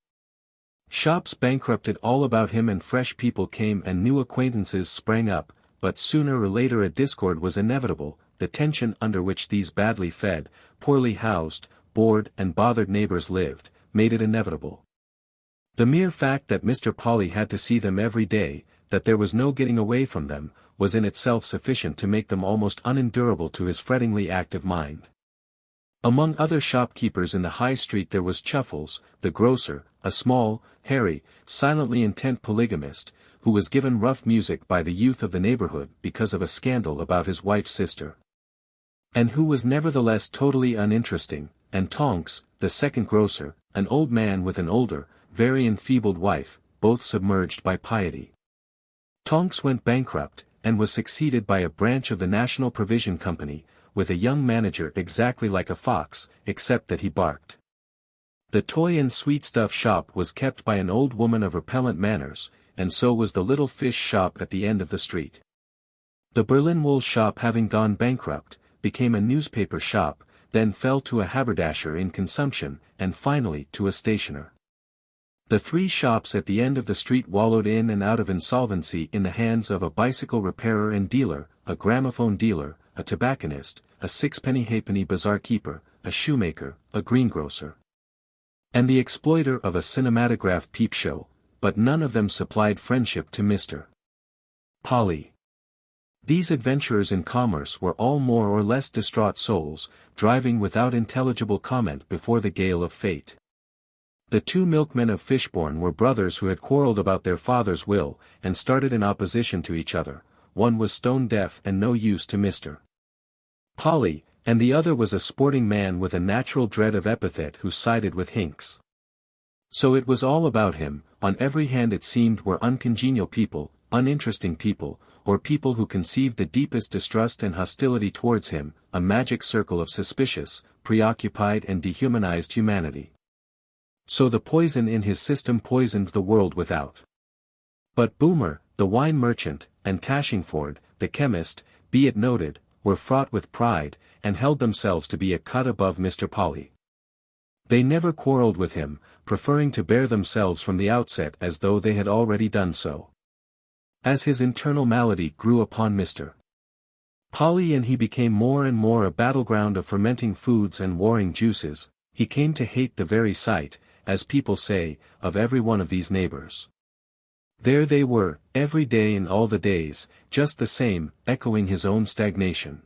Shops bankrupted all about him and fresh people came and new acquaintances sprang up, but sooner or later a discord was inevitable. The tension under which these badly fed, poorly housed, bored and bothered neighbors lived, made it inevitable. The mere fact that Mr. Polly had to see them every day, that there was no getting away from them, was in itself sufficient to make them almost unendurable to his frettingly active mind. Among other shopkeepers in the High Street there was Chuffles, the grocer, a small, hairy, silently intent polygamist, who was given rough music by the youth of the neighborhood because of a scandal about his wife's sister. And who was nevertheless totally uninteresting, and Tonks, the second grocer, an old man with an older, very enfeebled wife, both submerged by piety. Tonks went bankrupt, and was succeeded by a branch of the National Provision Company, with a young manager exactly like a fox, except that he barked. The toy and sweetstuff shop was kept by an old woman of repellent manners, and so was the little fish shop at the end of the street. The Berlin wool shop having gone bankrupt, became a newspaper shop, then fell to a haberdasher in consumption, and finally to a stationer. The three shops at the end of the street wallowed in and out of insolvency in the hands of a bicycle repairer and dealer, a gramophone dealer, a tobacconist, a sixpenny halfpenny bazaar keeper, a shoemaker, a greengrocer, and the exploiter of a cinematograph peep show, but none of them supplied friendship to Mr. Polly. These adventurers in commerce were all more or less distraught souls, driving without intelligible comment before the gale of fate. The two milkmen of Fishbourne were brothers who had quarreled about their father's will, and started in opposition to each other. One was stone deaf and no use to Mr. Polly, and the other was a sporting man with a natural dread of epithet who sided with Hinks. So it was all about him. On every hand it seemed were uncongenial people, uninteresting people, or people who conceived the deepest distrust and hostility towards him, a magic circle of suspicious, preoccupied and dehumanized humanity. So the poison in his system poisoned the world without. But Boomer, the wine merchant, and Cashingford, the chemist, be it noted, were fraught with pride, and held themselves to be a cut above Mr. Polly. They never quarreled with him, preferring to bear themselves from the outset as though they had already done so. As his internal malady grew upon Mr. Polly and he became more and more a battleground of fermenting foods and warring juices, he came to hate the very sight, as people say, of every one of these neighbors. There they were, every day and all the days, just the same, echoing his own stagnation.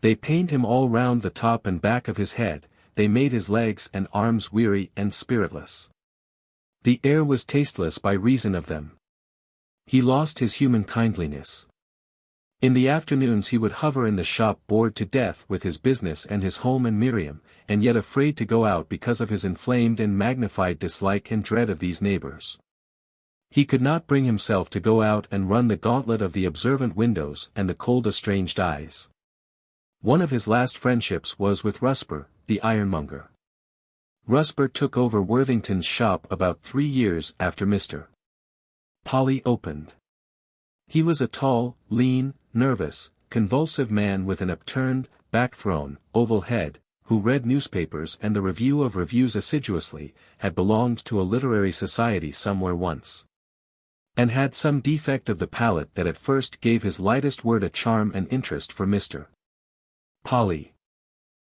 They pained him all round the top and back of his head, they made his legs and arms weary and spiritless. The air was tasteless by reason of them. He lost his human kindliness. In the afternoons he would hover in the shop bored to death with his business and his home and Miriam, and yet afraid to go out because of his inflamed and magnified dislike and dread of these neighbors. He could not bring himself to go out and run the gauntlet of the observant windows and the cold estranged eyes. One of his last friendships was with Rusper, the ironmonger. Rusper took over Worthington's shop about 3 years after Mr. Polly opened. He was a tall, lean, nervous, convulsive man with an upturned, back-thrown, oval head, who read newspapers and the review of reviews assiduously, had belonged to a literary society somewhere once. and had some defect of the palate that at first gave his lightest word a charm and interest for Mr. Polly.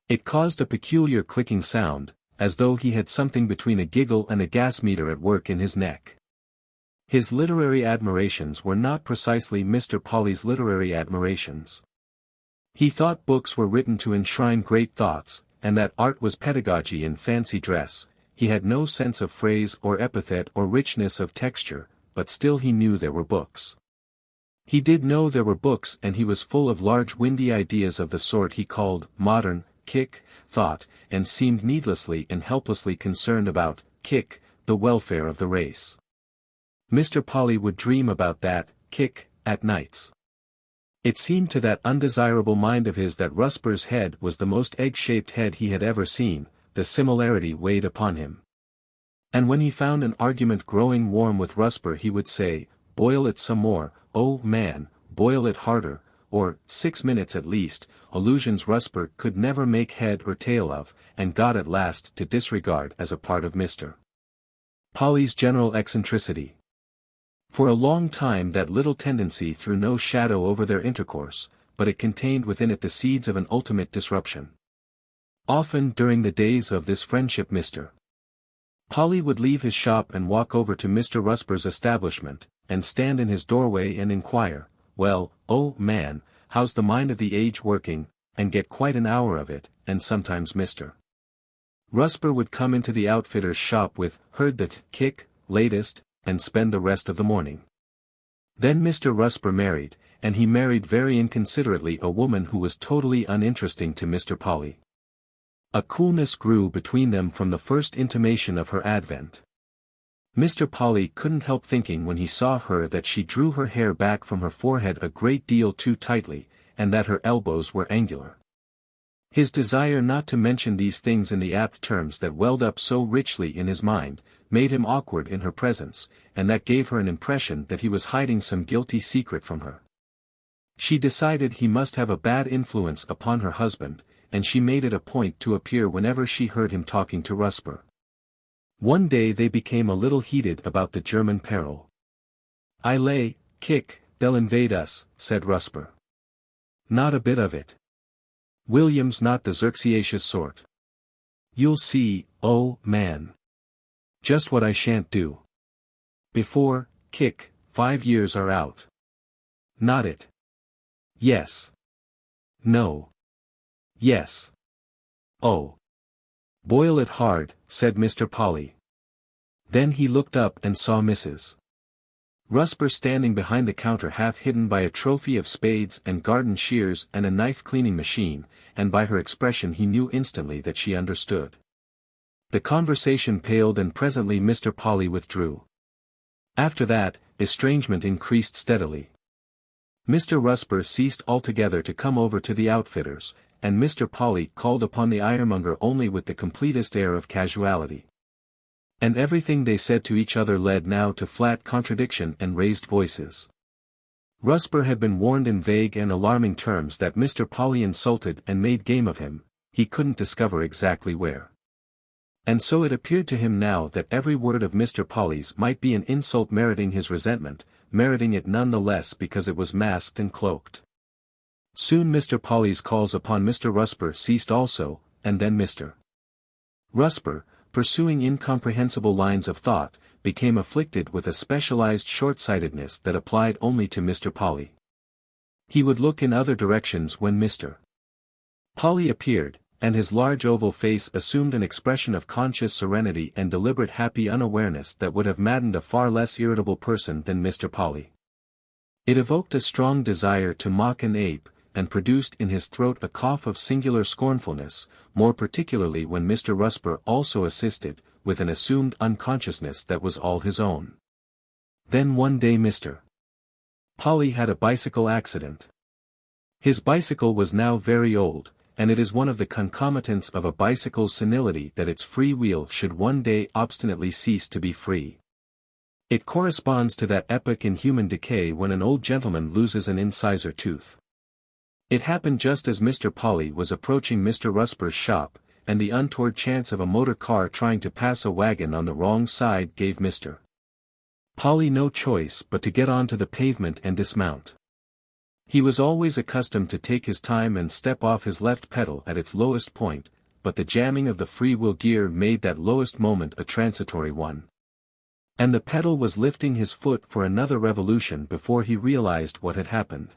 It caused a peculiar clicking sound, as though he had something between a giggle and a gas meter at work in his neck. His literary admirations were not precisely Mr. Polly's literary admirations. He thought books were written to enshrine great thoughts, and that art was pedagogy in fancy dress. He had no sense of phrase or epithet or richness of texture, but still he knew there were books. He did know there were books, and he was full of large windy ideas of the sort he called modern thought, and seemed needlessly and helplessly concerned about the welfare of the race. Mr. Polly would dream about that at nights. It seemed to that undesirable mind of his that Rusper's head was the most egg-shaped head he had ever seen. The similarity weighed upon him. And when he found an argument growing warm with Rusper, he would say, "Boil it some more, oh man, boil it harder," or 6 minutes at least, allusions Rusper could never make head or tail of, and got at last to disregard as a part of Mr. Polly's general eccentricity. For a long time that little tendency threw no shadow over their intercourse, but it contained within it the seeds of an ultimate disruption. Often during the days of this friendship Mr. Polly would leave his shop and walk over to Mr. Rusper's establishment, and stand in his doorway and inquire, "Well, oh man, how's the mind of the age working?" and get quite an hour of it, and sometimes Mr. Rusper would come into the outfitter's shop with, "Heard the latest," and spend the rest of the morning. Then Mr. Rusper married, and he married very inconsiderately a woman who was totally uninteresting to Mr. Polly. A coolness grew between them from the first intimation of her advent. Mr. Polly couldn't help thinking when he saw her that she drew her hair back from her forehead a great deal too tightly, and that her elbows were angular. His desire not to mention these things in the apt terms that welled up so richly in his mind, made him awkward in her presence, and that gave her an impression that he was hiding some guilty secret from her. She decided he must have a bad influence upon her husband, and she made it a point to appear whenever she heard him talking to Rusper. One day they became a little heated about the German peril. "I lay, they'll invade us," said Rusper. "Not a bit of it. William's not the Xerxesiacious sort. You'll see, oh man. Just what I shan't do. Before, 5 years are out. Not it. Yes. No. Yes. Oh. Boil it hard," said Mr. Polly. Then he looked up and saw Mrs. Rusper standing behind the counter half hidden by a trophy of spades and garden shears and a knife-cleaning machine, and by her expression he knew instantly that she understood. The conversation paled and presently Mr. Polly withdrew. After that, estrangement increased steadily. Mr. Rusper ceased altogether to come over to the outfitters, and Mr. Polly called upon the ironmonger only with the completest air of casuality. And everything they said to each other led now to flat contradiction and raised voices. Rusper had been warned in vague and alarming terms that Mr. Polly insulted and made game of him, he couldn't discover exactly where. And so it appeared to him now that every word of Mr. Polly's might be an insult meriting his resentment, meriting it none the less because it was masked and cloaked. Soon Mr. Polly's calls upon Mr. Rusper ceased also, and then Mr. Rusper, pursuing incomprehensible lines of thought, became afflicted with a specialized short-sightedness that applied only to Mr. Polly. He would look in other directions when Mr. Polly appeared, and his large oval face assumed an expression of conscious serenity and deliberate happy unawareness that would have maddened a far less irritable person than Mr. Polly. It evoked a strong desire to mock and ape, and produced in his throat a cough of singular scornfulness, more particularly when Mr. Rusper also assisted, with an assumed unconsciousness that was all his own. Then one day Mr. Polly had a bicycle accident. His bicycle was now very old, and it is one of the concomitants of a bicycle's senility that its free wheel should one day obstinately cease to be free. It corresponds to that epoch in human decay when an old gentleman loses an incisor tooth. It happened just as Mr. Polly was approaching Mr. Rusper's shop, and the untoward chance of a motor car trying to pass a wagon on the wrong side gave Mr. Polly no choice but to get onto the pavement and dismount. He was always accustomed to take his time and step off his left pedal at its lowest point, but the jamming of the freewheel gear made that lowest moment a transitory one. And the pedal was lifting his foot for another revolution before he realized what had happened.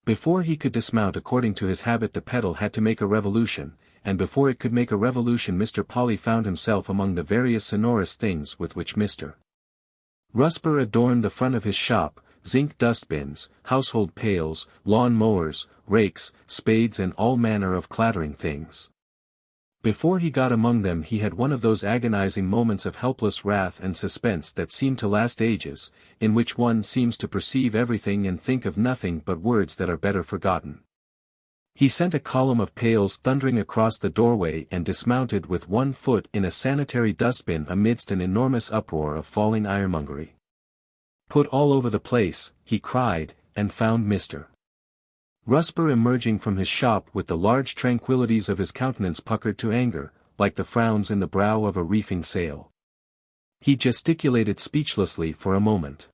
Before he could dismount according to his habit, the pedal had to make a revolution, and before it could make a revolution Mr. Polly found himself among the various sonorous things with which Mr. Rusper adorned the front of his shop: zinc dustbins, household pails, lawn mowers, rakes, spades, and all manner of clattering things. Before he got among them he had one of those agonizing moments of helpless wrath and suspense that seem to last ages, in which one seems to perceive everything and think of nothing but words that are better forgotten. He sent a column of pails thundering across the doorway and dismounted with one foot in a sanitary dustbin amidst an enormous uproar of falling ironmongery. "Put all over the place," he cried, and found Mr. Rusper emerging from his shop with the large tranquillities of his countenance puckered to anger, like the frowns in the brow of a reefing sail. He gesticulated speechlessly for a moment.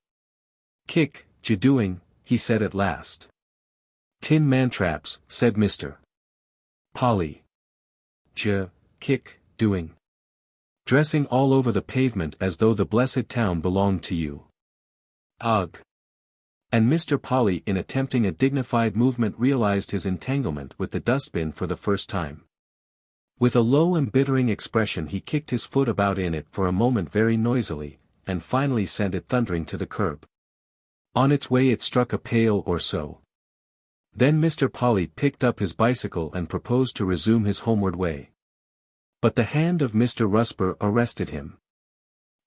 "Kick, j'y doing," he said at last. "Tin mantraps," said Mr. Polly. Kick, doing. Dressing all over the pavement as though the blessed town belonged to you. Ugh. And Mr. Polly, in attempting a dignified movement, realized his entanglement with the dustbin for the first time. With a low embittering expression he kicked his foot about in it for a moment very noisily, and finally sent it thundering to the curb. On its way it struck a pail or so. Then Mr. Polly picked up his bicycle and proposed to resume his homeward way. But the hand of Mr. Rusper arrested him.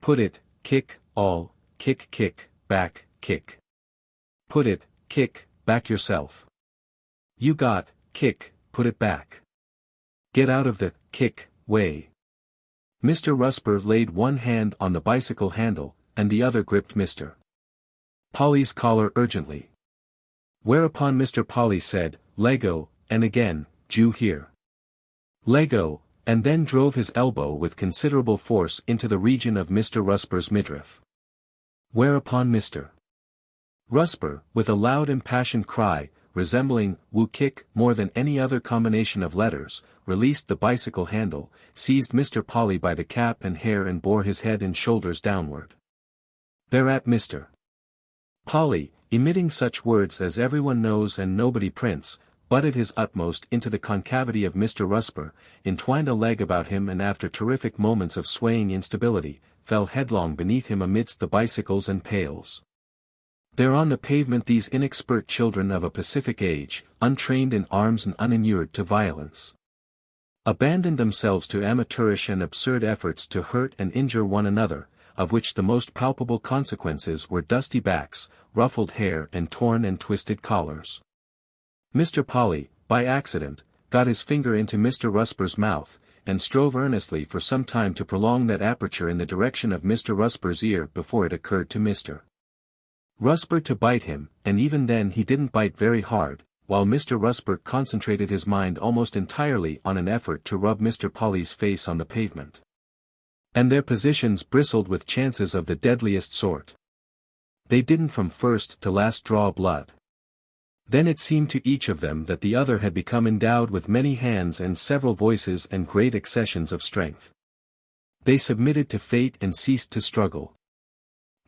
"Put it, kick, all, kick, back, kick. Put it, kick, back yourself. You got, kick, put it back. Get out of the, kick, way." Mr. Rusper laid one hand on the bicycle handle, and the other gripped Mr. Polly's collar urgently. Whereupon Mr. Polly said, "Lego," and again, "Jew here. Lego," and then drove his elbow with considerable force into the region of Mr. Rusper's midriff. Whereupon Mr. Rusper, with a loud impassioned cry, resembling "woo kick" more than any other combination of letters, released the bicycle handle, seized Mr. Polly by the cap and hair and bore his head and shoulders downward. Thereat Mr. Polly, emitting such words as everyone knows and nobody prints, butted his utmost into the concavity of Mr. Rusper, entwined a leg about him, and after terrific moments of swaying instability, fell headlong beneath him amidst the bicycles and pails. There on the pavement these inexpert children of a pacific age, untrained in arms and uninured to violence, abandoned themselves to amateurish and absurd efforts to hurt and injure one another, of which the most palpable consequences were dusty backs, ruffled hair, and torn and twisted collars. Mr. Polly, by accident, got his finger into Mr. Rusper's mouth, and strove earnestly for some time to prolong that aperture in the direction of Mr. Rusper's ear before it occurred to Mr. Rusper to bite him, and even then he didn't bite very hard, while Mr. Rusper concentrated his mind almost entirely on an effort to rub Mr. Polly's face on the pavement. And their positions bristled with chances of the deadliest sort. They didn't from first to last draw blood. Then it seemed to each of them that the other had become endowed with many hands and several voices and great accessions of strength. They submitted to fate and ceased to struggle.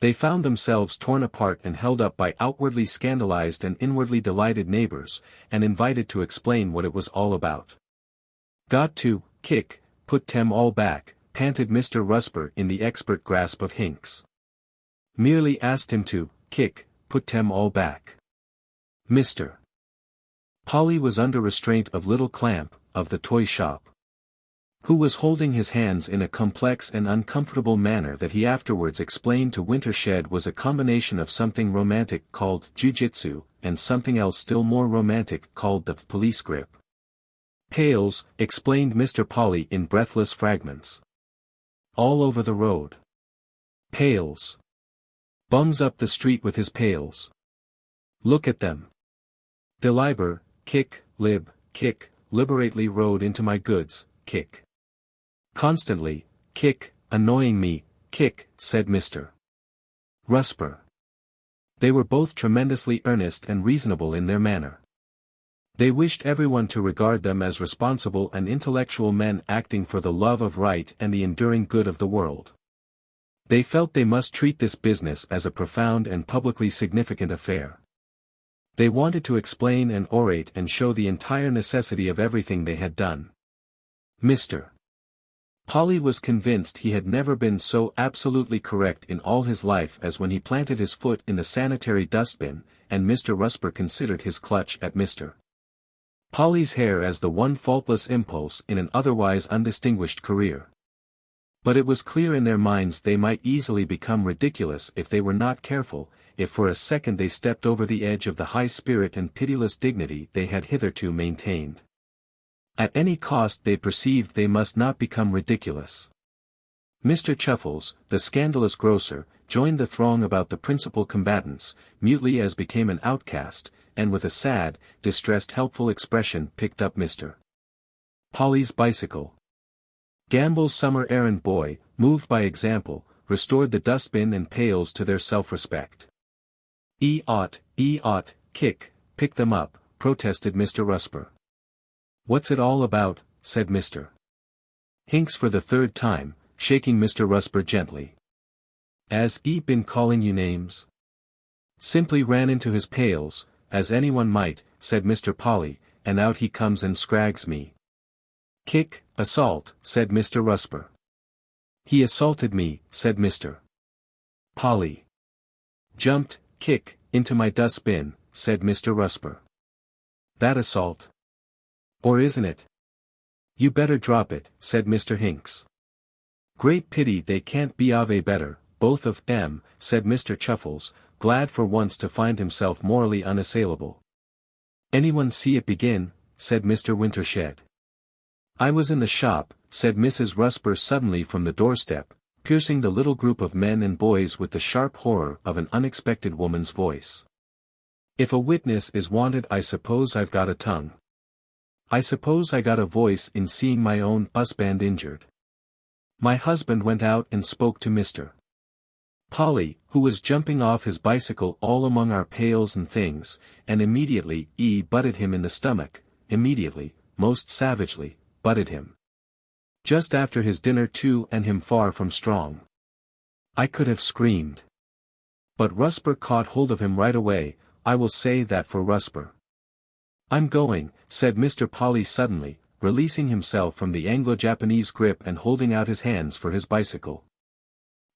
They found themselves torn apart and held up by outwardly scandalized and inwardly delighted neighbors, and invited to explain what it was all about. "Got to, kick, put them all back," panted Mr. Rusper in the expert grasp of Hinks. "Merely asked him to, kick, put them all back." Mr. Polly was under restraint of little Clamp, of the toy shop, who was holding his hands in a complex and uncomfortable manner that he afterwards explained to Wintershed was a combination of something romantic called jiu-jitsu, and something else still more romantic called the police grip. "Pails," explained Mr. Polly in breathless fragments. "All over the road. Pails. Bums up the street with his pails. Look at them. Deliber, kick, liberately rode into my goods, kick. Constantly, kick, annoying me, kick," said Mr. Rusper. They were both tremendously earnest and reasonable in their manner. They wished everyone to regard them as responsible and intellectual men acting for the love of right and the enduring good of the world. They felt they must treat this business as a profound and publicly significant affair. They wanted to explain and orate and show the entire necessity of everything they had done. Mr. Polly was convinced he had never been so absolutely correct in all his life as when he planted his foot in the sanitary dustbin, and Mr. Rusper considered his clutch at Mr. Polly's hair as the one faultless impulse in an otherwise undistinguished career. But it was clear in their minds they might easily become ridiculous if they were not careful, if for a second they stepped over the edge of the high spirit and pitiless dignity they had hitherto maintained. At any cost they perceived they must not become ridiculous. Mr. Chuffles, the scandalous grocer, joined the throng about the principal combatants, mutely as became an outcast, and with a sad, distressed helpful expression picked up Mr. Polly's bicycle. Gamble's summer errand boy, moved by example, restored the dustbin and pails to their self-respect. Kick, pick them up, protested Mr. Rusper. What's it all about, said Mr. Hinks for the third time, shaking Mr. Rusper gently. Has he been calling you names? Simply ran into his pails, as anyone might, said Mr. Polly, and out he comes and scrags me. Kick, assault, said Mr. Rusper. He assaulted me, said Mr. Polly. Jumped, kick, into my dustbin, said Mr. Rusper. That assault? Or isn't it? You better drop it, said Mr. Hinks. Great pity they can't be of a better, both of 'em, said Mr. Chuffles, glad for once to find himself morally unassailable. Anyone see it begin? Said Mr. Wintershed. I was in the shop, said Mrs. Rusper suddenly from the doorstep, piercing the little group of men and boys with the sharp horror of an unexpected woman's voice. If a witness is wanted, I suppose I've got a tongue. I suppose I got a voice in seeing my own husband injured. My husband went out and spoke to Mr. Polly, who was jumping off his bicycle all among our pails and things, and immediately butted him in the stomach, immediately, most savagely, butted him. Just after his dinner too, and him far from strong. I could have screamed. But Rusper caught hold of him right away. I will say that for Rusper. I'm going, said Mr. Polly suddenly, releasing himself from the Anglo-Japanese grip and holding out his hands for his bicycle.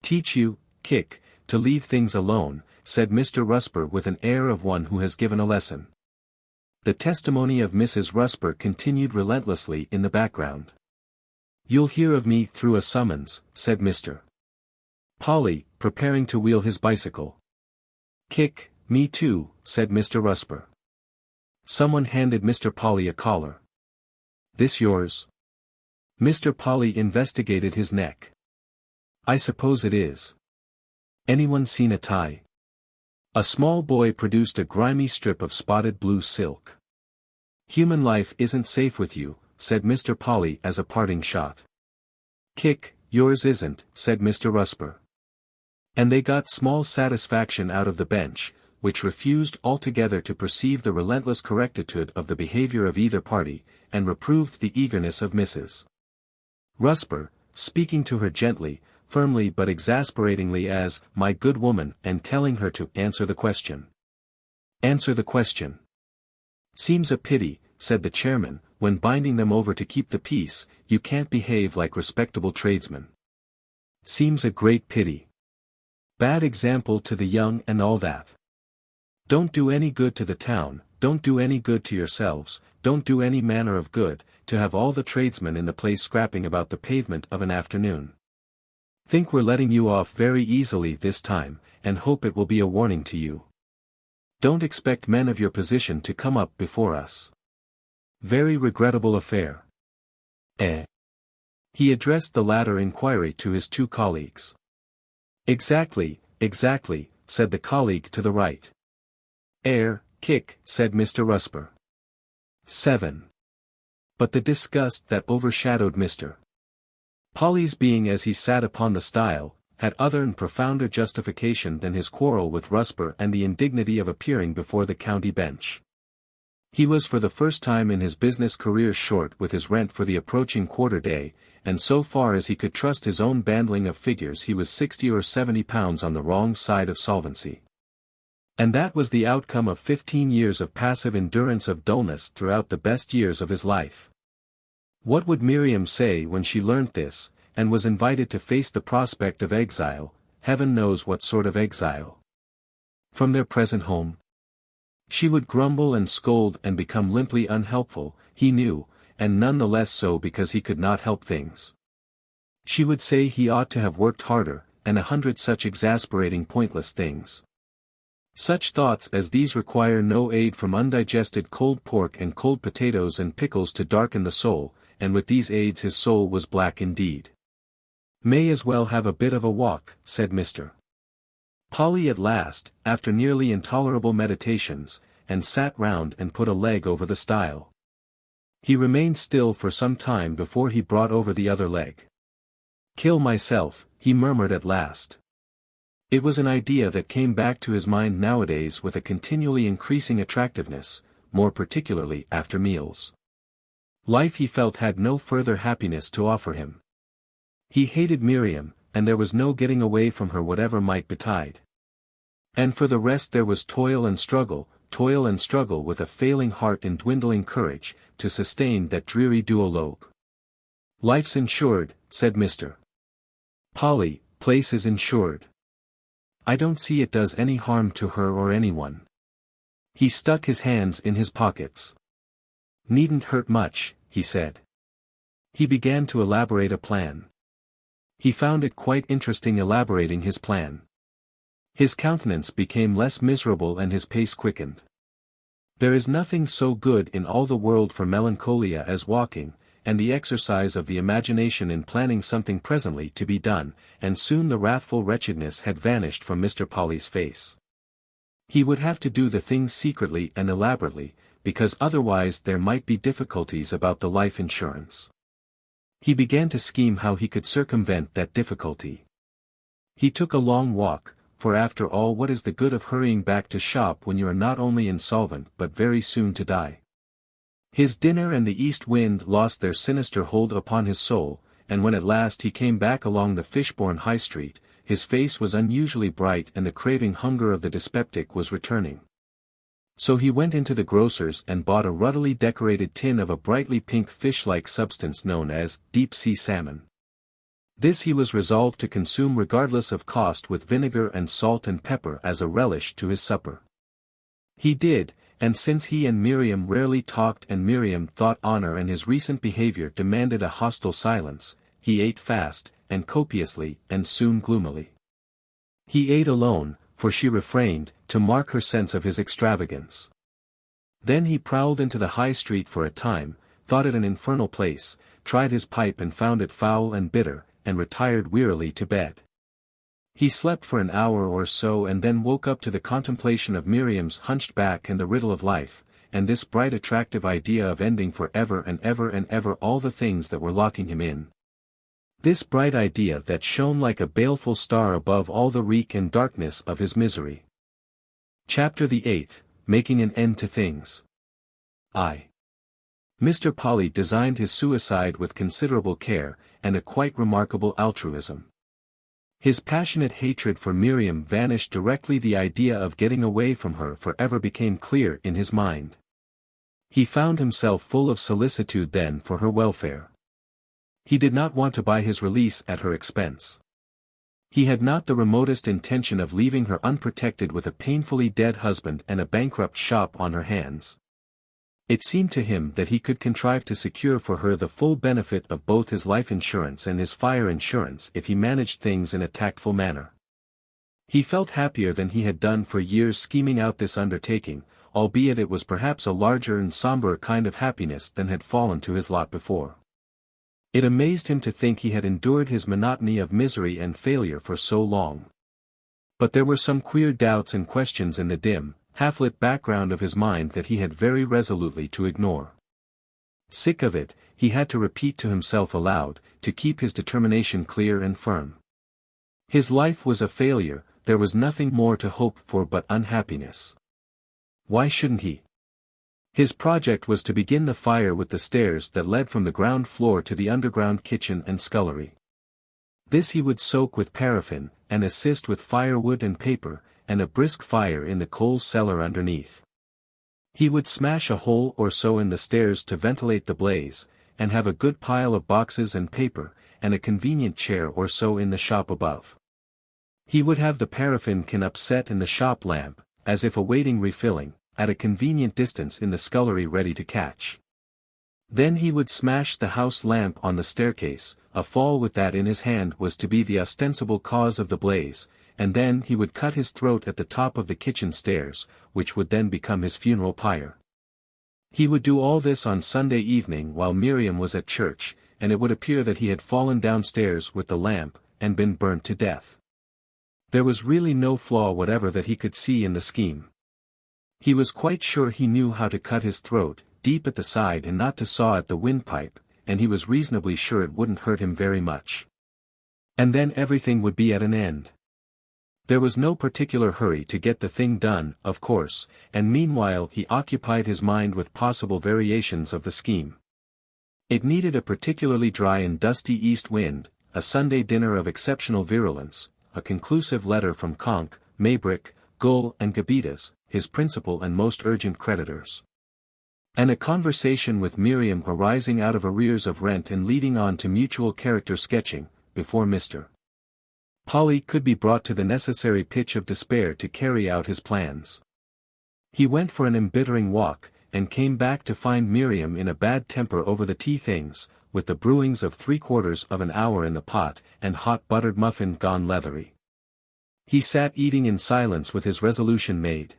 Teach you, Kick, to leave things alone, said Mr. Rusper with an air of one who has given a lesson. The testimony of Mrs. Rusper continued relentlessly in the background. You'll hear of me through a summons, said Mr. Polly, preparing to wheel his bicycle. Kick, me too, said Mr. Rusper. Someone handed Mr. Polly a collar. This yours? Mr. Polly investigated his neck. I suppose it is. Anyone seen a tie? A small boy produced a grimy strip of spotted blue silk. Human life isn't safe with you, said Mr. Polly as a parting shot. Kick, yours isn't, said Mr. Rusper. And they got small satisfaction out of the bench, which refused altogether to perceive the relentless correctitude of the behavior of either party, and reproved the eagerness of Mrs. Rusper, speaking to her gently, firmly but exasperatingly as, my good woman, and telling her to answer the question. Answer the question. Seems a pity, said the chairman, when binding them over to keep the peace, you can't behave like respectable tradesmen. Seems a great pity. Bad example to the young and all that. Don't do any good to the town, don't do any good to yourselves, don't do any manner of good, to have all the tradesmen in the place scrapping about the pavement of an afternoon. Think we're letting you off very easily this time, and hope it will be a warning to you. Don't expect men of your position to come up before us. Very regrettable affair. He addressed the latter inquiry to his two colleagues. Exactly, said the colleague to the right. Kick, said Mr. Rusper. 7. But the disgust that overshadowed Mr. Polly's being as he sat upon the stile, had other and profounder justification than his quarrel with Rusper and the indignity of appearing before the county bench. He was for the first time in his business career short with his rent for the approaching quarter day, and so far as he could trust his own bandling of figures he was £60 or £70 on the wrong side of solvency. And that was the outcome of 15 years of passive endurance of dullness throughout the best years of his life. What would Miriam say when she learnt this, and was invited to face the prospect of exile, heaven knows what sort of exile, from their present home? She would grumble and scold and become limply unhelpful, he knew, and none the less so because he could not help things. She would say he ought to have worked harder, and 100 such exasperating pointless things. Such thoughts as these require no aid from undigested cold pork and cold potatoes and pickles to darken the soul, and with these aids his soul was black indeed. "May as well have a bit of a walk," said Mr. Polly at last, after nearly intolerable meditations, and sat round and put a leg over the stile. He remained still for some time before he brought over the other leg. "Kill myself," he murmured at last. It was an idea that came back to his mind nowadays with a continually increasing attractiveness, more particularly after meals. Life he felt had no further happiness to offer him. He hated Miriam, and there was no getting away from her whatever might betide. And for the rest there was toil and struggle with a failing heart and dwindling courage, to sustain that dreary duologue. "Life's insured," said Mr. Polly, "place is insured. I don't see it does any harm to her or anyone." He stuck his hands in his pockets. "Needn't hurt much," he said. He began to elaborate a plan. He found it quite interesting elaborating his plan. His countenance became less miserable and his pace quickened. There is nothing so good in all the world for melancholia as walking, and the exercise of the imagination in planning something presently to be done, and soon the wrathful wretchedness had vanished from Mr. Polly's face. He would have to do the thing secretly and elaborately, because otherwise there might be difficulties about the life insurance. He began to scheme how he could circumvent that difficulty. He took a long walk, for after all what is the good of hurrying back to shop when you are not only insolvent but very soon to die? His dinner and the east wind lost their sinister hold upon his soul, and when at last he came back along the Fishbourne High Street, his face was unusually bright and the craving hunger of the dyspeptic was returning. So he went into the grocer's and bought a ruddily decorated tin of a brightly pink fish-like substance known as deep-sea salmon. This he was resolved to consume regardless of cost with vinegar and salt and pepper as a relish to his supper. He did, and since he and Miriam rarely talked and Miriam thought honor and his recent behavior demanded a hostile silence, he ate fast, and copiously, and soon gloomily. He ate alone, for she refrained, to mark her sense of his extravagance. Then he prowled into the high street for a time, thought it an infernal place, tried his pipe and found it foul and bitter, and retired wearily to bed. He slept for an hour or so and then woke up to the contemplation of Miriam's hunched back and the riddle of life, and this bright attractive idea of ending for ever and ever and ever all the things that were locking him in. This bright idea that shone like a baleful star above all the reek and darkness of his misery. Chapter the 8th, Making an End to Things. Mr. Polly designed his suicide with considerable care, and a quite remarkable altruism. His passionate hatred for Miriam vanished directly the idea of getting away from her forever became clear in his mind. He found himself full of solicitude then for her welfare. He did not want to buy his release at her expense. He had not the remotest intention of leaving her unprotected with a painfully dead husband and a bankrupt shop on her hands. It seemed to him that he could contrive to secure for her the full benefit of both his life insurance and his fire insurance if he managed things in a tactful manner. He felt happier than he had done for years scheming out this undertaking, albeit it was perhaps a larger and somber kind of happiness than had fallen to his lot before. It amazed him to think he had endured his monotony of misery and failure for so long. But there were some queer doubts and questions in the dim, half-lit background of his mind that he had very resolutely to ignore. Sick of it, he had to repeat to himself aloud, to keep his determination clear and firm. His life was a failure, there was nothing more to hope for but unhappiness. Why shouldn't he? His project was to begin the fire with the stairs that led from the ground floor to the underground kitchen and scullery. This he would soak with paraffin, and assist with firewood and paper, and a brisk fire in the coal cellar underneath. He would smash a hole or so in the stairs to ventilate the blaze, and have a good pile of boxes and paper, and a convenient chair or so in the shop above. He would have the paraffin can upset in the shop lamp, as if awaiting refilling, at a convenient distance in the scullery ready to catch. Then he would smash the house lamp on the staircase, a fall with that in his hand was to be the ostensible cause of the blaze, and then he would cut his throat at the top of the kitchen stairs, which would then become his funeral pyre. He would do all this on Sunday evening while Miriam was at church, and it would appear that he had fallen downstairs with the lamp, and been burnt to death. There was really no flaw whatever that he could see in the scheme. He was quite sure he knew how to cut his throat, deep at the side and not to saw at the windpipe, and he was reasonably sure it wouldn't hurt him very much. And then everything would be at an end. There was no particular hurry to get the thing done, of course, and meanwhile he occupied his mind with possible variations of the scheme. It needed a particularly dry and dusty east wind, a Sunday dinner of exceptional virulence, a conclusive letter from Conk, Maybrick, Gull and Gabitas, his principal and most urgent creditors. And a conversation with Miriam arising out of arrears of rent and leading on to mutual character sketching, before Mr. Polly could be brought to the necessary pitch of despair to carry out his plans. He went for an embittering walk, and came back to find Miriam in a bad temper over the tea things, with the brewings of 3/4 of an hour in the pot, and hot buttered muffin gone leathery. He sat eating in silence with his resolution made.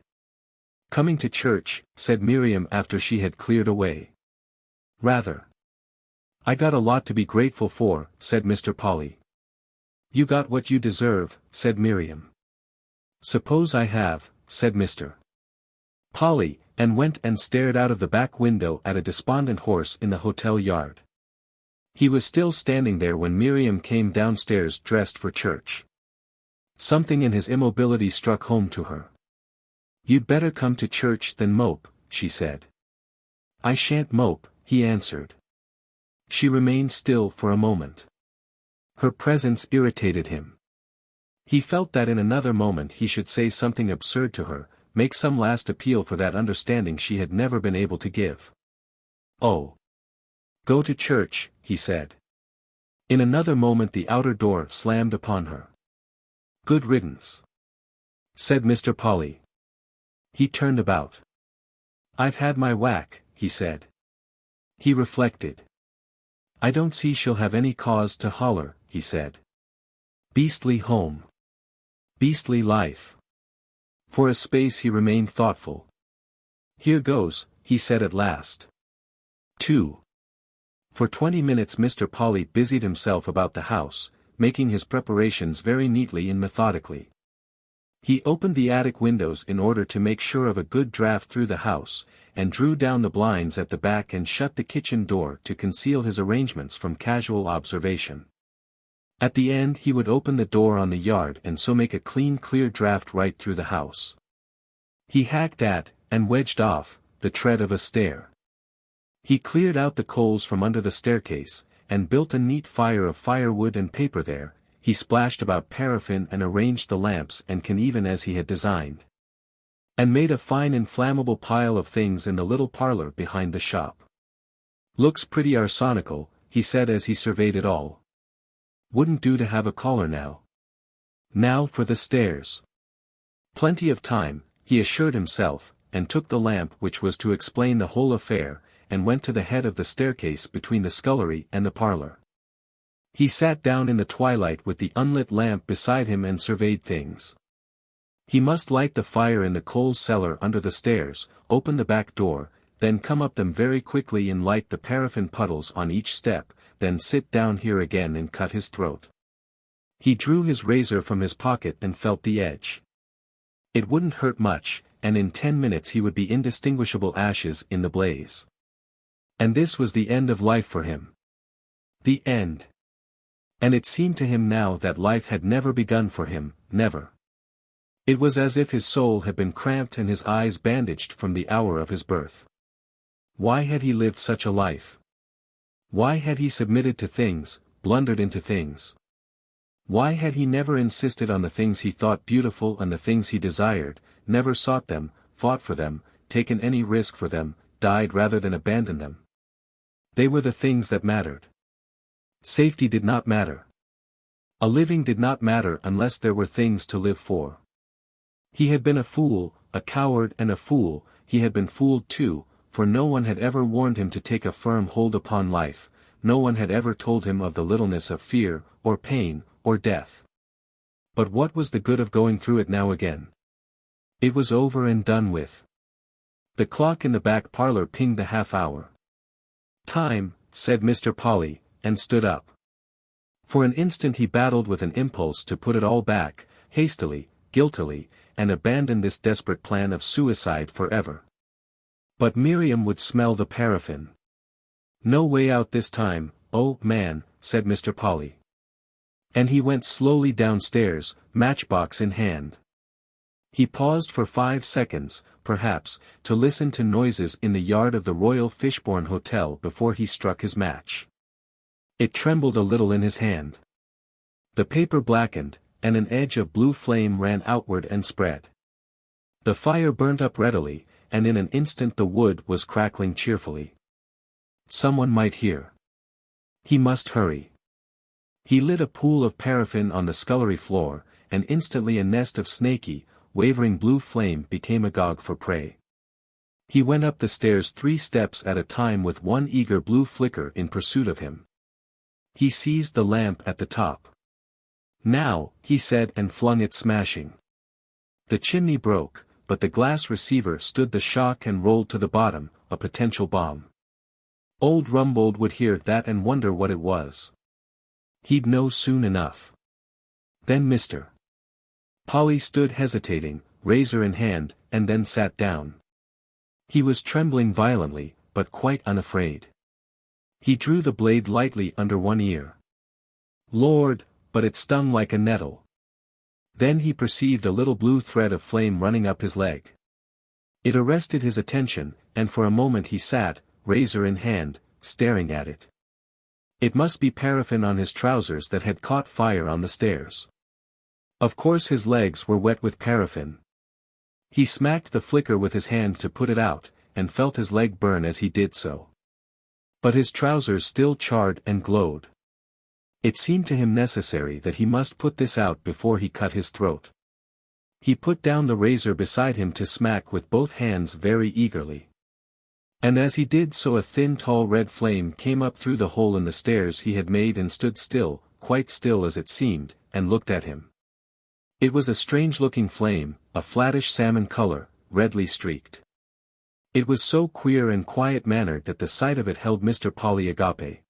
"Coming to church," said Miriam after she had cleared away. "Rather. I got a lot to be grateful for," said Mr. Polly. "You got what you deserve," said Miriam. "Suppose I have," said Mr. Polly, and went and stared out of the back window at a despondent horse in the hotel yard. He was still standing there when Miriam came downstairs dressed for church. Something in his immobility struck home to her. "You'd better come to church than mope," she said. "I shan't mope," he answered. She remained still for a moment. Her presence irritated him. He felt that in another moment he should say something absurd to her, make some last appeal for that understanding she had never been able to give. "Oh. Go to church," he said. In another moment the outer door slammed upon her. "Good riddance," said Mr. Polly. He turned about. "I've had my whack," he said. He reflected. "I don't see she'll have any cause to holler," he said. "Beastly home. Beastly life." For a space he remained thoughtful. "Here goes," he said at last. 2. For 20 minutes Mr. Polly busied himself about the house, making his preparations very neatly and methodically. He opened the attic windows in order to make sure of a good draught through the house, and drew down the blinds at the back and shut the kitchen door to conceal his arrangements from casual observation. At the end he would open the door on the yard and so make a clean clear draught right through the house. He hacked at, and wedged off, the tread of a stair. He cleared out the coals from under the staircase, and built a neat fire of firewood and paper there. He splashed about paraffin and arranged the lamps and can even as he had designed. And made a fine inflammable pile of things in the little parlor behind the shop. "Looks pretty arsonical," he said as he surveyed it all. "Wouldn't do to have a caller now. Now for the stairs." Plenty of time, he assured himself, and took the lamp which was to explain the whole affair, and went to the head of the staircase between the scullery and the parlor. He sat down in the twilight with the unlit lamp beside him and surveyed things. He must light the fire in the coal cellar under the stairs, open the back door, then come up them very quickly and light the paraffin puddles on each step, then sit down here again and cut his throat. He drew his razor from his pocket and felt the edge. It wouldn't hurt much, and in 10 minutes he would be indistinguishable ashes in the blaze. And this was the end of life for him. The end. And it seemed to him now that life had never begun for him, never. It was as if his soul had been cramped and his eyes bandaged from the hour of his birth. Why had he lived such a life? Why had he submitted to things, blundered into things? Why had he never insisted on the things he thought beautiful and the things he desired, never sought them, fought for them, taken any risk for them, died rather than abandon them? They were the things that mattered. Safety did not matter. A living did not matter unless there were things to live for. He had been a fool, a coward and a fool. He had been fooled too, for no one had ever warned him to take a firm hold upon life, no one had ever told him of the littleness of fear, or pain, or death. But what was the good of going through it now again? It was over and done with. The clock in the back parlor pinged the half-hour. "Time," said Mr. Polly, and stood up. For an instant he battled with an impulse to put it all back, hastily, guiltily, and abandon this desperate plan of suicide forever. But Miriam would smell the paraffin. "No way out this time, oh, man," said Mr. Polly. And he went slowly downstairs, matchbox in hand. He paused for 5 seconds, perhaps, to listen to noises in the yard of the Royal Fishbourne Hotel before he struck his match. It trembled a little in his hand. The paper blackened, and an edge of blue flame ran outward and spread. The fire burnt up readily, and in an instant the wood was crackling cheerfully. Someone might hear. He must hurry. He lit a pool of paraffin on the scullery floor, and instantly a nest of snaky, wavering blue flame became agog for prey. He went up the stairs 3 steps at a time with one eager blue flicker in pursuit of him. He seized the lamp at the top. "Now," he said and flung it smashing. The chimney broke, but the glass receiver stood the shock and rolled to the bottom, a potential bomb. Old Rumbold would hear that and wonder what it was. He'd know soon enough. Then Mr. Polly stood hesitating, razor in hand, and then sat down. He was trembling violently, but quite unafraid. He drew the blade lightly under one ear. Lord, but it stung like a nettle. Then he perceived a little blue thread of flame running up his leg. It arrested his attention, and for a moment he sat, razor in hand, staring at it. It must be paraffin on his trousers that had caught fire on the stairs. Of course his legs were wet with paraffin. He smacked the flicker with his hand to put it out, and felt his leg burn as he did so. But his trousers still charred and glowed. It seemed to him necessary that he must put this out before he cut his throat. He put down the razor beside him to smack with both hands very eagerly. And as he did so a thin tall red flame came up through the hole in the stairs he had made and stood still, quite still as it seemed, and looked at him. It was a strange-looking flame, a flattish salmon color, redly streaked. It was so queer and quiet-mannered that the sight of it held Mr. Polly agape.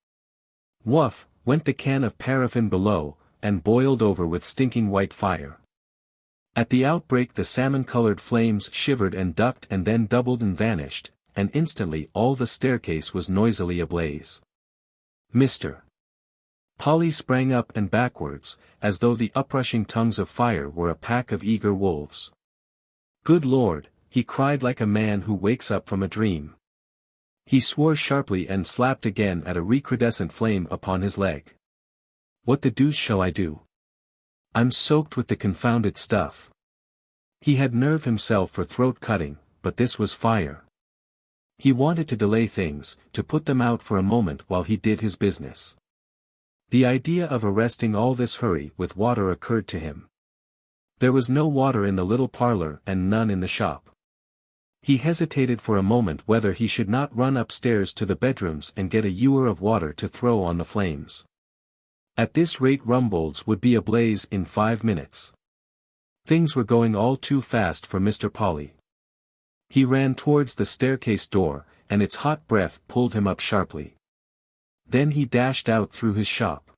Woof, went the can of paraffin below, and boiled over with stinking white fire. At the outbreak the salmon-colored flames shivered and ducked and then doubled and vanished, and instantly all the staircase was noisily ablaze. Mr. Polly sprang up and backwards, as though the uprushing tongues of fire were a pack of eager wolves. "Good Lord," he cried like a man who wakes up from a dream. He swore sharply and slapped again at a recrudescent flame upon his leg. "What the deuce shall I do? I'm soaked with the confounded stuff." He had nerve himself for throat cutting, but this was fire. He wanted to delay things, to put them out for a moment while he did his business. The idea of arresting all this hurry with water occurred to him. There was no water in the little parlor and none in the shop. He hesitated for a moment whether he should not run upstairs to the bedrooms and get a ewer of water to throw on the flames. At this rate Rumbold's would be ablaze in 5 minutes. Things were going all too fast for Mr. Polly. He ran towards the staircase door, and its hot breath pulled him up sharply. Then he dashed out through his shop.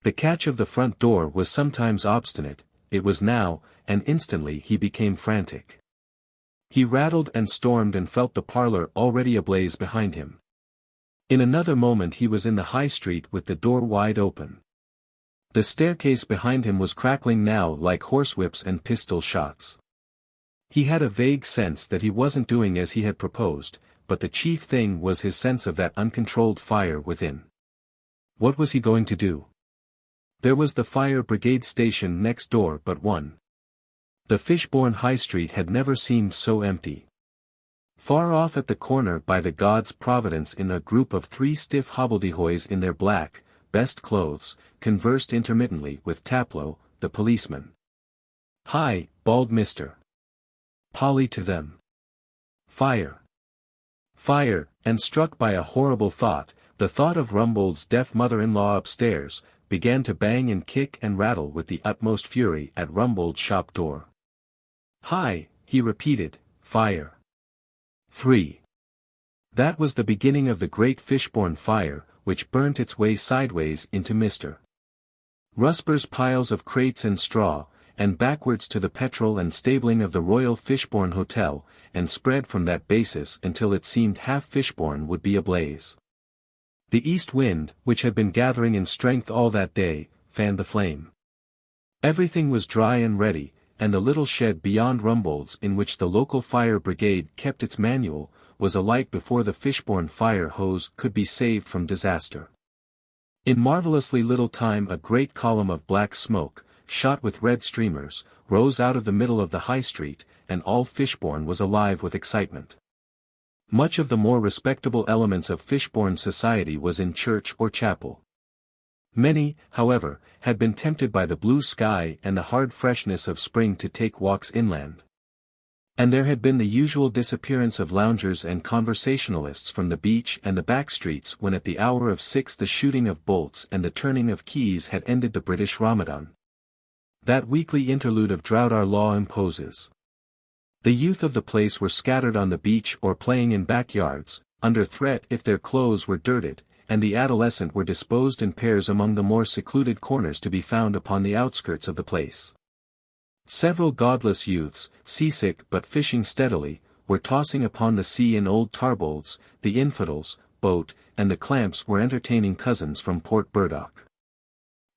The catch of the front door was sometimes obstinate, it was now, and instantly he became frantic. He rattled and stormed and felt the parlor already ablaze behind him. In another moment he was in the high street with the door wide open. The staircase behind him was crackling now like horsewhips and pistol shots. He had a vague sense that he wasn't doing as he had proposed, but the chief thing was his sense of that uncontrolled fire within. What was he going to do? There was the fire brigade station next door but one. The Fishbourne High Street had never seemed so empty. Far off at the corner by the God's Providence in a group of 3 stiff hobbledehoys in their black, best clothes, conversed intermittently with Taplow, the policeman. "Hi," bawled Mr. Polly to them. "Fire! Fire!" And struck by a horrible thought, the thought of Rumbold's deaf mother-in-law upstairs, began to bang and kick and rattle with the utmost fury at Rumbold's shop door. "Hi," he repeated, "fire!" 3. That was the beginning of the great Fishbourne fire, which burnt its way sideways into Mr. Rusper's piles of crates and straw, and backwards to the petrol and stabling of the Royal Fishbourne Hotel, and spread from that basis until it seemed half Fishbourne would be ablaze. The east wind, which had been gathering in strength all that day, fanned the flame. Everything was dry and ready, and the little shed beyond Rumbold's in which the local fire brigade kept its manual, was alight before the Fishbourne fire hose could be saved from disaster. In marvellously little time a great column of black smoke, shot with red streamers, rose out of the middle of the High Street, and all Fishbourne was alive with excitement. Much of the more respectable elements of Fishbourne society was in church or chapel. Many, however, had been tempted by the blue sky and the hard freshness of spring to take walks inland. And there had been the usual disappearance of loungers and conversationalists from the beach and the back streets when at the hour of 6 the shooting of bolts and the turning of keys had ended the British Ramadan. That weekly interlude of drought our law imposes. The youth of the place were scattered on the beach or playing in backyards, under threat if their clothes were dirted, and the adolescent were disposed in pairs among the more secluded corners to be found upon the outskirts of the place. Several godless youths, seasick but fishing steadily, were tossing upon the sea in old tarbolds, the Infidels, boat, and the Clamps were entertaining cousins from Port Burdock.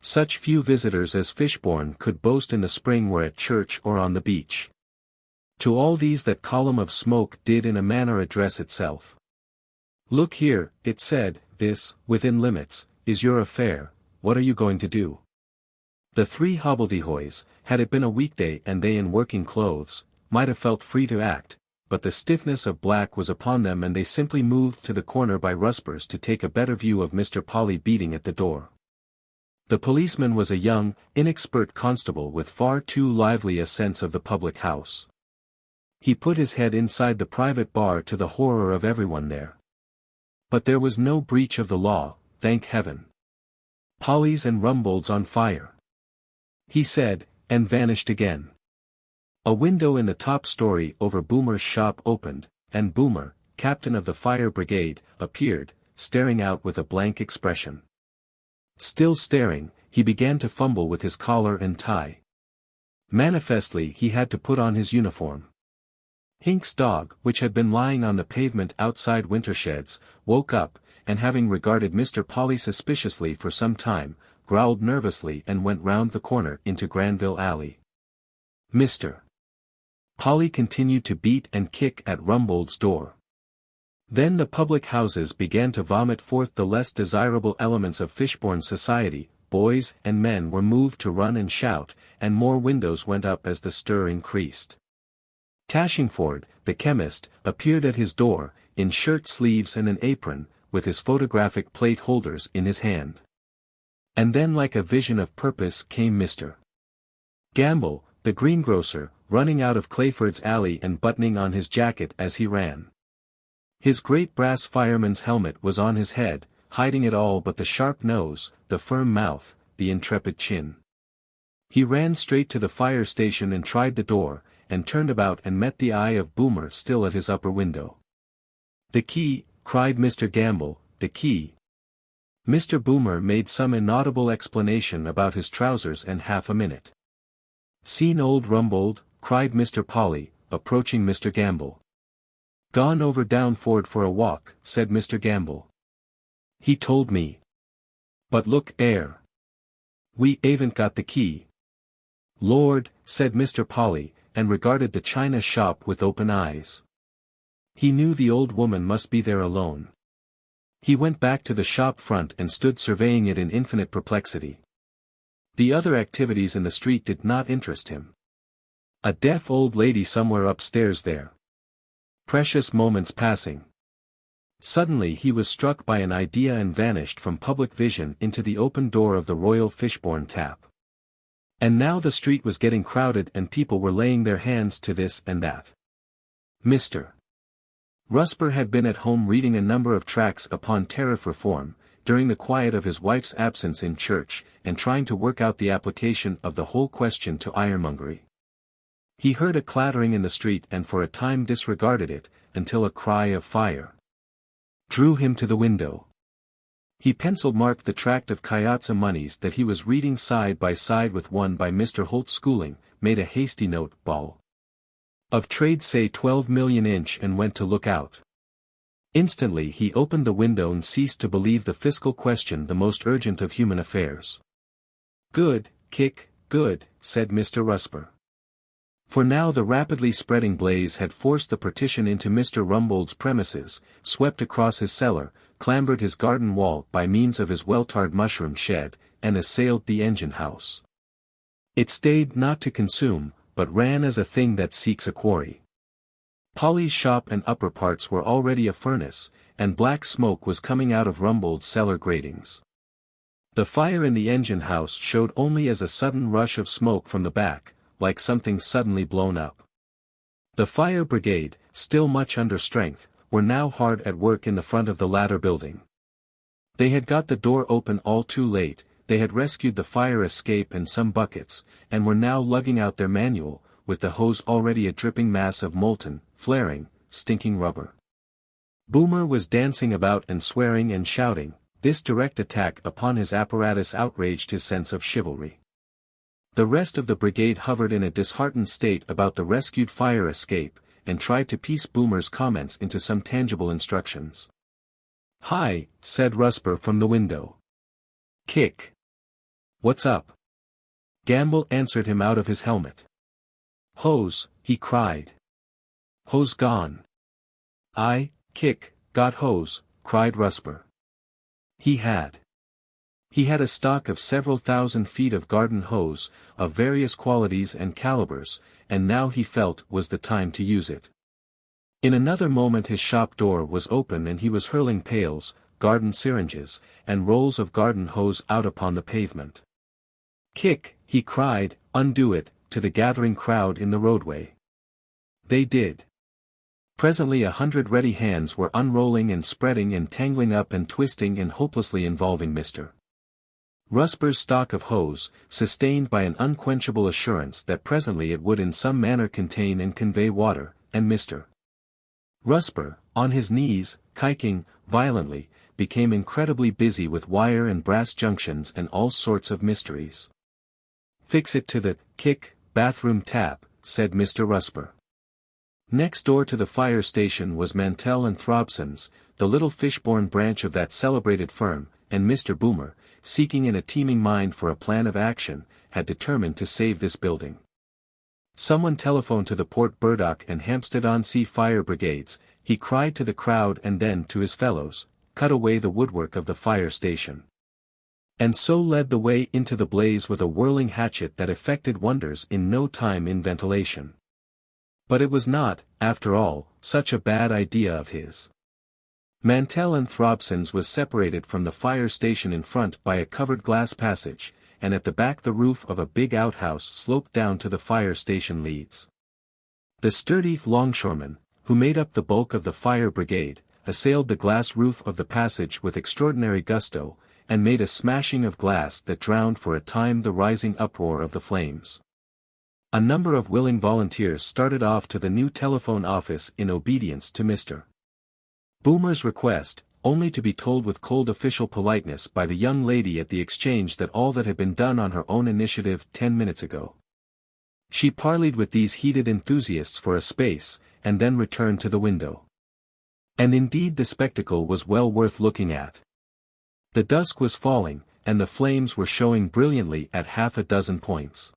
Such few visitors as Fishbourne could boast in the spring were at church or on the beach. To all these that column of smoke did in a manner address itself. "Look here," it said, "this, within limits, is your affair. What are you going to do?" The 3 hobbledehoys, had it been a weekday and they in working clothes, might have felt free to act, but the stiffness of black was upon them and they simply moved to the corner by Rusper's to take a better view of Mr. Polly beating at the door. The policeman was a young, inexpert constable with far too lively a sense of the public house. He put his head inside the private bar to the horror of everyone there. But there was no breach of the law, thank heaven. "Polly's and Rumbold's on fire," he said, and vanished again. A window in the top story over Boomer's shop opened, and Boomer, captain of the fire brigade, appeared, staring out with a blank expression. Still staring, he began to fumble with his collar and tie. Manifestly he had to put on his uniform. Hink's dog, which had been lying on the pavement outside Wintershed's, woke up, and having regarded Mr. Polly suspiciously for some time, growled nervously and went round the corner into Granville Alley. Mr. Polly continued to beat and kick at Rumbold's door. Then the public houses began to vomit forth the less desirable elements of Fishbourne society, boys and men were moved to run and shout, and more windows went up as the stir increased. Tashingford, the chemist, appeared at his door, in shirt sleeves and an apron, with his photographic plate holders in his hand. And then like a vision of purpose came Mr. Gamble, the greengrocer, running out of Clayford's alley and buttoning on his jacket as he ran. His great brass fireman's helmet was on his head, hiding it all but the sharp nose, the firm mouth, the intrepid chin. He ran straight to the fire station and tried the door, and turned about and met the eye of Boomer still at his upper window. "The key," cried Mr. Gamble, "the key." Mr. Boomer made some inaudible explanation about his trousers and half a minute. "Seen old Rumbold?" cried Mr. Polly, approaching Mr. Gamble. "Gone over Downford for a walk," said Mr. Gamble. "He told me. But look 'ere. We haven't got the key. Lord, said Mr. Polly, and regarded the china shop with open eyes. He knew the old woman must be there alone. He went back to the shop front and stood surveying it in infinite perplexity. The other activities in the street did not interest him. A deaf old lady somewhere upstairs there. Precious moments passing. Suddenly he was struck by an idea and vanished from public vision into the open door of the Royal Fishbourne tap. And now the street was getting crowded and people were laying their hands to this and that. Mr. Rusper had been at home reading a number of tracts upon tariff reform, during the quiet of his wife's absence in church, and trying to work out the application of the whole question to ironmongery. He heard a clattering in the street and for a time disregarded it, until a cry of fire drew him to the window. He pencil-marked the tract of Kayatsa moneys that he was reading side by side with one by Mr. Holt's Schooling, made a hasty note, ball of trade say 12 million inch and went to look out. Instantly he opened the window and ceased to believe the fiscal question the most urgent of human affairs. Good, Kick, good, said Mr. Rusper. For now the rapidly spreading blaze had forced the partition into Mr. Rumbold's premises, swept across his cellar, clambered his garden wall by means of his well-tarred mushroom shed, and assailed the engine house. It stayed not to consume, but ran as a thing that seeks a quarry. Polly's shop and upper parts were already a furnace, and black smoke was coming out of Rumbold's cellar gratings. The fire in the engine house showed only as a sudden rush of smoke from the back, like something suddenly blown up. The fire brigade, still much under strength, were now hard at work in the front of the latter building. They had got the door open all too late, they had rescued the fire escape and some buckets, and were now lugging out their manual, with the hose already a dripping mass of molten, flaring, stinking rubber. Boomer was dancing about and swearing and shouting. This direct attack upon his apparatus outraged his sense of chivalry. The rest of the brigade hovered in a disheartened state about the rescued fire escape, and tried to piece Boomer's comments into some tangible instructions. "Hi," said Rusper from the window. "Kick." "What's up?" Gamble answered him out of his helmet. "Hose," he cried. "Hose gone." Kick, got hose," cried Rusper. He had a stock of several thousand feet of garden hose, of various qualities and calibers, and now he felt was the time to use it. In another moment his shop door was open and he was hurling pails, garden syringes, and rolls of garden hose out upon the pavement. "Kick," he cried, "undo it," to the gathering crowd in the roadway. They did. Presently 100 ready hands were unrolling and spreading and tangling up and twisting and hopelessly involving Mr. Rusper's stock of hose, sustained by an unquenchable assurance that presently it would in some manner contain and convey water, and Mr. Rusper, on his knees, kiking violently, became incredibly busy with wire and brass junctions and all sorts of mysteries. "Fix it to the Kick bathroom tap," said Mr. Rusper. Next door to the fire station was Mantell and Throbson's, the little Fishbourne branch of that celebrated firm, and Mr. Boomer, seeking in a teeming mind for a plan of action, had determined to save this building. Someone telephoned to the Port Burdock and Hampstead-on-Sea fire brigades, he cried to the crowd and then to his fellows, cut away the woodwork of the fire station. And so led the way into the blaze with a whirling hatchet that effected wonders in no time in ventilation. But it was not, after all, such a bad idea of his. Mantell and Throbson's was separated from the fire station in front by a covered glass passage, and at the back the roof of a big outhouse sloped down to the fire station leads. The sturdy longshoremen, who made up the bulk of the fire brigade, assailed the glass roof of the passage with extraordinary gusto, and made a smashing of glass that drowned for a time the rising uproar of the flames. A number of willing volunteers started off to the new telephone office in obedience to Mr. Boomer's request, only to be told with cold official politeness by the young lady at the exchange that all that had been done on her own initiative 10 minutes ago. She parleyed with these heated enthusiasts for a space, and then returned to the window. And indeed the spectacle was well worth looking at. The dusk was falling, and the flames were showing brilliantly at half a dozen points.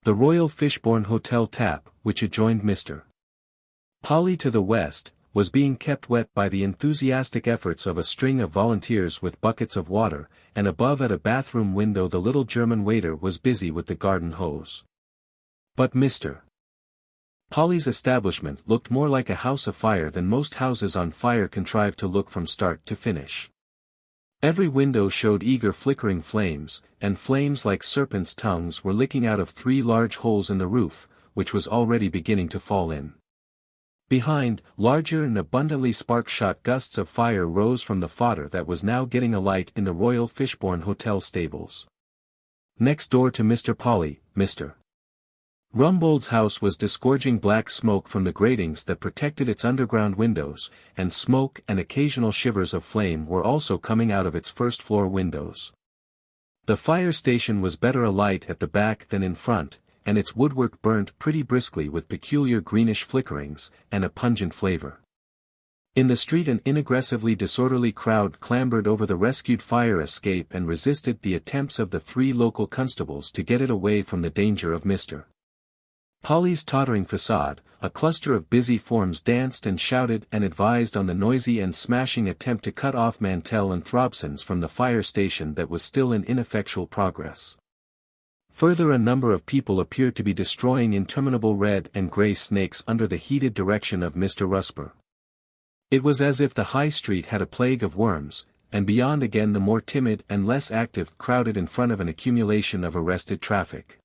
The Royal Fishbourne Hotel tap, which adjoined Mr. Polly to the west, was being kept wet by the enthusiastic efforts of a string of volunteers with buckets of water, and above at a bathroom window the little German waiter was busy with the garden hose. But Mr. Polly's establishment looked more like a house afire than most houses on fire contrive to look from start to finish. Every window showed eager flickering flames, and flames like serpents' tongues were licking out of 3 large holes in the roof, which was already beginning to fall in. Behind, larger and abundantly spark-shot gusts of fire rose from the fodder that was now getting alight in the Royal Fishbourne Hotel stables. Next door to Mr. Polly, Mr. Rumbold's house was disgorging black smoke from the gratings that protected its underground windows, and smoke and occasional shivers of flame were also coming out of its first-floor windows. The fire station was better alight at the back than in front, and its woodwork burnt pretty briskly with peculiar greenish flickerings, and a pungent flavor. In the street an inaggressively disorderly crowd clambered over the rescued fire escape and resisted the attempts of the 3 local constables to get it away from the danger of Mr. Polly's tottering facade. A cluster of busy forms danced and shouted and advised on the noisy and smashing attempt to cut off Mantell and Throbson's from the fire station that was still in ineffectual progress. Further, a number of people appeared to be destroying interminable red and grey snakes under the heated direction of Mr. Rusper. It was as if the high street had a plague of worms, and beyond again the more timid and less active crowded in front of an accumulation of arrested traffic.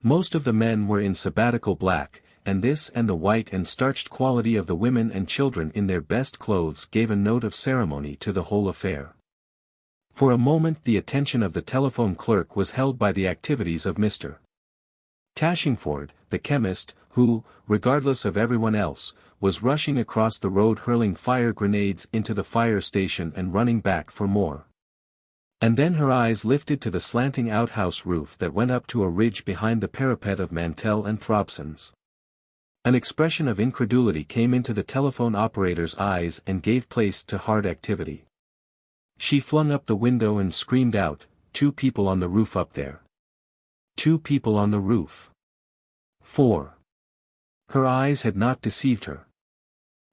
Most of the men were in sabbatical black, and this and the white and starched quality of the women and children in their best clothes gave a note of ceremony to the whole affair. For a moment the attention of the telephone clerk was held by the activities of Mr. Tashingford, the chemist, who, regardless of everyone else, was rushing across the road hurling fire grenades into the fire station and running back for more. And then her eyes lifted to the slanting outhouse roof that went up to a ridge behind the parapet of Mantell and Throbson's. An expression of incredulity came into the telephone operator's eyes and gave place to hard activity. She flung up the window and screamed out, "2 people on the roof up there. 2 people on the roof." 4. Her eyes had not deceived her.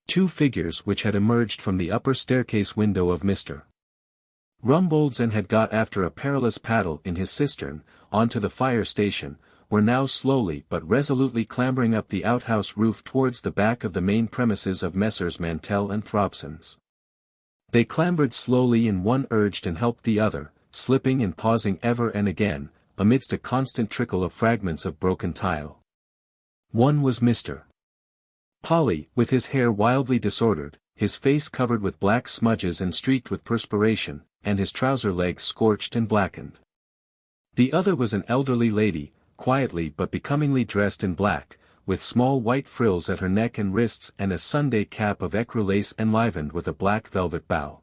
2 figures which had emerged from the upper staircase window of Mr. Rumbold's and had got after a perilous paddle in his cistern, onto the fire station, were now slowly but resolutely clambering up the outhouse roof towards the back of the main premises of Messrs. Mantell and Throbson's. They clambered slowly and one urged and helped the other, slipping and pausing ever and again, amidst a constant trickle of fragments of broken tile. One was Mr. Polly, with his hair wildly disordered, his face covered with black smudges and streaked with perspiration, and his trouser legs scorched and blackened. The other was an elderly lady, quietly but becomingly dressed in black, with small white frills at her neck and wrists and a Sunday cap of ecru lace enlivened with a black velvet bow.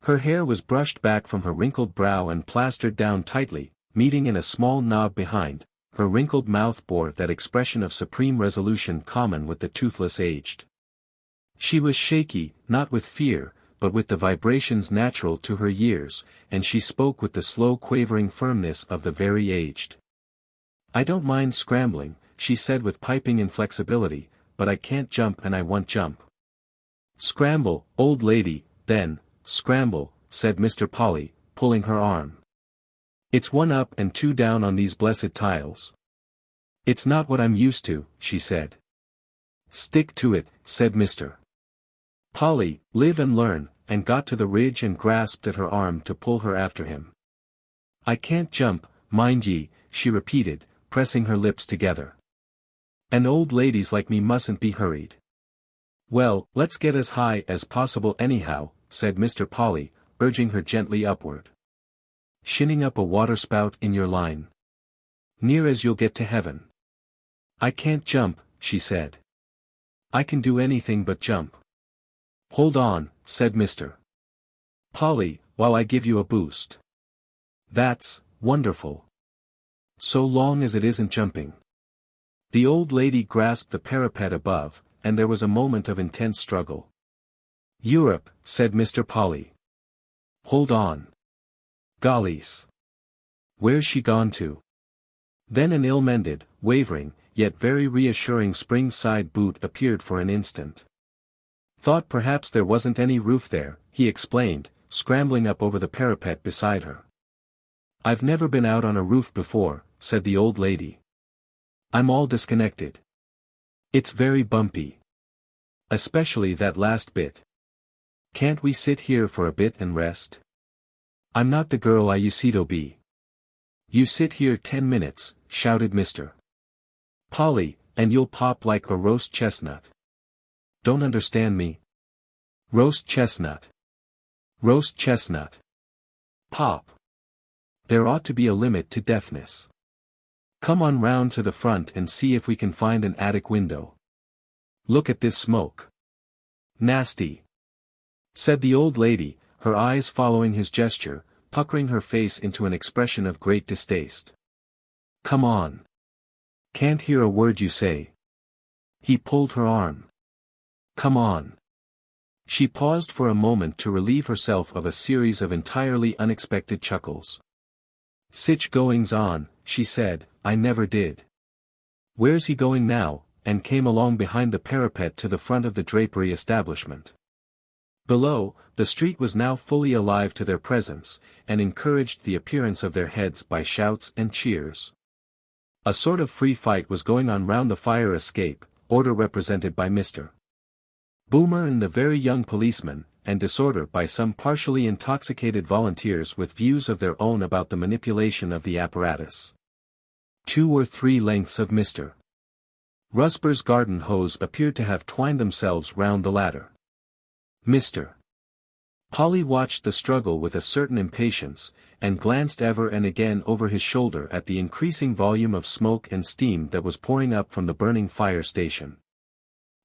Her hair was brushed back from her wrinkled brow and plastered down tightly, meeting in a small knob behind. Her wrinkled mouth bore that expression of supreme resolution common with the toothless aged. She was shaky, not with fear, but with the vibrations natural to her years, and she spoke with the slow quavering firmness of the very aged. "I don't mind scrambling," she said with piping inflexibility, "but I can't jump and I won't jump." "Scramble, old lady, then, scramble," said Mr. Polly, pulling her arm. "It's 1 up and 2 down on these blessed tiles." "It's not what I'm used to," she said. "Stick to it," said Mr. Polly, "live and learn," and got to the ridge and grasped at her arm to pull her after him. "I can't jump, mind ye," she repeated, pressing her lips together. "And old ladies like me mustn't be hurried." "Well, let's get as high as possible anyhow," said Mr. Polly, urging her gently upward. "Shinning up a waterspout in your line? Near as you'll get to heaven." "I can't jump," she said. "I can do anything but jump." "Hold on," said Mr. Polly, "while I give you a boost." "That's wonderful. So long as it isn't jumping." The old lady grasped the parapet above, and there was a moment of intense struggle. "Europe," said Mr. Polly. "Hold on." Gollies! Where's she gone to? Then an ill-mended, wavering, yet very reassuring spring side boot appeared for an instant. Thought perhaps there wasn't any roof there, he explained, scrambling up over the parapet beside her. I've never been out on a roof before, said the old lady. I'm all disconnected. It's very bumpy. Especially that last bit. Can't we sit here for a bit and rest? I'm not the girl I used to be. You sit here 10 minutes, shouted Mr. Polly, and you'll pop like a roast chestnut. Don't understand me? Roast chestnut. Roast chestnut. Pop. There ought to be a limit to deafness. Come on round to the front and see if we can find an attic window. Look at this smoke. Nasty. Said the old lady, her eyes following his gesture, puckering her face into an expression of great distaste. Come on. Can't hear a word you say. He pulled her arm. Come on. She paused for a moment to relieve herself of a series of entirely unexpected chuckles. Sich goings on, she said, I never did. Where's he going now? And came along behind the parapet to the front of the drapery establishment. Below, the street was now fully alive to their presence, and encouraged the appearance of their heads by shouts and cheers. A sort of free fight was going on round the fire escape, order represented by Mr. Boomer and the very young policeman, and disorder by some partially intoxicated volunteers with views of their own about the manipulation of the apparatus. 2 or 3 lengths of Mr. Rusper's garden hose appeared to have twined themselves round the ladder. Mr. Polly watched the struggle with a certain impatience, and glanced ever and again over his shoulder at the increasing volume of smoke and steam that was pouring up from the burning fire station.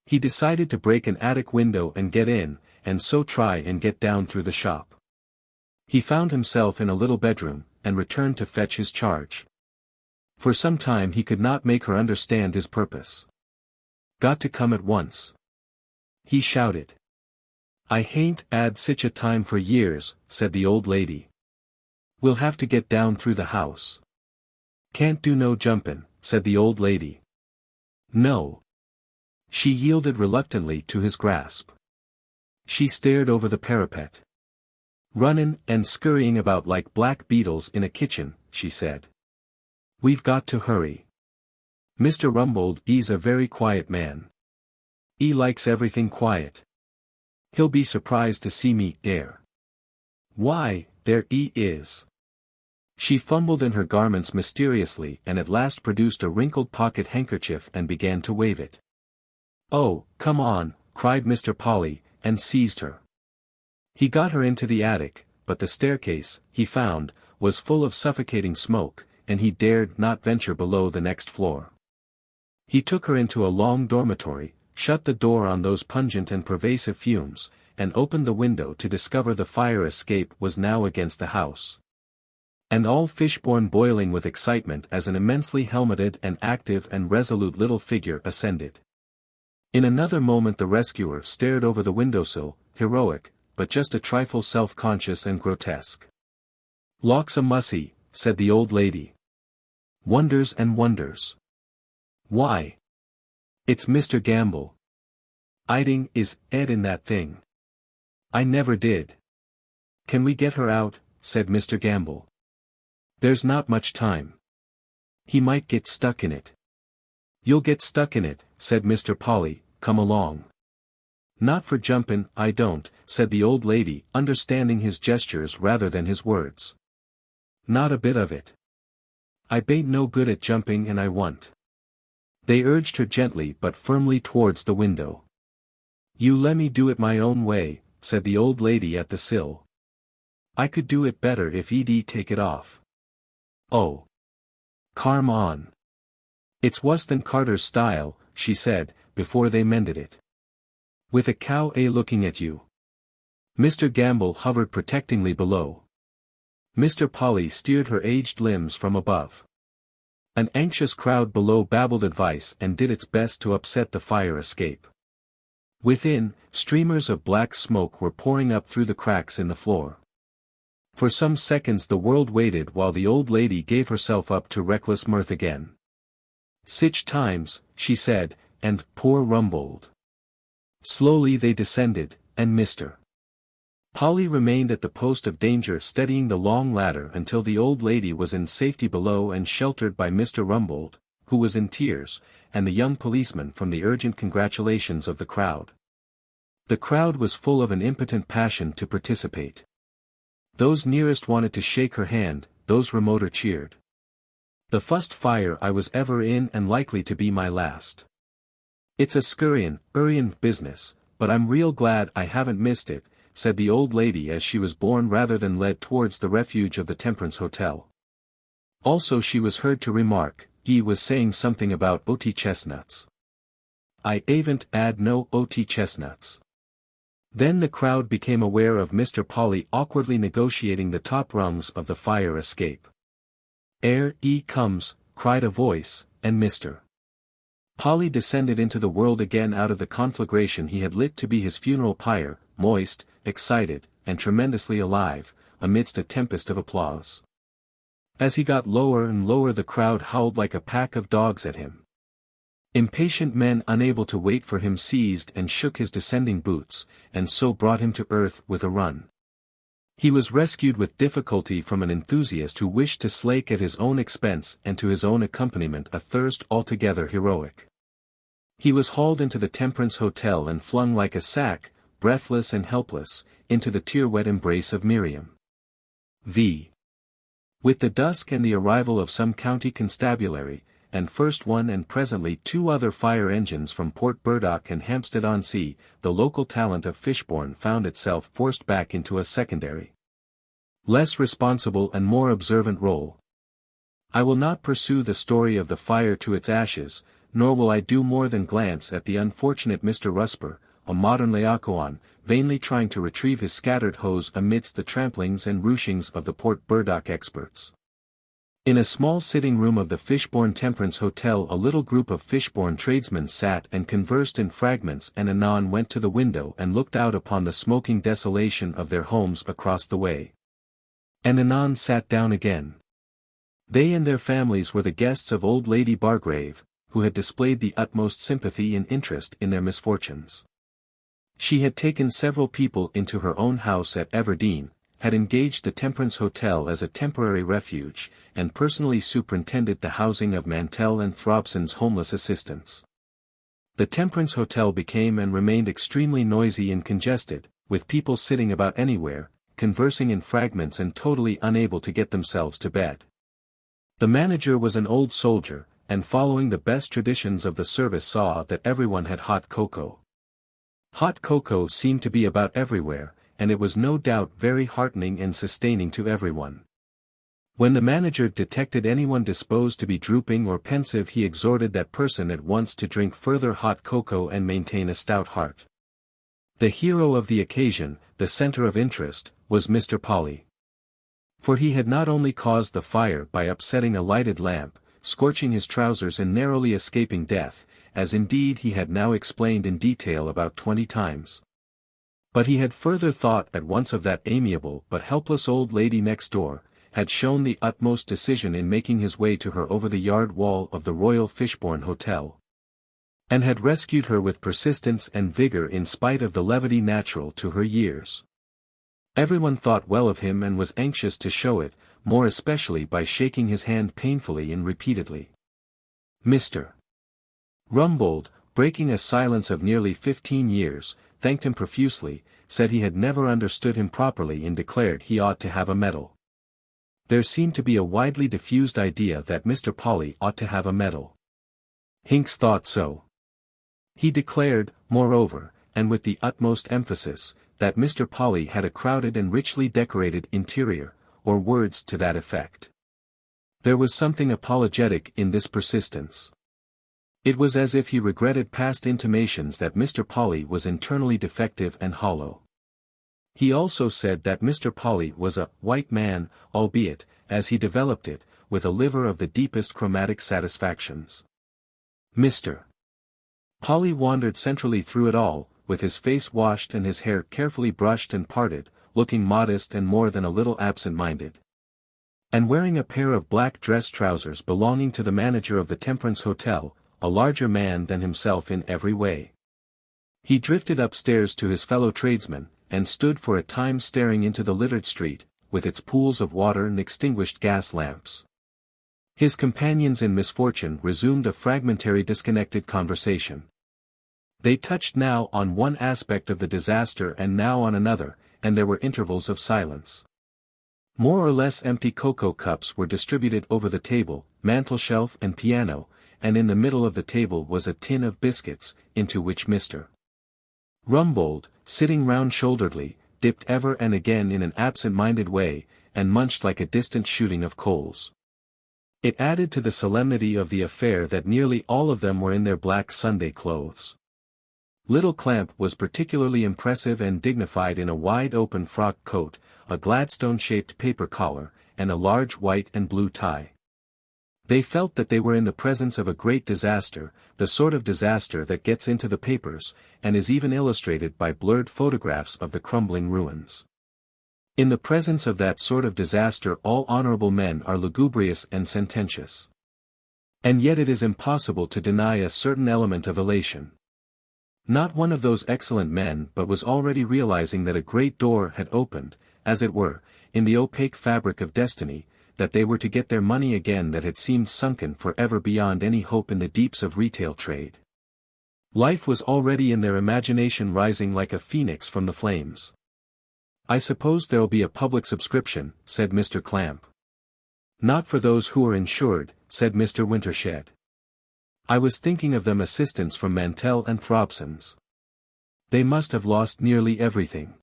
He decided to break an attic window and get in, and so try and get down through the shop. He found himself in a little bedroom, and returned to fetch his charge. For some time he could not make her understand his purpose. Got to come at once. He shouted. I hain't 'ad sich a time for years, said the old lady. We'll have to get down through the house. Can't do no jumpin', said the old lady. No. She yielded reluctantly to his grasp. She stared over the parapet. Runnin' and scurrying about like black beetles in a kitchen, she said. We've got to hurry. Mr. Rumbold, 'e's a very quiet man. 'E likes everything quiet. He'll be surprised to see me there. Why, there 'e is. She fumbled in her garments mysteriously and at last produced a wrinkled pocket handkerchief and began to wave it. Oh, come on, cried Mr. Polly, and seized her. He got her into the attic, but the staircase, he found, was full of suffocating smoke, and he dared not venture below the next floor. He took her into a long dormitory, shut the door on those pungent and pervasive fumes, and opened the window to discover the fire escape was now against the house. And all Fishbourne boiling with excitement as an immensely helmeted and active and resolute little figure ascended. In another moment the rescuer stared over the windowsill, heroic, but just a trifle self-conscious and grotesque. Lawks a mussy, said the old lady. Wonders and wonders. Why? It's Mr. Gamble. 'Iding is 'ed in that thing. I never did. Can we get her out? Said Mr. Gamble. There's not much time. He might get stuck in it. You'll get stuck in it, said Mr. Polly, come along. Not for jumpin', I don't, said the old lady, understanding his gestures rather than his words. Not a bit of it. I bain't no good at jumping and I want. They urged her gently but firmly towards the window. You lemme do it my own way, said the old lady at the sill. I could do it better if Edie take it off. Oh. Carm on. It's wuss than Carter's style, she said, before they mended it. With a cow looking at you. Mr. Gamble hovered protectingly below. Mr. Polly steered her aged limbs from above. An anxious crowd below babbled advice and did its best to upset the fire escape. Within, streamers of black smoke were pouring up through the cracks in the floor. For some seconds the world waited while the old lady gave herself up to reckless mirth again. "Sich times," she said, "and poor Rumbold." Slowly they descended, and Mr. Polly remained at the post of danger steadying the long ladder until the old lady was in safety below and sheltered by Mr. Rumbold, who was in tears, and the young policeman from the urgent congratulations of the crowd. The crowd was full of an impotent passion to participate. Those nearest wanted to shake her hand, those remoter cheered. "The fust fire I was ever in and likely to be my last. It's a scurryin' business, but I'm real glad I haven't missed it," said the old lady as she was borne rather than led towards the refuge of the Temperance Hotel. Also she was heard to remark, "He was saying something about OT chestnuts. I aven't 'ad no OT chestnuts." Then the crowd became aware of Mr. Polly awkwardly negotiating the top rungs of the fire escape. "'Ere 'e comes," cried a voice, and Mr. Polly descended into the world again out of the conflagration he had lit to be his funeral pyre, moist, excited, and tremendously alive, amidst a tempest of applause. As he got lower and lower the crowd howled like a pack of dogs at him. Impatient men unable to wait for him seized and shook his descending boots, and so brought him to earth with a run. He was rescued with difficulty from an enthusiast who wished to slake at his own expense and to his own accompaniment a thirst altogether heroic. He was hauled into the Temperance Hotel and flung like a sack, breathless and helpless, into the tear-wet embrace of Miriam. With the dusk and the arrival of some county constabulary, and first one and presently two other fire engines from Port Burdock and Hampstead-on-Sea, the local talent of Fishbourne found itself forced back into a secondary, less responsible and more observant role. I will not pursue the story of the fire to its ashes, nor will I do more than glance at the unfortunate Mr. Rusper, a modern Laocoon, vainly trying to retrieve his scattered hose amidst the tramplings and ruchings of the Port Burdock experts. In a small sitting room of the Fishbourne Temperance Hotel a little group of Fishbourne tradesmen sat and conversed in fragments and anon went to the window and looked out upon the smoking desolation of their homes across the way. And anon sat down again. They and their families were the guests of old Lady Bargrave, who had displayed the utmost sympathy and interest in their misfortunes. She had taken several people into her own house at Everdene, had engaged the Temperance Hotel as a temporary refuge, and personally superintended the housing of Mantell and Throbson's homeless assistants. The Temperance Hotel became and remained extremely noisy and congested, with people sitting about anywhere, conversing in fragments and totally unable to get themselves to bed. The manager was an old soldier, and following the best traditions of the service saw that everyone had hot cocoa. Hot cocoa seemed to be about everywhere, and it was no doubt very heartening and sustaining to everyone. When the manager detected anyone disposed to be drooping or pensive he exhorted that person at once to drink further hot cocoa and maintain a stout heart. The hero of the occasion, the center of interest, was Mr. Polly. For he had not only caused the fire by upsetting a lighted lamp, scorching his trousers and narrowly escaping death, as indeed he had now explained in detail about 20 times. But he had further thought at once of that amiable but helpless old lady next door, had shown the utmost decision in making his way to her over the yard wall of the Royal Fishbourne Hotel, and had rescued her with persistence and vigor in spite of the levity natural to her years. Everyone thought well of him and was anxious to show it, more especially by shaking his hand painfully and repeatedly. Mr. Rumbold, breaking a silence of nearly 15 years, thanked him profusely, said he had never understood him properly and declared he ought to have a medal. There seemed to be a widely diffused idea that Mr. Polly ought to have a medal. Hinks thought so. He declared, moreover, and with the utmost emphasis, that Mr. Polly had a crowded and richly decorated interior, or words to that effect. There was something apologetic in this persistence. It was as if he regretted past intimations that Mr. Polly was internally defective and hollow. He also said that Mr. Polly was a white man, albeit, as he developed it, with a liver of the deepest chromatic satisfactions. Mr. Polly wandered centrally through it all, with his face washed and his hair carefully brushed and parted, looking modest and more than a little absent-minded. And wearing a pair of black dress trousers belonging to the manager of the Temperance Hotel, a larger man than himself in every way. He drifted upstairs to his fellow tradesmen, and stood for a time staring into the littered street, with its pools of water and extinguished gas lamps. His companions in misfortune resumed a fragmentary disconnected conversation. They touched now on one aspect of the disaster and now on another, and there were intervals of silence. More or less empty cocoa cups were distributed over the table, mantelshelf and piano, and in the middle of the table was a tin of biscuits, into which Mr. Rumbold, sitting round-shoulderedly, dipped ever and again in an absent-minded way, and munched like a distant shooting of coals. It added to the solemnity of the affair that nearly all of them were in their black Sunday clothes. Little Clamp was particularly impressive and dignified in a wide-open frock coat, a Gladstone-shaped paper collar, and a large white and blue tie. They felt that they were in the presence of a great disaster, the sort of disaster that gets into the papers, and is even illustrated by blurred photographs of the crumbling ruins. In the presence of that sort of disaster all honorable men are lugubrious and sententious. And yet it is impossible to deny a certain element of elation. Not one of those excellent men but was already realizing that a great door had opened, as it were, in the opaque fabric of destiny, that they were to get their money again that had seemed sunken forever beyond any hope in the deeps of retail trade. Life was already in their imagination rising like a phoenix from the flames. "I suppose there'll be a public subscription," said Mr. Clamp. "Not for those who are insured," said Mr. Wintershed. "I was thinking of them assistants from Mantell and Throbson's. They must have lost nearly everything."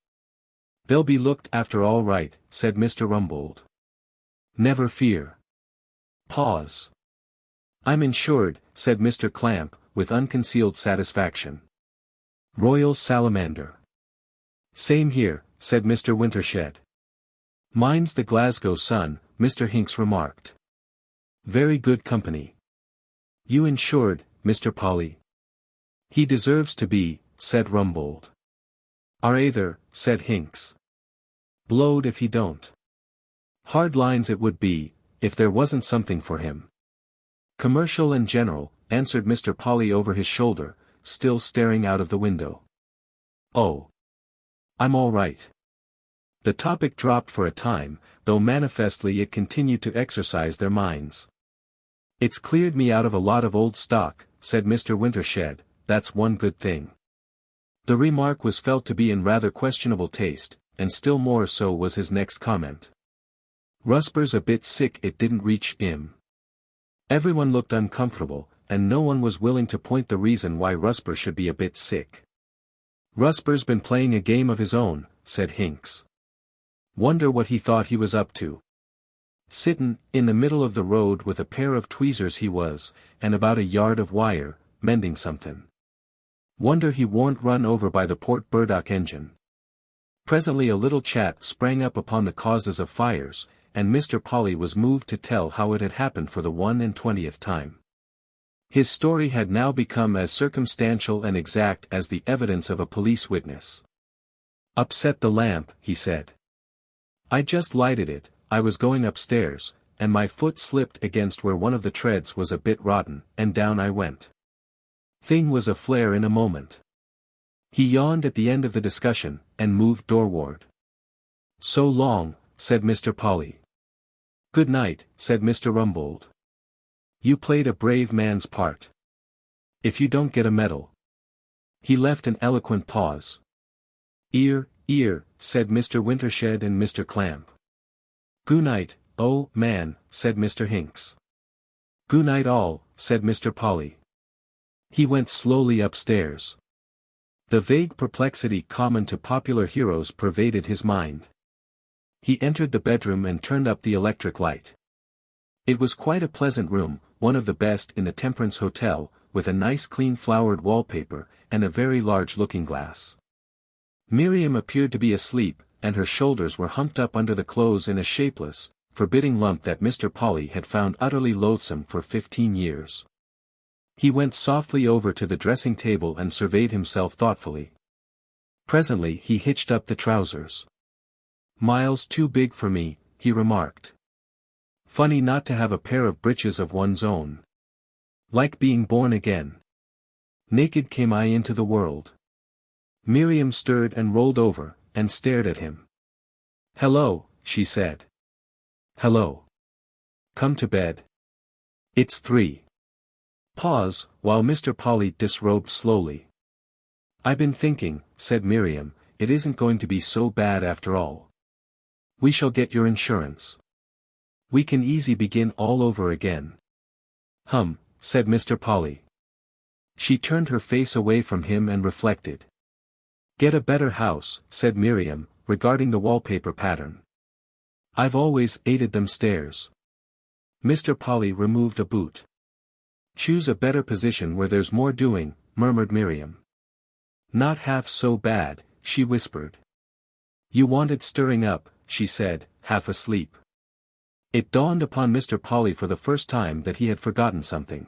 "They'll be looked after all right," said Mr. Rumbold. "Never fear." Pause. "I'm insured," said Mr. Clamp, with unconcealed satisfaction. "Royal Salamander." "Same here," said Mr. Wintershed. "Mine's the Glasgow Sun," Mr. Hinks remarked. "Very good company." "You insured, Mr. Polly?" "He deserves to be," said Rumbold. "Are either," said Hinks. "Blowed if he don't. Hard lines it would be, if there wasn't something for him." "Commercial and general," answered Mr. Polly over his shoulder, still staring out of the window. "Oh. I'm all right." The topic dropped for a time, though manifestly it continued to exercise their minds. "It's cleared me out of a lot of old stock," said Mr. Wintershed, "that's one good thing." The remark was felt to be in rather questionable taste, and still more so was his next comment. "Rusper's a bit sick, it didn't reach 'im." Everyone looked uncomfortable, and no one was willing to point the reason why Rusper should be a bit sick. "Rusper's been playing a game of his own," said Hinks. "Wonder what he thought he was up to. Sittin' in the middle of the road with a pair of tweezers he was, and about a yard of wire, mending somethin'. Wonder he warn't run over by the Port Burdock engine." Presently a little chat sprang up upon the causes of fires, and Mr. Polly was moved to tell how it had happened for the 120th time. His story had now become as circumstantial and exact as the evidence of a police witness. "Upset the lamp," he said. "I just lighted it, I was going upstairs, and my foot slipped against where one of the treads was a bit rotten, and down I went. Thing was a flare in a moment." He yawned at the end of the discussion, and moved doorward. "So long," said Mr. Polly. "Good night," said Mr. Rumbold. "You played a brave man's part. If you don't get a medal." He left an eloquent pause. "Ear, said Mr. Wintershed and Mr. Clamp. "Goonight, oh, man," said Mr. Hinks. "Goonight all," said Mr. Polly. He went slowly upstairs. The vague perplexity common to popular heroes pervaded his mind. He entered the bedroom and turned up the electric light. It was quite a pleasant room, one of the best in the Temperance Hotel, with a nice clean flowered wallpaper, and a very large looking-glass. Miriam appeared to be asleep, and her shoulders were humped up under the clothes in a shapeless, forbidding lump that Mr. Polly had found utterly loathsome for 15 years. He went softly over to the dressing table and surveyed himself thoughtfully. Presently he hitched up the trousers. Miles too big for me, he remarked. Funny not to have a pair of breeches of one's own. Like being born again. Naked came I into the world. Miriam stirred and rolled over, and stared at him. Hello, she said. Hello. Come to bed. It's 3. Pause, while Mr. Polly disrobed slowly. I've been thinking, said Miriam, it isn't going to be so bad after all. We shall get your insurance. We can easy begin all over again. Said Mr. Polly. She turned her face away from him and reflected. Get a better house, said Miriam, regarding the wallpaper pattern. I've always hated them stairs. Mr. Polly removed a boot. Choose a better position where there's more doing, murmured Miriam. Not half so bad, she whispered. You wanted stirring up, she said, half asleep. It dawned upon Mr. Polly for the first time that he had forgotten something.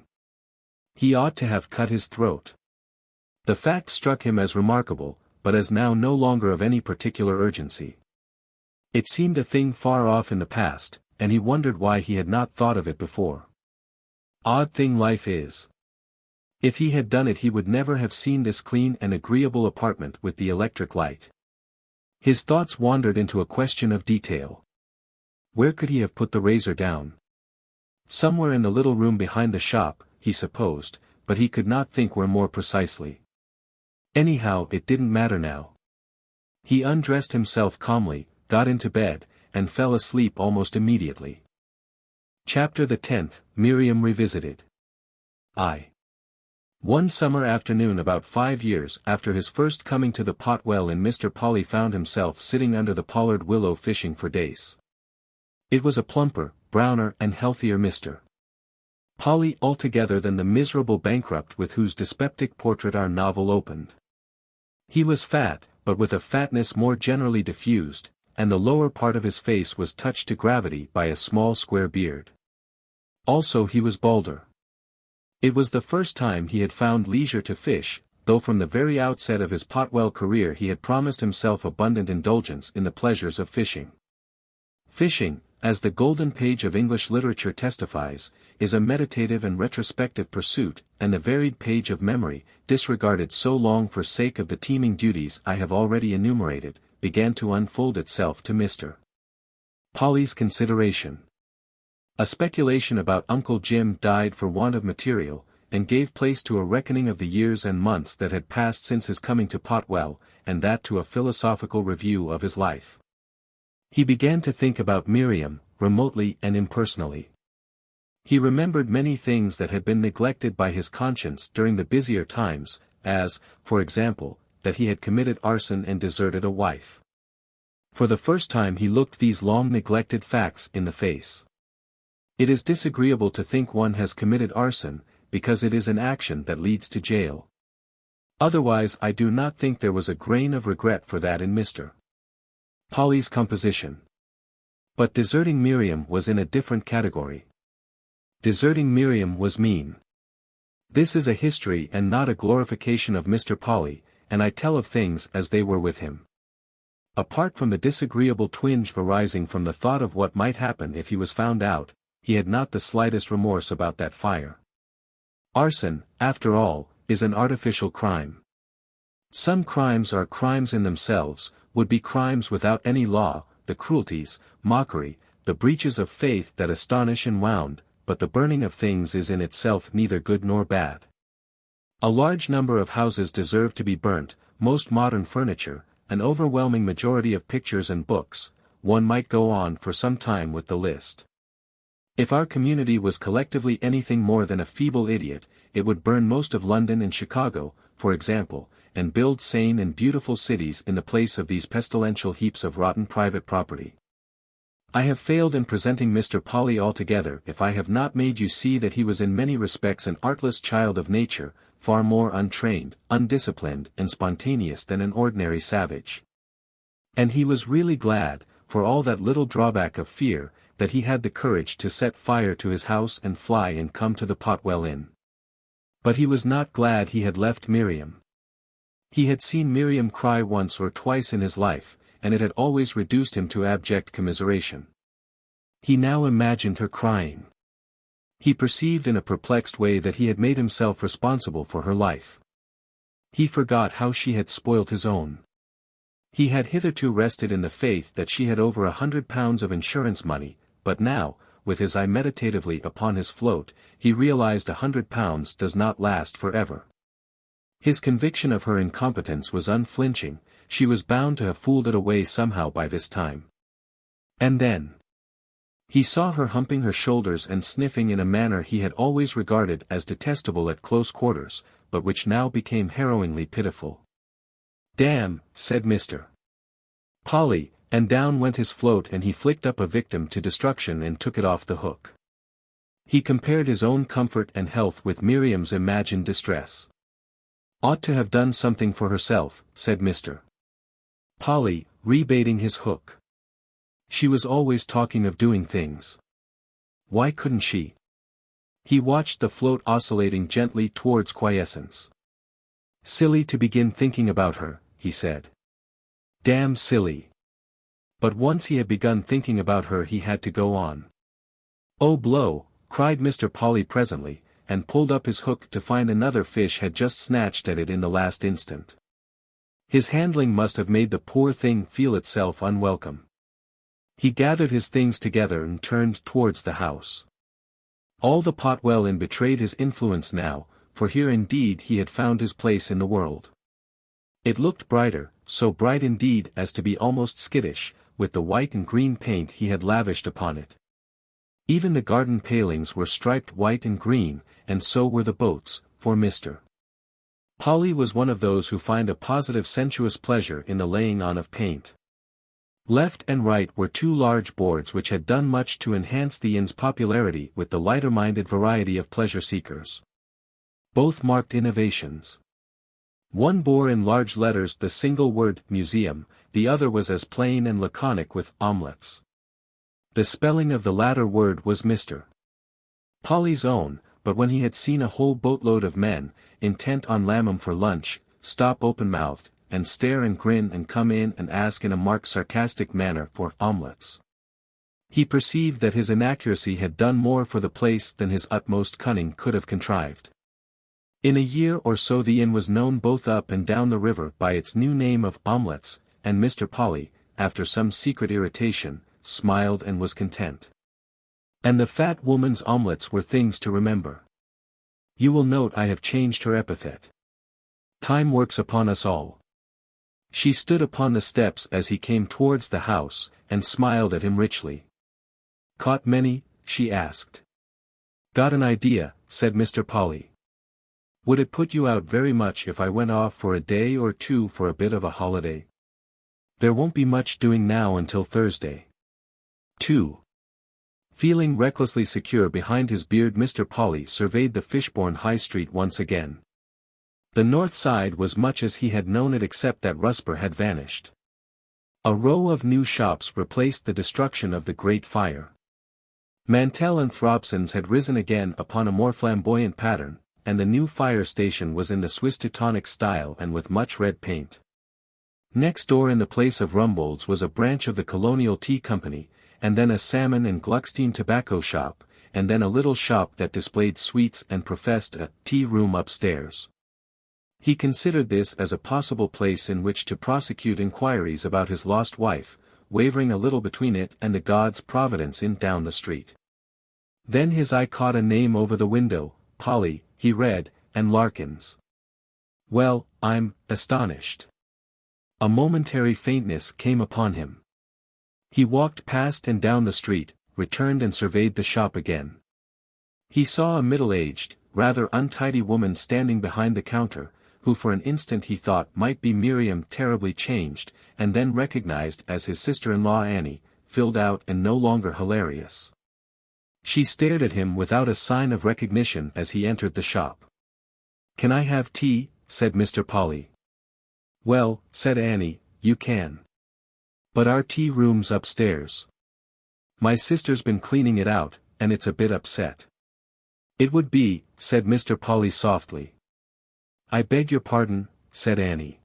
He ought to have cut his throat. The fact struck him as remarkable, but as now no longer of any particular urgency. It seemed a thing far off in the past, and he wondered why he had not thought of it before. Odd thing life is. If he had done it he would never have seen this clean and agreeable apartment with the electric light. His thoughts wandered into a question of detail. Where could he have put the razor down? Somewhere in the little room behind the shop, he supposed, but he could not think where more precisely. Anyhow, it didn't matter now. He undressed himself calmly, got into bed, and fell asleep almost immediately. Chapter the 10th, Miriam Revisited. One summer afternoon about 5 years after his first coming to the pot well in Mr. Polly found himself sitting under the pollard willow fishing for dace. It was a plumper, browner and healthier Mr. Polly altogether than the miserable bankrupt with whose dyspeptic portrait our novel opened. He was fat, but with a fatness more generally diffused, and the lower part of his face was touched to gravity by a small square beard. Also he was balder. It was the first time he had found leisure to fish, though from the very outset of his potwell career he had promised himself abundant indulgence in the pleasures of fishing. Fishing, as the golden page of English literature testifies, is a meditative and retrospective pursuit, and the varied page of memory, disregarded so long for sake of the teeming duties I have already enumerated, began to unfold itself to Mr. Polly's consideration. A speculation about Uncle Jim died for want of material, and gave place to a reckoning of the years and months that had passed since his coming to Potwell, and that to a philosophical review of his life. He began to think about Miriam, remotely and impersonally. He remembered many things that had been neglected by his conscience during the busier times, as, for example, that he had committed arson and deserted a wife. For the first time he looked these long-neglected facts in the face. It is disagreeable to think one has committed arson, because it is an action that leads to jail. Otherwise I do not think there was a grain of regret for that in Mr. Polly's composition. But deserting Miriam was in a different category. Deserting Miriam was mean. This is a history and not a glorification of Mr. Polly, and I tell of things as they were with him. Apart from the disagreeable twinge arising from the thought of what might happen if he was found out, he had not the slightest remorse about that fire. Arson, after all, is an artificial crime. Some crimes are crimes in themselves, would be crimes without any law, the cruelties, mockery, the breaches of faith that astonish and wound, but the burning of things is in itself neither good nor bad. A large number of houses deserve to be burnt, most modern furniture, an overwhelming majority of pictures and books, one might go on for some time with the list. If our community was collectively anything more than a feeble idiot, it would burn most of London and Chicago, for example, and build sane and beautiful cities in the place of these pestilential heaps of rotten private property. I have failed in presenting Mr. Polly altogether if I have not made you see that he was in many respects an artless child of nature, far more untrained, undisciplined and spontaneous than an ordinary savage. And he was really glad, for all that little drawback of fear, that he had the courage to set fire to his house and fly and come to the Potwell Inn. But he was not glad he had left Miriam. He had seen Miriam cry once or twice in his life, and it had always reduced him to abject commiseration. He now imagined her crying. He perceived in a perplexed way that he had made himself responsible for her life. He forgot how she had spoilt his own. He had hitherto rested in the faith that she had over £100 of insurance money, but now, with his eye meditatively upon his float, he realized £100 does not last forever. His conviction of her incompetence was unflinching. She was bound to have fooled it away somehow by this time. And then he saw her humping her shoulders and sniffing in a manner he had always regarded as detestable at close quarters, but which now became harrowingly pitiful. "Damn," said Mr. Polly, and down went his float and he flicked up a victim to destruction and took it off the hook. He compared his own comfort and health with Miriam's imagined distress. "Ought to have done something for herself," said Mr. Polly, rebaiting his hook. "She was always talking of doing things. Why couldn't she?" He watched the float oscillating gently towards quiescence. "Silly to begin thinking about her," he said. "Damn silly." But once he had begun thinking about her he had to go on. "Oh blow," cried Mr. Polly presently, and pulled up his hook to find another fish had just snatched at it in the last instant. His handling must have made the poor thing feel itself unwelcome. He gathered his things together and turned towards the house. All the Potwell Inn betrayed his influence now, for here indeed he had found his place in the world. It looked brighter, so bright indeed as to be almost skittish, with the white and green paint he had lavished upon it. Even the garden palings were striped white and green, and so were the boats, for Mr. Polly was one of those who find a positive sensuous pleasure in the laying on of paint. Left and right were two large boards which had done much to enhance the inn's popularity with the lighter-minded variety of pleasure-seekers. Both marked innovations. One bore in large letters the single word museum, the other was as plain and laconic with omelets. The spelling of the latter word was Mr. Polly's own, but when he had seen a whole boatload of men, intent on lamb for lunch, stop open-mouthed, and stare and grin and come in and ask in a marked sarcastic manner for omelets, he perceived that his inaccuracy had done more for the place than his utmost cunning could have contrived. In a year or so the inn was known both up and down the river by its new name of omelets, and Mr. Polly, after some secret irritation, smiled and was content. And the fat woman's omelets were things to remember. You will note I have changed her epithet. Time works upon us all. She stood upon the steps as he came towards the house, and smiled at him richly. "Caught many?" she asked. "Got an idea," said Mr. Polly. "Would it put you out very much if I went off for a day or two for a bit of a holiday? There won't be much doing now until Thursday." 2. Feeling recklessly secure behind his beard, Mr. Polly surveyed the Fishbourne High Street once again. The north side was much as he had known it except that Rusper had vanished. A row of new shops replaced the destruction of the Great Fire. Mantell and Throbson's had risen again upon a more flamboyant pattern, and the new fire station was in the Swiss Teutonic style and with much red paint. Next door in the place of Rumbold's was a branch of the Colonial Tea Company, and then a Salmon and Gluckstein tobacco shop, and then a little shop that displayed sweets and professed a tea-room upstairs. He considered this as a possible place in which to prosecute inquiries about his lost wife, wavering a little between it and the God's Providence Inn down the street. Then his eye caught a name over the window, Polly, he read, and Larkins. "Well, I'm astonished." A momentary faintness came upon him. He walked past and down the street, returned and surveyed the shop again. He saw a middle-aged, rather untidy woman standing behind the counter, who for an instant he thought might be Miriam terribly changed, and then recognized as his sister-in-law Annie, filled out and no longer hilarious. She stared at him without a sign of recognition as he entered the shop. "Can I have tea?" said Mr. Polly. "Well," said Annie, "you can. But our tea room's upstairs. My sister's been cleaning it out, and it's a bit upset." "It would be," said Mr. Polly softly. "I beg your pardon," said Annie.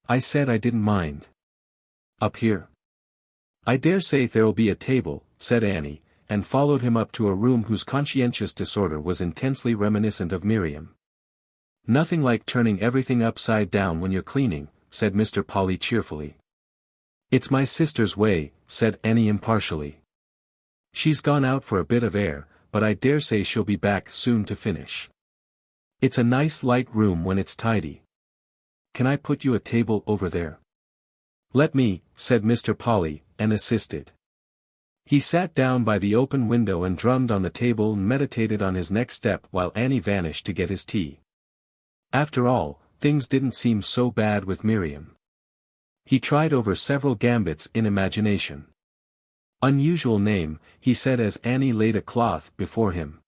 "I said I didn't mind." Up here? I dare say there'll be a table, said Annie, and followed him up to a room whose conscientious disorder was intensely reminiscent of Miriam. Nothing like turning everything upside down when you're cleaning, said Mr. Polly cheerfully. It's my sister's way, said Annie impartially. She's gone out for a bit of air, but I dare say she'll be back soon to finish. It's a nice light room when it's tidy. Can I put you a table over there? Let me, said Mr. Polly, and assisted. He sat down by the open window and drummed on the table and meditated on his next step while Annie vanished to get his tea. After all, things didn't seem so bad with Miriam. He tried over several gambits in imagination. Unusual name, he said as Annie laid a cloth before him.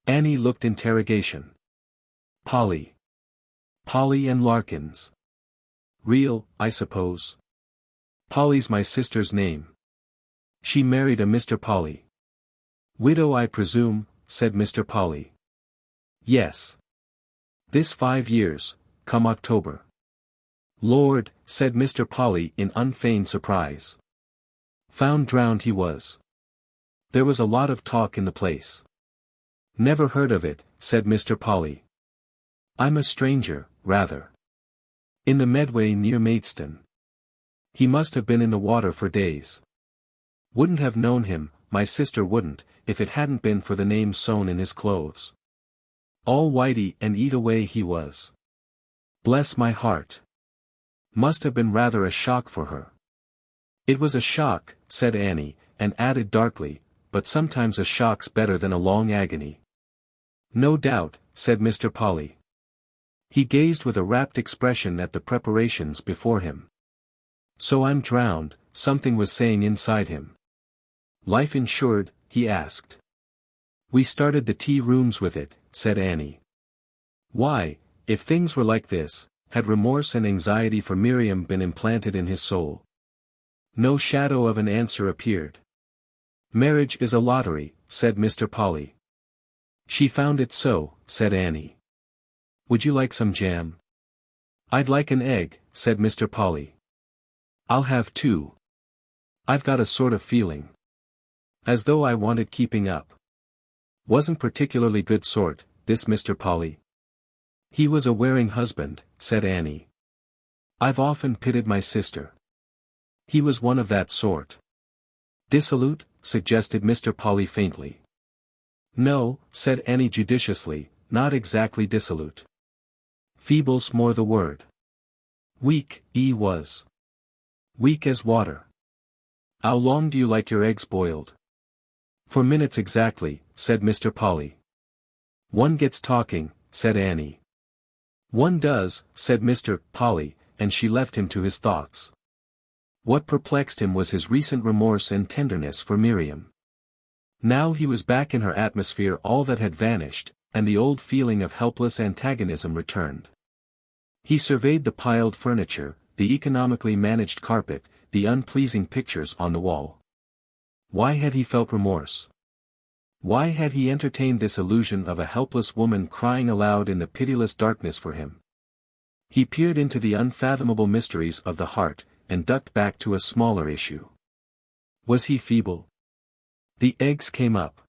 Annie looked interrogation. Polly. Polly and Larkins. Real, I suppose. Polly's my sister's name. She married a Mr. Polly. Widow I presume, said Mr. Polly. Yes. This 5 years, come October. Lord, said Mr. Polly in unfeigned surprise. Found drowned he was. There was a lot of talk in the place. Never heard of it, said Mr. Polly. I'm a stranger, rather. In the Medway near Maidstone. He must have been in the water for days. Wouldn't have known him, my sister wouldn't, if it hadn't been for the name sewn in his clothes. All whitey and eat away he was. Bless my heart. Must have been rather a shock for her. It was a shock, said Annie, and added darkly, but sometimes a shock's better than a long agony. No doubt, said Mr. Polly. He gazed with a rapt expression at the preparations before him. So I'm drowned, something was saying inside him. Life insured, he asked. We started the tea rooms with it, said Annie. Why, if things were like this, had remorse and anxiety for Miriam been implanted in his soul? No shadow of an answer appeared. Marriage is a lottery, said Mr. Polly. She found it so, said Annie. Would you like some jam? I'd like an egg, said Mr. Polly. I'll have 2. I've got a sort of feeling. As though I wanted keeping up. Wasn't particularly good sort, this Mr. Polly. He was a wearing husband, said Annie. I've often pitied my sister. He was one of that sort. Dissolute, suggested Mr. Polly faintly. No, said Annie judiciously, not exactly dissolute. Feeble's more the word. Weak, he was. Weak as water. How long do you like your eggs boiled? For minutes exactly, said Mr. Polly. One gets talking, said Annie. One does, said Mr. Polly, and she left him to his thoughts. What perplexed him was his recent remorse and tenderness for Miriam. Now he was back in her atmosphere, all that had vanished, and the old feeling of helpless antagonism returned. He surveyed the piled furniture, the economically managed carpet, the unpleasing pictures on the wall. Why had he felt remorse? Why had he entertained this illusion of a helpless woman crying aloud in the pitiless darkness for him? He peered into the unfathomable mysteries of the heart, and ducked back to a smaller issue. Was he feeble? The eggs came up.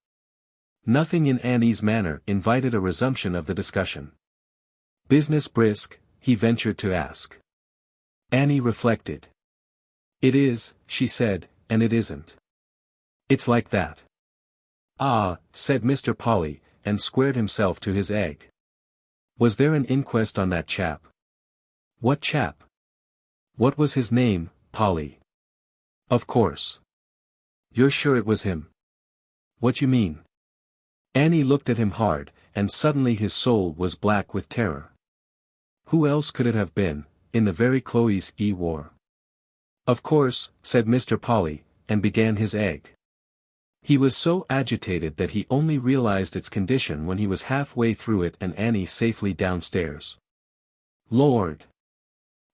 Nothing in Annie's manner invited a resumption of the discussion. Business brisk, he ventured to ask. Annie reflected. It is, she said, and it isn't. It's like that. Ah, said Mr. Polly, and squared himself to his egg. Was there an inquest on that chap? What chap? What was his name, Polly? Of course. You're sure it was him? What you mean? Annie looked at him hard, and suddenly his soul was black with terror. Who else could it have been, in the very clothes he wore? Of course, said Mr. Polly, and began his egg. He was so agitated that he only realized its condition when he was halfway through it and Annie safely downstairs. Lord!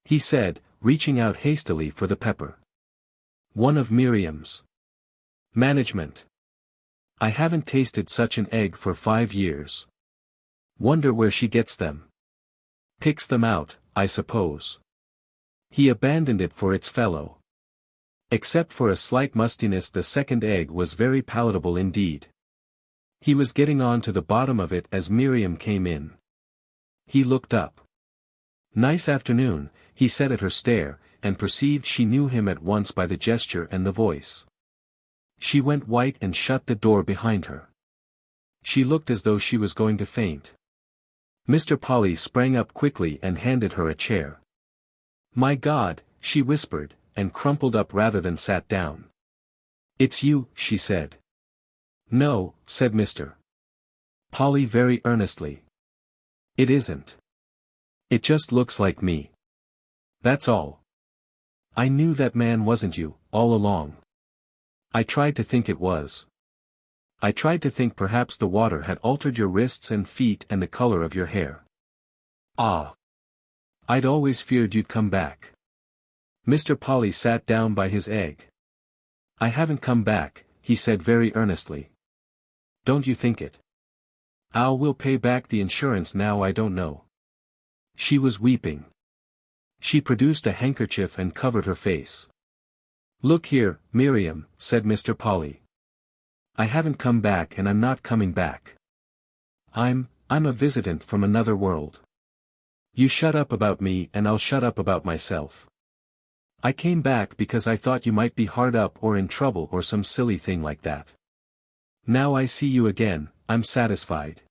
He said, reaching out hastily for the pepper. One of Miriam's. Management. I haven't tasted such an egg for 5 years. Wonder where she gets them. Picks them out, I suppose. He abandoned it for its fellow. Except for a slight mustiness, the second egg was very palatable indeed. He was getting on to the bottom of it as Miriam came in. He looked up. "Nice afternoon," he said at her stare, and perceived she knew him at once by the gesture and the voice. She went white and shut the door behind her. She looked as though she was going to faint. Mr. Polly sprang up quickly and handed her a chair. "My God," she whispered, and crumpled up rather than sat down. "It's you," she said. "No," said Mr. Polly very earnestly. "It isn't. It just looks like me. That's all. I knew that man wasn't you, all along. I tried to think it was. I tried to think perhaps the water had altered your wrists and feet and the color of your hair. Ah! I'd always feared you'd come back." Mr. Polly sat down by his egg. "I haven't come back," he said very earnestly. "Don't you think it? How will pay back the insurance now I don't know." She was weeping. She produced a handkerchief and covered her face. "Look here, Miriam," said Mr. Polly. "I haven't come back and I'm not coming back. I'm a visitant from another world. You shut up about me and I'll shut up about myself. I came back because I thought you might be hard up or in trouble or some silly thing like that. Now I see you again, I'm satisfied.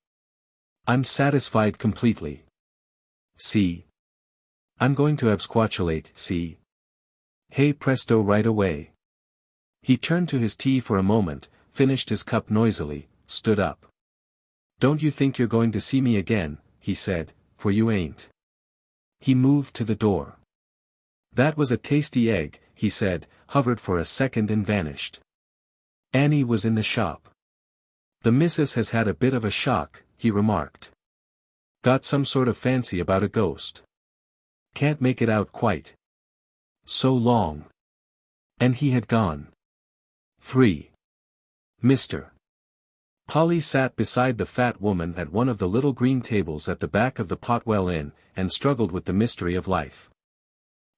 I'm satisfied completely. See? I'm going to absquatulate, see? Hey presto right away." He turned to his tea for a moment, finished his cup noisily, stood up. "Don't you think you're going to see me again," he said, "for you ain't." He moved to the door. "That was a tasty egg," he said, hovered for a second and vanished. Annie was in the shop. "The missus has had a bit of a shock," he remarked. "Got some sort of fancy about a ghost. Can't make it out quite. So long." And he had gone. 3. Mr. Polly sat beside the fat woman at one of the little green tables at the back of the Potwell Inn, and struggled with the mystery of life.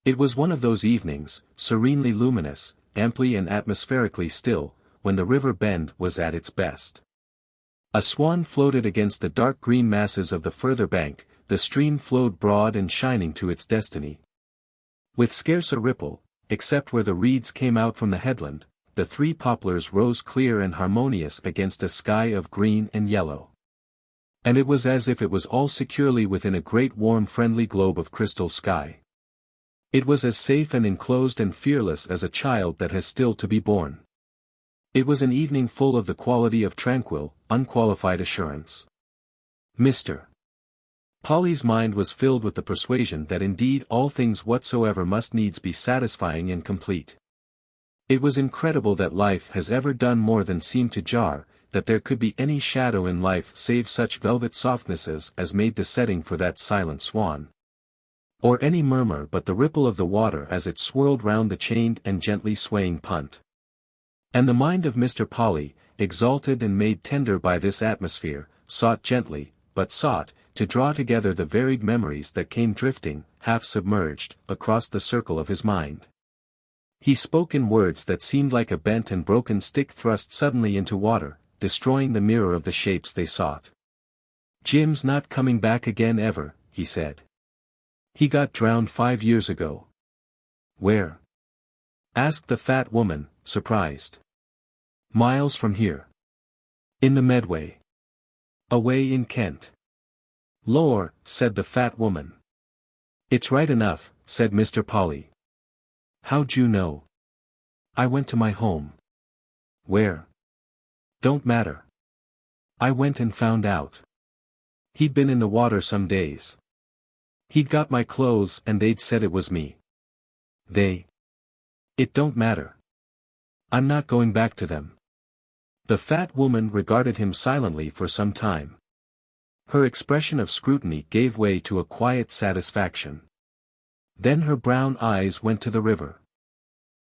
It was one of those evenings, serenely luminous, amply and atmospherically still, when the river bend was at its best. A swan floated against the dark green masses of the further bank, the stream flowed broad and shining to its destiny. With scarce a ripple, except where the reeds came out from the headland, the three poplars rose clear and harmonious against a sky of green and yellow. And it was as if it was all securely within a great warm friendly globe of crystal sky. It was as safe and enclosed and fearless as a child that has still to be born. It was an evening full of the quality of tranquil, unqualified assurance. Mr. Polly's mind was filled with the persuasion that indeed all things whatsoever must needs be satisfying and complete. It was incredible that life has ever done more than seem to jar, that there could be any shadow in life save such velvet softnesses as made the setting for that silent swan. Or any murmur but the ripple of the water as it swirled round the chained and gently swaying punt. And the mind of Mr. Polly, exalted and made tender by this atmosphere, sought gently, but sought, to draw together the varied memories that came drifting, half submerged, across the circle of his mind. He spoke in words that seemed like a bent and broken stick thrust suddenly into water, destroying the mirror of the shapes they sought. "Jim's not coming back again ever," he said. "He got drowned 5 years ago." "Where?" asked the fat woman, surprised. "Miles from here. In the Medway. Away in Kent." "Lor," said the fat woman. "It's right enough," said Mr. Polly. "How'd you know?" "I went to my home." "Where?" "Don't matter. I went and found out. He'd been in the water some days. He'd got my clothes and they'd said it was me." "They?" "It don't matter. I'm not going back to them." The fat woman regarded him silently for some time. Her expression of scrutiny gave way to a quiet satisfaction. Then her brown eyes went to the river.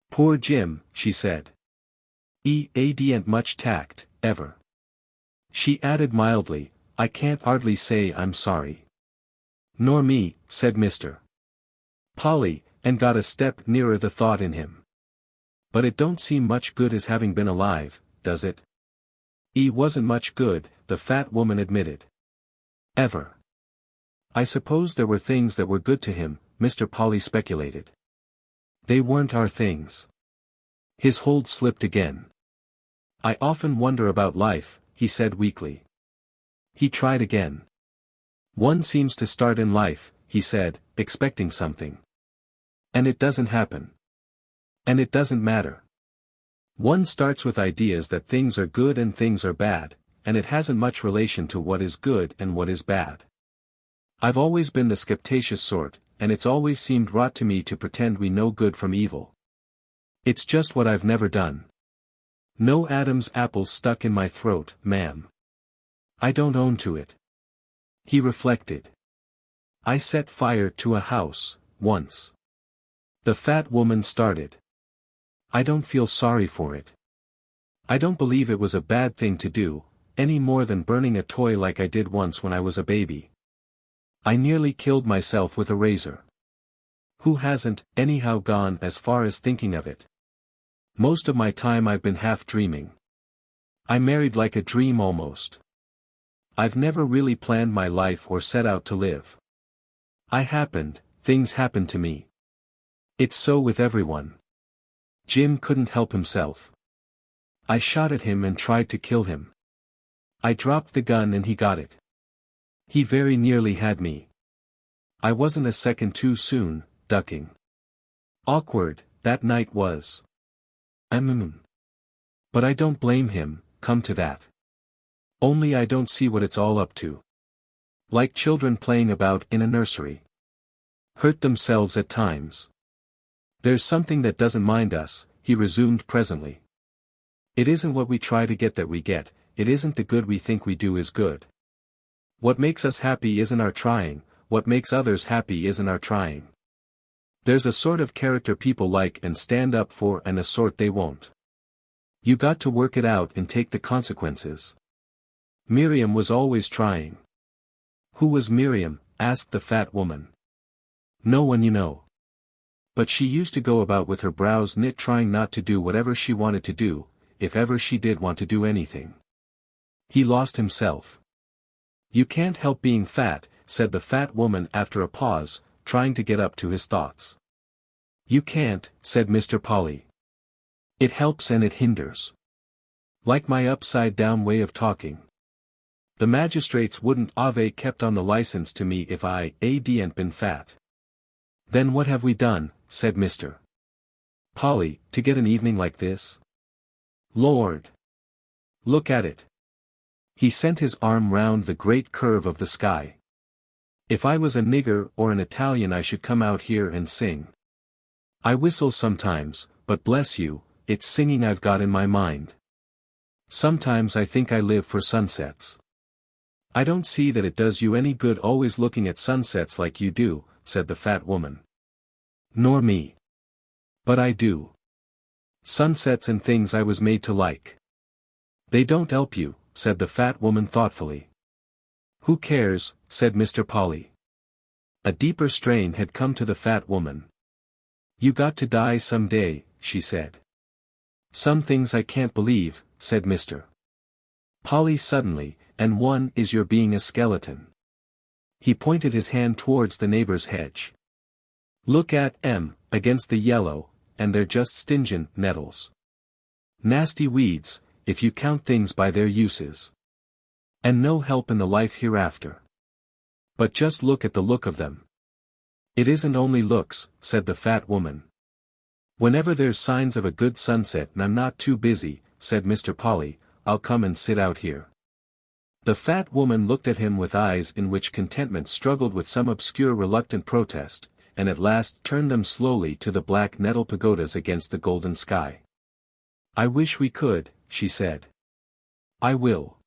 "Poor Jim," she said. "Ain't much tact, ever." She added mildly, "I can't hardly say I'm sorry." "Nor me," said Mr. Polly, and got a step nearer the thought in him. But it don't seem much good as having been alive, does it? "He wasn't much good," the fat woman admitted. "Ever." "I suppose there were things that were good to him," Mr. Polly speculated. "They weren't our things." His hold slipped again. "I often wonder about life," he said weakly. He tried again. "One seems to start in life," he said, expecting something. "And it doesn't happen. And it doesn't matter. One starts with ideas that things are good and things are bad, and it hasn't much relation to what is good and what is bad. I've always been the skeptitious sort, and it's always seemed rot to me to pretend we know good from evil. It's just what I've never done. No Adam's apple stuck in my throat, ma'am. I don't own to it." He reflected. "I set fire to a house, once." The fat woman started. "I don't feel sorry for it. I don't believe it was a bad thing to do, any more than burning a toy like I did once when I was a baby. I nearly killed myself with a razor. Who hasn't, anyhow, gone as far as thinking of it? Most of my time I've been half dreaming. I married like a dream almost. I've never really planned my life or set out to live. Things happened to me. It's so with everyone. Jim couldn't help himself. I shot at him and tried to kill him. I dropped the gun and he got it. He very nearly had me. I wasn't a second too soon, ducking. Awkward, that night was. But I don't blame him, come to that. Only I don't see what it's all up to. Like children playing about in a nursery. Hurt themselves at times. There's something that doesn't mind us," he resumed presently. "It isn't what we try to get that we get, it isn't the good we think we do is good. What makes us happy isn't our trying, what makes others happy isn't our trying. There's a sort of character people like and stand up for and a sort they won't. You got to work it out and take the consequences. Miriam was always trying." "Who was Miriam?" asked the fat woman. "No one you know. But she used to go about with her brows knit trying not to do whatever she wanted to do, if ever she did want to do anything." He lost himself. "You can't help being fat," said the fat woman after a pause, trying to get up to his thoughts. "You can't," said Mr. Polly. "It helps and it hinders. Like my upside-down way of talking. The magistrates wouldn't have kept on the license to me if I hadn't been fat." "Then what have we done," said Mr. Polly, "to get an evening like this? Lord! Look at it." He sent his arm round the great curve of the sky. "If I was a nigger or an Italian I should come out here and sing. I whistle sometimes, but bless you, it's singing I've got in my mind. Sometimes I think I live for sunsets." "I don't see that it does you any good always looking at sunsets like you do," said the fat woman. "Nor me. But I do. Sunsets and things I was made to like." "They don't help you," said the fat woman thoughtfully. "Who cares?" said Mr. Polly. A deeper strain had come to the fat woman. "You got to die some day," she said. "Some things I can't believe," said Mr. Polly suddenly, "and one is your being a skeleton." He pointed his hand towards the neighbor's hedge. "Look at 'em, against the yellow, and they're just stingent nettles. Nasty weeds, if you count things by their uses. And no help in the life hereafter. But just look at the look of them." "It isn't only looks," said the fat woman. "Whenever there's signs of a good sunset and I'm not too busy," said Mr. Polly, "I'll come and sit out here." The fat woman looked at him with eyes in which contentment struggled with some obscure reluctant protest, and at last turned them slowly to the black nettle pagodas against the golden sky. "I wish we could," she said. "I will."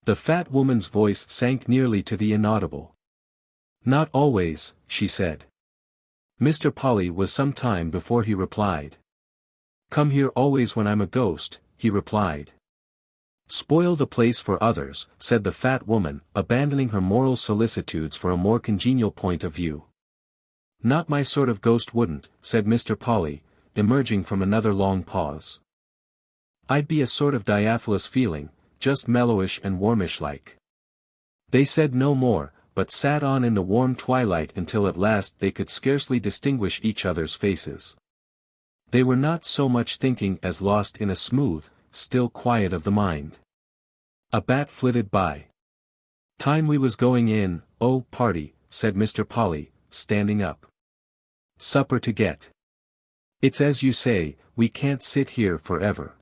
The fat woman's voice sank nearly to the inaudible. "Not always," she said. Mr. Polly was some time before he replied. "Come here always when I'm a ghost," he replied. "Spoil the place for others," said the fat woman, abandoning her moral solicitudes for a more congenial point of view. "Not my sort of ghost wouldn't," said Mr. Polly, emerging from another long pause. "I'd be a sort of diaphanous feeling, just mellowish and warmish like." They said no more, but sat on in the warm twilight until at last they could scarcely distinguish each other's faces. They were not so much thinking as lost in a smooth, still quiet of the mind. A bat flitted by. "Time we was going in, oh, party," said Mr. Polly, standing up. "Supper to get. It's as you say, we can't sit here forever."